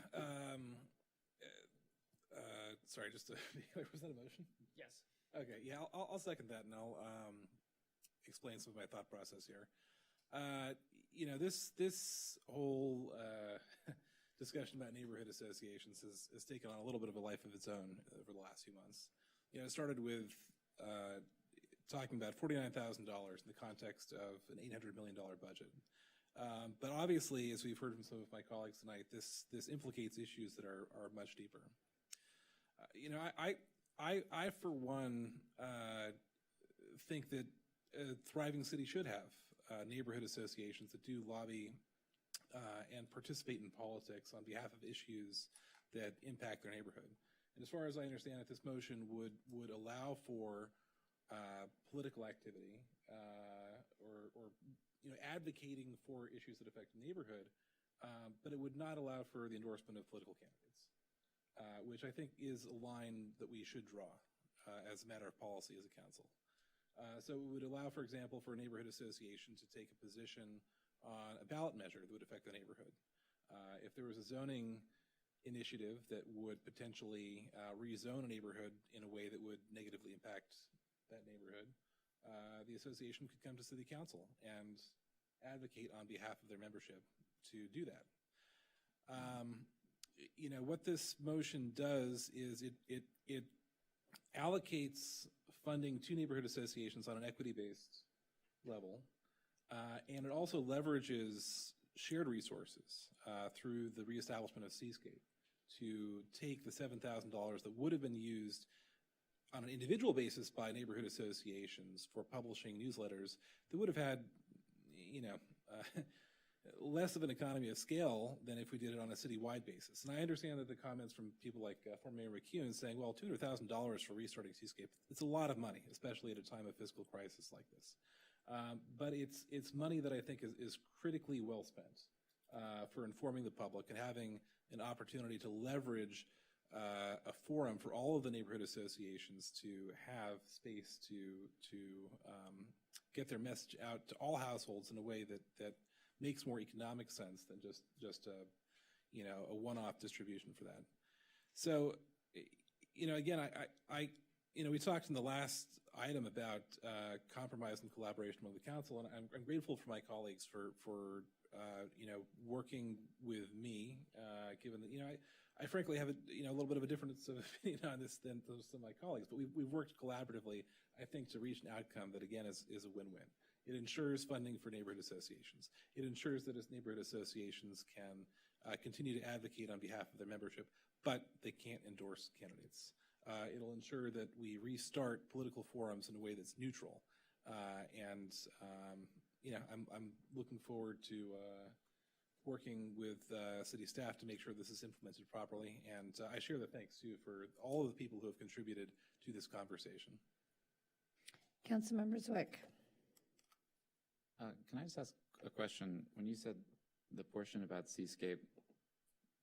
Sorry, just to be clear, was that a motion? Yes. Okay. Yeah, I'll second that, and I'll explain some of my thought process here. You know, this whole discussion about neighborhood associations has taken on a little bit of a life of its own over the last few months. You know, it started with talking about $49,000 in the context of an $800 million budget. But obviously, as we've heard from some of my colleagues tonight, this implicates issues that are much deeper. I for one, think that a thriving city should have neighborhood associations that do lobby and participate in politics on behalf of issues that impact their neighborhood. And as far as I understand it, this motion would allow for political activity or advocating for issues that affect the neighborhood, but it would not allow for the endorsement of political candidates, which I think is a line that we should draw as a matter of policy as a council. So it would allow, for example, for a neighborhood association to take a position on a ballot measure that would affect the neighborhood. If there was a zoning initiative that would potentially rezone a neighborhood in a way that would negatively impact that neighborhood, the association could come to city council and advocate on behalf of their membership to do that. What this motion does is it allocates funding to neighborhood associations on an equity-based level, and it also leverages shared resources through the reestablishment of Seascape to take the $7,000 that would have been used on an individual basis by neighborhood associations for publishing newsletters that would have had, less of an economy of scale than if we did it on a citywide basis. And I understand that the comments from people like former Mayor McCune saying, well, $200,000 for restarting Seascape, it's a lot of money, especially at a time of fiscal crisis like this. But it's money that I think is critically well spent for informing the public and having an opportunity to leverage a forum for all of the neighborhood associations to have space to get their message out to all households in a way that makes more economic sense than just a one-off distribution for that. So, again, we talked in the last item about compromise and collaboration among the council, and I'm grateful for my colleagues for working with me, given that, I frankly have a little bit of a difference of opinion on this than some of my colleagues, but we've worked collaboratively, I think, to reach an outcome that, again, is a win-win. It ensures funding for neighborhood associations. It ensures that as neighborhood associations can continue to advocate on behalf of their membership, but they can't endorse candidates. It'll ensure that we restart political forums in a way that's neutral. I'm looking forward to working with city staff to make sure this is implemented properly. And I share the thanks, too, for all of the people who have contributed to this conversation. Councilmember Zwick. Can I just ask a question? When you said the portion about Seascape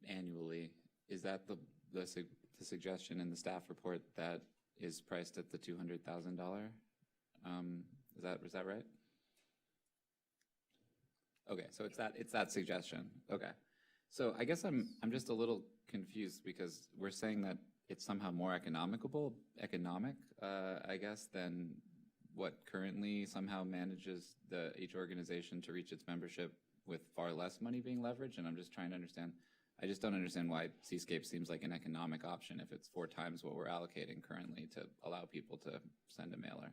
annually, is that the suggestion in the staff report that is priced at the $200,000? Is that right? Okay, so it's that suggestion. Okay, so I guess I'm just a little confused because we're saying that it's somehow more economic, I guess, than what currently somehow manages each organization to reach its membership with far less money being leveraged. And I'm just trying to understand. I just don't understand why Seascape seems like an economic option if it's 4 times what we're allocating currently to allow people to send a mailer.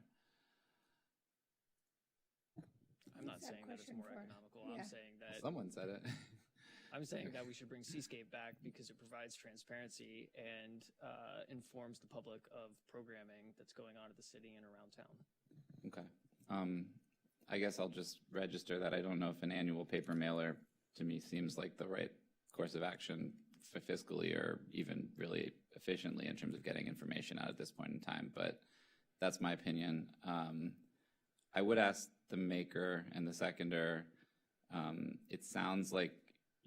I'm not saying that it's more economical. Yeah. I'm saying that Someone said it. I'm saying that we should bring Seascape back because it provides transparency and informs the public of programming that's going on at the city and around town. Okay. I guess I'll just register that I don't know if an annual paper mailer to me seems like the right course of action fiscally or even really efficiently in terms of getting information out at this point in time, but that's my opinion. I would ask the maker and the seconder, it sounds like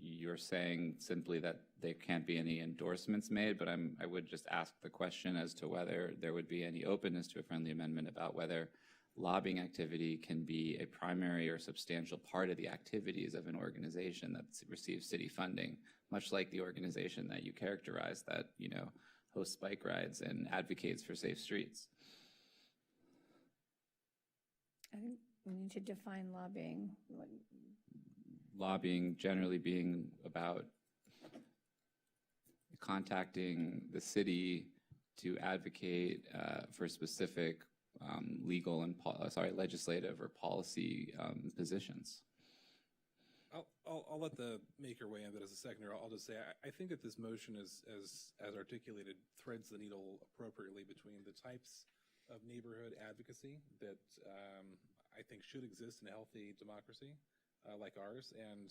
you're saying simply that there can't be any endorsements made, but I would just ask the question as to whether there would be any openness to a friendly amendment about whether lobbying activity can be a primary or substantial part of the activities of an organization that receives city funding, much like the organization that you characterize that, hosts bike rides and advocates for safe streets. I think we need to define lobbying. Lobbying generally being about contacting the city to advocate for specific legal and legislative or policy positions. I'll let the maker weigh in, but as a seconder, I'll just say I think that this motion is, as articulated, threads the needle appropriately between the types of neighborhood advocacy that I think should exist in a healthy democracy like ours, and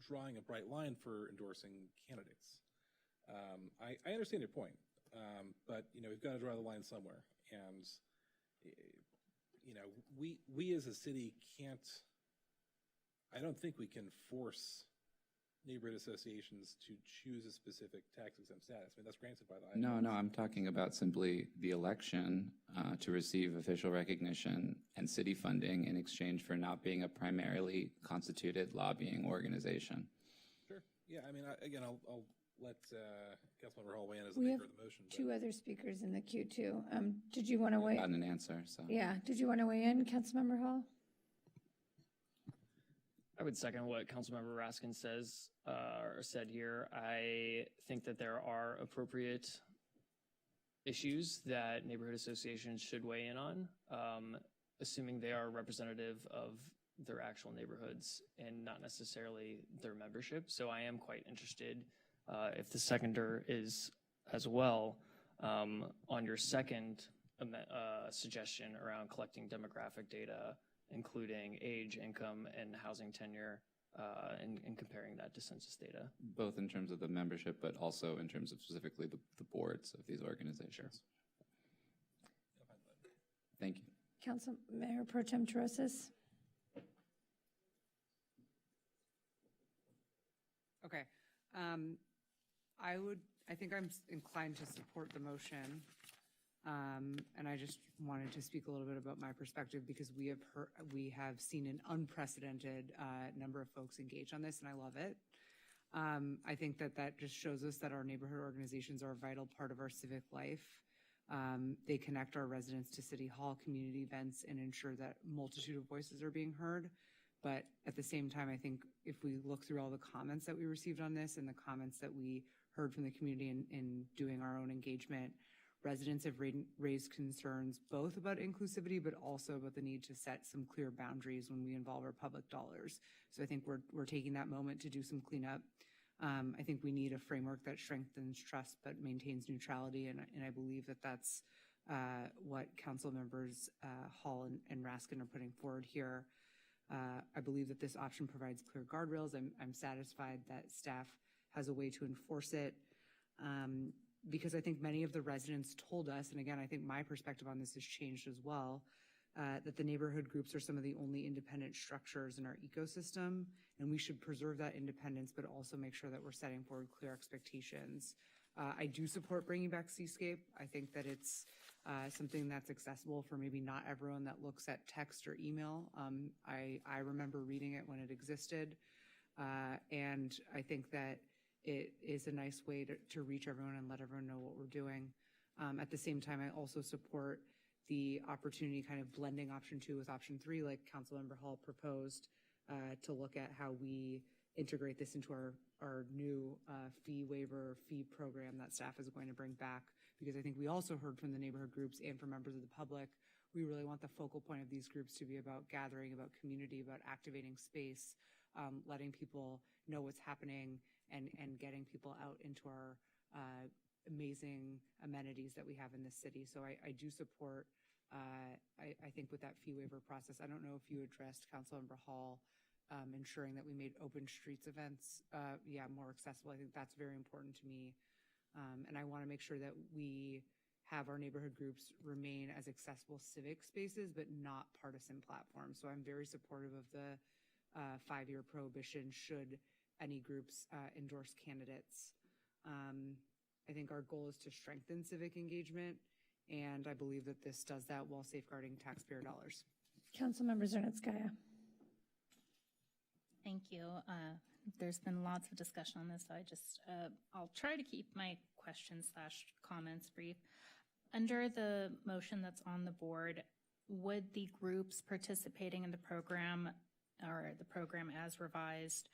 drawing a bright line for endorsing candidates. I understand your point, but we've got to draw the line somewhere, and we as a city can't. I don't think we can force neighborhood associations to choose a specific tax-exempt status. I mean, that's granted by the IRS. No, I'm talking about simply the election to receive official recognition and city funding in exchange for not being a primarily constituted lobbying organization. Sure. Yeah, I mean, I'll let Councilmember Hall weigh in as the We maker have of the motion. two other speakers in the queue too. Did you want to weigh? Gotten an answer, so. Yeah, did you want to weigh in, Councilmember Hall? I would second what Councilmember Raskin says or said here. I think that there are appropriate issues that neighborhood associations should weigh in on, assuming they are representative of their actual neighborhoods and not necessarily their membership. So I am quite interested, if the seconder is as well, on your second suggestion around collecting demographic data, including age, income, and housing tenure, and comparing that to census data. Both in terms of the membership, but also in terms of specifically the boards of these organizations. Thank you. Council Mayor Pro Tem Terosas? Okay. I think I'm inclined to support the motion. And I just wanted to speak a little bit about my perspective, because we have seen an unprecedented number of folks engage on this, and I love it. I think that just shows us that our neighborhood organizations are a vital part of our civic life. They connect our residents to City Hall, community events, and ensure that a multitude of voices are being heard. But at the same time, I think if we look through all the comments that we received on this and the comments that we heard from the community in doing our own engagement, residents have raised concerns both about inclusivity, but also about the need to set some clear boundaries when we involve our public dollars. So I think we're taking that moment to do some cleanup. I think we need a framework that strengthens trust but maintains neutrality, and I believe that that's what Council Members Hall and Raskin are putting forward here. I believe that this option provides clear guardrails. I'm satisfied that staff has a way to enforce it. Because I think many of the residents told us, and again, I think my perspective on this has changed as well, that the neighborhood groups are some of the only independent structures in our ecosystem, and we should preserve that independence, but also make sure that we're setting forward clear expectations. I do support bringing back Seascape. I think that it's something that's accessible for maybe not everyone that looks at text or email. I remember reading it when it existed, and I think that it is a nice way to reach everyone and let everyone know what we're doing. At the same time, I also support the opportunity, kind of blending option 2 with option 3, like Councilmember Hall proposed, to look at how we integrate this into our new fee waiver fee program that staff is going to bring back. Because I think we also heard from the neighborhood groups and from members of the public, we really want the focal point of these groups to be about gathering, about community, about activating space, letting people know what's happening, and getting people out into our amazing amenities that we have in this city. So I do support, I think with that fee waiver process, I don't know if you addressed Councilmember Hall, ensuring that we made open streets events, more accessible. I think that's very important to me. And I want to make sure that we have our neighborhood groups remain as accessible civic spaces, but not partisan platforms. So I'm very supportive of the 5-year prohibition should any groups endorse candidates. I think our goal is to strengthen civic engagement, and I believe that this does that while safeguarding taxpayer dollars. Councilmember Zernetskaya. Thank you. There's been lots of discussion on this, so I'll try to keep my questions/comments brief. Under the motion that's on the board, would the groups participating in the program, or the program as revised,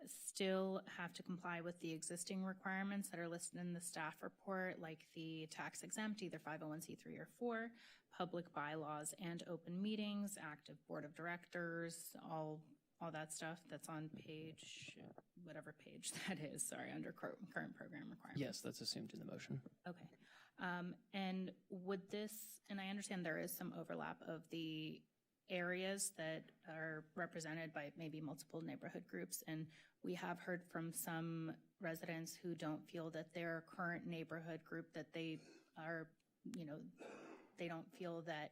still have to comply with the existing requirements that are listed in the staff report, like the tax exempt, either 501c3 or 4, public bylaws and open meetings, active board of directors, all that stuff that's on page, whatever page that is, sorry, under current program requirements. Yes, that's assumed in the motion. Okay. And would this, and I understand there is some overlap of the areas that are represented by maybe multiple neighborhood groups, and we have heard from some residents who don't feel that their current neighborhood group, that they are, they don't feel that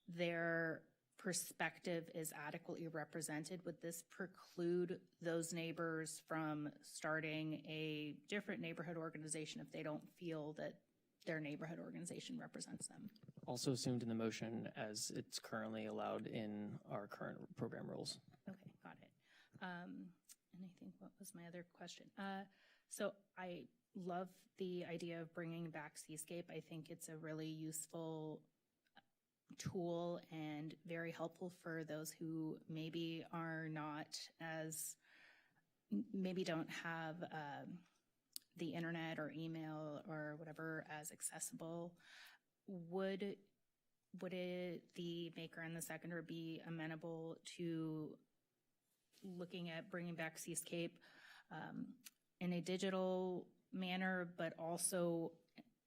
their perspective is adequately represented. Would this preclude those neighbors from starting a different neighborhood organization if they don't feel that their neighborhood organization represents them? Also assumed in the motion as it's currently allowed in our current program rules. Okay, got it. And I think, what was my other question? So I love the idea of bringing back Seascape. I think it's a really useful tool and very helpful for those who maybe are not as, maybe don't have the internet or email or whatever as accessible. Would the maker and the seconder be amenable to looking at bringing back Seascape in a digital manner, but also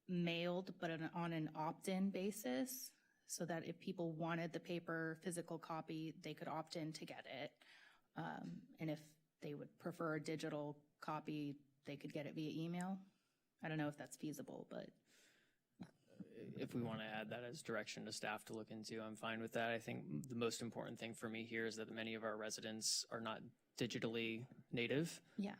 mailed, but on an opt-in basis, so that if people wanted the paper physical copy, they could opt in to get it. And if they would prefer a digital copy, they could get it via email. I don't know if that's feasible, but. If we want to add that as direction to staff to look into, I'm fine with that. I think the most important thing for me here is that many of our residents are not digitally native. Yeah.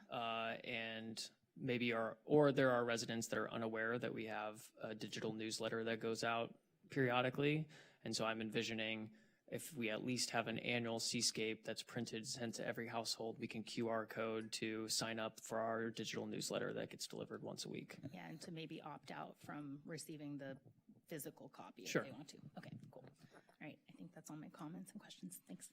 And maybe there are residents that are unaware that we have a digital newsletter that goes out periodically. And so I'm envisioning if we at least have an annual Seascape that's printed, sent to every household, we can QR code to sign up for our digital newsletter that gets delivered once a week. Yeah, and to maybe opt out from receiving the physical copy Sure. if they want to. Okay, cool. All right, I think that's all my comments and questions. Thanks.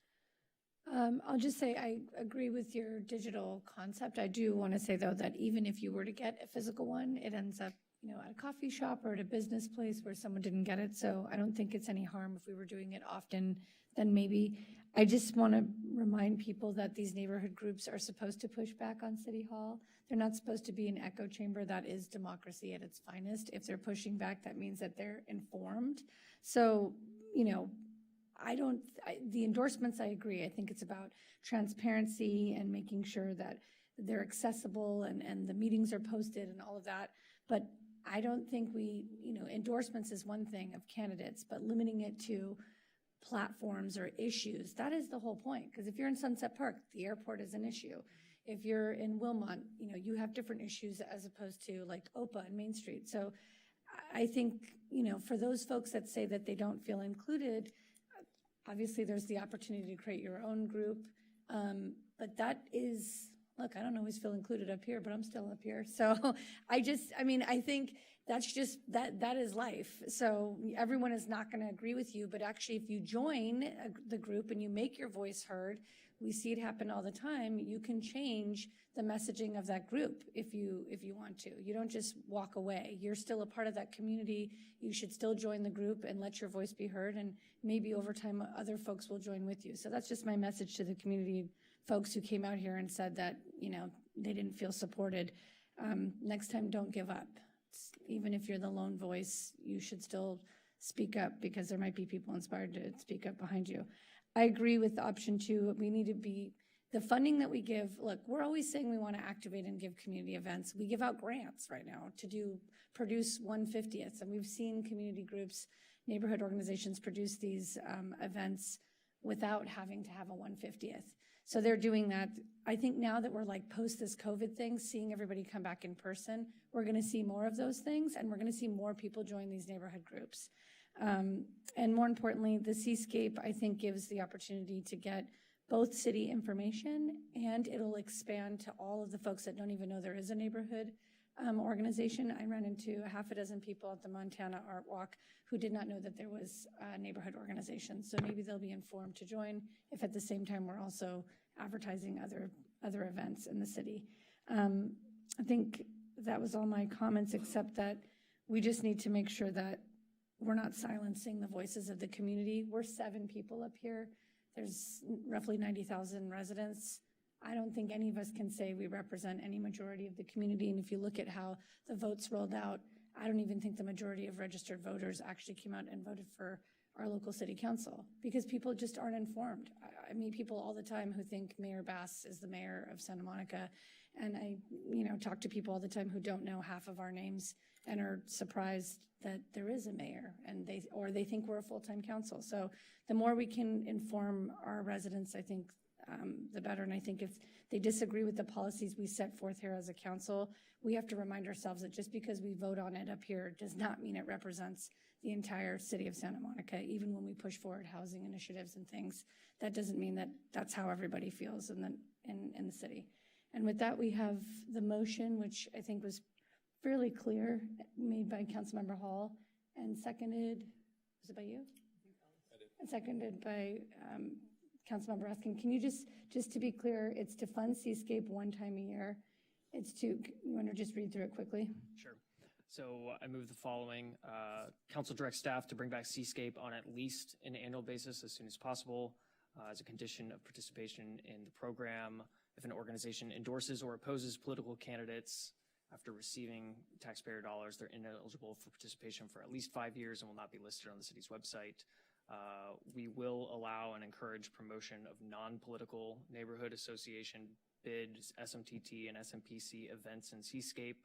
I'll just say I agree with your digital concept. I do want to say, though, that even if you were to get a physical one, it ends up, at a coffee shop or at a business place where someone didn't get it. So I don't think it's any harm if we were doing it often. Then maybe I just want to remind people that these neighborhood groups are supposed to push back on City Hall. They're not supposed to be an echo chamber. That is democracy at its finest. If they're pushing back, that means that they're informed. So, the endorsements, I agree. I think it's about transparency and making sure that they're accessible and the meetings are posted and all of that. But I don't think endorsements is one thing of candidates, but limiting it to platforms or issues, that is the whole point. Because if you're in Sunset Park, the airport is an issue. If you're in Wilmot, you have different issues as opposed to like OPA and Main Street. So I think, for those folks that say that they don't feel included, obviously there's the opportunity to create your own group. But that is, look, I don't always feel included up here, but I'm still up here. So I think that's just, that is life. So everyone is not going to agree with you, but actually if you join the group and you make your voice heard, we see it happen all the time, you can change the messaging of that group if you want to. You don't just walk away. You're still a part of that community. You should still join the group and let your voice be heard, and maybe over time other folks will join with you. So that's just my message to the community folks who came out here and said that, they didn't feel supported. Next time, don't give up. Even if you're the lone voice, you should still speak up, because there might be people inspired to speak up behind you. I agree with option 2. We need to be, the funding that we give, look, we're always saying we want to activate and give community events. We give out grants right now to produce 1/50th, and we've seen community groups, neighborhood organizations produce these events without having to have a 1/50th. So they're doing that. I think now that we're like post this COVID thing, seeing everybody come back in person, we're going to see more of those things, and we're going to see more people join these neighborhood groups. And more importantly, the Seascape, I think, gives the opportunity to get both city information, and it'll expand to all of the folks that don't even know there is a neighborhood organization. I ran into a half a dozen people at the Montana Art Walk who did not know that there was a neighborhood organization. So maybe they'll be informed to join if at the same time we're also advertising other other events in the city. I think that was all my comments, except that we just need to make sure that we're not silencing the voices of the community. We're 7 people up here. There's roughly 90,000 residents. I don't think any of us can say we represent any majority of the community. And if you look at how the votes rolled out, I don't even think the majority of registered voters actually came out and voted for our local city council, because people just aren't informed. I meet people all the time who think Mayor Bass is the mayor of Santa Monica. And I, talk to people all the time who don't know half of our names and are surprised that there is a mayor, and they think we're a full-time council. So the more we can inform our residents, I think the better. And I think if they disagree with the policies we set forth here as a council, we have to remind ourselves that just because we vote on it up here does not mean it represents the entire city of Santa Monica. Even when we push forward housing initiatives and things, that doesn't mean that that's how everybody feels in the city. And with that, we have the motion, which I think was fairly clear, made by Councilmember Hall and seconded, was it by you? And seconded by Councilmember Raskin. Can you just to be clear, it's to fund Seascape one time a year. You want to just read through it quickly? Sure. So I move the following. Council directs staff to bring back Seascape on at least an annual basis as soon as possible as a condition of participation in the program. If an organization endorses or opposes political candidates after receiving taxpayer dollars, they're ineligible for participation for at least 5 years and will not be listed on the city's website. We will allow and encourage promotion of non-political neighborhood association bids, SMTT and SMPC events in Seascape.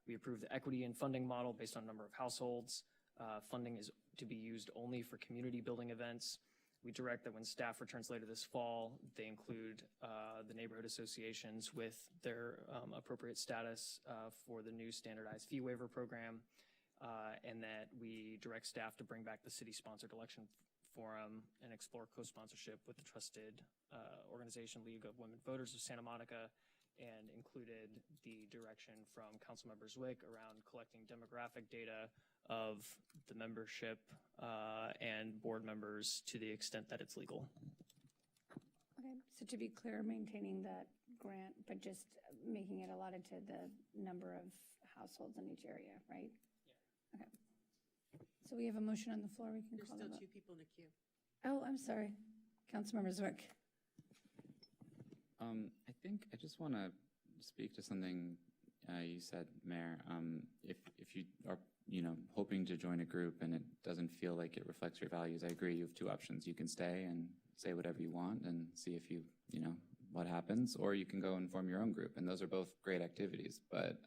We approve the equity and funding model based on number of households. Funding is to be used only for community building events. We direct that when staff returns later this fall, they include the neighborhood associations with their appropriate status for the new standardized fee waiver program, and that we direct staff to bring back the city-sponsored election forum and explore co-sponsorship with the trusted organization League of Women Voters of Santa Monica, and included the direction from Councilmember Zwick around collecting demographic data of the membership and board members to the extent that it's legal. Okay, so to be clear, maintaining that grant, but just making it allotted to the number of households in each area, right? Yeah. Okay. So we have a motion on the floor. We can There's call still the vote. 2 people in the queue. Oh, I'm sorry. Councilmember Zwick. I think I just want to speak to something you said, Mayor. If you are, hoping to join a group and it doesn't feel like it reflects your values, I agree. You have 2 options. You can stay and say whatever you want and see if what happens, or you can go and form your own group. And those are both great activities. But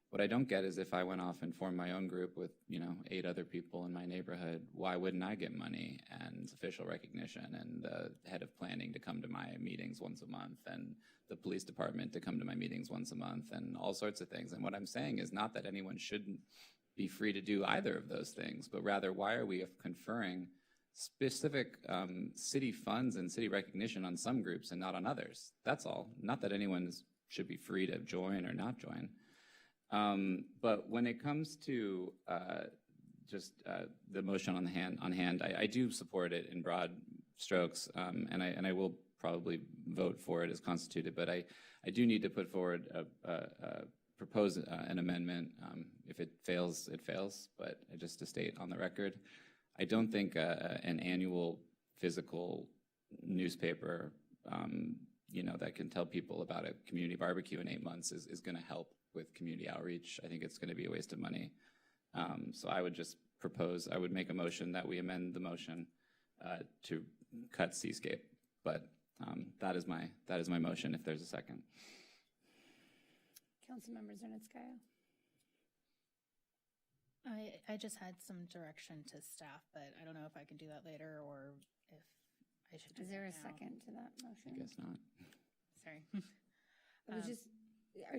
what I don't get is if I went off and formed my own group with, 8 other people in my neighborhood, why wouldn't I get money and official recognition and the head of planning to come to my meetings once a month and the police department to come to my meetings once a month and all sorts of things? And what I'm saying is not that anyone shouldn't be free to do either of those things, but rather why are we conferring specific city funds and city recognition on some groups and not on others? That's all. Not that anyone should be free to join or not join. But when it comes to the motion on hand, I do support it in broad strokes, and I will probably vote for it as constituted. But I do need to put forward propose an amendment. If it fails, it fails. But just to state on the record, I don't think an annual physical newspaper, that can tell people about a community barbecue in 8 months is going to help with community outreach. I think it's going to be a waste of money. So I would just I would make a motion that we amend the motion to cut Seascape. But that is my motion if there's a second. Councilmember Zernitskaya. I just had some direction to staff, but I don't know if I can do that later or if I should do Is there a now. second to that motion? I guess not. Sorry. It was just, are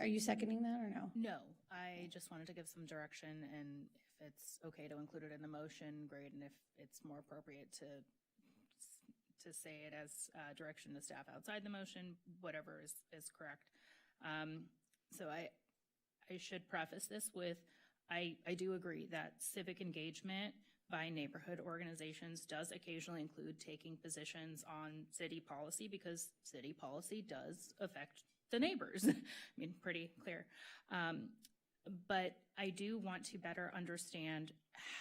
you seconding that or no? No, I just wanted to give some direction, and if it's okay to include it in the motion, great, and if it's more appropriate to say it as direction to staff outside the motion, whatever is correct. So I should preface this with I do agree that civic engagement by neighborhood organizations does occasionally include taking positions on city policy because city policy does affect the neighbors. I mean, pretty clear. But I do want to better understand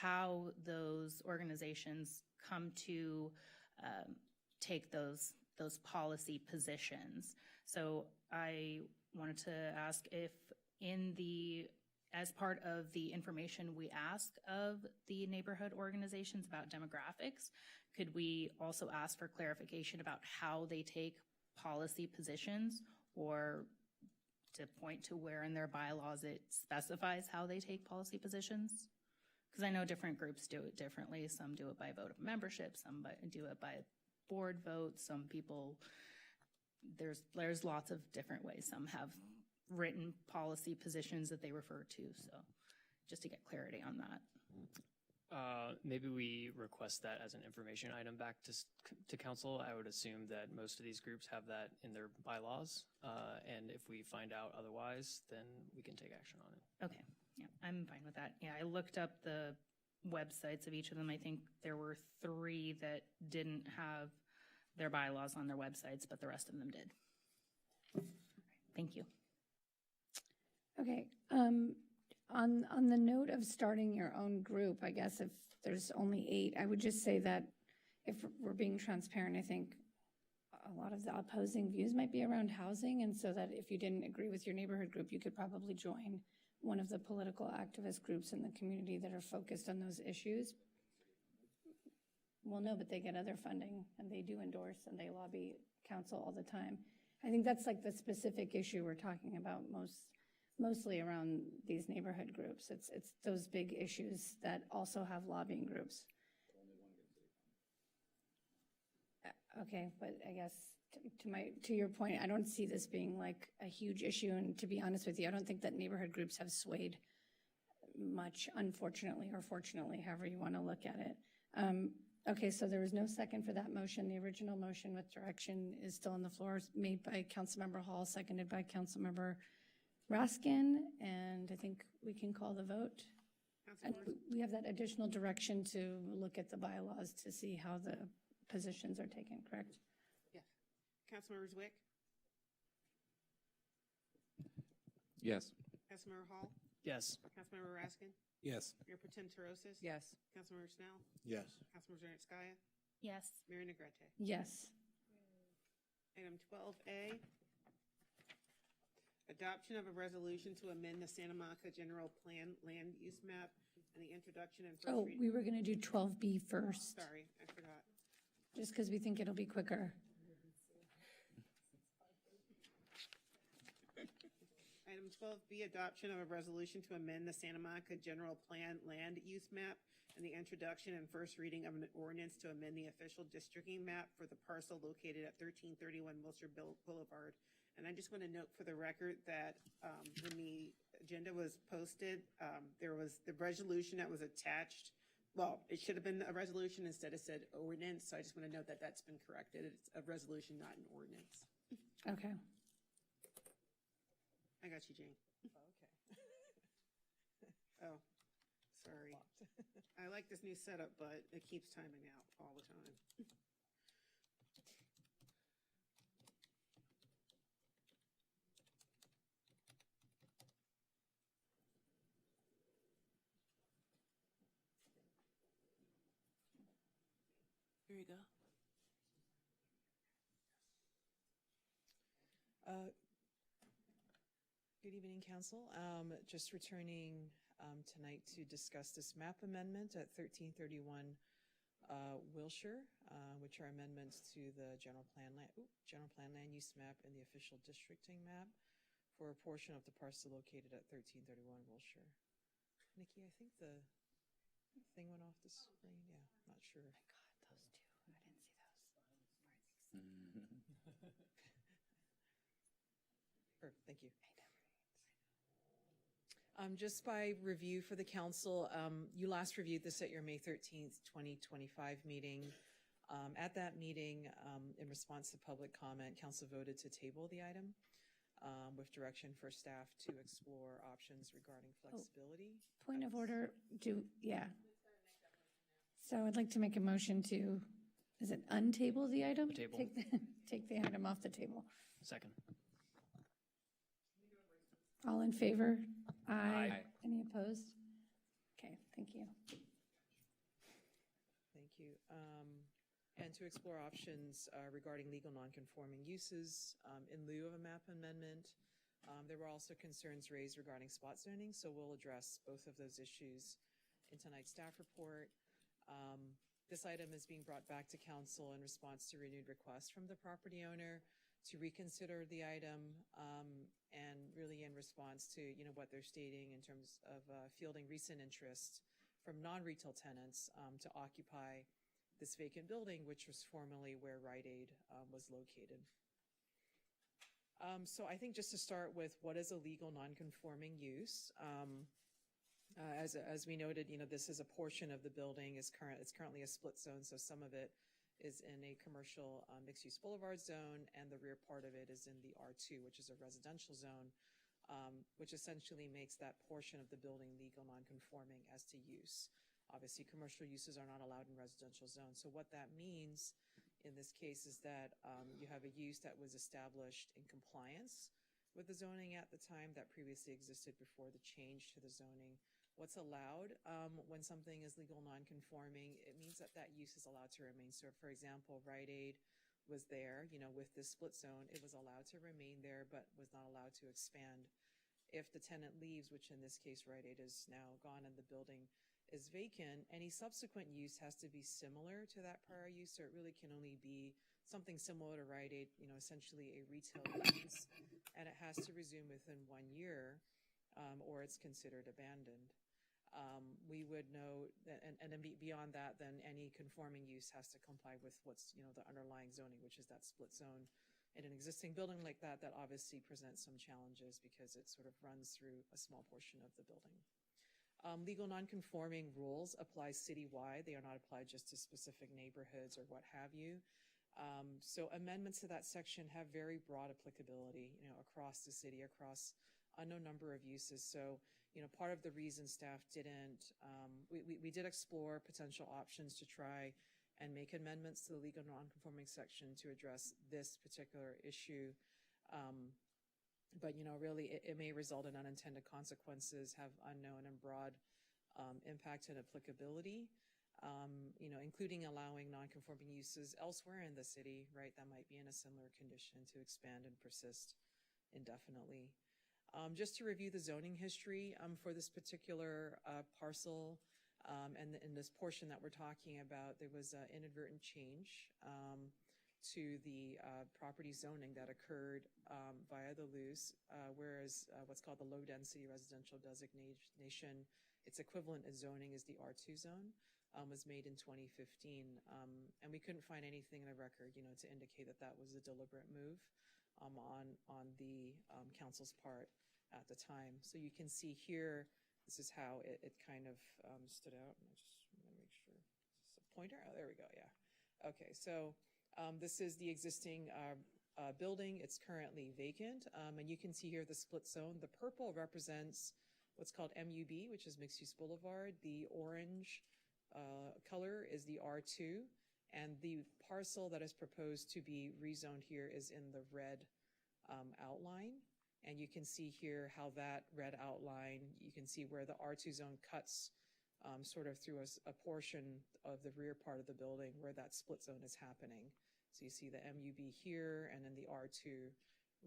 how those organizations come to take those policy positions. So I wanted to ask if as part of the information we ask of the neighborhood organizations about demographics, could we also ask for clarification about how they take policy positions, or to point to where in their bylaws it specifies how they take policy positions? Because I know different groups do it differently. Some do it by vote of membership, some do it by board vote, some people, there's lots of different ways. Some have written policy positions that they refer to, so just to get clarity on that. Maybe we request that as an information item back to council. I would assume that most of these groups have that in their bylaws, and if we find out otherwise, then we can take action on it. Okay, yeah, I'm fine with that. Yeah, I looked up the websites of each of them. I think there were 3 that didn't have their bylaws on their websites, but the rest of them did. Thank you. Okay, on the note of starting your own group, I guess if there's only 8, I would just say that if we're being transparent, I think a lot of the opposing views might be around housing, and so that if you didn't agree with your neighborhood group, you could probably join one of the political activist groups in the community that are focused on those issues. Well, no, but they get other funding, and they do endorse, and they lobby council all the time. I think that's like the specific issue we're talking about mostly around these neighborhood groups. It's those big issues that also have lobbying groups. Okay, but I guess to your point, I don't see this being like a huge issue, and to be honest with you, I don't think that neighborhood groups have swayed much, unfortunately or fortunately, however you want to look at it. Okay, so there was no second for that motion. The original motion with direction is still on the floor, made by Councilmember Hall, seconded by Councilmember Raskin, and I think we can call the vote. And we have that additional direction to look at the bylaws to see how the positions are taken, correct? Yes. Councilmember Zwick? Yes. Councilmember Hall? Yes. Councilmember Raskin? Yes. Mayor Pro Tem Terosis? Yes. Councilmember Snell? Yes. Councilmember Zernitskaya? Yes. Mayor Negrete? Yes. Item 12A, adoption of a resolution to amend the Santa Monica General Plan Land Use Map and the introduction and first reading. We were going to do 12B first, Sorry, I forgot. just because we think it'll be quicker. Item 12B, adoption of a resolution to amend the Santa Monica General Plan Land Use Map and the introduction and first reading of an ordinance to amend the official districting map for the parcel located at 1331 Wilshire Boulevard. And I just want to note for the record that when the agenda was posted, there was the resolution that was attached. Well, it should have been a resolution, instead it said ordinance. So I just want to note that that's been corrected. It's a resolution, not an ordinance. Okay. I got you, Jane. Oh, sorry. I like this new setup, but it keeps timing out all the time. Here you go. Good evening, Council. Just returning tonight to discuss this map amendment at 1331 Wilshire, which are amendments to the general plan land use map and the official districting map for a portion of the parcel located at 1331 Wilshire. Nikki, I think the thing went off the screen. Yeah, not sure. Oh my God, those two. I didn't see those. Thank you. Just by review for the council, you last reviewed this at your May 13th, 2025 meeting. At that meeting, in response to public comment, council voted to table the item. with direction for staff to explore options regarding flexibility. Point of order, So I'd like to make a motion to, is it untable the item? Table. Take the item off the table. Second. All in favor? Aye. Any opposed? Okay, thank you. Thank you. And to explore options regarding legal nonconforming uses in lieu of a map amendment. There were also concerns raised regarding spot zoning, so we'll address both of those issues in tonight's staff report. This item is being brought back to council in response to renewed requests from the property owner to reconsider the item, and really in response to what they're stating in terms of fielding recent interest from non-retail tenants to occupy this vacant building, which was formerly where Rite Aid was located. So I think just to start with, what is a legal nonconforming use? As we noted, this is a portion of the building. It's currently a split zone, so some of it is in a commercial mixed-use boulevard zone, and the rear part of it is in the R2, which is a residential zone, which essentially makes that portion of the building legal nonconforming as to use. Obviously, commercial uses are not allowed in residential zones. So what that means in this case is that you have a use that was established in compliance with the zoning at the time that previously existed before the change to the zoning. What's allowed when something is legal nonconforming, it means that that use is allowed to remain. So for example, Rite Aid was there, with this split zone, it was allowed to remain there, but was not allowed to expand. If the tenant leaves, which in this case Rite Aid is now gone and the building is vacant, any subsequent use has to be similar to that prior use, so it really can only be something similar to Rite Aid, essentially a retail use, and it has to resume within 1 year, or it's considered abandoned. We would note that, and then beyond that, then any conforming use has to comply with what's, the underlying zoning, which is that split zone. In an existing building like that, that obviously presents some challenges because it sort of runs through a small portion of the building. Legal nonconforming rules apply citywide. They are not applied just to specific neighborhoods or what have you. So amendments to that section have very broad applicability, across the city, across a no number of uses. So, part of the reason staff didn't, we did explore potential options to try and make amendments to the legal nonconforming section to address this particular issue. But, really, it may result in unintended consequences, have unknown and broad impact and applicability, including allowing nonconforming uses elsewhere in the city, right, that might be in a similar condition to expand and persist indefinitely. Just to review the zoning history for this particular parcel and in this portion that we're talking about, there was an inadvertent change to the property zoning that occurred via the loose, whereas what's called the low-density residential designation, its equivalent as zoning is the R2 zone, was made in 2015. And we couldn't find anything in the record, to indicate that that was a deliberate move on the council's part at the time. So you can see here, this is how it kind of stood out. I just want to make sure. Is this a pointer? Oh, there we go, yeah. Okay, so this is the existing building. It's currently vacant. And you can see here the split zone. The purple represents what's called MUB, which is Mixed Use Boulevard. The orange color is the R2. And the parcel that is proposed to be rezoned here is in the red outline. And you can see here how that red outline, you can see where the R2 zone cuts sort of through a portion of the rear part of the building where that split zone is happening. So you see the MUB here and then the R2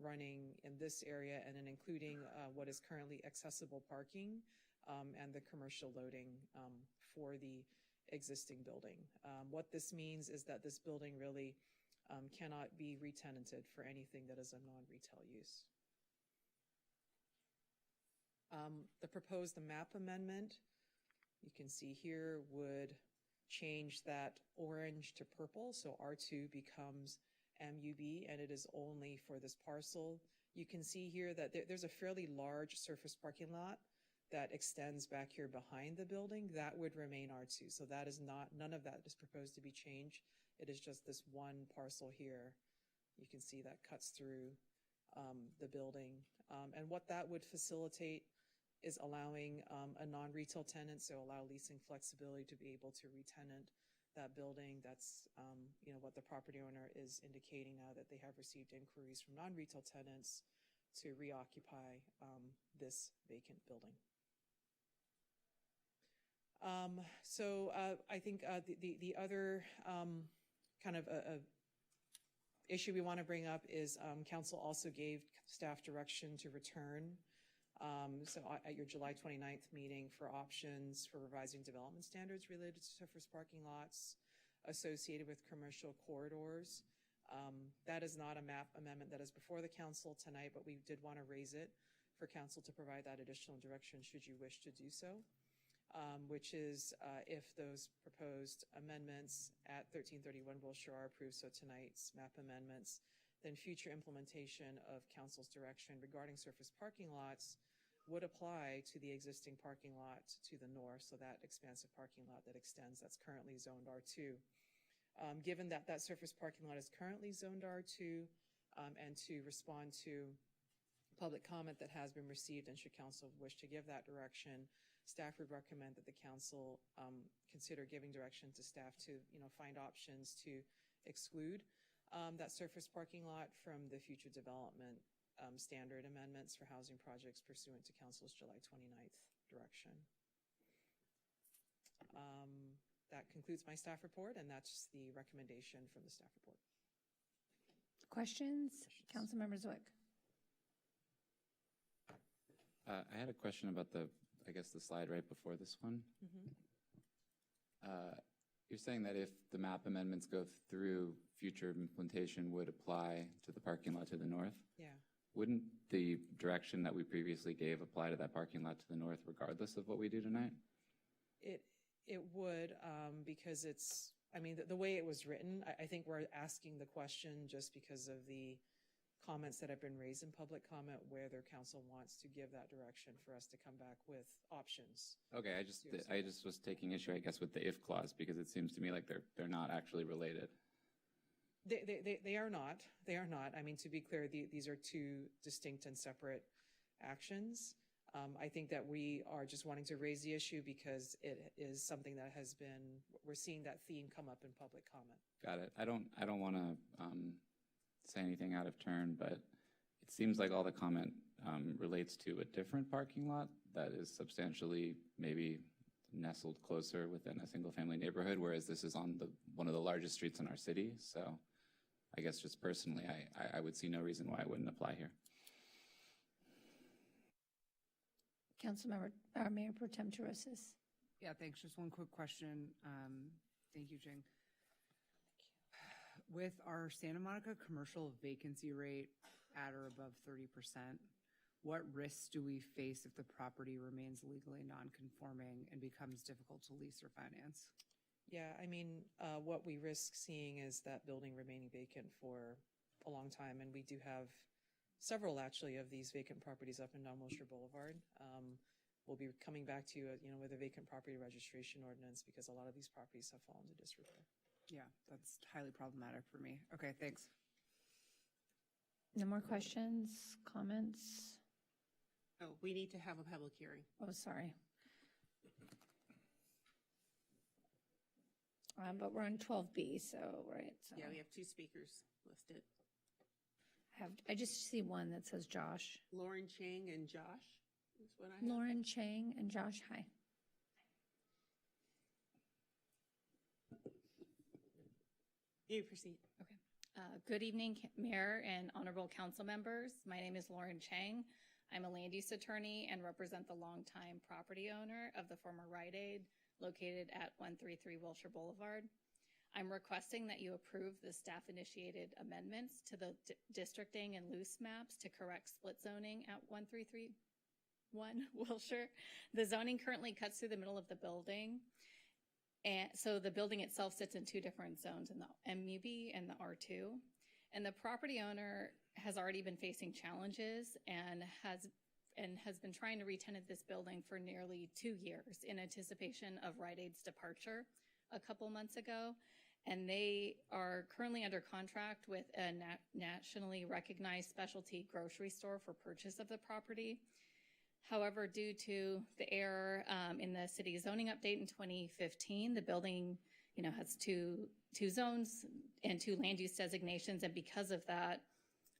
running in this area and then including what is currently accessible parking and the commercial loading for the existing building. What this means is that this building really cannot be re-tenanted for anything that is a non-retail use. The proposed map amendment, you can see here, would change that orange to purple, so R2 becomes MUB, and it is only for this parcel. You can see here that there's a fairly large surface parking lot that extends back here behind the building. That would remain R2, so that is not, none of that is proposed to be changed. It is just this one parcel here. You can see that cuts through the building. And what that would facilitate is allowing a non-retail tenant, so allow leasing flexibility to be able to re-tenant that building. That's what the property owner is indicating now, that they have received inquiries from non-retail tenants to reoccupy this vacant building. I think the other kind of issue we want to bring up is council also gave staff direction to return at your July 29th meeting for options for revising development standards related to surface parking lots associated with commercial corridors. That is not a map amendment that is before the council tonight, but we did want to raise it for council to provide that additional direction should you wish to do so. Which is if those proposed amendments at 1331 Wilshire are approved, so tonight's map amendments, then future implementation of council's direction regarding surface parking lots would apply to the existing parking lot to the north, so that expansive parking lot that extends, that's currently zoned R2. Given that that surface parking lot is currently zoned R2, and to respond to public comment that has been received, and should council wish to give that direction, staff would recommend that the council consider giving direction to staff to find options to exclude that surface parking lot from the future development standard amendments for housing projects pursuant to council's July 29th direction. That concludes my staff report, and that's the recommendation from the staff report. Questions? Councilmember Zwick. I had a question about the slide right before this one. You're saying that if the map amendments go through, future implementation would apply to the parking lot to the north? Yeah. Wouldn't the direction that we previously gave apply to that parking lot to the north regardless of what we do tonight? It would, because the way it was written, I think we're asking the question just because of the comments that have been raised in public comment, whether council wants to give that direction for us to come back with options. Okay, I just was taking issue, I guess, with the if clause, because it seems to me like they're not actually related. They are not. They are not. I mean, to be clear, these are two distinct and separate actions. I think that we are just wanting to raise the issue because it is something that has been, we're seeing that theme come up in public comment. Got it. I don't want to say anything out of turn, but it seems like all the comment relates to a different parking lot that is substantially maybe nestled closer within a single-family neighborhood, whereas this is on one of the largest streets in our city. So I guess just personally, I would see no reason why it wouldn't apply here. Councilmember, Mayor Pro Tem Terosas. Yeah, thanks. Just one quick question. Thank you, Jing. With our Santa Monica commercial vacancy rate at or above 30%, what risks do we face if the property remains legally non-conforming and becomes difficult to lease or finance? Yeah, I mean, what we risk seeing is that building remaining vacant for a long time, and we do have several actually of these vacant properties up and down Wilshire Boulevard. We'll be coming back to you, with a vacant property registration ordinance because a lot of these properties have fallen to disrepair. Yeah, that's highly problematic for me. Okay, thanks. No more questions, comments? Oh, we need to have a public hearing. Oh, sorry. But we're on 12B, so, right? So Yeah, we have two speakers listed. I just see one that says Josh. Lauren Chang and Josh is what I have. Lauren Chang and Josh, hi. You proceed. Okay. Good evening, Mayor and honorable council members. My name is Lauren Chang. I'm a land use attorney and represent the longtime property owner of the former Rite Aid located at 133 Wilshire Boulevard. I'm requesting that you approve the staff-initiated amendments to the districting and loose maps to correct split zoning at 1331 Wilshire. The zoning currently cuts through the middle of the building. And so the building itself sits in two different zones, in the MUB and the R2. And the property owner has already been facing challenges and has been trying to re-tenant this building for nearly 2 years in anticipation of Rite Aid's departure a couple months ago. and they are currently under contract with a nationally recognized specialty grocery store for purchase of the property. However, due to the error in the city zoning update in 2015, the building, has two zones and 2 land use designations, and because of that,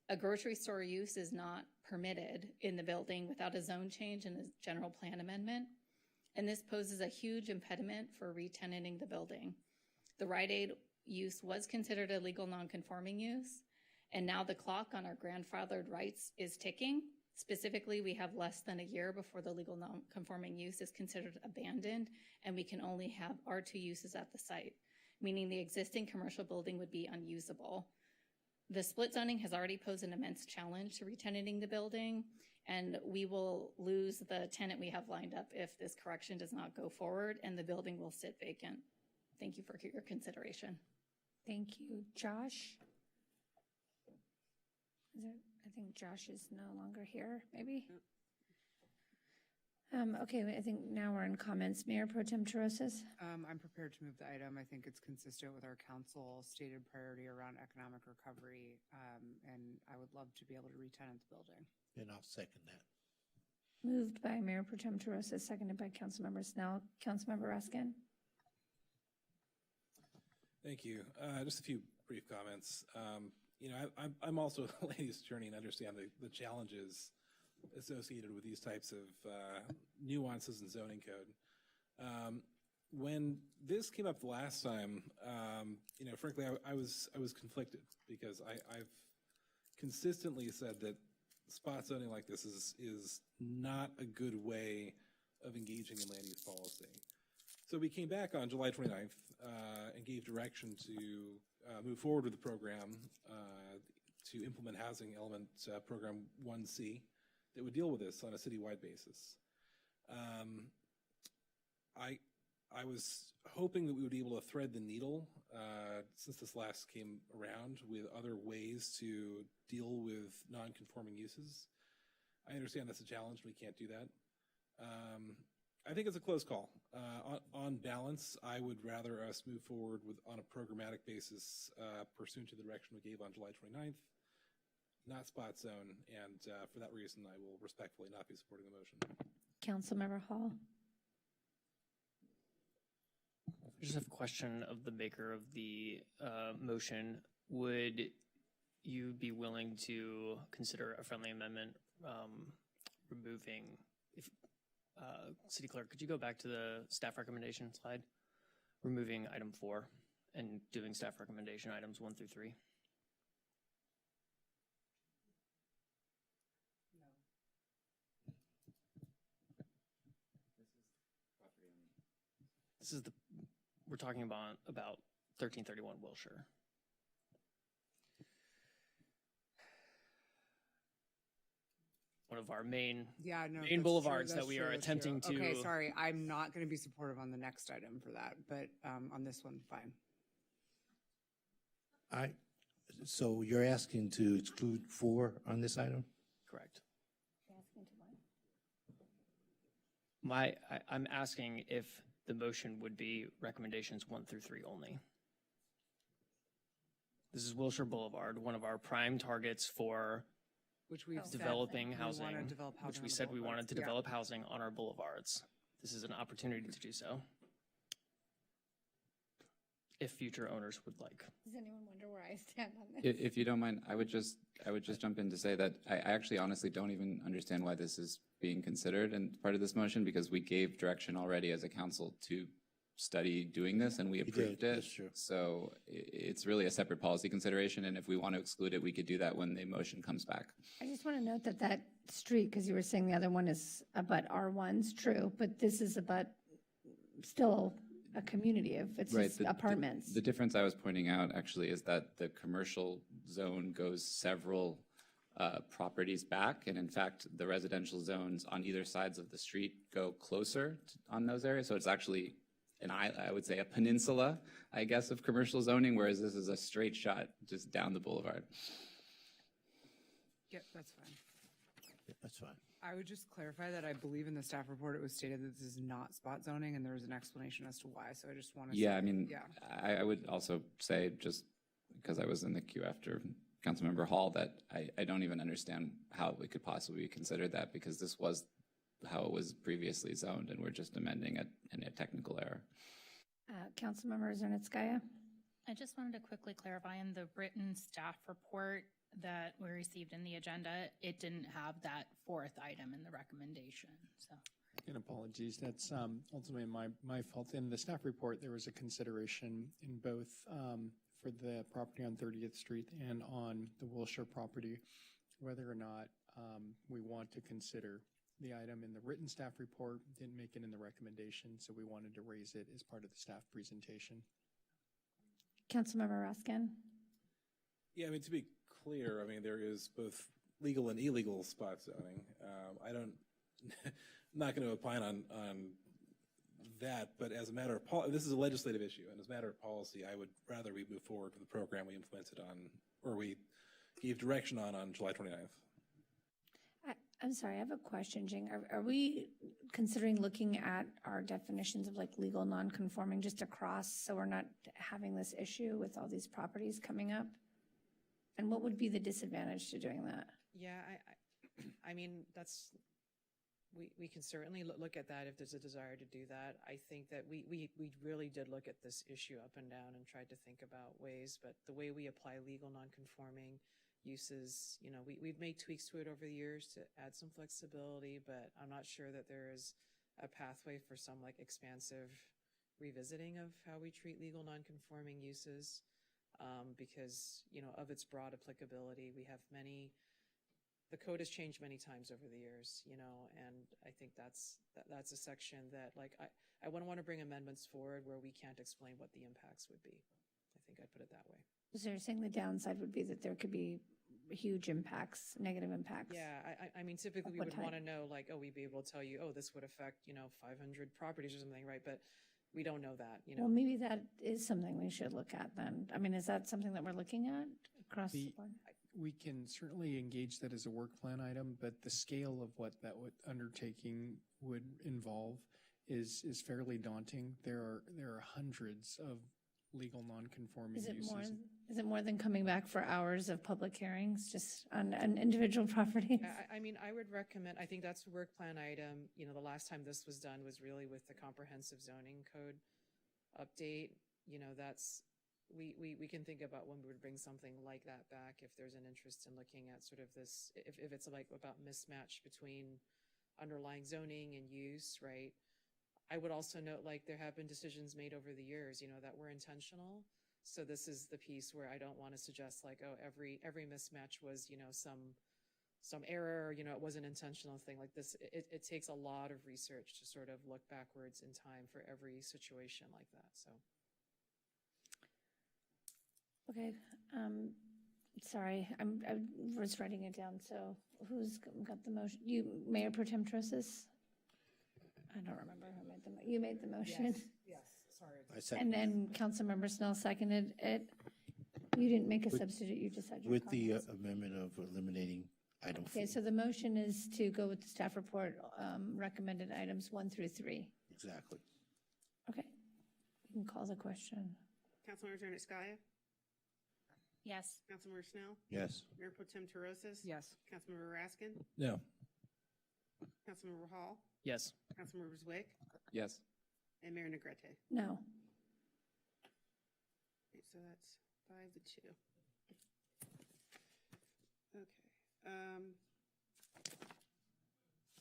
a grocery store use is not permitted in the building without a zone change and a general plan amendment. And this poses a huge impediment for re-tenanting the building. The Rite Aid use was considered a legal non-conforming use, and now the clock on our grandfathered rights is ticking. Specifically, we have less than a year before the legal non-conforming use is considered abandoned, and we can only have R2 uses at the site, meaning the existing commercial building would be unusable. The split zoning has already posed an immense challenge to re-tenanting the building, and we will lose the tenant we have lined up if this correction does not go forward, and the building will sit vacant. Thank you for your consideration. Thank you. Josh? I think Josh is no longer here, maybe? Okay, I think now we're in comments. Mayor Pro Tem Terosas? I'm prepared to move the item. I think it's consistent with our council stated priority around economic recovery, and I would love to be able to re-tenant the building. And I'll second that. Moved by Mayor Pro Tem Terosas, seconded by Councilmember Snell. Councilmember Raskin? Thank you. Just a few brief comments. I'm also a land use attorney and understand the challenges associated with these types of nuances in zoning code. When this came up the last time, frankly, I was conflicted because I've consistently said that spot zoning like this is not a good way of engaging in land use policy. So we came back on July 29th and gave direction to move forward with the program to implement housing element program 1C that would deal with this on a citywide basis. I was hoping that we would be able to thread the needle since this last came around with other ways to deal with non-conforming uses. I understand that's a challenge. We can't do that. I think it's a close call. On balance, I would rather us move forward on a programmatic basis pursuant to the direction we gave on July 29th, not spot zone, and for that reason, I will respectfully not be supporting the motion. Councilmember Hall? I just have a question of the maker of the motion. Would you be willing to consider a friendly amendment removing, City Clerk, could you go back to the staff recommendation slide? Removing item 4 and doing staff recommendation items 1 through 3. This is we're talking about 1331 Wilshire. One of our main boulevards that we are attempting to. Okay, sorry, I'm not going to be supportive on the next item for that, but on this one, fine. So you're asking to exclude 4 on this item? Correct. I'm asking if the motion would be recommendations 1 through 3 only. This is Wilshire Boulevard, one of our prime targets for developing housing, which we said we wanted to develop housing on our boulevards. This is an opportunity to do so, if future owners would like. Does anyone wonder where I stand on this? If you don't mind, I would just jump in to say that I actually honestly don't even understand why this is being considered and part of this motion, because we gave direction already as a council to study doing this and we approved it. That's true. So it's really a separate policy consideration, and if we want to exclude it, we could do that when the motion comes back. I just want to note that street, because you were saying the other one is about R1's true, but this is about still a community of, it's just apartments. The difference I was pointing out actually is that the commercial zone goes several properties back, and in fact, the residential zones on either sides of the street go closer on those areas. So it's actually, I would say, a peninsula, I guess, of commercial zoning, whereas this is a straight shot just down the boulevard. Yep, that's fine. That's fine. I would just clarify that I believe in the staff report, it was stated that this is not spot zoning, and there was an explanation as to why, so I just want to Yeah, say, I mean, yeah. I would also say, just because I was in the queue after Councilmember Hall, that I don't even understand how we could possibly consider that, because this was how it was previously zoned, and we're just amending it in a technical error. Councilmember Zernitskaya? I just wanted to quickly clarify in the written staff report that we received in the agenda, it didn't have that fourth item in the recommendation, so. And apologies, that's ultimately my fault. In the staff report, there was a consideration in both for the property on 30th Street and on the Wilshire property, whether or not we want to consider the item in the written staff report. Didn't make it in the recommendation, so we wanted to raise it as part of the staff presentation. Councilmember Raskin? Yeah, I mean, to be clear, I mean, there is both legal and illegal spot zoning. I'm not going to opine on that, but as a matter of this is a legislative issue, and as a matter of policy, I would rather we move forward with the program we implemented on, or we gave direction on July 29th. I'm sorry, I have a question, Jing. Are we considering looking at our definitions of like legal non-conforming just across, so we're not having this issue with all these properties coming up? And what would be the disadvantage to doing that? Yeah, I mean, we can certainly look at that if there's a desire to do that. I think that we really did look at this issue up and down and tried to think about ways, but the way we apply legal non-conforming uses, you know, we've made tweaks to it over the years to add some flexibility, but I'm not sure that there is a pathway for some like expansive revisiting of how we treat legal non-conforming uses. Because, you know, of its broad applicability, we have the code has changed many times over the years, you know, and I think that's a section that, like, I wouldn't want to bring amendments forward where we can't explain what the impacts would be. I think I'd put it that way. So you're saying the downside would be that there could be huge impacts, negative impacts? Yeah, I mean, typically we would want to know, like, oh, we'd be able to tell you, oh, this would affect, you know, 500 properties or something, right? But we don't know that, you know. Well, maybe that is something we should look at then. I mean, is that something that we're looking at across the board? We can certainly engage that as a work plan item, but the scale of what that undertaking would involve is fairly daunting. There are hundreds of legal non-conforming uses. Is it more than coming back for hours of public hearings just on individual properties? I mean, I would recommend, I think that's a work plan item. You know, the last time this was done was really with the comprehensive zoning code update. You know, we can think about when we would bring something like that back if there's an interest in looking at sort of this, if it's like about mismatch between underlying zoning and use, right? I would also note, like, there have been decisions made over the years, you know, that were intentional. So this is the piece where I don't want to suggest like, oh, every mismatch was, you know, some error, you know, it was an intentional thing like this. It takes a lot of research to sort of look backwards in time for every situation like that. So. Okay. Sorry, I was writing it down. So who's got the motion? You, Mayor Pro Tem Trosses? I don't remember who made you made the motion. Yes, sorry. I second. And then Councilmember Snell seconded it. You didn't make a substitute, you just had your With the comments. amendment of eliminating item 4. Okay, so the motion is to go with the staff report, recommended items 1 through 3. Exactly. Okay, you can call the question. Councilmember Zernitskaya? Yes. Councilmember Snell? Yes. Mayor Pro Tem Terosas? Yes. Councilmember Raskin? No. Councilmember Hall? Yes. Councilmember Zwick? Yes. And Mayor Negrete? No. Okay, so that's 5-2.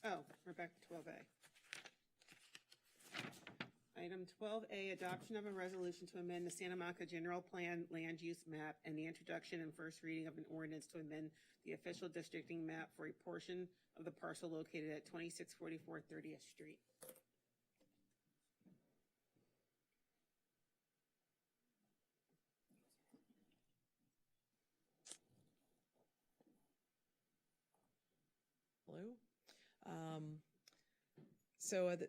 Okay. We're back to 12A. Item 12A, adoption of a resolution to amend the Santa Monica General Plan Land Use Map and the introduction and first reading of an ordinance to amend the official districting map for a portion of the parcel located at 2644 30th Street. Hello.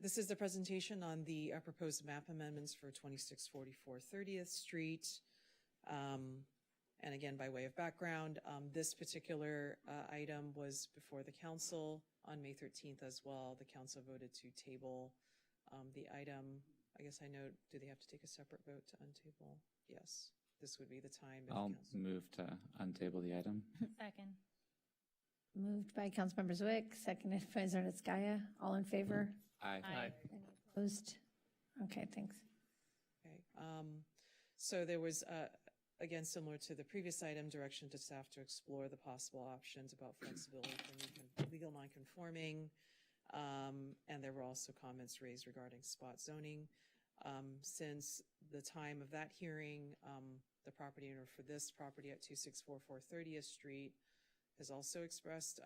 This is the presentation on the proposed map amendments for 2644 30th Street. And again, by way of background, this particular item was before the council on May 13th as well. The council voted to table the item. I guess I know, do they have to take a separate vote to untable? Yes, this would be the time. If I'll council- move to untable the item. Second. Moved by Councilmember Zwick, seconded by Zarnitskaya. All in favor? Aye. Any opposed? Okay, thanks. Okay. So there was, again, similar to the previous item, direction to staff to explore the possible options about flexibility for legal nonconforming. And there were also comments raised regarding spot zoning. Since the time of that hearing, the property owner for this property at 2644 30th Street has also expressed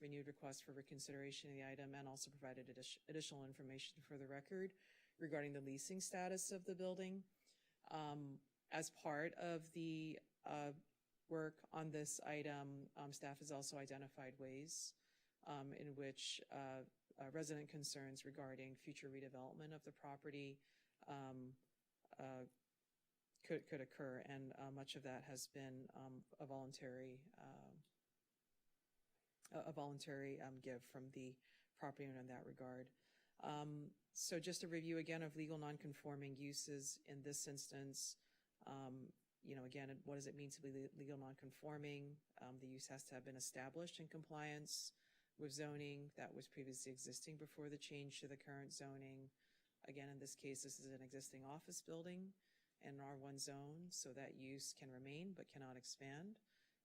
renewed requests for reconsideration of the item, and also provided additional information for the record regarding the leasing status of the building. As part of the work on this item, staff has also identified ways in which resident concerns regarding future redevelopment of the property could occur, and much of that has been a voluntary give from the property owner in that regard. So just a review again of legal nonconforming uses in this instance. Again, what does it mean to be legal nonconforming? The use has to have been established in compliance with zoning that was previously existing before the change to the current zoning. Again, in this case, this is an existing office building in an R1 zone, so that use can remain but cannot expand.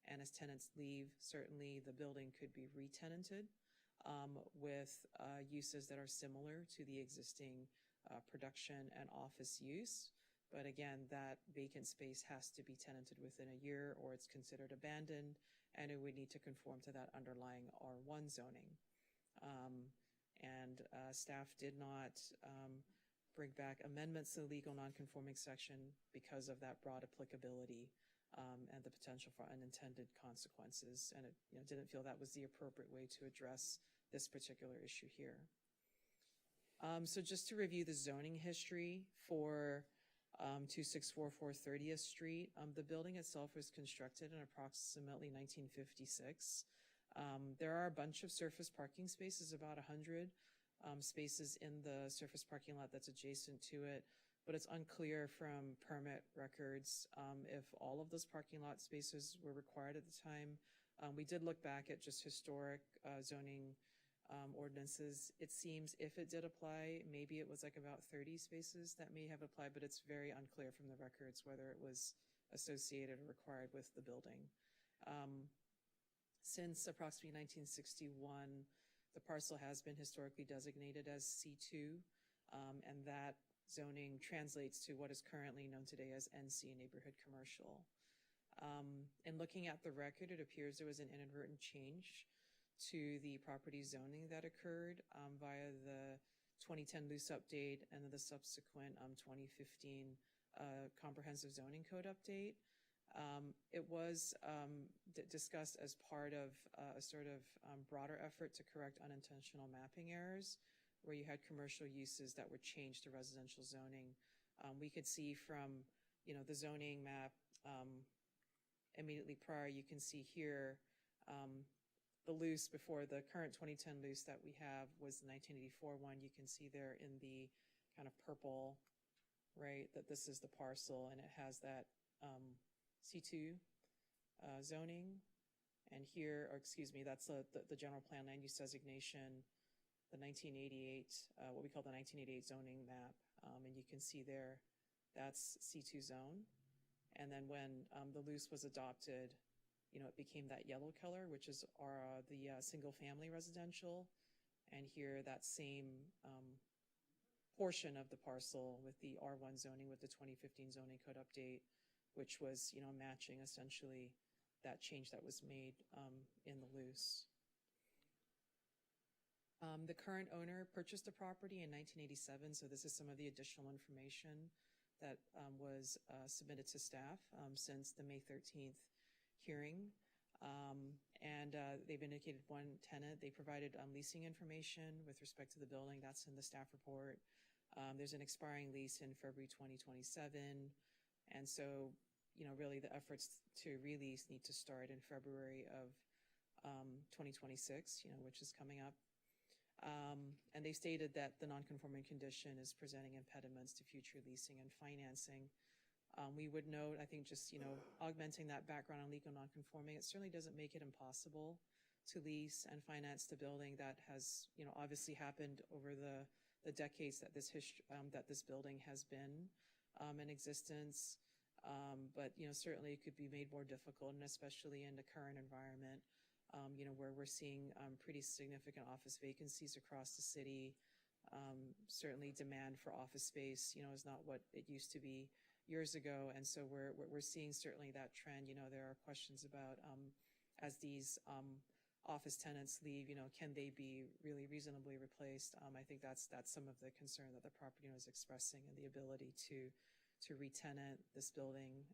And as tenants leave, certainly the building could be re-tenanted with uses that are similar to the existing production and office use. But again, that vacant space has to be tenanted within a year, or it's considered abandoned, and it would need to conform to that underlying R1 zoning. Staff did not bring back amendments to the legal nonconforming section because of that broad applicability and the potential for unintended consequences, and it didn't feel that was the appropriate way to address this particular issue here. So just to review the zoning history for 2644 30th Street, the building itself was constructed in approximately 1956. There are a bunch of surface parking spaces, about 100 spaces in the surface parking lot that's adjacent to it, but it's unclear from permit records if all of those parking lot spaces were required at the time. We did look back at just historic zoning ordinances. It seems if it did apply, maybe it was like about 30 spaces that may have applied, but it's very unclear from the records whether it was associated or required with the building. Since approximately 1961, the parcel has been historically designated as C2, and that zoning translates to what is currently known today as NC, Neighborhood Commercial. In looking at the record, it appears there was an inadvertent change to the property zoning that occurred via the 2010 loose update and then the subsequent 2015 comprehensive zoning code update. It was discussed as part of a sort of broader effort to correct unintentional mapping errors, where you had commercial uses that were changed to residential zoning. We could see from the zoning map immediately prior, you can see here the loose before the current 2010 loose that we have was the 1984 one. You can see there in the kind of purple, right, that this is the parcel, and it has that C2 zoning. And here, or excuse me, that's the general plan land use designation, the 1988, what we call the 1988 zoning map. And you can see there, that's C2 zone. And then when the loose was adopted, it became that yellow color, which is the single family residential. And here, that same portion of the parcel with the R1 zoning with the 2015 zoning code update, which was, matching essentially that change that was made in the loose. The current owner purchased the property in 1987, so this is some of the additional information that was submitted to staff since the May 13th hearing. They've indicated one tenant. They provided leasing information with respect to the building. That's in the staff report. There's an expiring lease in February 2027. And so, really the efforts to release need to start in February of 2026, which is coming up. And they stated that the nonconforming condition is presenting impediments to future leasing and financing. We would note, I think just, augmenting that background on legal nonconforming, it certainly doesn't make it impossible to lease and finance the building. That has, obviously happened over the decades that this building has been in existence. But, certainly it could be made more difficult, and especially in the current environment, where we're seeing pretty significant office vacancies across the city. Certainly demand for office space, is not what it used to be years ago. And so we're seeing certainly that trend. There are questions about, as these office tenants leave, can they be really reasonably replaced? I think that's some of the concern that the property owner is expressing, and the ability to re-tenant this building,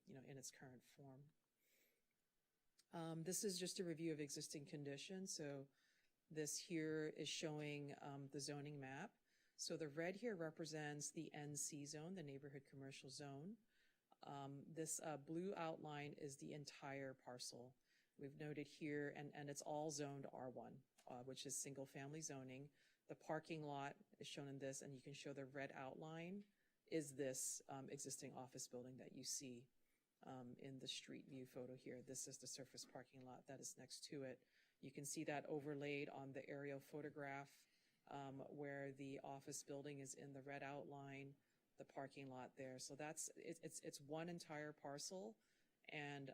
in its current form. This is just a review of existing conditions. So this here is showing the zoning map. So the red here represents the NC zone, the neighborhood commercial zone. This blue outline is the entire parcel. We've noted here, and it's all zoned R1, which is single family zoning. The parking lot is shown in this, and you can show the red outline is this existing office building that you see in the street view photo here. This is the surface parking lot that is next to it. You can see that overlaid on the aerial photograph, where the office building is in the red outline, the parking lot there. So it's one entire parcel, and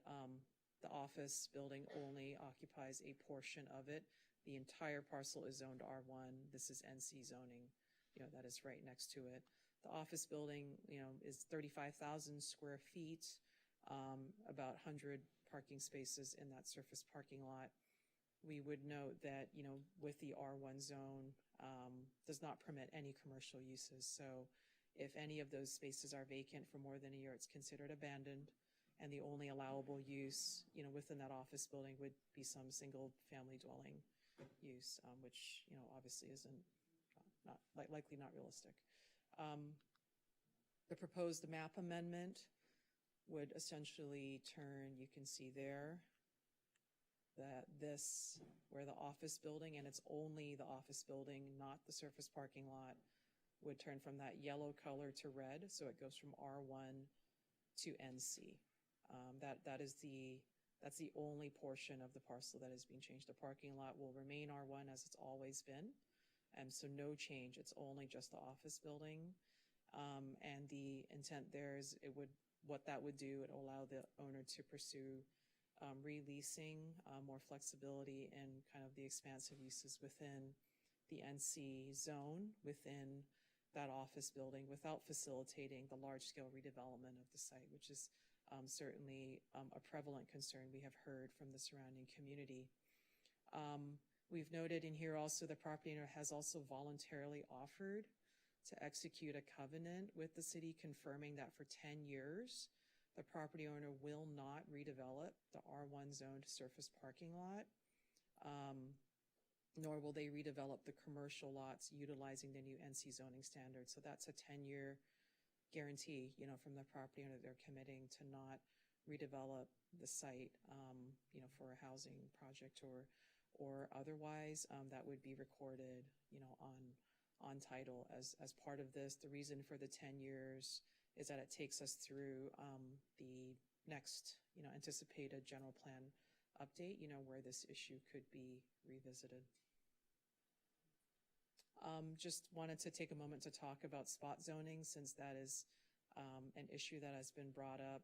the office building only occupies a portion of it. The entire parcel is zoned R1. This is NC zoning, that is right next to it. The office building, is 35,000 square feet, about 100 parking spaces in that surface parking lot. We would note that, with the R1 zone, does not permit any commercial uses. So if any of those spaces are vacant for more than a year, it's considered abandoned. And the only allowable use, within that office building would be some single family dwelling use, which, obviously isn't likely not realistic. The proposed map amendment would essentially turn, you can see there, that this, where the office building, and it's only the office building, not the surface parking lot, would turn from that yellow color to red. So it goes from R1 to NC. That's the only portion of the parcel that is being changed. The parking lot will remain R1 as it's always been. And so no change, it's only just the office building. And the intent there is what that would do, it will allow the owner to pursue releasing, more flexibility in kind of the expansive uses within the NC zone, within that office building, without facilitating the large-scale redevelopment of the site, which is certainly a prevalent concern we have heard from the surrounding community. We've noted in here also the property owner has also voluntarily offered to execute a covenant with the city confirming that for 10 years, the property owner will not redevelop the R1 zoned surface parking lot, nor will they redevelop the commercial lots utilizing the new NC zoning standards. So that's a 10-year guarantee, from the property owner. They're committing to not redevelop the site, for a housing project or otherwise. That would be recorded, on title as part of this. The reason for the 10 years is that it takes us through the next, anticipated general plan update, where this issue could be revisited. Just wanted to take a moment to talk about spot zoning, since that is an issue that has been brought up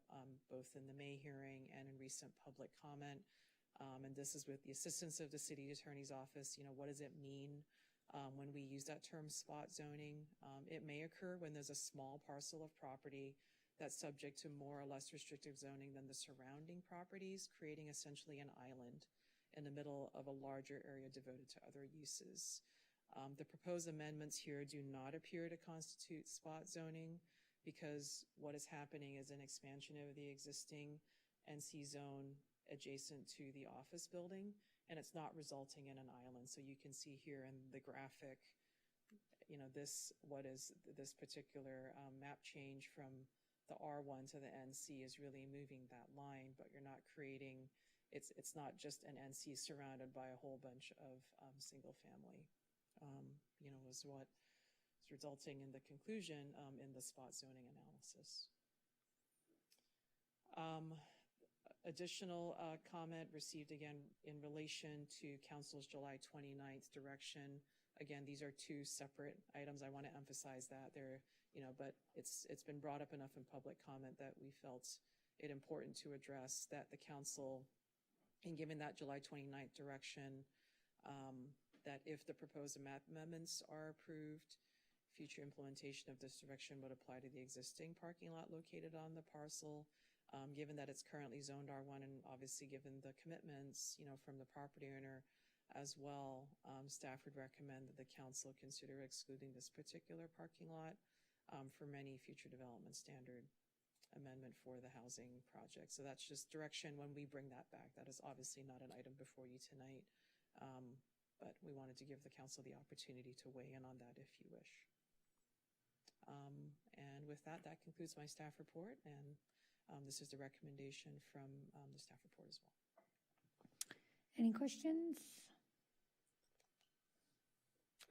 both in the May hearing and in recent public comment. And this is with the assistance of the city attorney's office. What does it mean when we use that term spot zoning? It may occur when there's a small parcel of property that's subject to more or less restrictive zoning than the surrounding properties, creating essentially an island in the middle of a larger area devoted to other uses. The proposed amendments here do not appear to constitute spot zoning, because what is happening is an expansion of the existing NC zone adjacent to the office building, and it's not resulting in an island. So you can see here in the graphic, what is this particular map change from the R1 to the NC is really moving that line, but you're not creating it's not just an NC surrounded by a whole bunch of single family, was what is resulting in the conclusion in the spot zoning analysis. Additional comment received again in relation to Council's July 29th direction. Again, these are two separate items. I want to emphasize that they're, but it's been brought up enough in public comment that we felt it important to address that the council, in giving that July 29th direction, that if the proposed amendments are approved, future implementation of this direction would apply to the existing parking lot located on the parcel. Given that it's currently zoned R1 and obviously given the commitments, from the property owner as well, staff would recommend that the council consider excluding this particular parking lot from any future development standard amendment for the housing project. So that's just direction when we bring that back. That is obviously not an item before you tonight, but we wanted to give the council the opportunity to weigh in on that if you wish. And with that concludes my staff report, and this is the recommendation from the staff report as well. Any questions?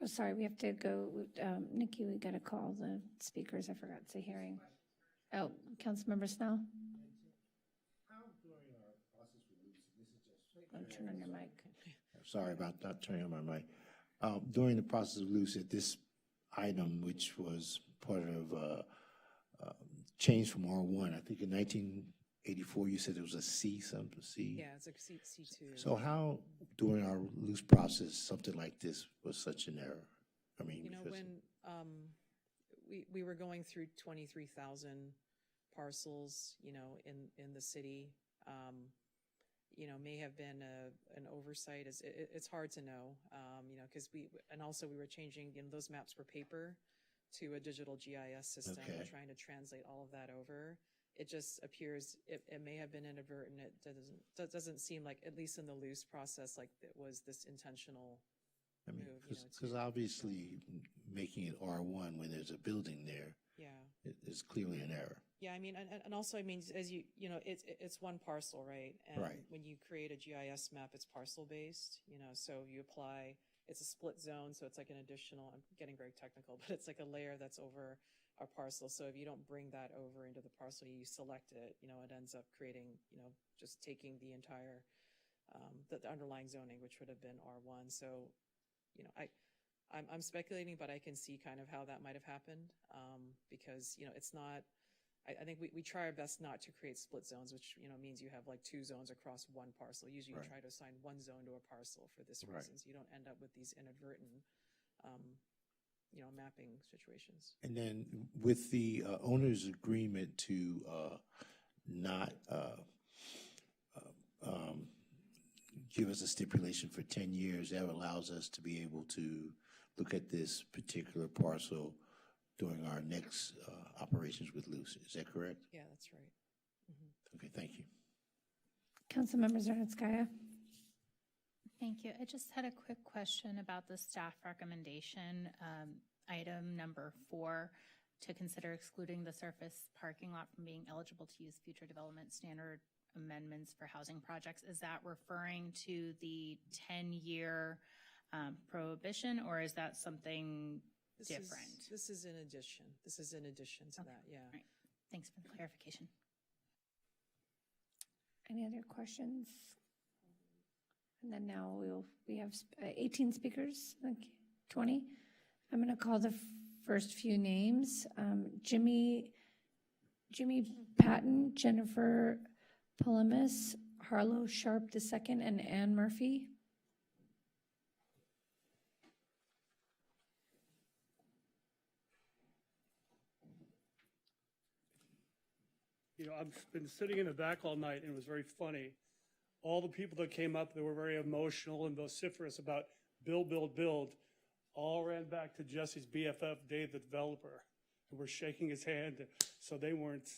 Oh, sorry, we have to go. Nikki, we got to call the speakers. I forgot to hearing. Oh, Councilmember Snell? Oh, turn on your mic. Sorry about not turning on my mic. During the process of Lucid, this item, which was part of change from R1, I think in 1984, you said it was a C, something C? Yeah, it's a C2. So how, during our loose process, something like this was such an error? I mean, when we were going through 23,000 parcels, in the city, may have been an oversight. It's hard to know, because we were changing, those maps were paper to a digital GIS system. Okay. We're trying to translate all of that over. It just appears it may have been inadvertent. It doesn't seem like, at least in the loose process, like it was this intentional move. Because obviously making it R1 when there's a building there, yeah, is clearly an error. Yeah, and also, as it's one parcel, right? And right. When you create a GIS map, it's parcel based, so you apply, it's a split zone, so it's like an additional, I'm getting very technical, but it's like a layer that's over a parcel. So if you don't bring that over into the parcel, you select it, it ends up creating, just taking the entire, the underlying zoning, which would have been R1. So, I'm speculating, but I can see kind of how that might have happened, because, it's not, I think we try our best not to create split zones, which, means you have like two zones across one parcel. Usually you try to assign one zone to a parcel for this reason, so you don't end up with these inadvertent, mapping situations. And then with the owner's agreement to not give us a stipulation for 10 years, that allows us to be able to look at this particular parcel during our next operations with Lucy. Is that correct? Yeah, that's right. Mm-hmm. Okay, thank you. Councilmember Zarnitskaya. Thank you. I just had a quick question about the staff recommendation, item number 4, to consider excluding the surface parking lot from being eligible to use future development standard amendments for housing projects. Is that referring to the 10-year prohibition, or is that something different? This is in addition. This is in addition to that, yeah. Right. Thanks for the clarification. Any other questions? And then now we have 18 speakers, like 20. I'm going to call the first few names. Jimmy Patton, Jennifer Palamis, Harlow Sharp II, and Ann Murphy. I've been sitting in the back all night, and it was very funny. All the people that came up, they were very emotional and vociferous about build, build, build, all ran back to Jesse's BFF, Dave, the developer, and were shaking his hand, so they weren't,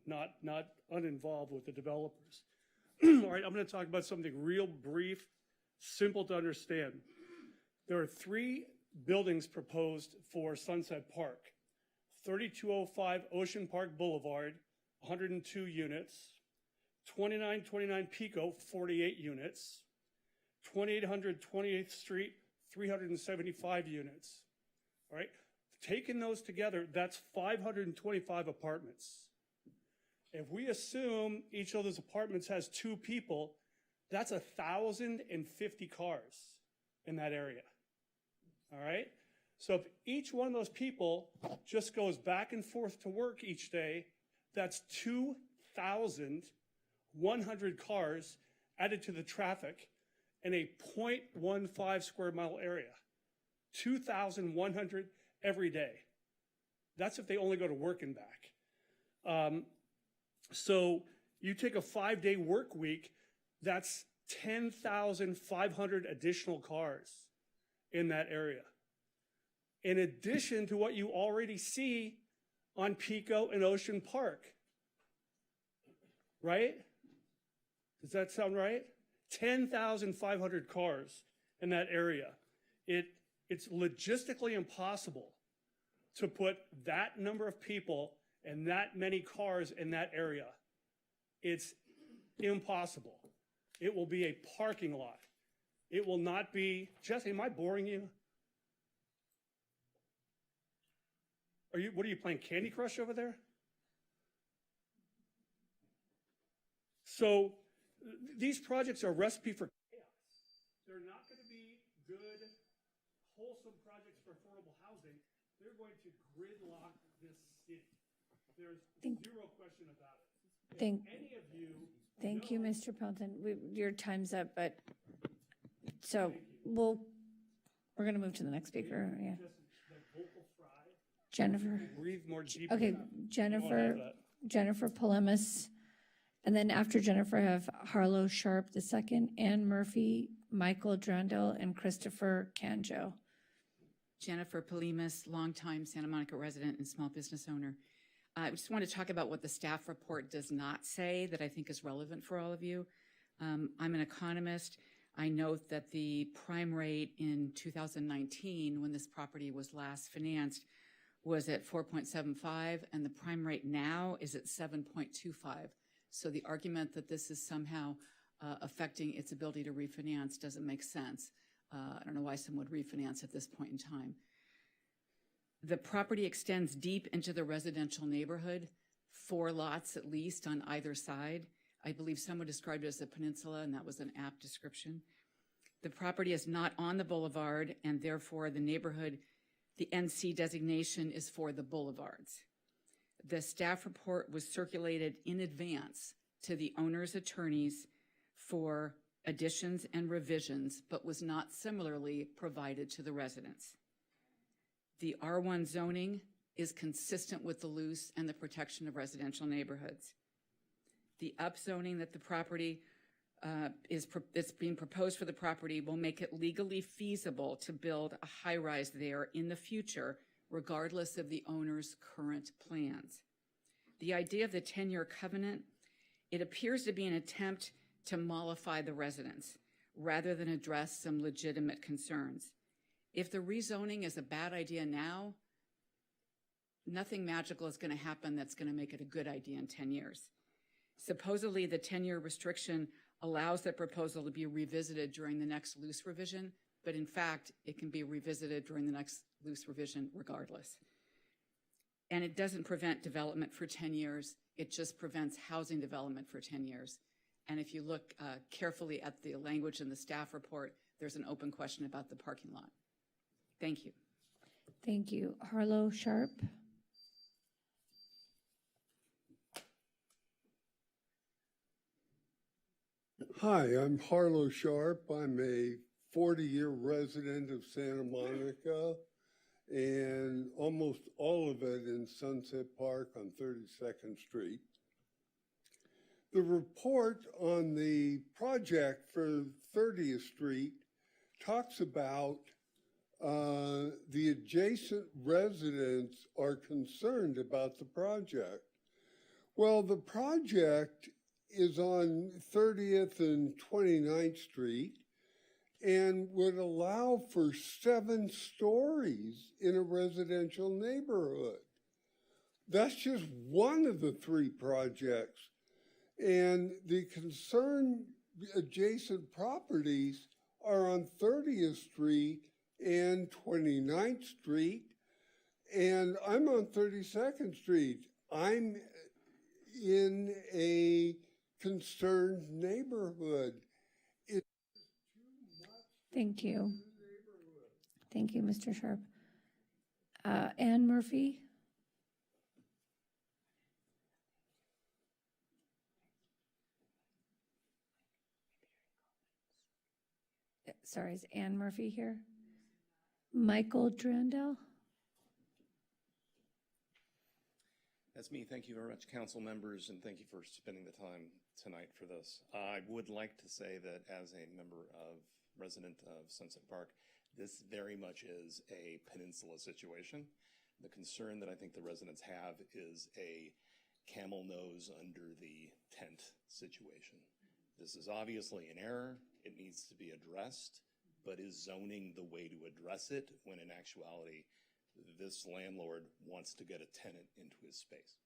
not uninvolved with the developers. All right, I'm going to talk about something real brief, simple to understand. There are 3 buildings proposed for Sunset Park. 3205 Ocean Park Boulevard, 102 units. 2929 Pico, 48 units. 2800 28th Street, 375 units. All right, taking those together, that's 525 apartments. If we assume each of those apartments has 2 people, that's 1,050 cars in that area. All right? So if each one of those people just goes back and forth to work each day, that's 2,100 cars added to the traffic in a 0.15 square mile area. 2,100 every day. That's if they only go to work and back. So you take a 5-day work week, that's 10,500 additional cars in that area. In addition to what you already see on Pico and Ocean Park. Right? Does that sound right? 10,500 cars in that area. It's logistically impossible to put that number of people and that many cars in that area. It's impossible. It will be a parking lot. It will not be, Jesse, am I boring you? What are you playing, Candy Crush over there? So these projects are a recipe for chaos. They're not going to be good, wholesome projects for affordable housing. They're going to gridlock this city. There's zero question about it. Thank you, know, Mr. Pelton. Your time's up, but so we're going to move to the next speaker. Yeah. Jennifer. Breathe more deeply. Okay, Jennifer Polemis. And then after Jennifer, I have Harlow Sharp II, Ann Murphy, Michael Drandel, and Christopher Canjo. Jennifer Polemis, longtime Santa Monica resident and small business owner. I just want to talk about what the staff report does not say that I think is relevant for all of you. I'm an economist. I note that the prime rate in 2019, when this property was last financed, was at 4.75, and the prime rate now is at 7.25. So the argument that this is somehow affecting its ability to refinance doesn't make sense. I don't know why someone would refinance at this point in time. The property extends deep into the residential neighborhood, 4 lots at least on either side. I believe someone described it as a peninsula, and that was an apt description. The property is not on the boulevard, and therefore the neighborhood, the NC designation is for the boulevards. The staff report was circulated in advance to the owner's attorneys for additions and revisions, but was not similarly provided to the residents. The R1 zoning is consistent with the loose and the protection of residential neighborhoods. The upzoning that the property that's being proposed for the property will make it legally feasible to build a high-rise there in the future, regardless of the owner's current plans. The idea of the 10-year covenant, it appears to be an attempt to mollify the residents rather than address some legitimate concerns. If the rezoning is a bad idea now, nothing magical is going to happen that's going to make it a good idea in 10 years. Supposedly, the 10-year restriction allows that proposal to be revisited during the next loose revision, but in fact, it can be revisited during the next loose revision regardless. And it doesn't prevent development for 10 years. It just prevents housing development for 10 years. And if you look carefully at the language in the staff report, there's an open question about the parking lot. Thank you. Thank you. Harlow Sharp. Hi, I'm Harlow Sharp. I'm a 40-year resident of Santa Monica, and almost all of it in Sunset Park on 32nd Street. The report on the project for 30th Street talks about the adjacent residents are concerned about the project. Well, the project is on 30th and 29th Street and would allow for 7 stories in a residential neighborhood. That's just one of the 3 projects. And the concerned adjacent properties are on 30th Street and 29th Street, and I'm on 32nd Street. I'm in a concerned neighborhood. Thank you. Thank you, Mr. Sharp. Ann Murphy? Sorry, is Ann Murphy here? Michael Drandell? That's me. Thank you very much, council members, and thank you for spending the time tonight for this. I would like to say that as a resident of Sunset Park, this very much is a peninsula situation. The concern that I think the residents have is a camel nose under the tent situation. This is obviously an error. It needs to be addressed, but is zoning the way to address it when in actuality, this landlord wants to get a tenant into his space?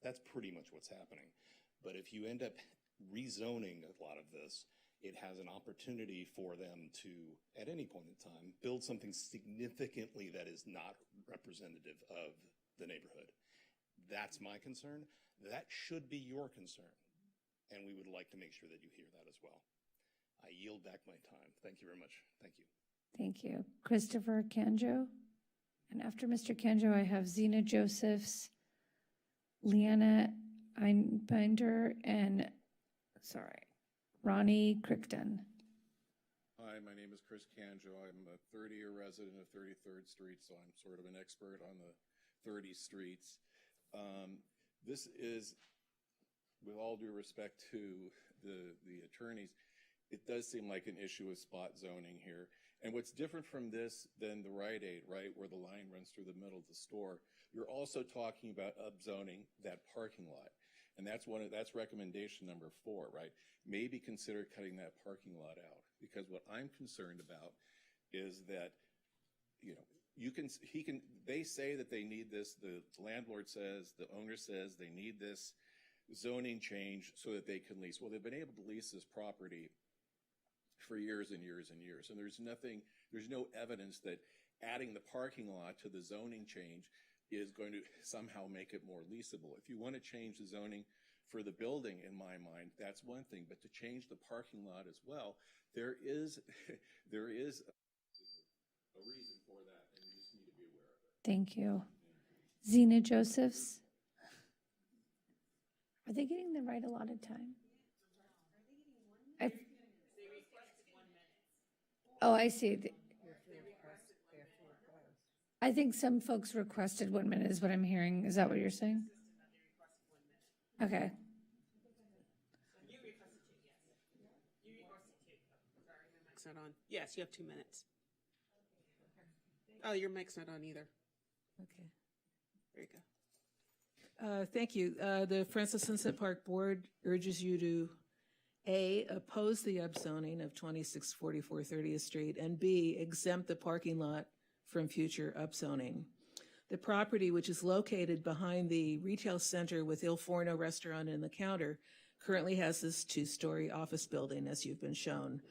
That's pretty much what's happening. But if you end up rezoning a lot of this, it has an opportunity for them to, at any point in time, build something significantly that is not representative of the neighborhood. That's my concern. That should be your concern. And we would like to make sure that you hear that as well. I yield back my time. Thank you very much. Thank you. Thank you. Christopher Canjo? And after Mr. Canjo, I have Zena Josephs, Leanna Einbinder, and, Ronnie Crichton. Hi, my name is Chris Canjo. I'm a 30-year resident of 33rd Street, so I'm sort of an expert on the 30 streets. This is, with all due respect to the attorneys, it does seem like an issue of spot zoning here. And what's different from this than the Rite Aid, right, where the line runs through the middle of the store, you're also talking about upzoning that parking lot. And that's recommendation number 4, right? Maybe consider cutting that parking lot out. Because what I'm concerned about is that, they say that they need this, the landlord says, the owner says they need this zoning change so that they can lease. Well, they've been able to lease this property for years and years and years. And there's no evidence that adding the parking lot to the zoning change is going to somehow make it more leasable. If you want to change the zoning for the building, in my mind, that's one thing. But to change the parking lot as well, there is a reason for that, and you just need to be aware of it. Thank you. Zena Josephs? Are they getting the right allotted time? I see. I think some folks requested 1 minute is what I'm hearing. Is that what you're saying? Okay. Mic's not on. Yes, you have 2 minutes. Oh, your mic's not on either. Okay. There you go. Thank you. The Francis Sunset Park Board urges you to A, oppose the upzoning of 2644 30th Street, and B, exempt the parking lot from future upzoning. The property, which is located behind the retail center with Il Forno restaurant and the counter, currently has this 2-story office building, as you've been shown.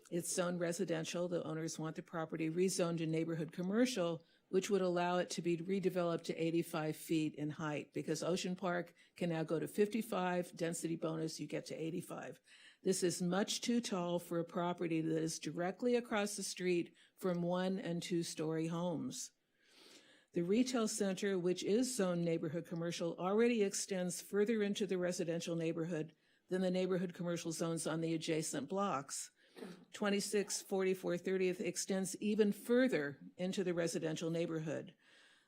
It's zoned residential. The owners want the property rezoned to neighborhood commercial, which would allow it to be redeveloped to 85 feet in height, because Ocean Park can now go to 55, density bonus, you get to 85. This is much too tall for a property that is directly across the street from 1- and 2-story homes. The retail center, which is zoned neighborhood commercial, already extends further into the residential neighborhood than the neighborhood commercial zones on the adjacent blocks. 2644 30th extends even further into the residential neighborhood.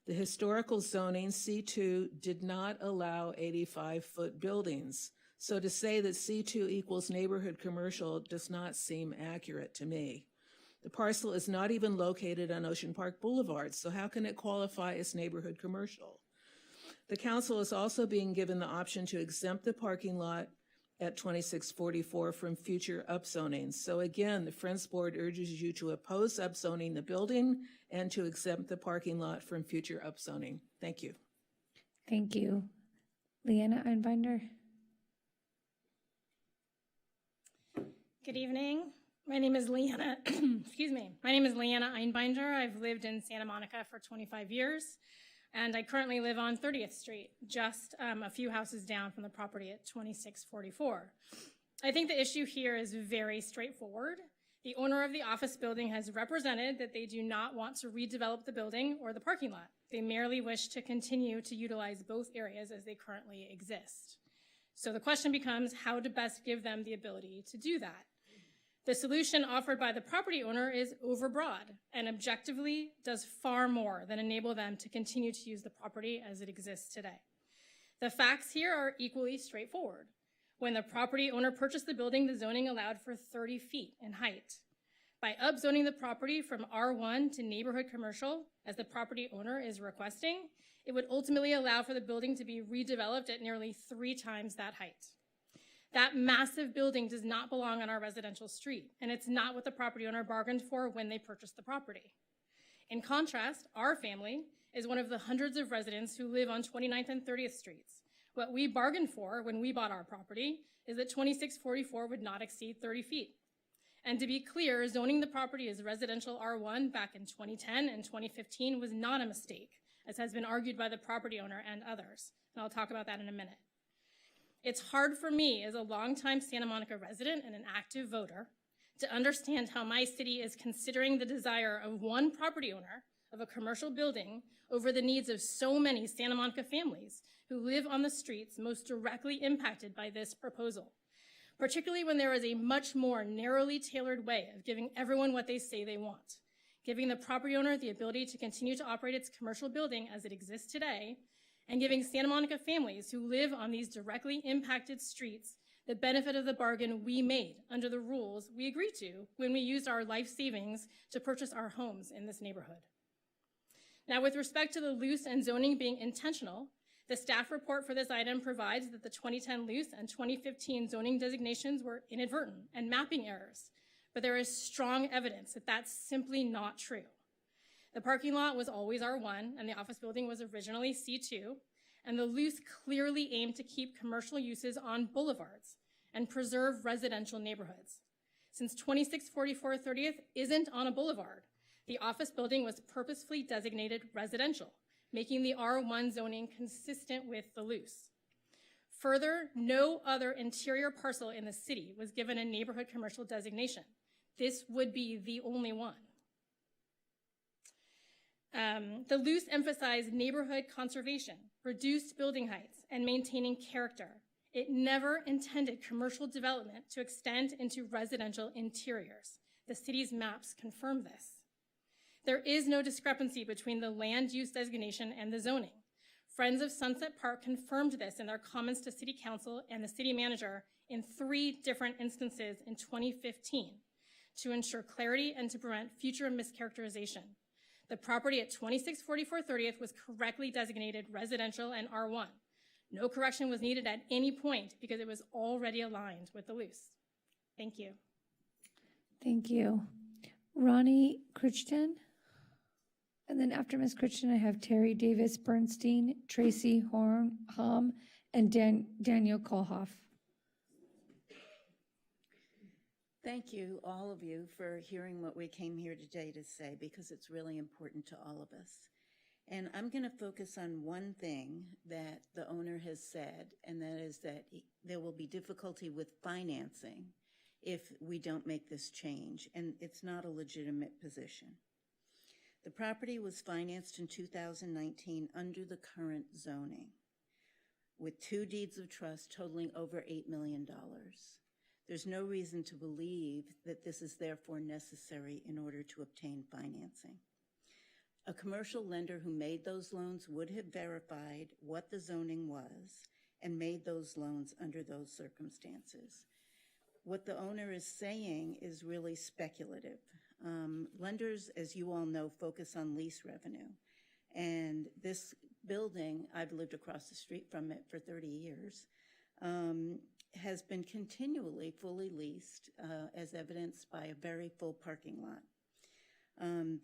The historical zoning C2 did not allow 85-foot buildings. So to say that C2 equals neighborhood commercial does not seem accurate to me. The parcel is not even located on Ocean Park Boulevard, so how can it qualify as neighborhood commercial? The council is also being given the option to exempt the parking lot at 2644 from future upzonings. So again, the Friends Board urges you to oppose upzoning the building and to exempt the parking lot from future upzoning. Thank you. Thank you. Leanna Einbinder? Good evening. My name is Leanna. Excuse me. My name is Leanna Einbinder. I've lived in Santa Monica for 25 years, and I currently live on 30th Street, just a few houses down from the property at 2644. I think the issue here is very straightforward. The owner of the office building has represented that they do not want to redevelop the building or the parking lot. They merely wish to continue to utilize both areas as they currently exist. So the question becomes how to best give them the ability to do that. The solution offered by the property owner is overbroad and objectively does far more than enable them to continue to use the property as it exists today. The facts here are equally straightforward. When the property owner purchased the building, the zoning allowed for 30 feet in height. By upzoning the property from R1 to neighborhood commercial, as the property owner is requesting, it would ultimately allow for the building to be redeveloped at nearly 3 times that height. That massive building does not belong on our residential street, and it's not what the property owner bargained for when they purchased the property. In contrast, our family is one of the hundreds of residents who live on 29th and 30th Streets. What we bargained for when we bought our property is that 2644 would not exceed 30 feet. And to be clear, zoning the property as residential R1 back in 2010 and 2015 was not a mistake, as has been argued by the property owner and others. And I'll talk about that in a minute. It's hard for me as a longtime Santa Monica resident and an active voter to understand how my city is considering the desire of one property owner of a commercial building over the needs of so many Santa Monica families who live on the streets most directly impacted by this proposal, particularly when there is a much more narrowly tailored way of giving everyone what they say they want, giving the property owner the ability to continue to operate its commercial building as it exists today, and giving Santa Monica families who live on these directly impacted streets the benefit of the bargain we made under the rules we agreed to when we used our life savings to purchase our homes in this neighborhood. Now, with respect to the loose and zoning being intentional, the staff report for this item provides that the 2010 loose and 2015 zoning designations were inadvertent and mapping errors, but there is strong evidence that that's simply not true. The parking lot was always R1, and the office building was originally C2, and the loose clearly aimed to keep commercial uses on boulevards and preserve residential neighborhoods. Since 2644 30th isn't on a boulevard, the office building was purposefully designated residential, making the R1 zoning consistent with the loose. Further, no other interior parcel in the city was given a neighborhood commercial designation. This would be the only one. The loose emphasized neighborhood conservation, reduced building heights, and maintaining character. It never intended commercial development to extend into residential interiors. The city's maps confirm this. There is no discrepancy between the land use designation and the zoning. Friends of Sunset Park confirmed this in their comments to City Council and the city manager in 3 different instances in 2015 to ensure clarity and to prevent future mischaracterization. The property at 2644 30th was correctly designated residential and R1. No correction was needed at any point because it was already aligned with the loose. Thank you. Thank you. Ronnie Crichton. And then after Ms. Crichton, I have Terry Davis Bernstein, Tracy Hom, and Daniel Kolhoff. Thank you, all of you, for hearing what we came here today to say, because it's really important to all of us. And I'm going to focus on one thing that the owner has said, and that is that there will be difficulty with financing if we don't make this change, and it's not a legitimate position. The property was financed in 2019 under the current zoning, with 2 deeds of trust totaling over $8 million. There's no reason to believe that this is therefore necessary in order to obtain financing. A commercial lender who made those loans would have verified what the zoning was and made those loans under those circumstances. What the owner is saying is really speculative. Lenders, as you all know, focus on lease revenue. And this building, I've lived across the street from it for 30 years, has been continually fully leased, as evidenced by a very full parking lot.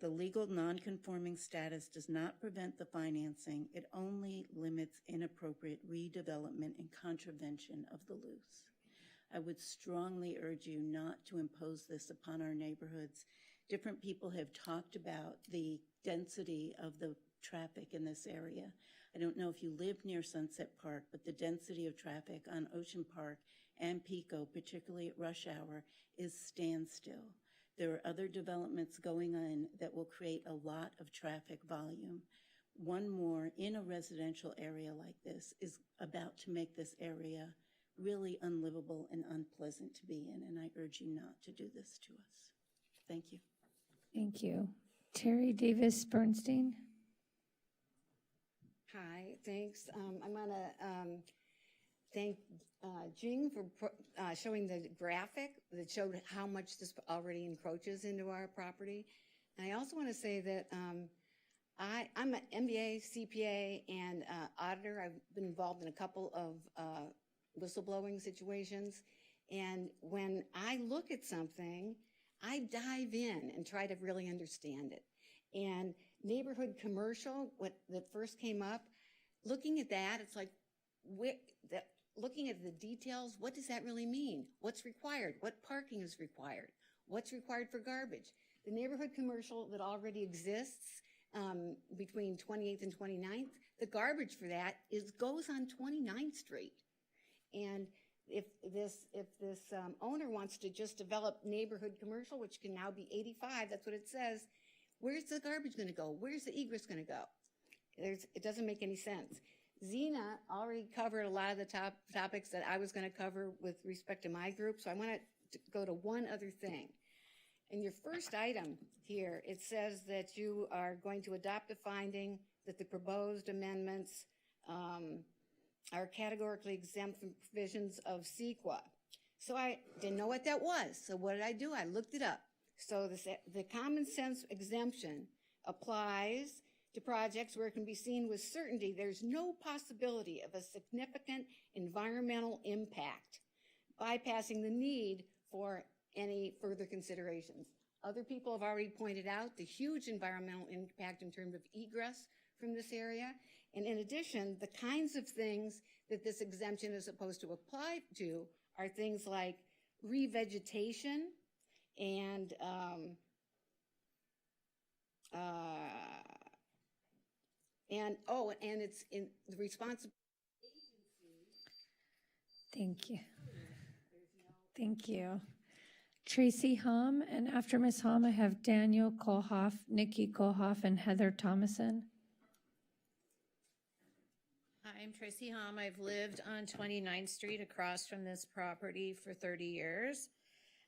The legal non-conforming status does not prevent the financing. It only limits inappropriate redevelopment and contravention of the loose. I would strongly urge you not to impose this upon our neighborhoods. Different people have talked about the density of the traffic in this area. I don't know if you live near Sunset Park, but the density of traffic on Ocean Park and Pico, particularly at rush hour, is standstill. There are other developments going on that will create a lot of traffic volume. One more in a residential area like this is about to make this area really unlivable and unpleasant to be in, and I urge you not to do this to us. Thank you. Thank you. Terry Davis Bernstein. Hi, thanks. I want to thank Jing for showing the graphic that showed how much this already encroaches into our property. And I also want to say that I'm an MBA, CPA, and auditor. I've been involved in a couple of whistleblowing situations. And when I look at something, I dive in and try to really understand it. And neighborhood commercial, that first came up, looking at that, it's like, looking at the details, what does that really mean? What's required? What parking is required? What's required for garbage? The neighborhood commercial that already exists between 28th and 29th, the garbage for that goes on 29th Street. And if this owner wants to just develop neighborhood commercial, which can now be 85, that's what it says, where's the garbage going to go? Where's the egress going to go? It doesn't make any sense. Zena already covered a lot of the topics that I was going to cover with respect to my group, so I want to go to one other thing. In your first item here, it says that you are going to adopt the finding that the proposed amendments are categorically exempt from provisions of CEQA. So I didn't know what that was. So what did I do? I looked it up. So the common sense exemption applies to projects where it can be seen with certainty there's no possibility of a significant environmental impact, bypassing the need for any further considerations. Other people have already pointed out the huge environmental impact in terms of egress from this area. And in addition, the kinds of things that this exemption is supposed to apply to are things like revegetation and it's in the responsibility. Thank you. Thank you. Tracy Hom, and after Ms. Hom, I have Daniel Kohlhoff, Nikki Kohlhoff, and Heather Thomason. Hi, I'm Tracy Hom. I've lived on 29th Street across from this property for 30 years.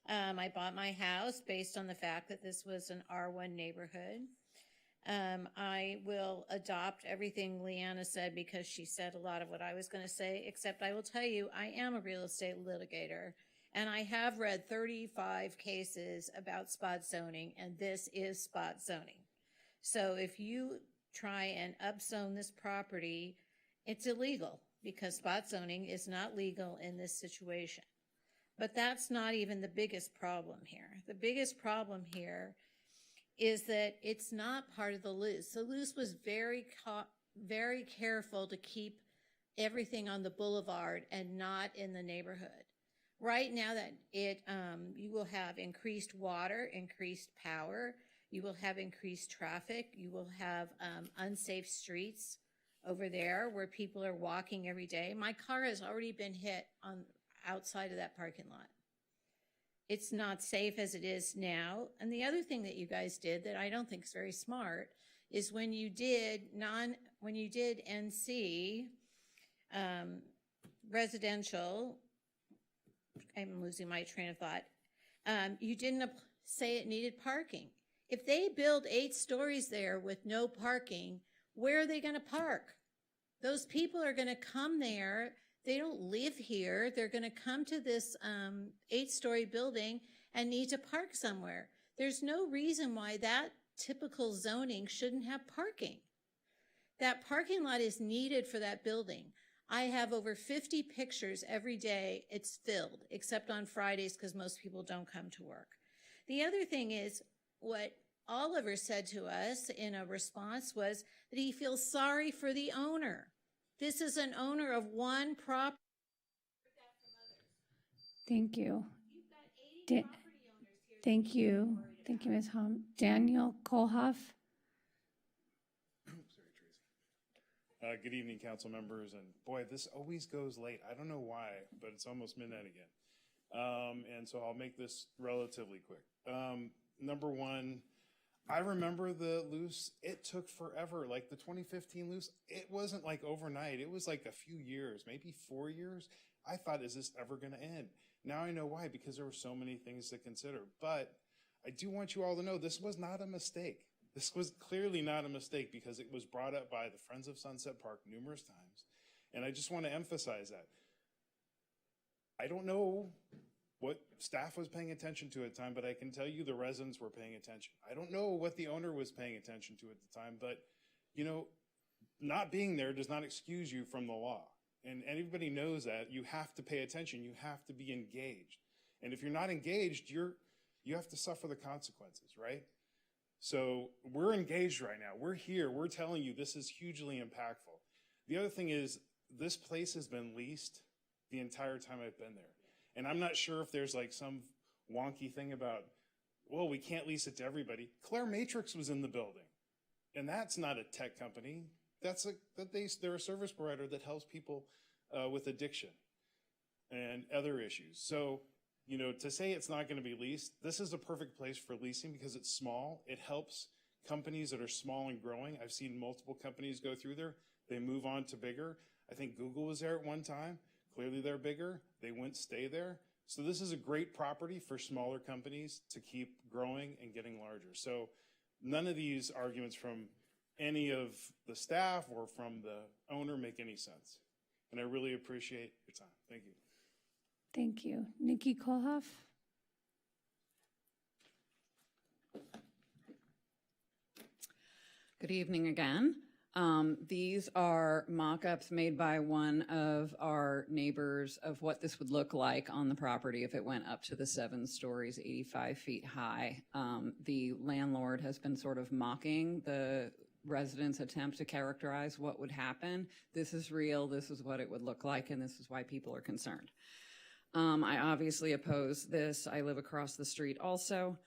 I bought my house based on the fact that this was an R1 neighborhood. I will adopt everything Leanna said because she said a lot of what I was going to say, except I will tell you I am a real estate litigator, and I have read 35 cases about spot zoning, and this is spot zoning. So if you try and upzone this property, it's illegal because spot zoning is not legal in this situation. But that's not even the biggest problem here. The biggest problem here is that it's not part of the loose. The loose was very careful to keep everything on the boulevard and not in the neighborhood. Right now that you will have increased water, increased power, you will have increased traffic, you will have unsafe streets over there where people are walking every day. My car has already been hit on outside of that parking lot. It's not safe as it is now. And the other thing that you guys did that I don't think is very smart is when you did NC residential, I'm losing my train of thought, you didn't say it needed parking. If they build 8 stories there with no parking, where are they going to park? Those people are going to come there. They don't live here. They're going to come to this 8-story building and need to park somewhere. There's no reason why that typical zoning shouldn't have parking. That parking lot is needed for that building. I have over 50 pictures every day. It's filled, except on Fridays because most people don't come to work. The other thing is what Oliver said to us in a response was that he feels sorry for the owner. This is an owner of one property. Thank you. Thank you. Thank you, Ms. Hom. Daniel Kohlhoff. Good evening, council members, and boy, this always goes late. I don't know why, but it's almost midnight again. And so I'll make this relatively quick. Number one, I remember the loose, it took forever. Like the 2015 loose, it wasn't like overnight. It was like a few years, maybe 4 years. I thought, is this ever going to end? Now I know why, because there were so many things to consider. But I do want you all to know this was not a mistake. This was clearly not a mistake because it was brought up by the Friends of Sunset Park numerous times. And I just want to emphasize that. I don't know what staff was paying attention to at the time, but I can tell you the residents were paying attention. I don't know what the owner was paying attention to at the time, but you know, not being there does not excuse you from the law. And everybody knows that. You have to pay attention. You have to be engaged. And if you're not engaged, you have to suffer the consequences, right? So we're engaged right now. We're here. We're telling you this is hugely impactful. The other thing is this place has been leased the entire time I've been there. And I'm not sure if there's like some wonky thing about, well, we can't lease it to everybody. Claire Matrix was in the building. And that's not a tech company. They're a service provider that helps people with addiction and other issues. So, you know, to say it's not going to be leased, this is a perfect place for leasing because it's small. It helps companies that are small and growing. I've seen multiple companies go through there. They move on to bigger. I think Google was there at one time. Clearly they're bigger. They wouldn't stay there. So this is a great property for smaller companies to keep growing and getting larger. So none of these arguments from any of the staff or from the owner make any sense. And I really appreciate your time. Thank you. Thank you. Nikki Kohlhoff. Good evening again. These are mock-ups made by one of our neighbors of what this would look like on the property if it went up to the 7 stories, 85 feet high. The landlord has been sort of mocking the residents' attempt to characterize what would happen. This is real, this is what it would look like, and this is why people are concerned. I obviously oppose this. I live across the street also.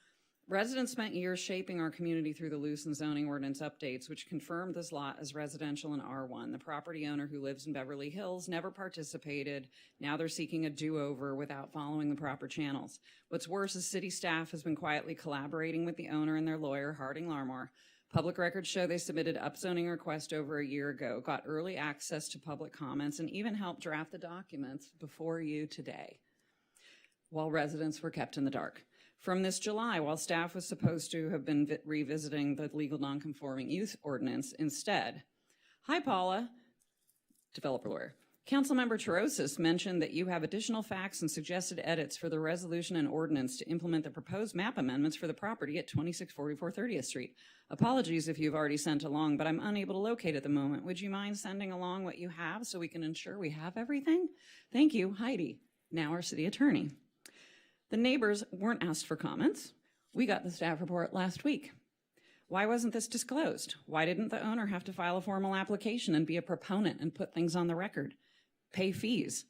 Residents spent years shaping our community through the loose and zoning ordinance updates, which confirmed this lot as residential in R1. The property owner who lives in Beverly Hills never participated. Now they're seeking a do-over without following the proper channels. What's worse is city staff has been quietly collaborating with the owner and their lawyer, Harding Larmore. Public records show they submitted upzoning request over a year ago, got early access to public comments, and even helped draft the documents before you today, while residents were kept in the dark. From this July, while staff was supposed to have been revisiting the legal nonconforming use ordinance instead. Hi, Paula, developer lawyer. Councilmember Terosis mentioned that you have additional facts and suggested edits for the resolution and ordinance to implement the proposed map amendments for the property at 2644 30th Street. Apologies if you've already sent along, but I'm unable to locate at the moment. Would you mind sending along what you have so we can ensure we have everything? Thank you, Heidi, now our city attorney. The neighbors weren't asked for comments. We got the staff report last week. Why wasn't this disclosed? Why didn't the owner have to file a formal application and be a proponent and put things on the record? Pay fees.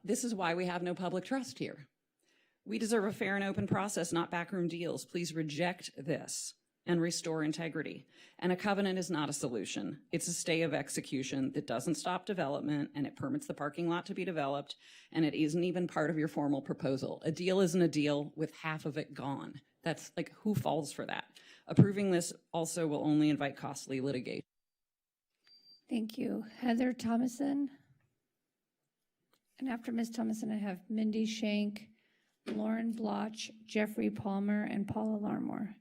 This is why we have no public trust here. We deserve a fair and open process, not backroom deals. Please reject this and restore integrity. And a covenant is not a solution. It's a stay of execution that doesn't stop development, and it permits the parking lot to be developed, and it isn't even part of your formal proposal. A deal isn't a deal with half of it gone. That's like, who falls for that? Approving this also will only invite costly litigation. Thank you. Heather Thomason. And after Ms. Thomason, I have Mindy Shank, Lauren Bloch, Jeffrey Palmer, and Paula Larmore.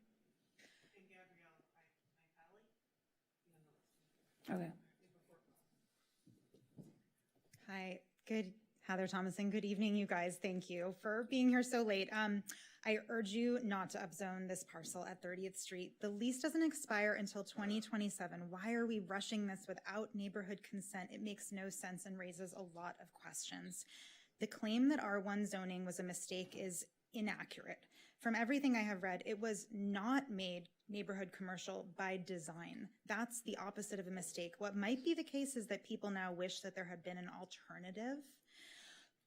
Okay. Hi, Heather Thomason. Good evening, you guys. Thank you for being here so late. I urge you not to upzone this parcel at 30th Street. The lease doesn't expire until 2027. Why are we rushing this without neighborhood consent? It makes no sense and raises a lot of questions. The claim that R1 zoning was a mistake is inaccurate. From everything I have read, it was not made neighborhood commercial by design. That's the opposite of a mistake. What might be the case is that people now wish that there had been an alternative.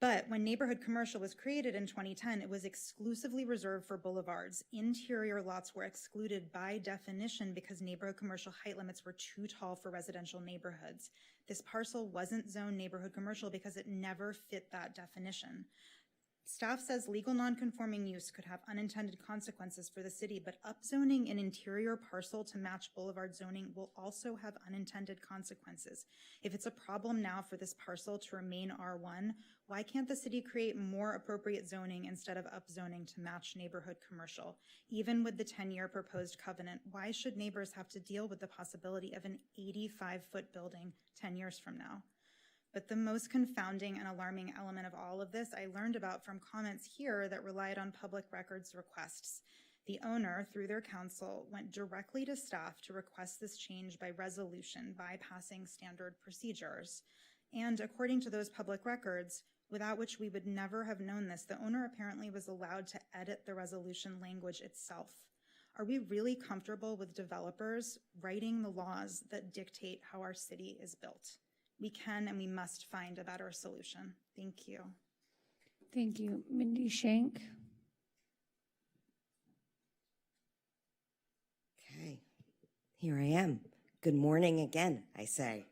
But when neighborhood commercial was created in 2010, it was exclusively reserved for boulevards. Interior lots were excluded by definition because neighborhood commercial height limits were too tall for residential neighborhoods. This parcel wasn't zoned neighborhood commercial because it never fit that definition. Staff says legal nonconforming use could have unintended consequences for the city, but upzoning an interior parcel to match boulevard zoning will also have unintended consequences. If it's a problem now for this parcel to remain R1, why can't the city create more appropriate zoning instead of upzoning to match neighborhood commercial? Even with the 10-year proposed covenant, why should neighbors have to deal with the possibility of an 85-foot building 10 years from now? But the most confounding and alarming element of all of this I learned about from comments here that relied on public records requests. The owner, through their counsel, went directly to staff to request this change by resolution, bypassing standard procedures. And according to those public records, without which we would never have known this, the owner apparently was allowed to edit the resolution language itself. Are we really comfortable with developers writing the laws that dictate how our city is built? We can and we must find a better solution. Thank you. Thank you. Mindy Shank. Okay, here I am. Good morning again, I say.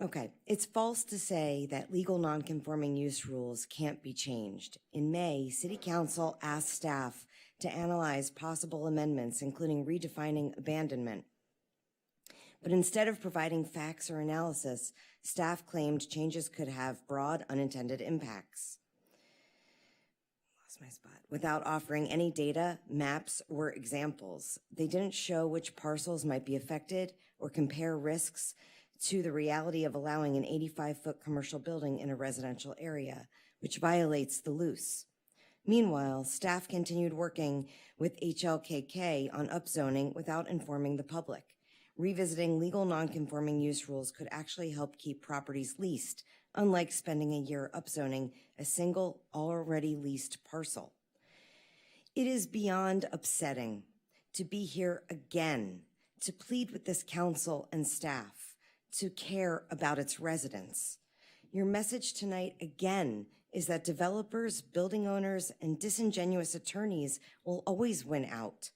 Okay, it's false to say that legal nonconforming use rules can't be changed. In May, City Council asked staff to analyze possible amendments, including redefining abandonment. But instead of providing facts or analysis, staff claimed changes could have broad unintended impacts. Lost my spot. Without offering any data, maps, or examples. They didn't show which parcels might be affected or compare risks to the reality of allowing an 85-foot commercial building in a residential area, which violates the loose. Meanwhile, staff continued working with HLKK on upzoning without informing the public. Revisiting legal nonconforming use rules could actually help keep properties leased, unlike spending a year upzoning a single already leased parcel. It is beyond upsetting to be here again to plead with this council and staff to care about its residents. Your message tonight again is that developers, building owners, and disingenuous attorneys will always win out.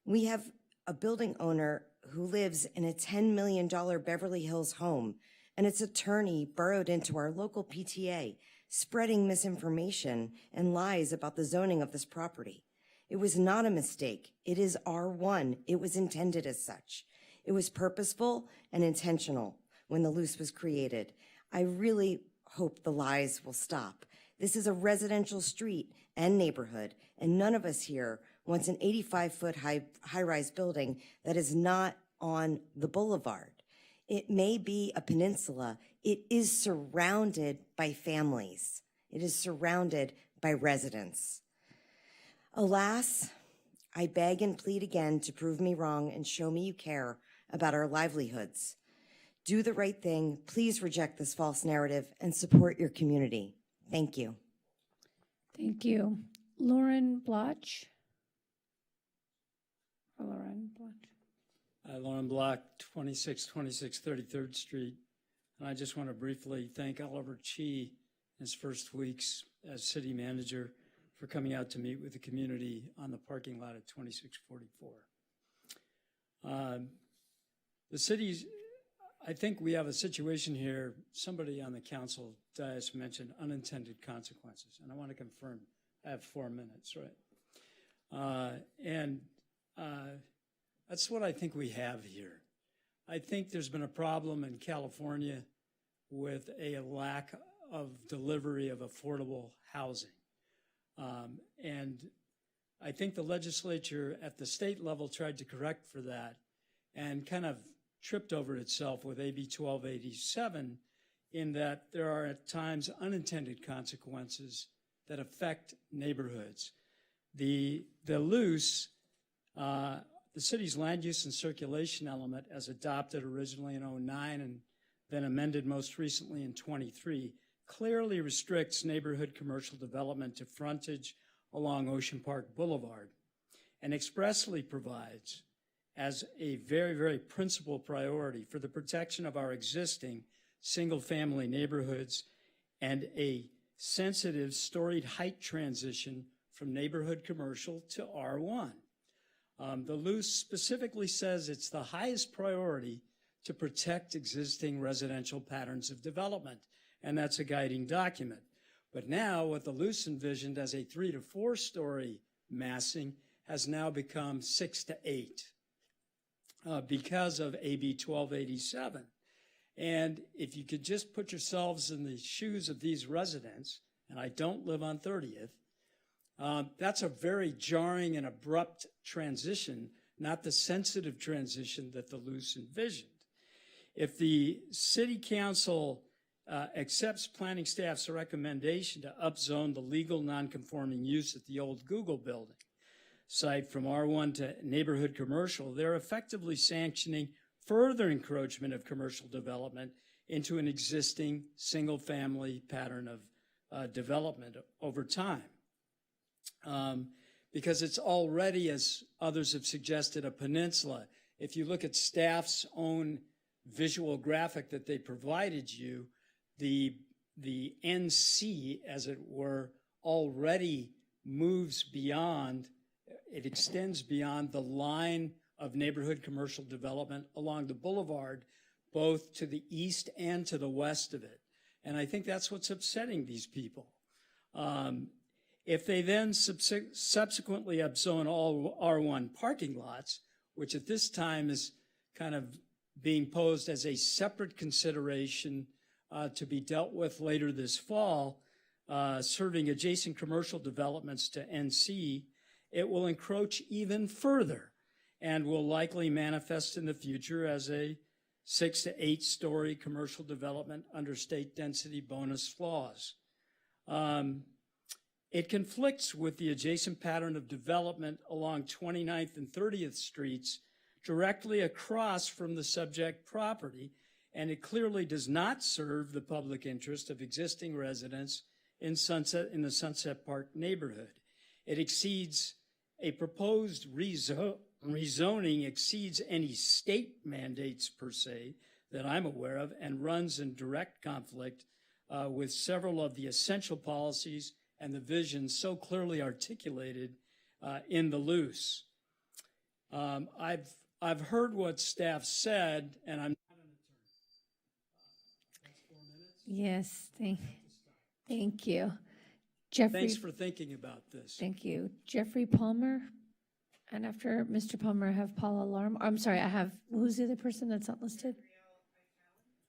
We have a building owner who lives in a $10 million Beverly Hills home, and its attorney burrowed into our local PTA, spreading misinformation and lies about the zoning of this property. It was not a mistake. It is R1. It was intended as such. It was purposeful and intentional when the loose was created. I really hope the lies will stop. This is a residential street and neighborhood, and none of us here wants an 85-foot high-rise building that is not on the boulevard. It may be a peninsula. It is surrounded by families. It is surrounded by residents. Alas, I beg and plead again to prove me wrong and show me you care about our livelihoods. Do the right thing. Please reject this false narrative and support your community. Thank you. Thank you. Lauren Bloch. Lauren Bloch. Lauren Bloch, 2626 33rd Street. And I just want to briefly thank Oliver Chi, his first weeks as city manager, for coming out to meet with the community on the parking lot at 2644. The city's, I think we have a situation here, somebody on the council dais mentioned unintended consequences, and I want to confirm, I have 4 minutes, right? That's what I think we have here. I think there's been a problem in California with a lack of delivery of affordable housing. And I think the legislature at the state level tried to correct for that and kind of tripped over itself with AB 1287 in that there are at times unintended consequences that affect neighborhoods. The loose, the city's land use and circulation element, as adopted originally in 2009 and then amended most recently in 23, clearly restricts neighborhood commercial development to frontage along Ocean Park Boulevard and expressly provides as a very, very principal priority for the protection of our existing single-family neighborhoods and a sensitive storied height transition from neighborhood commercial to R1. The loose specifically says it's the highest priority to protect existing residential patterns of development, and that's a guiding document. But now what the loose envisioned as a 3 to 4 story massing has now become 6 to 8 because of AB 1287. And if you could just put yourselves in the shoes of these residents, and I don't live on 30th, that's a very jarring and abrupt transition, not the sensitive transition that the loose envisioned. If the city council accepts planning staff's recommendation to upzone the legal nonconforming use at the old Google building site from R1 to neighborhood commercial, they're effectively sanctioning further encroachment of commercial development into an existing single-family pattern of development over time. Because it's already, as others have suggested, a peninsula. If you look at staff's own visual graphic that they provided you, the NC, as it were, already moves beyond, it extends beyond the line of neighborhood commercial development along the boulevard, both to the east and to the west of it. And I think that's what's upsetting these people. If they then subsequently upzone all R1 parking lots, which at this time is kind of being posed as a separate consideration to be dealt with later this fall, serving adjacent commercial developments to NC, it will encroach even further and will likely manifest in the future as a 6 to 8 story commercial development under state density bonus laws. It conflicts with the adjacent pattern of development along 29th and 30th Streets directly across from the subject property, and it clearly does not serve the public interest of existing residents in the Sunset Park neighborhood. It exceeds a proposed rezoning exceeds any state mandates per se that I'm aware of and runs in direct conflict with several of the essential policies and the vision so clearly articulated in the loose. I've heard what staff said, and I'm not an attorney. That's 4 minutes. Yes, thank you. Jeffrey. Thanks for thinking about this. Thank you. Jeffrey Palmer. And after Mr. Palmer, I have Paula Larmore. I'm sorry, I have, who's the other person that's not listed?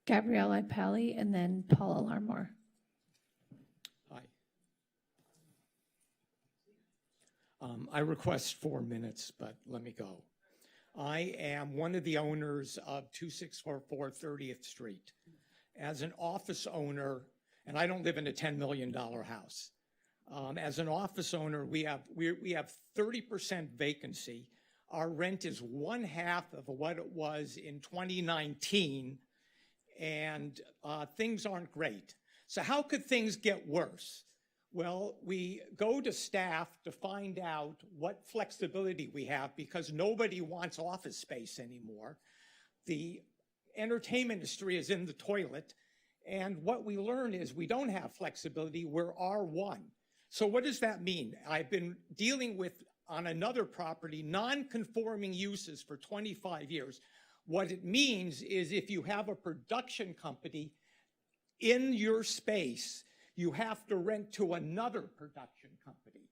Gabrielle Ipali, and then Paula Larmore. Hi. I request 4 minutes, but let me go. I am one of the owners of 2644 30th Street. As an office owner, and I don't live in a $10 million house. As an office owner, we have 30% vacancy. Our rent is 1/2 of what it was in 2019, and things aren't great. So how could things get worse? Well, we go to staff to find out what flexibility we have because nobody wants office space anymore. The entertainment industry is in the toilet, and what we learn is we don't have flexibility. We're R1. So what does that mean? I've been dealing with, on another property, non-conforming uses for 25 years. What it means is if you have a production company in your space, you have to rent to another production company.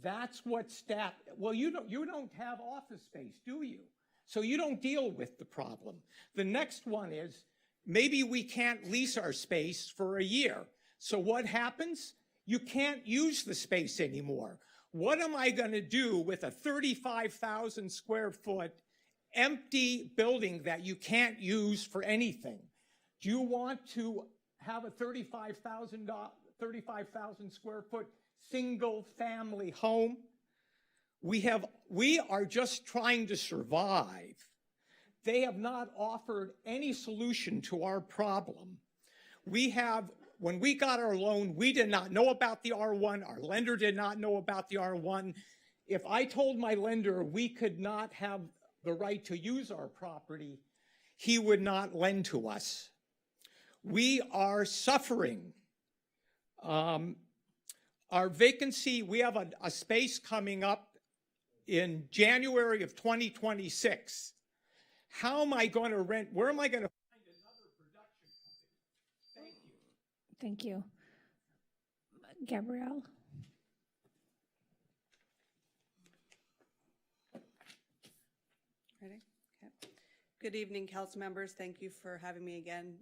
That's what staff, well, you don't have office space, do you? So you don't deal with the problem. The next one is maybe we can't lease our space for a year. So what happens? You can't use the space anymore. What am I going to do with a 35,000 square foot empty building that you can't use for anything? Do you want to have a 35,000 square foot single family home? We are just trying to survive. They have not offered any solution to our problem. When we got our loan, we did not know about the R1. Our lender did not know about the R1. If I told my lender we could not have the right to use our property, he would not lend to us. We are suffering. Our vacancy, we have a space coming up in January of 2026. How am I going to rent? Where am I going to find another production company? Thank you. Thank you. Gabrielle? Ready? Okay. Good evening, council members. Thank you for having me again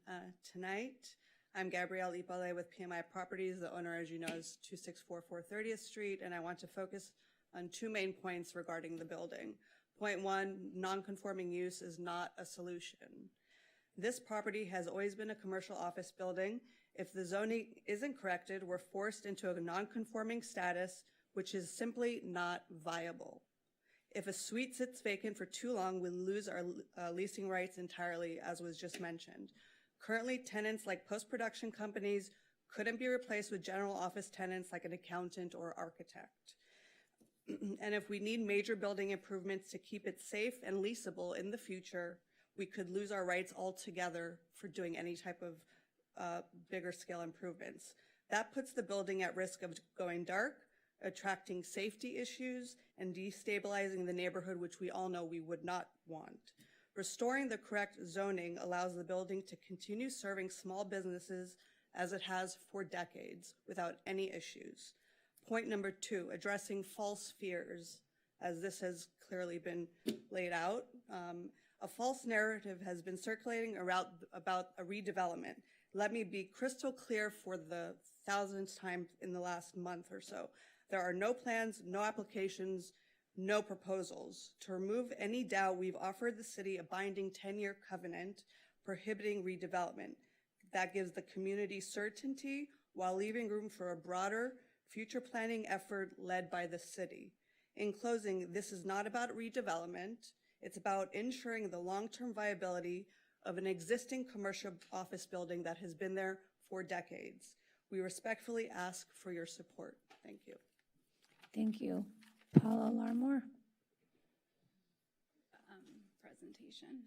tonight. I'm Gabrielle Ipale with PMI Properties. The owner, as you know, is 2644 30th Street, and I want to focus on two main points regarding the building. Point one, non-conforming use is not a solution. This property has always been a commercial office building. If the zoning isn't corrected, we're forced into a non-conforming status, which is simply not viable. If a suite sits vacant for too long, we lose our leasing rights entirely, as was just mentioned. Currently, tenants like post-production companies couldn't be replaced with general office tenants like an accountant or architect. And if we need major building improvements to keep it safe and leasable in the future, we could lose our rights altogether for doing any type of bigger scale improvements. That puts the building at risk of going dark, attracting safety issues, and destabilizing the neighborhood, which we all know we would not want. Restoring the correct zoning allows the building to continue serving small businesses as it has for decades without any issues. Point number two, addressing false fears, as this has clearly been laid out. A false narrative has been circulating around about a redevelopment. Let me be crystal clear for the 1000th time in the last month or so. There are no plans, no applications, no proposals. To remove any doubt, we've offered the city a binding 10-year covenant prohibiting redevelopment. That gives the community certainty while leaving room for a broader future planning effort led by the city. In closing, this is not about redevelopment. It's about ensuring the long-term viability of an existing commercial office building that has been there for decades. We respectfully ask for your support. Thank you. Thank you. Paula Larmore. Presentation.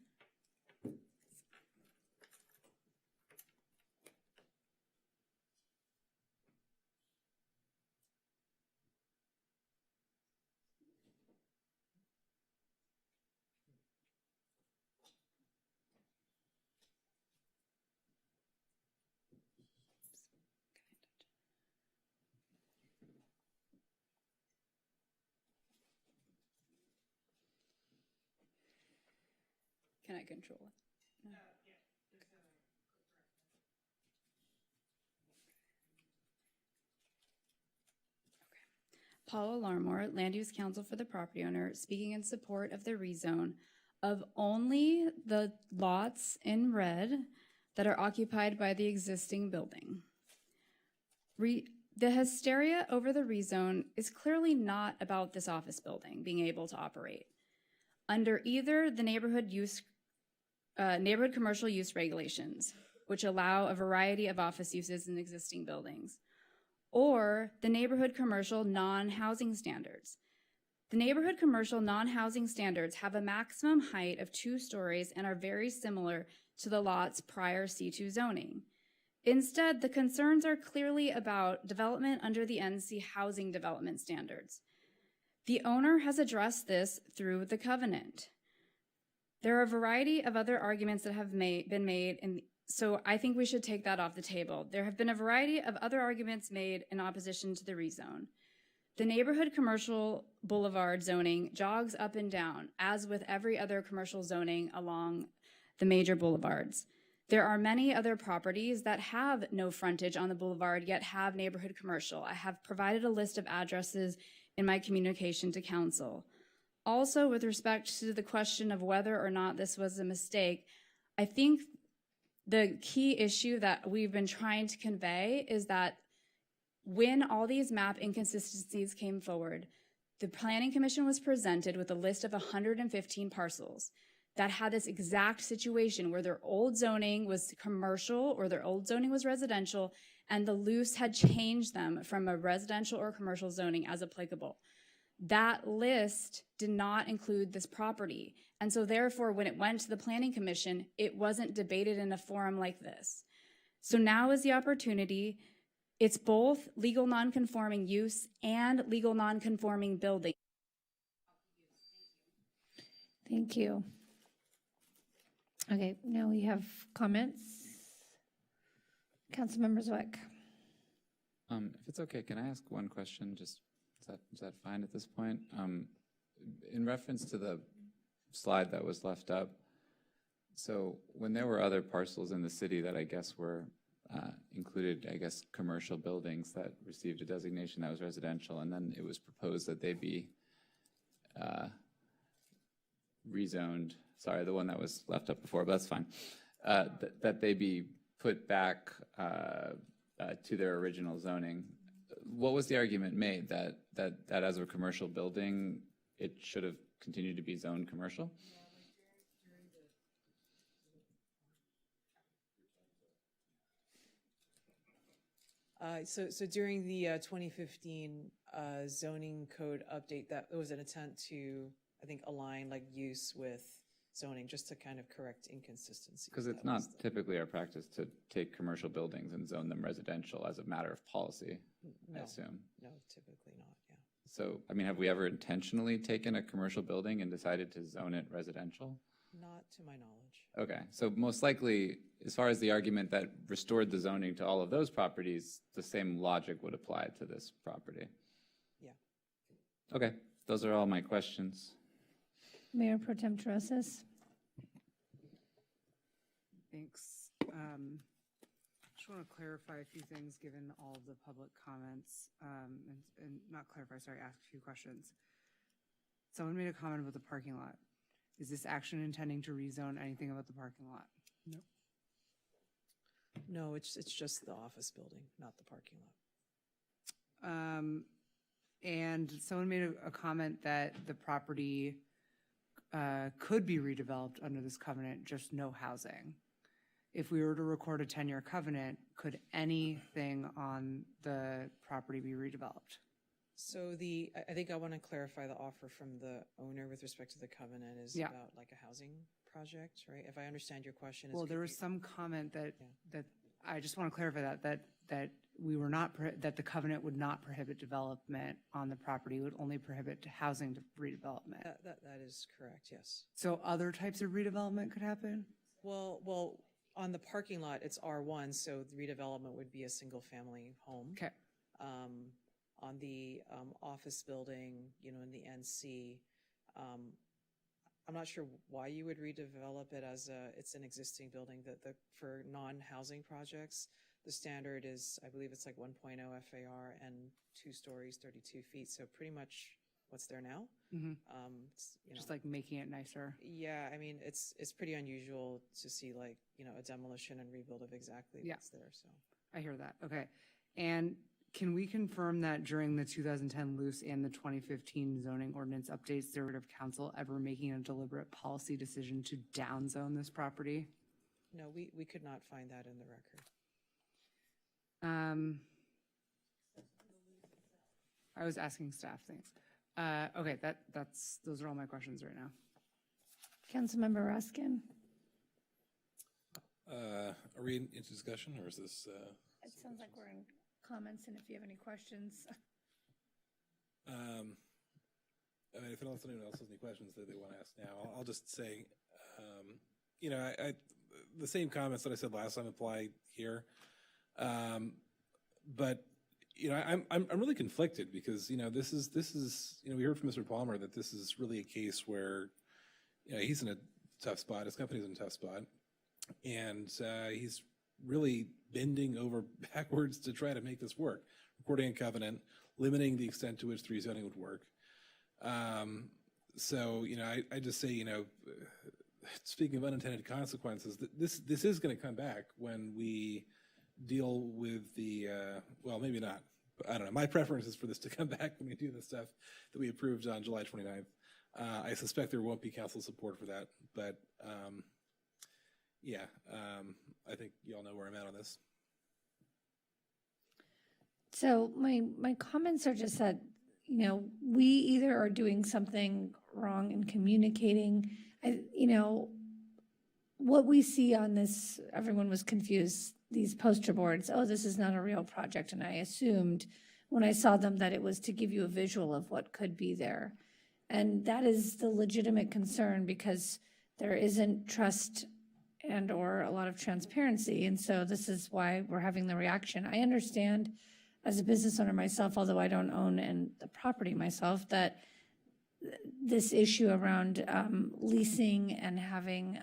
Can I control it? No. Paula Larmore, Land Use Counsel for the property owner, speaking in support of the rezone of only the lots in red that are occupied by the existing building. The hysteria over the rezone is clearly not about this office building being able to operate. Under either the neighborhood commercial use regulations, which allow a variety of office uses in existing buildings, or the neighborhood commercial non-housing standards. The neighborhood commercial non-housing standards have a maximum height of 2 stories and are very similar to the lots prior C2 zoning. Instead, the concerns are clearly about development under the NC housing development standards. The owner has addressed this through the covenant. There are a variety of other arguments that have been made, so I think we should take that off the table. There have been a variety of other arguments made in opposition to the rezone. The neighborhood commercial boulevard zoning jogs up and down, as with every other commercial zoning along the major boulevards. There are many other properties that have no frontage on the boulevard, yet have neighborhood commercial. I have provided a list of addresses in my communication to council. Also, with respect to the question of whether or not this was a mistake, I think the key issue that we've been trying to convey is that when all these map inconsistencies came forward, the Planning Commission was presented with a list of 115 parcels that had this exact situation where their old zoning was commercial or their old zoning was residential, and the loose had changed them from a residential or commercial zoning as applicable. That list did not include this property. And so therefore, when it went to the Planning Commission, it wasn't debated in a forum like this. So now is the opportunity. It's both legal non-conforming use and legal non-conforming building. Thank you. Okay, now we have comments. Councilmember Zwick. If it's okay, can I ask one question? Just, is that fine at this point? In reference to the slide that was left up, so when there were other parcels in the city that I guess were included, I guess, commercial buildings that received a designation that was residential, and then it was proposed that they be rezoned, sorry, the one that was left up before, but that's fine, that they be put back to their original zoning. What was the argument made that as a commercial building, it should have continued to be zoned commercial? So during the 2015 zoning code update, that was an attempt to, I think, align like use with zoning, just to kind of correct inconsistency. Because it's not typically our practice to take commercial buildings and zone them residential as a matter of policy, I assume. No, typically not, yeah. So, I mean, have we ever intentionally taken a commercial building and decided to zone it residential? Not to my knowledge. Okay, so most likely, as far as the argument that restored the zoning to all of those properties, the same logic would apply to this property. Yeah. Okay, those are all my questions. Mayor Pro Tem Terosas. Thanks. Just want to clarify a few things given all of the public comments, and not clarify, sorry, ask a few questions. Someone made a comment about the parking lot. Is this action intending to rezone anything about the parking lot? No. No, it's just the office building, not the parking lot. And someone made a comment that the property could be redeveloped under this covenant, just no housing. If we were to record a 10-year covenant, could anything on the property be redeveloped? So I think I want to clarify the offer from the owner with respect to the covenant is about like a housing project, right? If I understand your question. Well, there was some comment that I just want to clarify that we were not, that the covenant would not prohibit development on the property, it would only prohibit housing redevelopment. That is correct, yes. So other types of redevelopment could happen? Well, on the parking lot, it's R1, so the redevelopment would be a single-family home. Okay. On the office building, in the NC, I'm not sure why you would redevelop it as it's an existing building. For non-housing projects, the standard is, I believe it's like 1.0 FAR and 2 stories, 32 feet. So pretty much what's there now. Mm-hmm. Just like making it nicer. Yeah, I mean, it's pretty unusual to see like, a demolition and rebuild of exactly what's there. So I hear that. Okay. And can we confirm that during the 2010 loose and the 2015 zoning ordinance updates, there would have council ever making a deliberate policy decision to downzone this property? No, we could not find that in the record. I was asking staff things. Okay, those are all my questions right now. Councilmember Ruskin. Are we into discussion, or is this? It sounds like we're in comments, and if you have any questions. I mean, if anyone else has any questions that they want to ask now, I'll just say, the same comments that I said last time apply here. But I'm really conflicted because this is we heard from Mr. Palmer that this is really a case where he's in a tough spot, his company's in a tough spot, and he's really bending over backwards to try to make this work, recording a covenant, limiting the extent to which rezoning would work. So I just say speaking of unintended consequences, this is going to come back when we deal with the well, maybe not. I don't know. My preference is for this to come back when we do the stuff that we approved on July 29th. I suspect there won't be council support for that, but I think you all know where I'm at on this. So my comments are just that, we either are doing something wrong in communicating. What we see on this, everyone was confused these poster boards, oh, this is not a real project. And I assumed when I saw them that it was to give you a visual of what could be there. And that is the legitimate concern because there isn't trust and or a lot of transparency. And so this is why we're having the reaction. I understand as a business owner myself, although I don't own the property myself, that this issue around leasing and having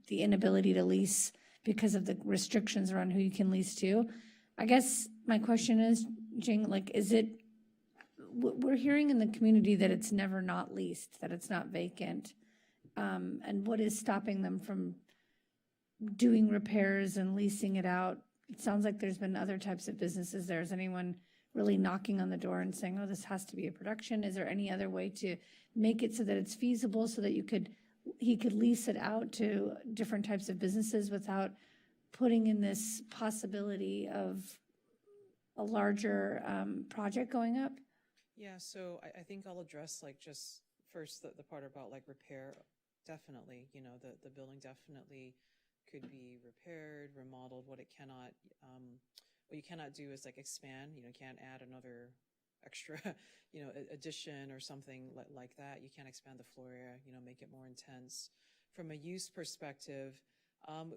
the inability to lease because of the restrictions around who you can lease to. I guess my question is, Jing, like, we're hearing in the community that it's never not leased, that it's not vacant. And what is stopping them from doing repairs and leasing it out? It sounds like there's been other types of businesses there. Is anyone really knocking on the door and saying, oh, this has to be a production? Is there any other way to make it so that it's feasible so that he could lease it out to different types of businesses without putting in this possibility of a larger project going up? Yeah, so I think I'll address like just first the part about like repair. Definitely, you know, the building definitely could be repaired, remodeled. What you cannot do is like expand, you know, can't add another extra, you know, addition or something like that. You can't expand the floor area, you know, make it more intense. From a use perspective,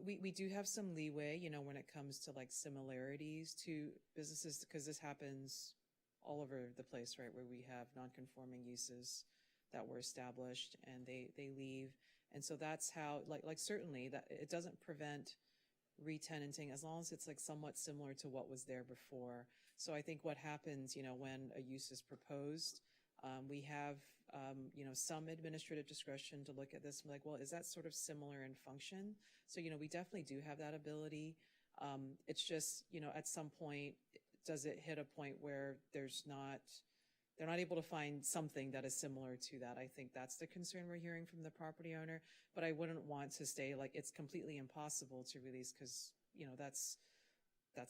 we do have some leeway, you know, when it comes to like similarities to businesses, because this happens all over the place, right, where we have non-conforming uses that were established and they leave. And so that's how, like certainly that it doesn't prevent re-tenanting as long as it's like somewhat similar to what was there before. So I think what happens, you know, when a use is proposed, we have, you know, some administrative discretion to look at this and be like, well, is that sort of similar in function? So, you know, we definitely do have that ability. It's just, you know, at some point, does it hit a point where they're not able to find something that is similar to that? I think that's the concern we're hearing from the property owner, but I wouldn't want to stay like it's completely impossible to release because, you know, that's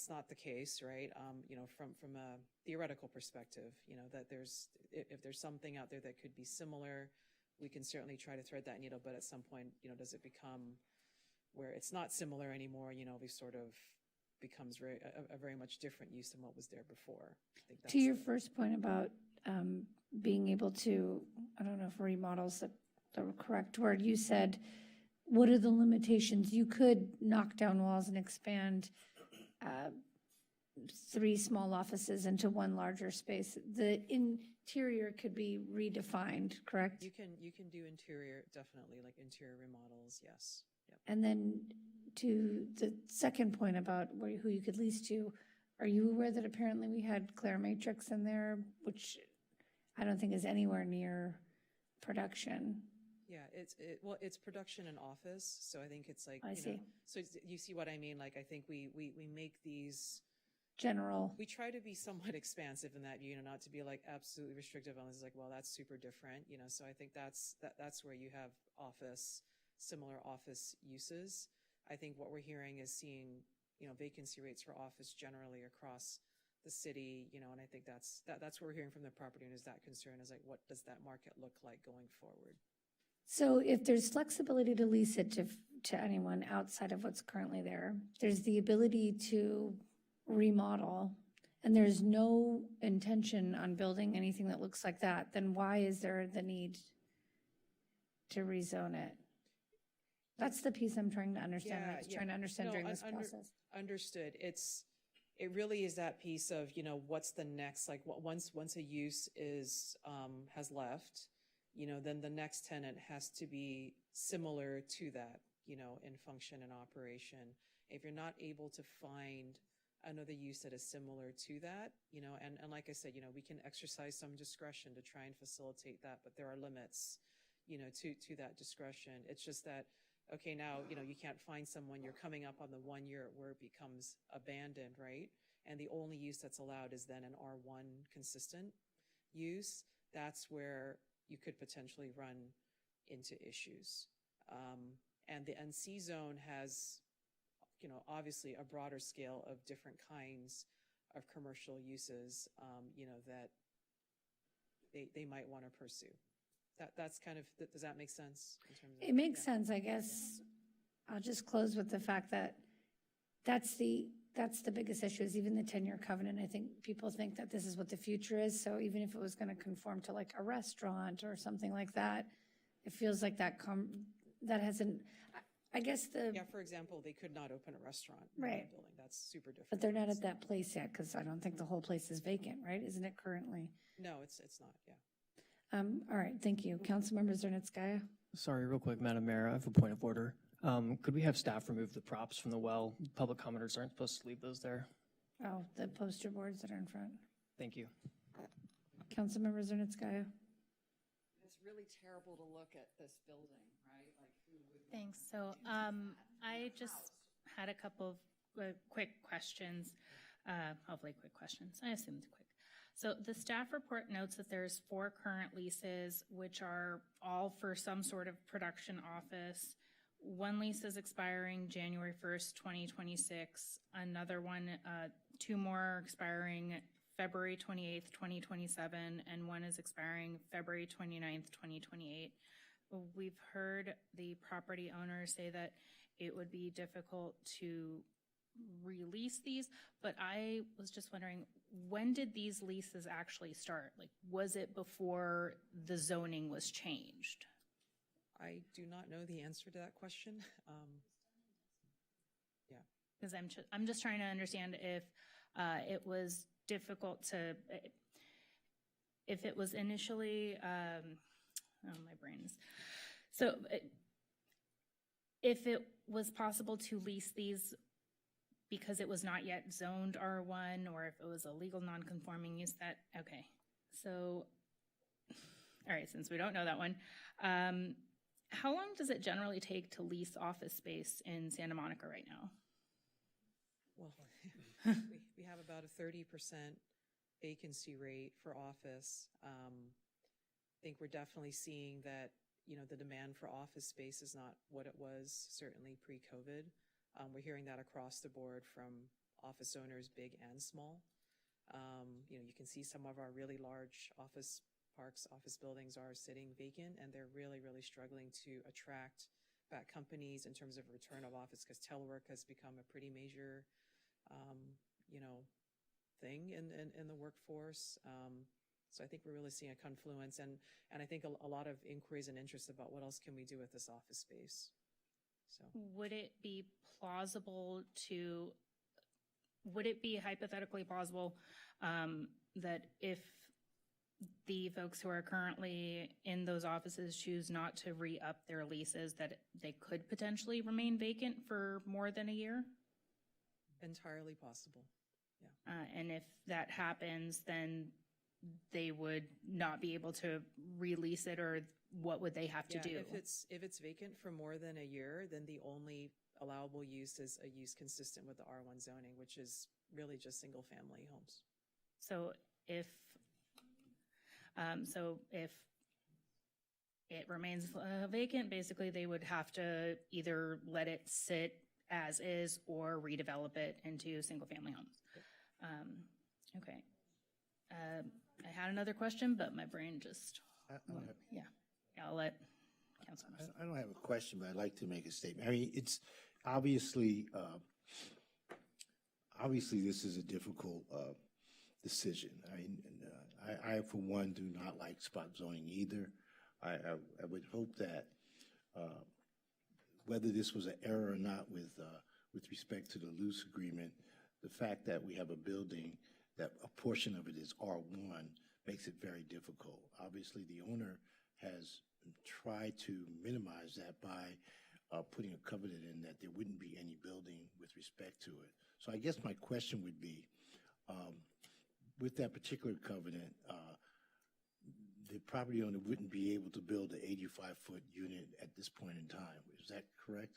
not the case, right? You know, from a theoretical perspective, you know, that if there's something out there that could be similar, we can certainly try to thread that needle, but at some point, you know, does it become where it's not similar anymore? You know, we sort of becomes a very much different use than what was there before. I think that's to your first point about being able to, I don't know if remodel's the correct word, you said, what are the limitations? You could knock down walls and expand 3 small offices into 1 larger space. The interior could be redefined, correct? You can do interior, definitely, like interior remodels, yes. Yep. And then to the second point about who you could lease to, are you aware that apparently we had Claire Matrix in there, which I don't think is anywhere near production? Yeah, it's production and office, so I think it's like, I see. So you see what I mean? Like, I think we make these general. We try to be somewhat expansive in that, you know, not to be like absolutely restrictive on this, like, well, that's super different, you know, so I think that's where you have similar office uses. I think what we're hearing is seeing, you know, vacancy rates for office generally across the city, you know, and I think that's what we're hearing from the property owners. That concern is like, what does that market look like going forward? So if there's flexibility to lease it to anyone outside of what's currently there, there's the ability to remodel, and there's no intention on building anything that looks like that, then why is there the need to rezone it? That's the piece I'm trying to understand. I was trying to understand during this process. Understood. It really is that piece of, you know, what's the next, like once a use is, has left, you know, then the next tenant has to be similar to that, you know, in function and operation. If you're not able to find another use that is similar to that, you know, and like I said, you know, we can exercise some discretion to try and facilitate that, but there are limits, you know, to that discretion. It's just that, okay, now, you know, you can't find someone, you're coming up on the 1 year where it becomes abandoned, right? And the only use that's allowed is then an R1 consistent use. That's where you could potentially run into issues. And the NC zone has, you know, obviously a broader scale of different kinds of commercial uses, you know, that they might want to pursue. That's kind of, does that make sense? In terms of, it makes sense, I guess. I'll just close with the fact that that's the that's the biggest issue, is even the 10-year covenant. I think people think that this is what the future is. So even if it was going to conform to like a restaurant or something like that, it feels like that hasn't, I guess Yeah, for example, they could not open a restaurant in Right. that building. That's super different. but they're not at that place yet, because I don't think the whole place is vacant, right? Isn't it currently? No, it's not, yeah. All right, thank you. Councilmember Zernitskaya? Sorry, real quick, Madam Mayor, I have a point of order. Could we have staff remove the props from the well? Public commenters aren't supposed to leave those there. Oh, the poster boards that are in front. Thank you. Councilmember Zernitskaya? It's really terrible to look at this building, right? Like, who would? Thanks. So I just had a couple of quick questions, hopefully quick questions. I assumed quick. So the staff report notes that there's 4 current leases, which are all for some sort of production office. One lease is expiring January 1st, 2026. Another one, 2 more are expiring February 28th, 2027, and one is expiring February 29th, 2028. We've heard the property owners say that it would be difficult to release these, but I was just wondering, when did these leases actually start? Like, was it before the zoning was changed? I do not know the answer to that question. Yeah. Because I'm just trying to understand if it was difficult to, if it was initially, oh, my brain's, so if it was possible to lease these because it was not yet zoned R1, or if it was a legal non-conforming use, that, okay. So, all right, since we don't know that one, how long does it generally take to lease office space in Santa Monica right now? Well, we have about a 30% vacancy rate for office. I think we're definitely seeing that, you know, the demand for office space is not what it was certainly pre-COVID. We're hearing that across the board from office owners, big and small. You know, you can see some of our really large office parks, office buildings are sitting vacant, and they're really, really struggling to attract back companies in terms of return of office, because telework has become a pretty major, you know, thing in the workforce. So I think we're really seeing a confluence, and I think a lot of inquiries and interest about what else can we do with this office space. So would it be plausible to, would it be hypothetically plausible that if the folks who are currently in those offices choose not to re-up their leases, that they could potentially remain vacant for more than a year? Entirely possible, yeah. And if that happens, then they would not be able to release it, or what would they have to do? If it's vacant for more than a year, then the only allowable use is a use consistent with the R1 zoning, which is really just single family homes. So if it remains vacant, basically they would have to either let it sit as is or redevelop it into single family homes. Okay. I had another question, but my brain just, yeah, I'll let Councilman. I don't have a question, but I'd like to make a statement. I mean, it's obviously, this is a difficult decision. I mean, I for one do not like spot zoning either. I would hope that whether this was an error or not with respect to the lease agreement, the fact that we have a building that a portion of it is R1 makes it very difficult. Obviously, the owner has tried to minimize that by putting a covenant in that there wouldn't be any building with respect to it. So I guess my question would be, with that particular covenant, the property owner wouldn't be able to build an 85-foot unit at this point in time. Is that correct?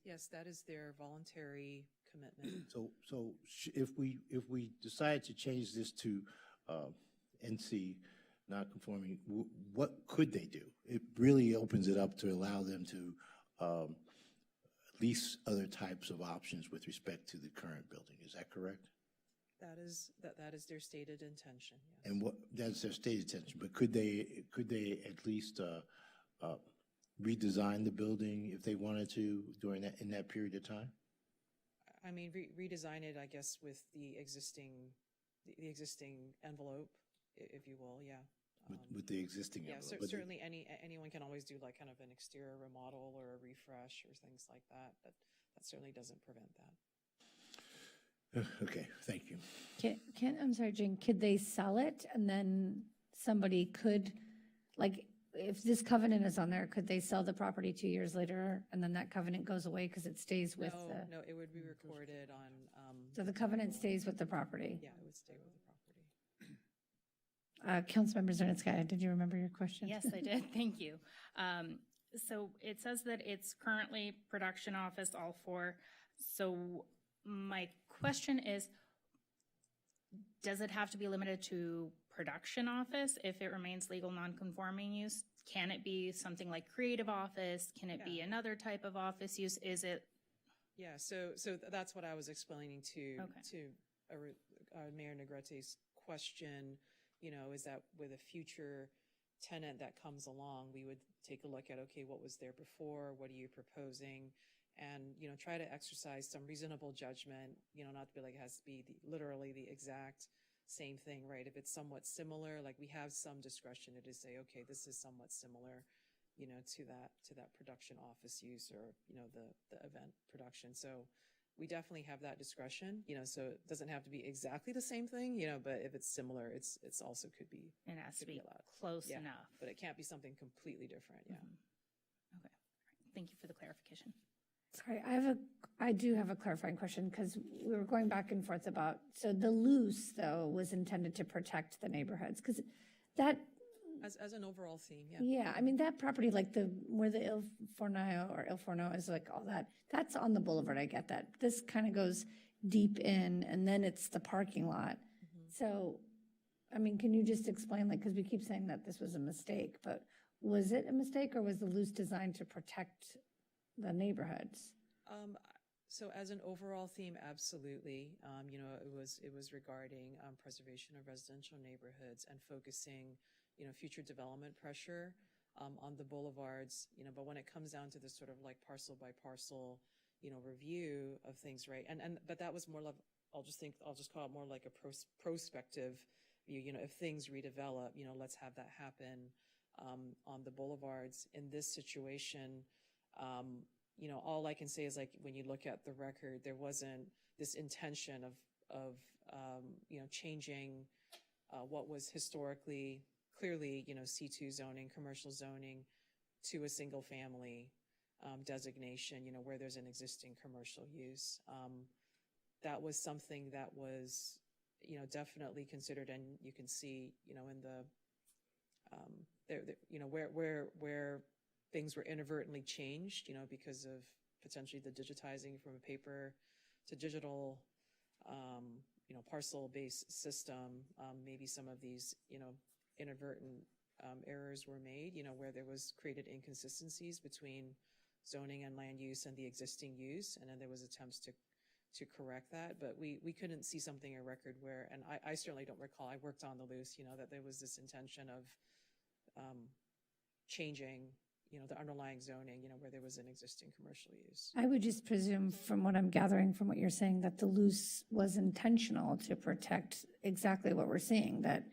Yes, that is their voluntary commitment. So if we decide to change this to NC non-conforming, what could they do? It really opens it up to allow them to lease other types of options with respect to the current building. Is that correct? That is their stated intention. Yes. And that's their stated intention. But could they at least redesign the building if they wanted to in that period of time? I mean, redesign it, I guess, with the existing envelope, if you will, yeah. With the existing Yeah, envelope. But certainly anyone can always do like kind of an exterior remodel or a refresh or things like that, but that certainly doesn't prevent that. Okay, thank you. I'm sorry, Jane, could they sell it and then somebody could, like, if this covenant is on there, could they sell the property 2 years later and then that covenant goes away because it stays with the? No, it would be recorded on. So the covenant stays with the property? Yeah, it would stay with the property. Councilmember Zernitskaya, did you remember your question? Yes, I did. Thank you. So it says that it's currently production office, all four. So my question is, does it have to be limited to production office if it remains legal non-conforming use? Can it be something like creative office? Can it be another type of office use? Is it? Yeah, so that's what I was explaining to Mayor Negretti's question. You know, is that with a future tenant that comes along, we would take a look at, okay, what was there before? What are you proposing? And, you know, try to exercise some reasonable judgment, you know, not to be like it has to be literally the exact same thing, right? If it's somewhat similar, like we have some discretion to just say, okay, this is somewhat similar, you know, to that production office use or, you know, the event production. So we definitely have that discretion, you know, so it doesn't have to be exactly the same thing, you know, but if it's similar, it's also could be. It has to be allowed. close Yeah, enough. but it can't be something completely different, yeah. Okay, thank you for the clarification. Sorry, I do have a clarifying question because we were going back and forth about, so the loose though was intended to protect the neighborhoods because that. As an overall theme, yeah. Yeah, I mean, that property, like where the Il Forno is, like all that, that's on the boulevard, I get that. This kind of goes deep in and then it's the parking lot. So, I mean, can you just explain, like, because we keep saying that this was a mistake, but was it a mistake or was the loose designed to protect the neighborhoods? So as an overall theme, absolutely. You know, it was regarding preservation of residential neighborhoods and focusing, you know, future development pressure on the boulevards, you know, but when it comes down to this sort of like parcel by parcel, you know, review of things, right? But that was more like, I'll just call it more like a prospective view, you know, if things redevelop, you know, let's have that happen on the boulevards. In this situation, you know, all I can say is like, when you look at the record, there wasn't this intention of you know, changing what was historically clearly, you know, C2 zoning, commercial zoning to a single family designation, you know, where there's an existing commercial use. That was something that was, you know, definitely considered, and you can see, you know, in the, you know, where things were inadvertently changed, you know, because of potentially the digitizing from a paper to digital, you know, parcel-based system. Maybe some of these, you know, inadvertent errors were made, you know, where there was created inconsistencies between zoning and land use and the existing use, and then there was attempts to correct that, but we couldn't see something in record where, and I certainly don't recall, I worked on the loose, you know, that there was this intention of changing, you know, the underlying zoning, you know, where there was an existing commercial use. I would just presume from what I'm gathering from what you're saying that the loose was intentional to protect exactly what we're seeing, that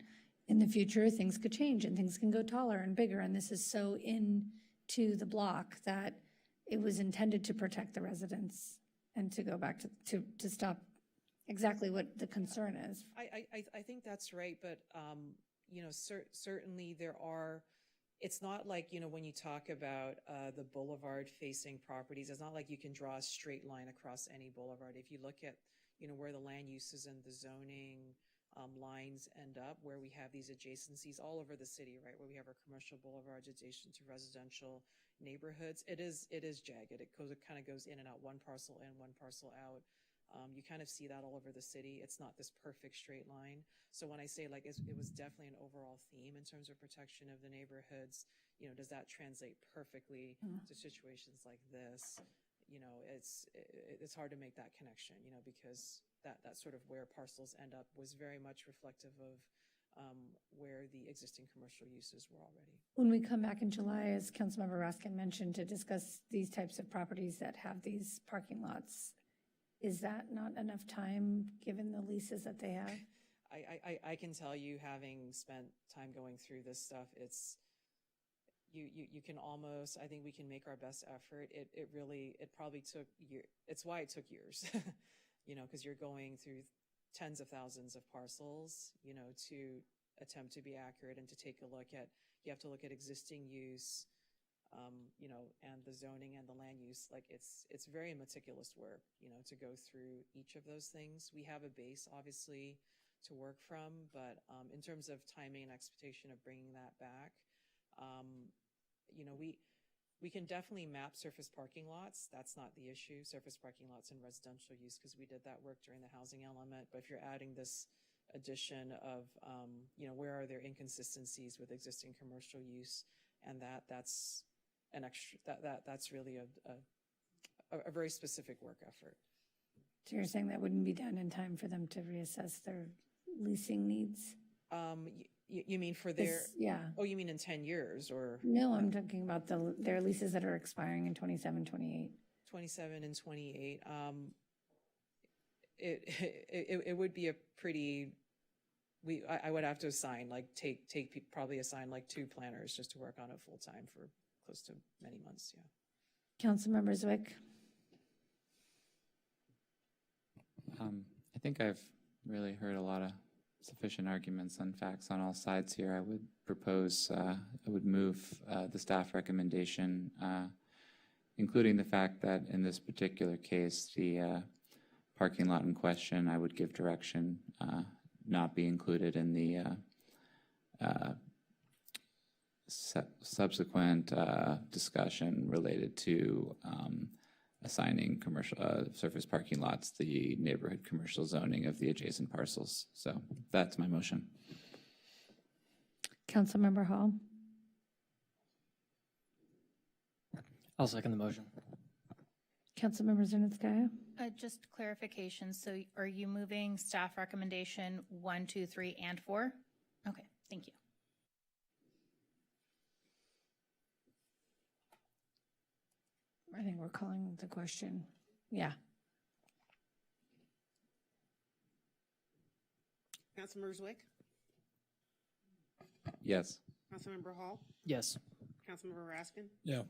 in the future things could change and things can go taller and bigger, and this is so into the block that it was intended to protect the residents and to go back to stop exactly what the concern is. I think that's right, but you know, certainly there are. It's not like, you know, when you talk about the boulevard facing properties, it's not like you can draw a straight line across any boulevard. If you look at, you know, where the land uses and the zoning lines end up, where we have these adjacencies all over the city, right, where we have our commercial boulevards adjacent to residential neighborhoods, it is jagged. It kind of goes in and out, one parcel in, one parcel out. You kind of see that all over the city. It's not this perfect straight line. So when I say like it was definitely an overall theme in terms of protection of the neighborhoods, you know, does that translate perfectly to situations like this? You know, it's hard to make that connection, you know, because that sort of where parcels end up was very much reflective of where the existing commercial uses were already. When we come back in July, as Councilmember Raskin mentioned, to discuss these types of properties that have these parking lots, is that not enough time, given the leases that they have? I can tell you, having spent time going through this stuff, it's, you can almost, I think we can make our best effort. It probably took it's why it took years, you know, because you're going through tens of thousands of parcels, you know, to attempt to be accurate and to take a look at, you have to look at existing use, you know, and the zoning and the land use. Like it's very meticulous work, you know, to go through each of those things. We have a base, obviously, to work from, but in terms of timing and expectation of bringing that back, you know, we can definitely map surface parking lots. That's not the issue, surface parking lots and residential use, because we did that work during the housing element. But if you're adding this addition of, you know, where are there inconsistencies with existing commercial use, and that's an extra, that's really a very specific work effort. So you're saying that wouldn't be done in time for them to reassess their leasing needs? You mean for their, yeah. Oh, you mean in 10 years or? No, I'm talking about their leases that are expiring in 27, 28. 27 and 28. It would be a pretty, I would have to assign, like probably assign like 2 planners just to work on it full time for close to many months, yeah. Councilmember Zwick? I think I've really heard a lot of sufficient arguments and facts on all sides here. I would propose, I would move the staff recommendation, including the fact that in this particular case, the parking lot in question, I would give direction not be included in the subsequent discussion related to assigning commercial surface parking lots the neighborhood commercial zoning of the adjacent parcels. So that's my motion. Councilmember Hall? I'll second the motion. Councilmember Zernitskaya? Just clarification. So are you moving staff recommendation 1, 2, 3, and 4? Okay, thank you. I think we're calling the question. Yeah. Councilmember Zwick? Yes. Councilmember Hall? Yes. Councilmember Raskin? Yeah.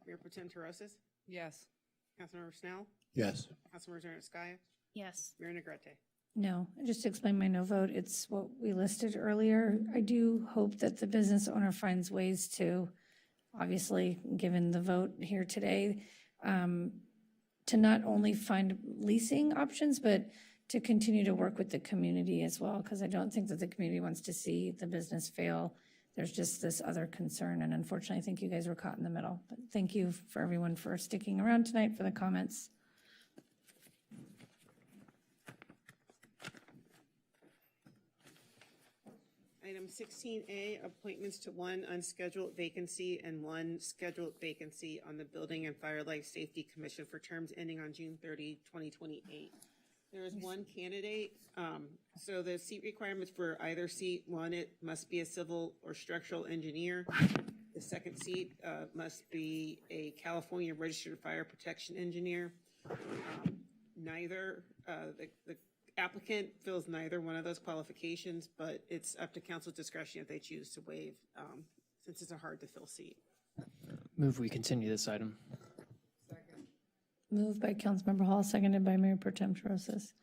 Mayor Pro Tem Terosas? Yes. Councilmember Snell? Yes. Councilmember Zernitskaya? Yes. Mayor Negrete? No, just to explain my no vote, it's what we listed earlier. I do hope that the business owner finds ways to, obviously, given the vote here today, to not only find leasing options, but to continue to work with the community as well, because I don't think that the community wants to see the business fail. There's just this other concern, and unfortunately, I think you guys were caught in the middle. But thank you for everyone for sticking around tonight for the comments. Item 16A, appointments to 1 unscheduled vacancy and 1 scheduled vacancy on the Building and Fire Life Safety Commission for terms ending on June 30, 2028. There is 1 candidate. So the seat requirements for either seat, 1, it must be a civil or structural engineer. The second seat must be a California registered fire protection engineer. The applicant fills neither one of those qualifications, but it's up to council discretion if they choose to waive, since it's a hard to fill seat. Move we continue this item. Moved by Councilmember Hall, seconded by Mayor Pro Tem Terosas.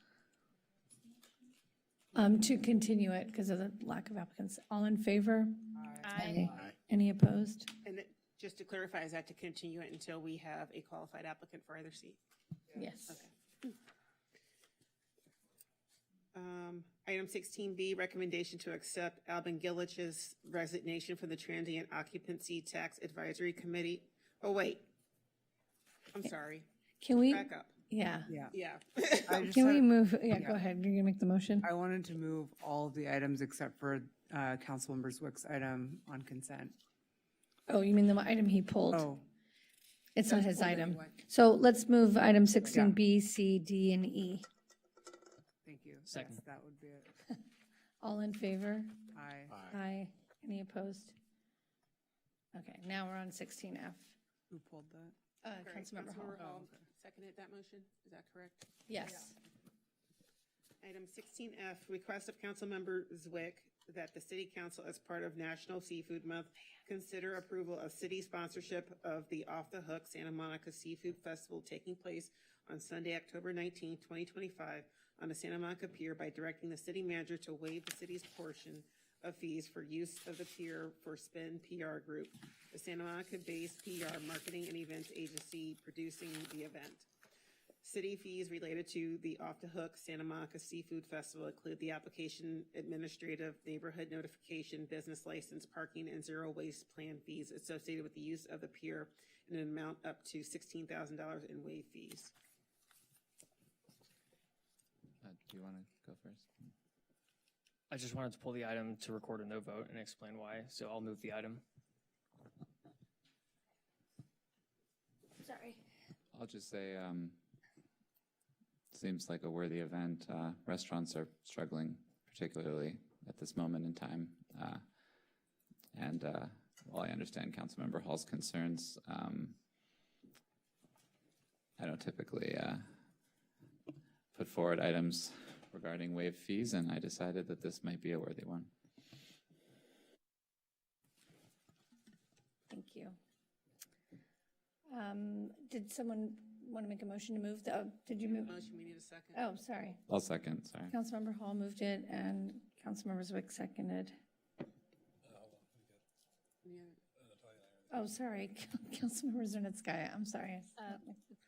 To continue it because of the lack of applicants. All in favor? Aye. Any opposed? And just to clarify, is that to continue it until we have a qualified applicant for either seat? Yes. Okay. Item 16B, recommendation to accept Alvin Gillich's resignation from the Transient Occupancy Tax Advisory Committee. Oh, wait. I'm sorry. Can we? Back up. Yeah. Yeah. Can we move? Yeah, go ahead. You're going to make the motion? I wanted to move all of the items except for Councilmember Zwick's item on consent. Oh, you mean the item he pulled? Oh. It's not his pulled item. anyway. So let's move item 16B, C, D, and E. Thank you. Second. Yes, that would be it. All in favor? Aye. Aye. Any opposed? Okay, now we're on 16F. Who pulled that? Okay, Councilmember Hall. Councilmember Hall. seconded that motion. Is that correct? Yes. Item 16F, request of Councilmember Zwick that the City Council, as part of National Seafood Month, consider approval of city sponsorship of the Off the Hook Santa Monica Seafood Festival taking place on Sunday, October 19, 2025, on the Santa Monica Pier by directing the city manager to waive the city's portion of fees for use of the pier for Spin PR Group, the Santa Monica-based PR marketing and events agency producing the event. City fees related to the Off the Hook Santa Monica Seafood Festival include the application, administrative, neighborhood notification, business license, parking, and zero waste plan fees associated with the use of the pier in an amount up to $16,000 in waive fees. Do you want to go first? I just wanted to pull the item to record a no vote and explain why, so I'll move the item. Sorry. I'll just say, seems like a worthy event. Restaurants are struggling, particularly at this moment in time. And while I understand Councilmember Hall's concerns, I don't typically put forward items regarding waived fees, and I decided that this might be a worthy one. Thank you. Did someone want to make a motion to move the, did you move? Motion, we need a second. Oh, sorry. I'll second, sorry. Councilmember Hall moved it and Councilmember Zwick seconded. Oh, sorry. Councilmember Zernitskaya, I'm sorry.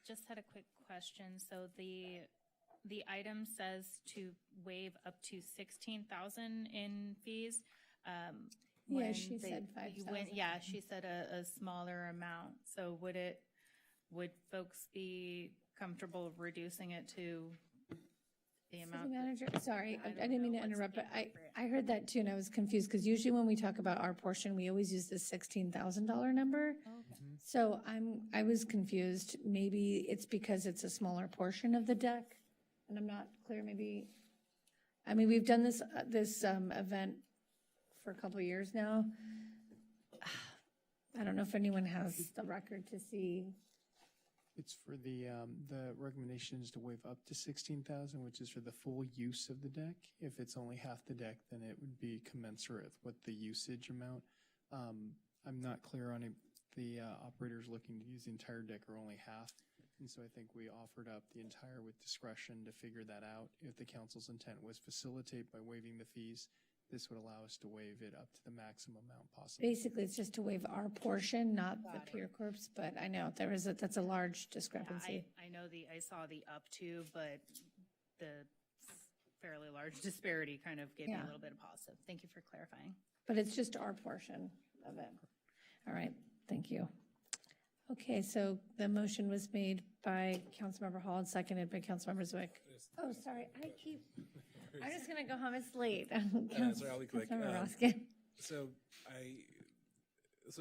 Just had a quick question. So the item says to waive up to 16,000 in fees. Yeah, when she said 5,000. Yeah, she said a smaller amount. So would folks be comfortable reducing it to the amount? City manager, sorry, I don't didn't mean know to what's interrupt, but appropriate. I heard that too, and I was confused, because usually when we talk about our portion, we always use the $16,000 number. So I was confused. Maybe it's because it's a smaller portion of the deck, and I'm not clear, maybe, I mean, we've done this event for a couple of years now. I don't know if anyone has the record to see. It's for the recommendation is to waive up to 16,000, which is for the full use of the deck. If it's only half the deck, then it would be commensurate with the usage amount. I'm not clear on it. The operators looking to use the entire deck or only half. And so I think we offered up the entire with discretion to figure that out. If the council's intent was facilitate by waiving the fees, this would allow us to waive it up to the maximum amount possible. Basically, it's just to waive our portion, not the Pier Corps, but I know that's a large discrepancy. I know I saw the up to, but the fairly large disparity kind of gave me a little bit of pause. So thank you for clarifying. But it's just our portion of it. All right, thank you. Okay, so the motion was made by Councilmember Hall and seconded by Councilmember Zwick. Oh, sorry, I'm just gonna go home, it's late. Sorry, I'll be quick. Councilmember Roskin. So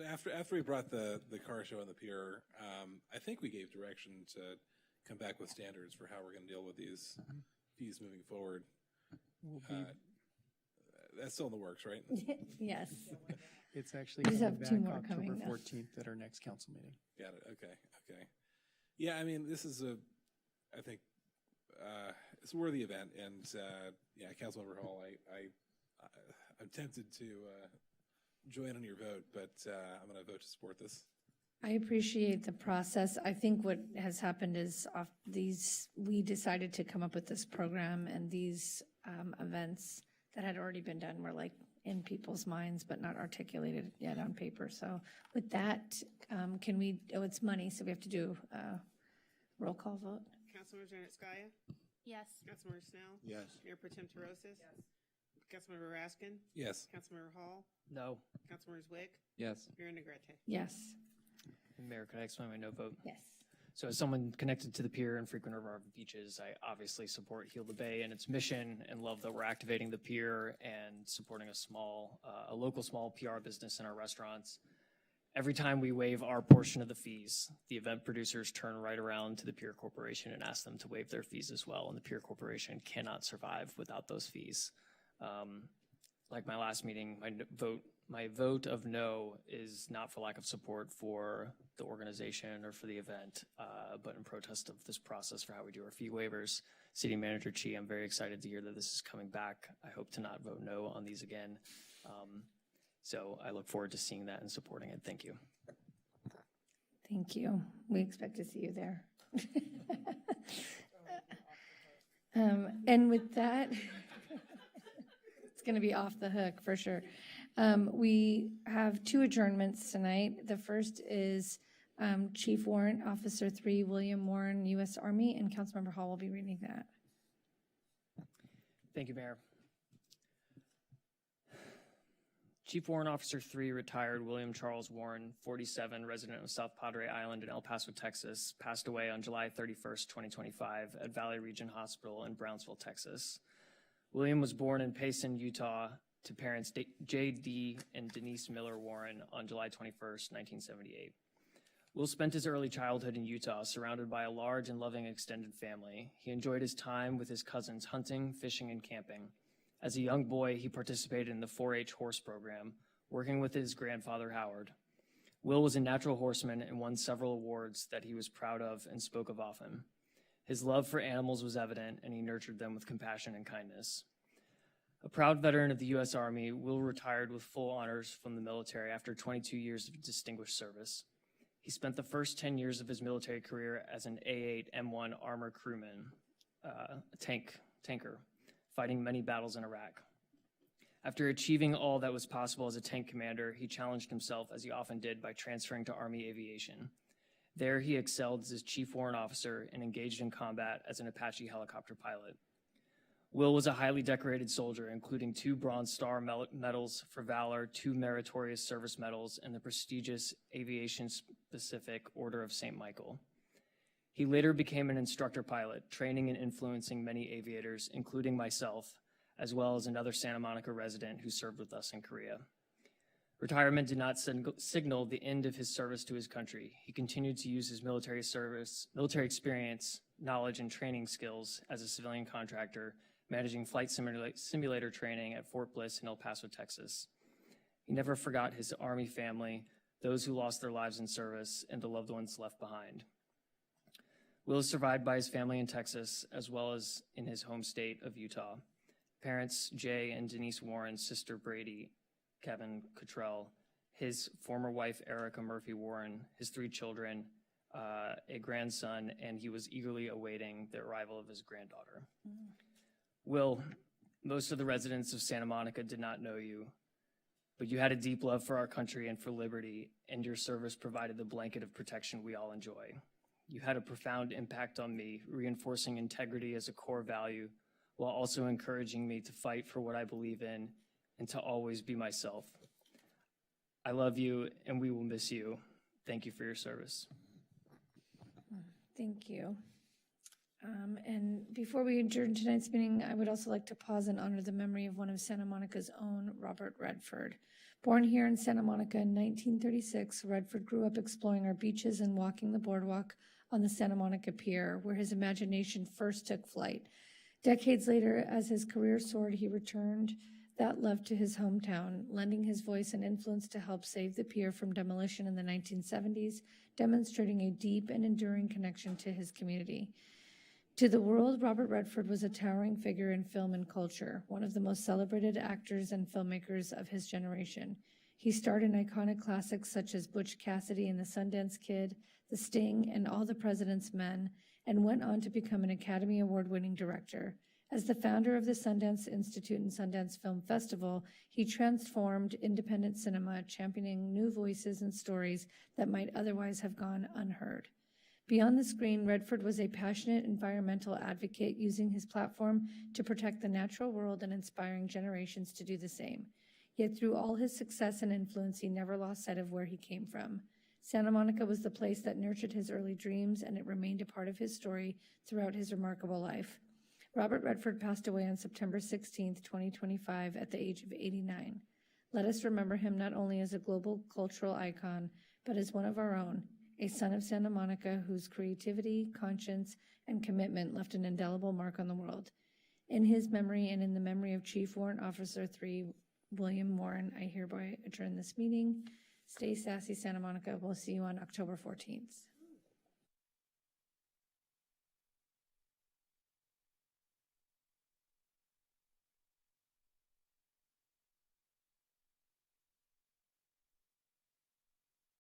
after we brought the car show on the pier, I think we gave direction to come back with standards for how we're going to deal with these fees moving forward. That's still in the works, right? Yes. It's actually We just coming have two back more coming October now. 14th at our next council meeting. Got it. Okay. Yeah, I mean, this is I think it's a worthy event, and yeah, Councilmember Hall, I'm tempted to join on your vote, but I'm going to vote to support this. I appreciate the process. I think what has happened is we decided to come up with this program, and these events that had already been done were like in people's minds, but not articulated yet on paper. So with that, it's money, so we have to do a roll call vote. Councilmember Zernitskaya? Yes. Councilmember Snell? Yes. Mayor Pro Tem Terosis? Yes. Councilmember Raskin? Yes. Councilmember Hall? No. Councilmember Zwick? Yes. Mayor Negrete? Yes. And Mayor, could I explain my no vote? Yes. So as someone connected to the pier and frequenter of our beaches, I obviously support Heal the Bay and its mission, and love that we're activating the pier and supporting a local small PR business in our restaurants. Every time we waive our portion of the fees, the event producers turn right around to the Pier Corporation and ask them to waive their fees as well, and the Pier Corporation cannot survive without those fees. Like my last meeting, my vote of no is not for lack of support for the organization or for the event. but in protest of this process for how we do our fee waivers. City Manager Chi, I'm very excited to hear that this is coming back. I hope to not vote no on these again. So I look forward to seeing that and supporting it. Thank you. Thank you. We expect to see you there. And with that, it's going to be off the hook for sure. We have 2 adjournments tonight. The first is Chief Warrant Officer 3, William Warren, U.S. Army, and Councilmember Hall will be reading that. Thank you, Mayor. Chief Warrant Officer 3, retired William Charles Warren, 47, resident of South Padre Island in El Paso, Texas, passed away on July 31st, 2025 at Valley Region Hospital in Brownsville, Texas. William was born in Payson, Utah, to parents J.D. and Denise Miller Warren on July 21st, 1978. Will spent his early childhood in Utah, surrounded by a large and loving extended family. He enjoyed his time with his cousins hunting, fishing, and camping. As a young boy, he participated in the 4-H horse program, working with his grandfather, Howard. Will was a natural horseman and won several awards that he was proud of and spoke of often. His love for animals was evident, and he nurtured them with compassion and kindness. A proud veteran of the U.S. Army, Will retired with full honors from the military after 22 years of distinguished service. He spent the first 10 years of his military career as an A-8M1 armor crewman, tanker, fighting many battles in Iraq. After achieving all that was possible as a tank commander, he challenged himself, as he often did, by transferring to Army aviation. There, he excelled as Chief Warrant Officer and engaged in combat as an Apache helicopter pilot. Will was a highly decorated soldier, including 2 Bronze Star medals for valor, 2 Meritorious Service Medals, and the prestigious Aviation-Specific Order of St. Michael. He later became an instructor pilot, training and influencing many aviators, including myself, as well as another Santa Monica resident who served with us in Korea. Retirement did not signal the end of his service to his country. He continued to use his military experience, knowledge, and training skills as a civilian contractor, managing flight simulator training at Fort Bliss in El Paso, Texas. He never forgot his Army family, those who lost their lives in service, and the loved ones left behind. Will is survived by his family in Texas, as well as in his home state of Utah. Parents Jay and Denise Warren, sister Brady, Kevin Cottrell, his former wife Erica Murphy Warren, his 3 children, a grandson, and he was eagerly awaiting the arrival of his granddaughter. Will, most of the residents of Santa Monica did not know you, but you had a deep love for our country and for liberty, and your service provided the blanket of protection we all enjoy. You had a profound impact on me, reinforcing integrity as a core value, while also encouraging me to fight for what I believe in and to always be myself. I love you, and we will miss you. Thank you for your service. Thank you. And before we adjourn tonight's meeting, I would also like to pause and honor the memory of one of Santa Monica's own, Robert Redford. Born here in Santa Monica in 1936, Redford grew up exploring our beaches and walking the boardwalk on the Santa Monica Pier, where his imagination first took flight. Decades later, as his career soared, he returned that love to his hometown, lending his voice and influence to help save the pier from demolition in the 1970s, demonstrating a deep and enduring connection to his community. To the world, Robert Redford was a towering figure in film and culture, one of the most celebrated actors and filmmakers of his generation. He starred in iconic classics such as Butch Cassidy and the Sundance Kid, The Sting, and All the President's Men, and went on to become an Academy Award-winning director. As the founder of the Sundance Institute and Sundance Film Festival, he transformed independent cinema, championing new voices and stories that might otherwise have gone unheard. Beyond the screen, Redford was a passionate environmental advocate, using his platform to protect the natural world and inspiring generations to do the same. Yet through all his success and influence, he never lost sight of where he came from. Santa Monica was the place that nurtured his early dreams, and it remained a part of his story throughout his remarkable life. Robert Redford passed away on September 16, 2025, at the age of 89. Let us remember him not only as a global cultural icon, but as one of our own, a son of Santa Monica whose creativity, conscience, and commitment left an indelible mark on the world. In his memory and in the memory of Chief Warrant Officer 3, William Warren, I hereby adjourn this meeting. Stay sassy, Santa Monica. We'll see you on October 14th.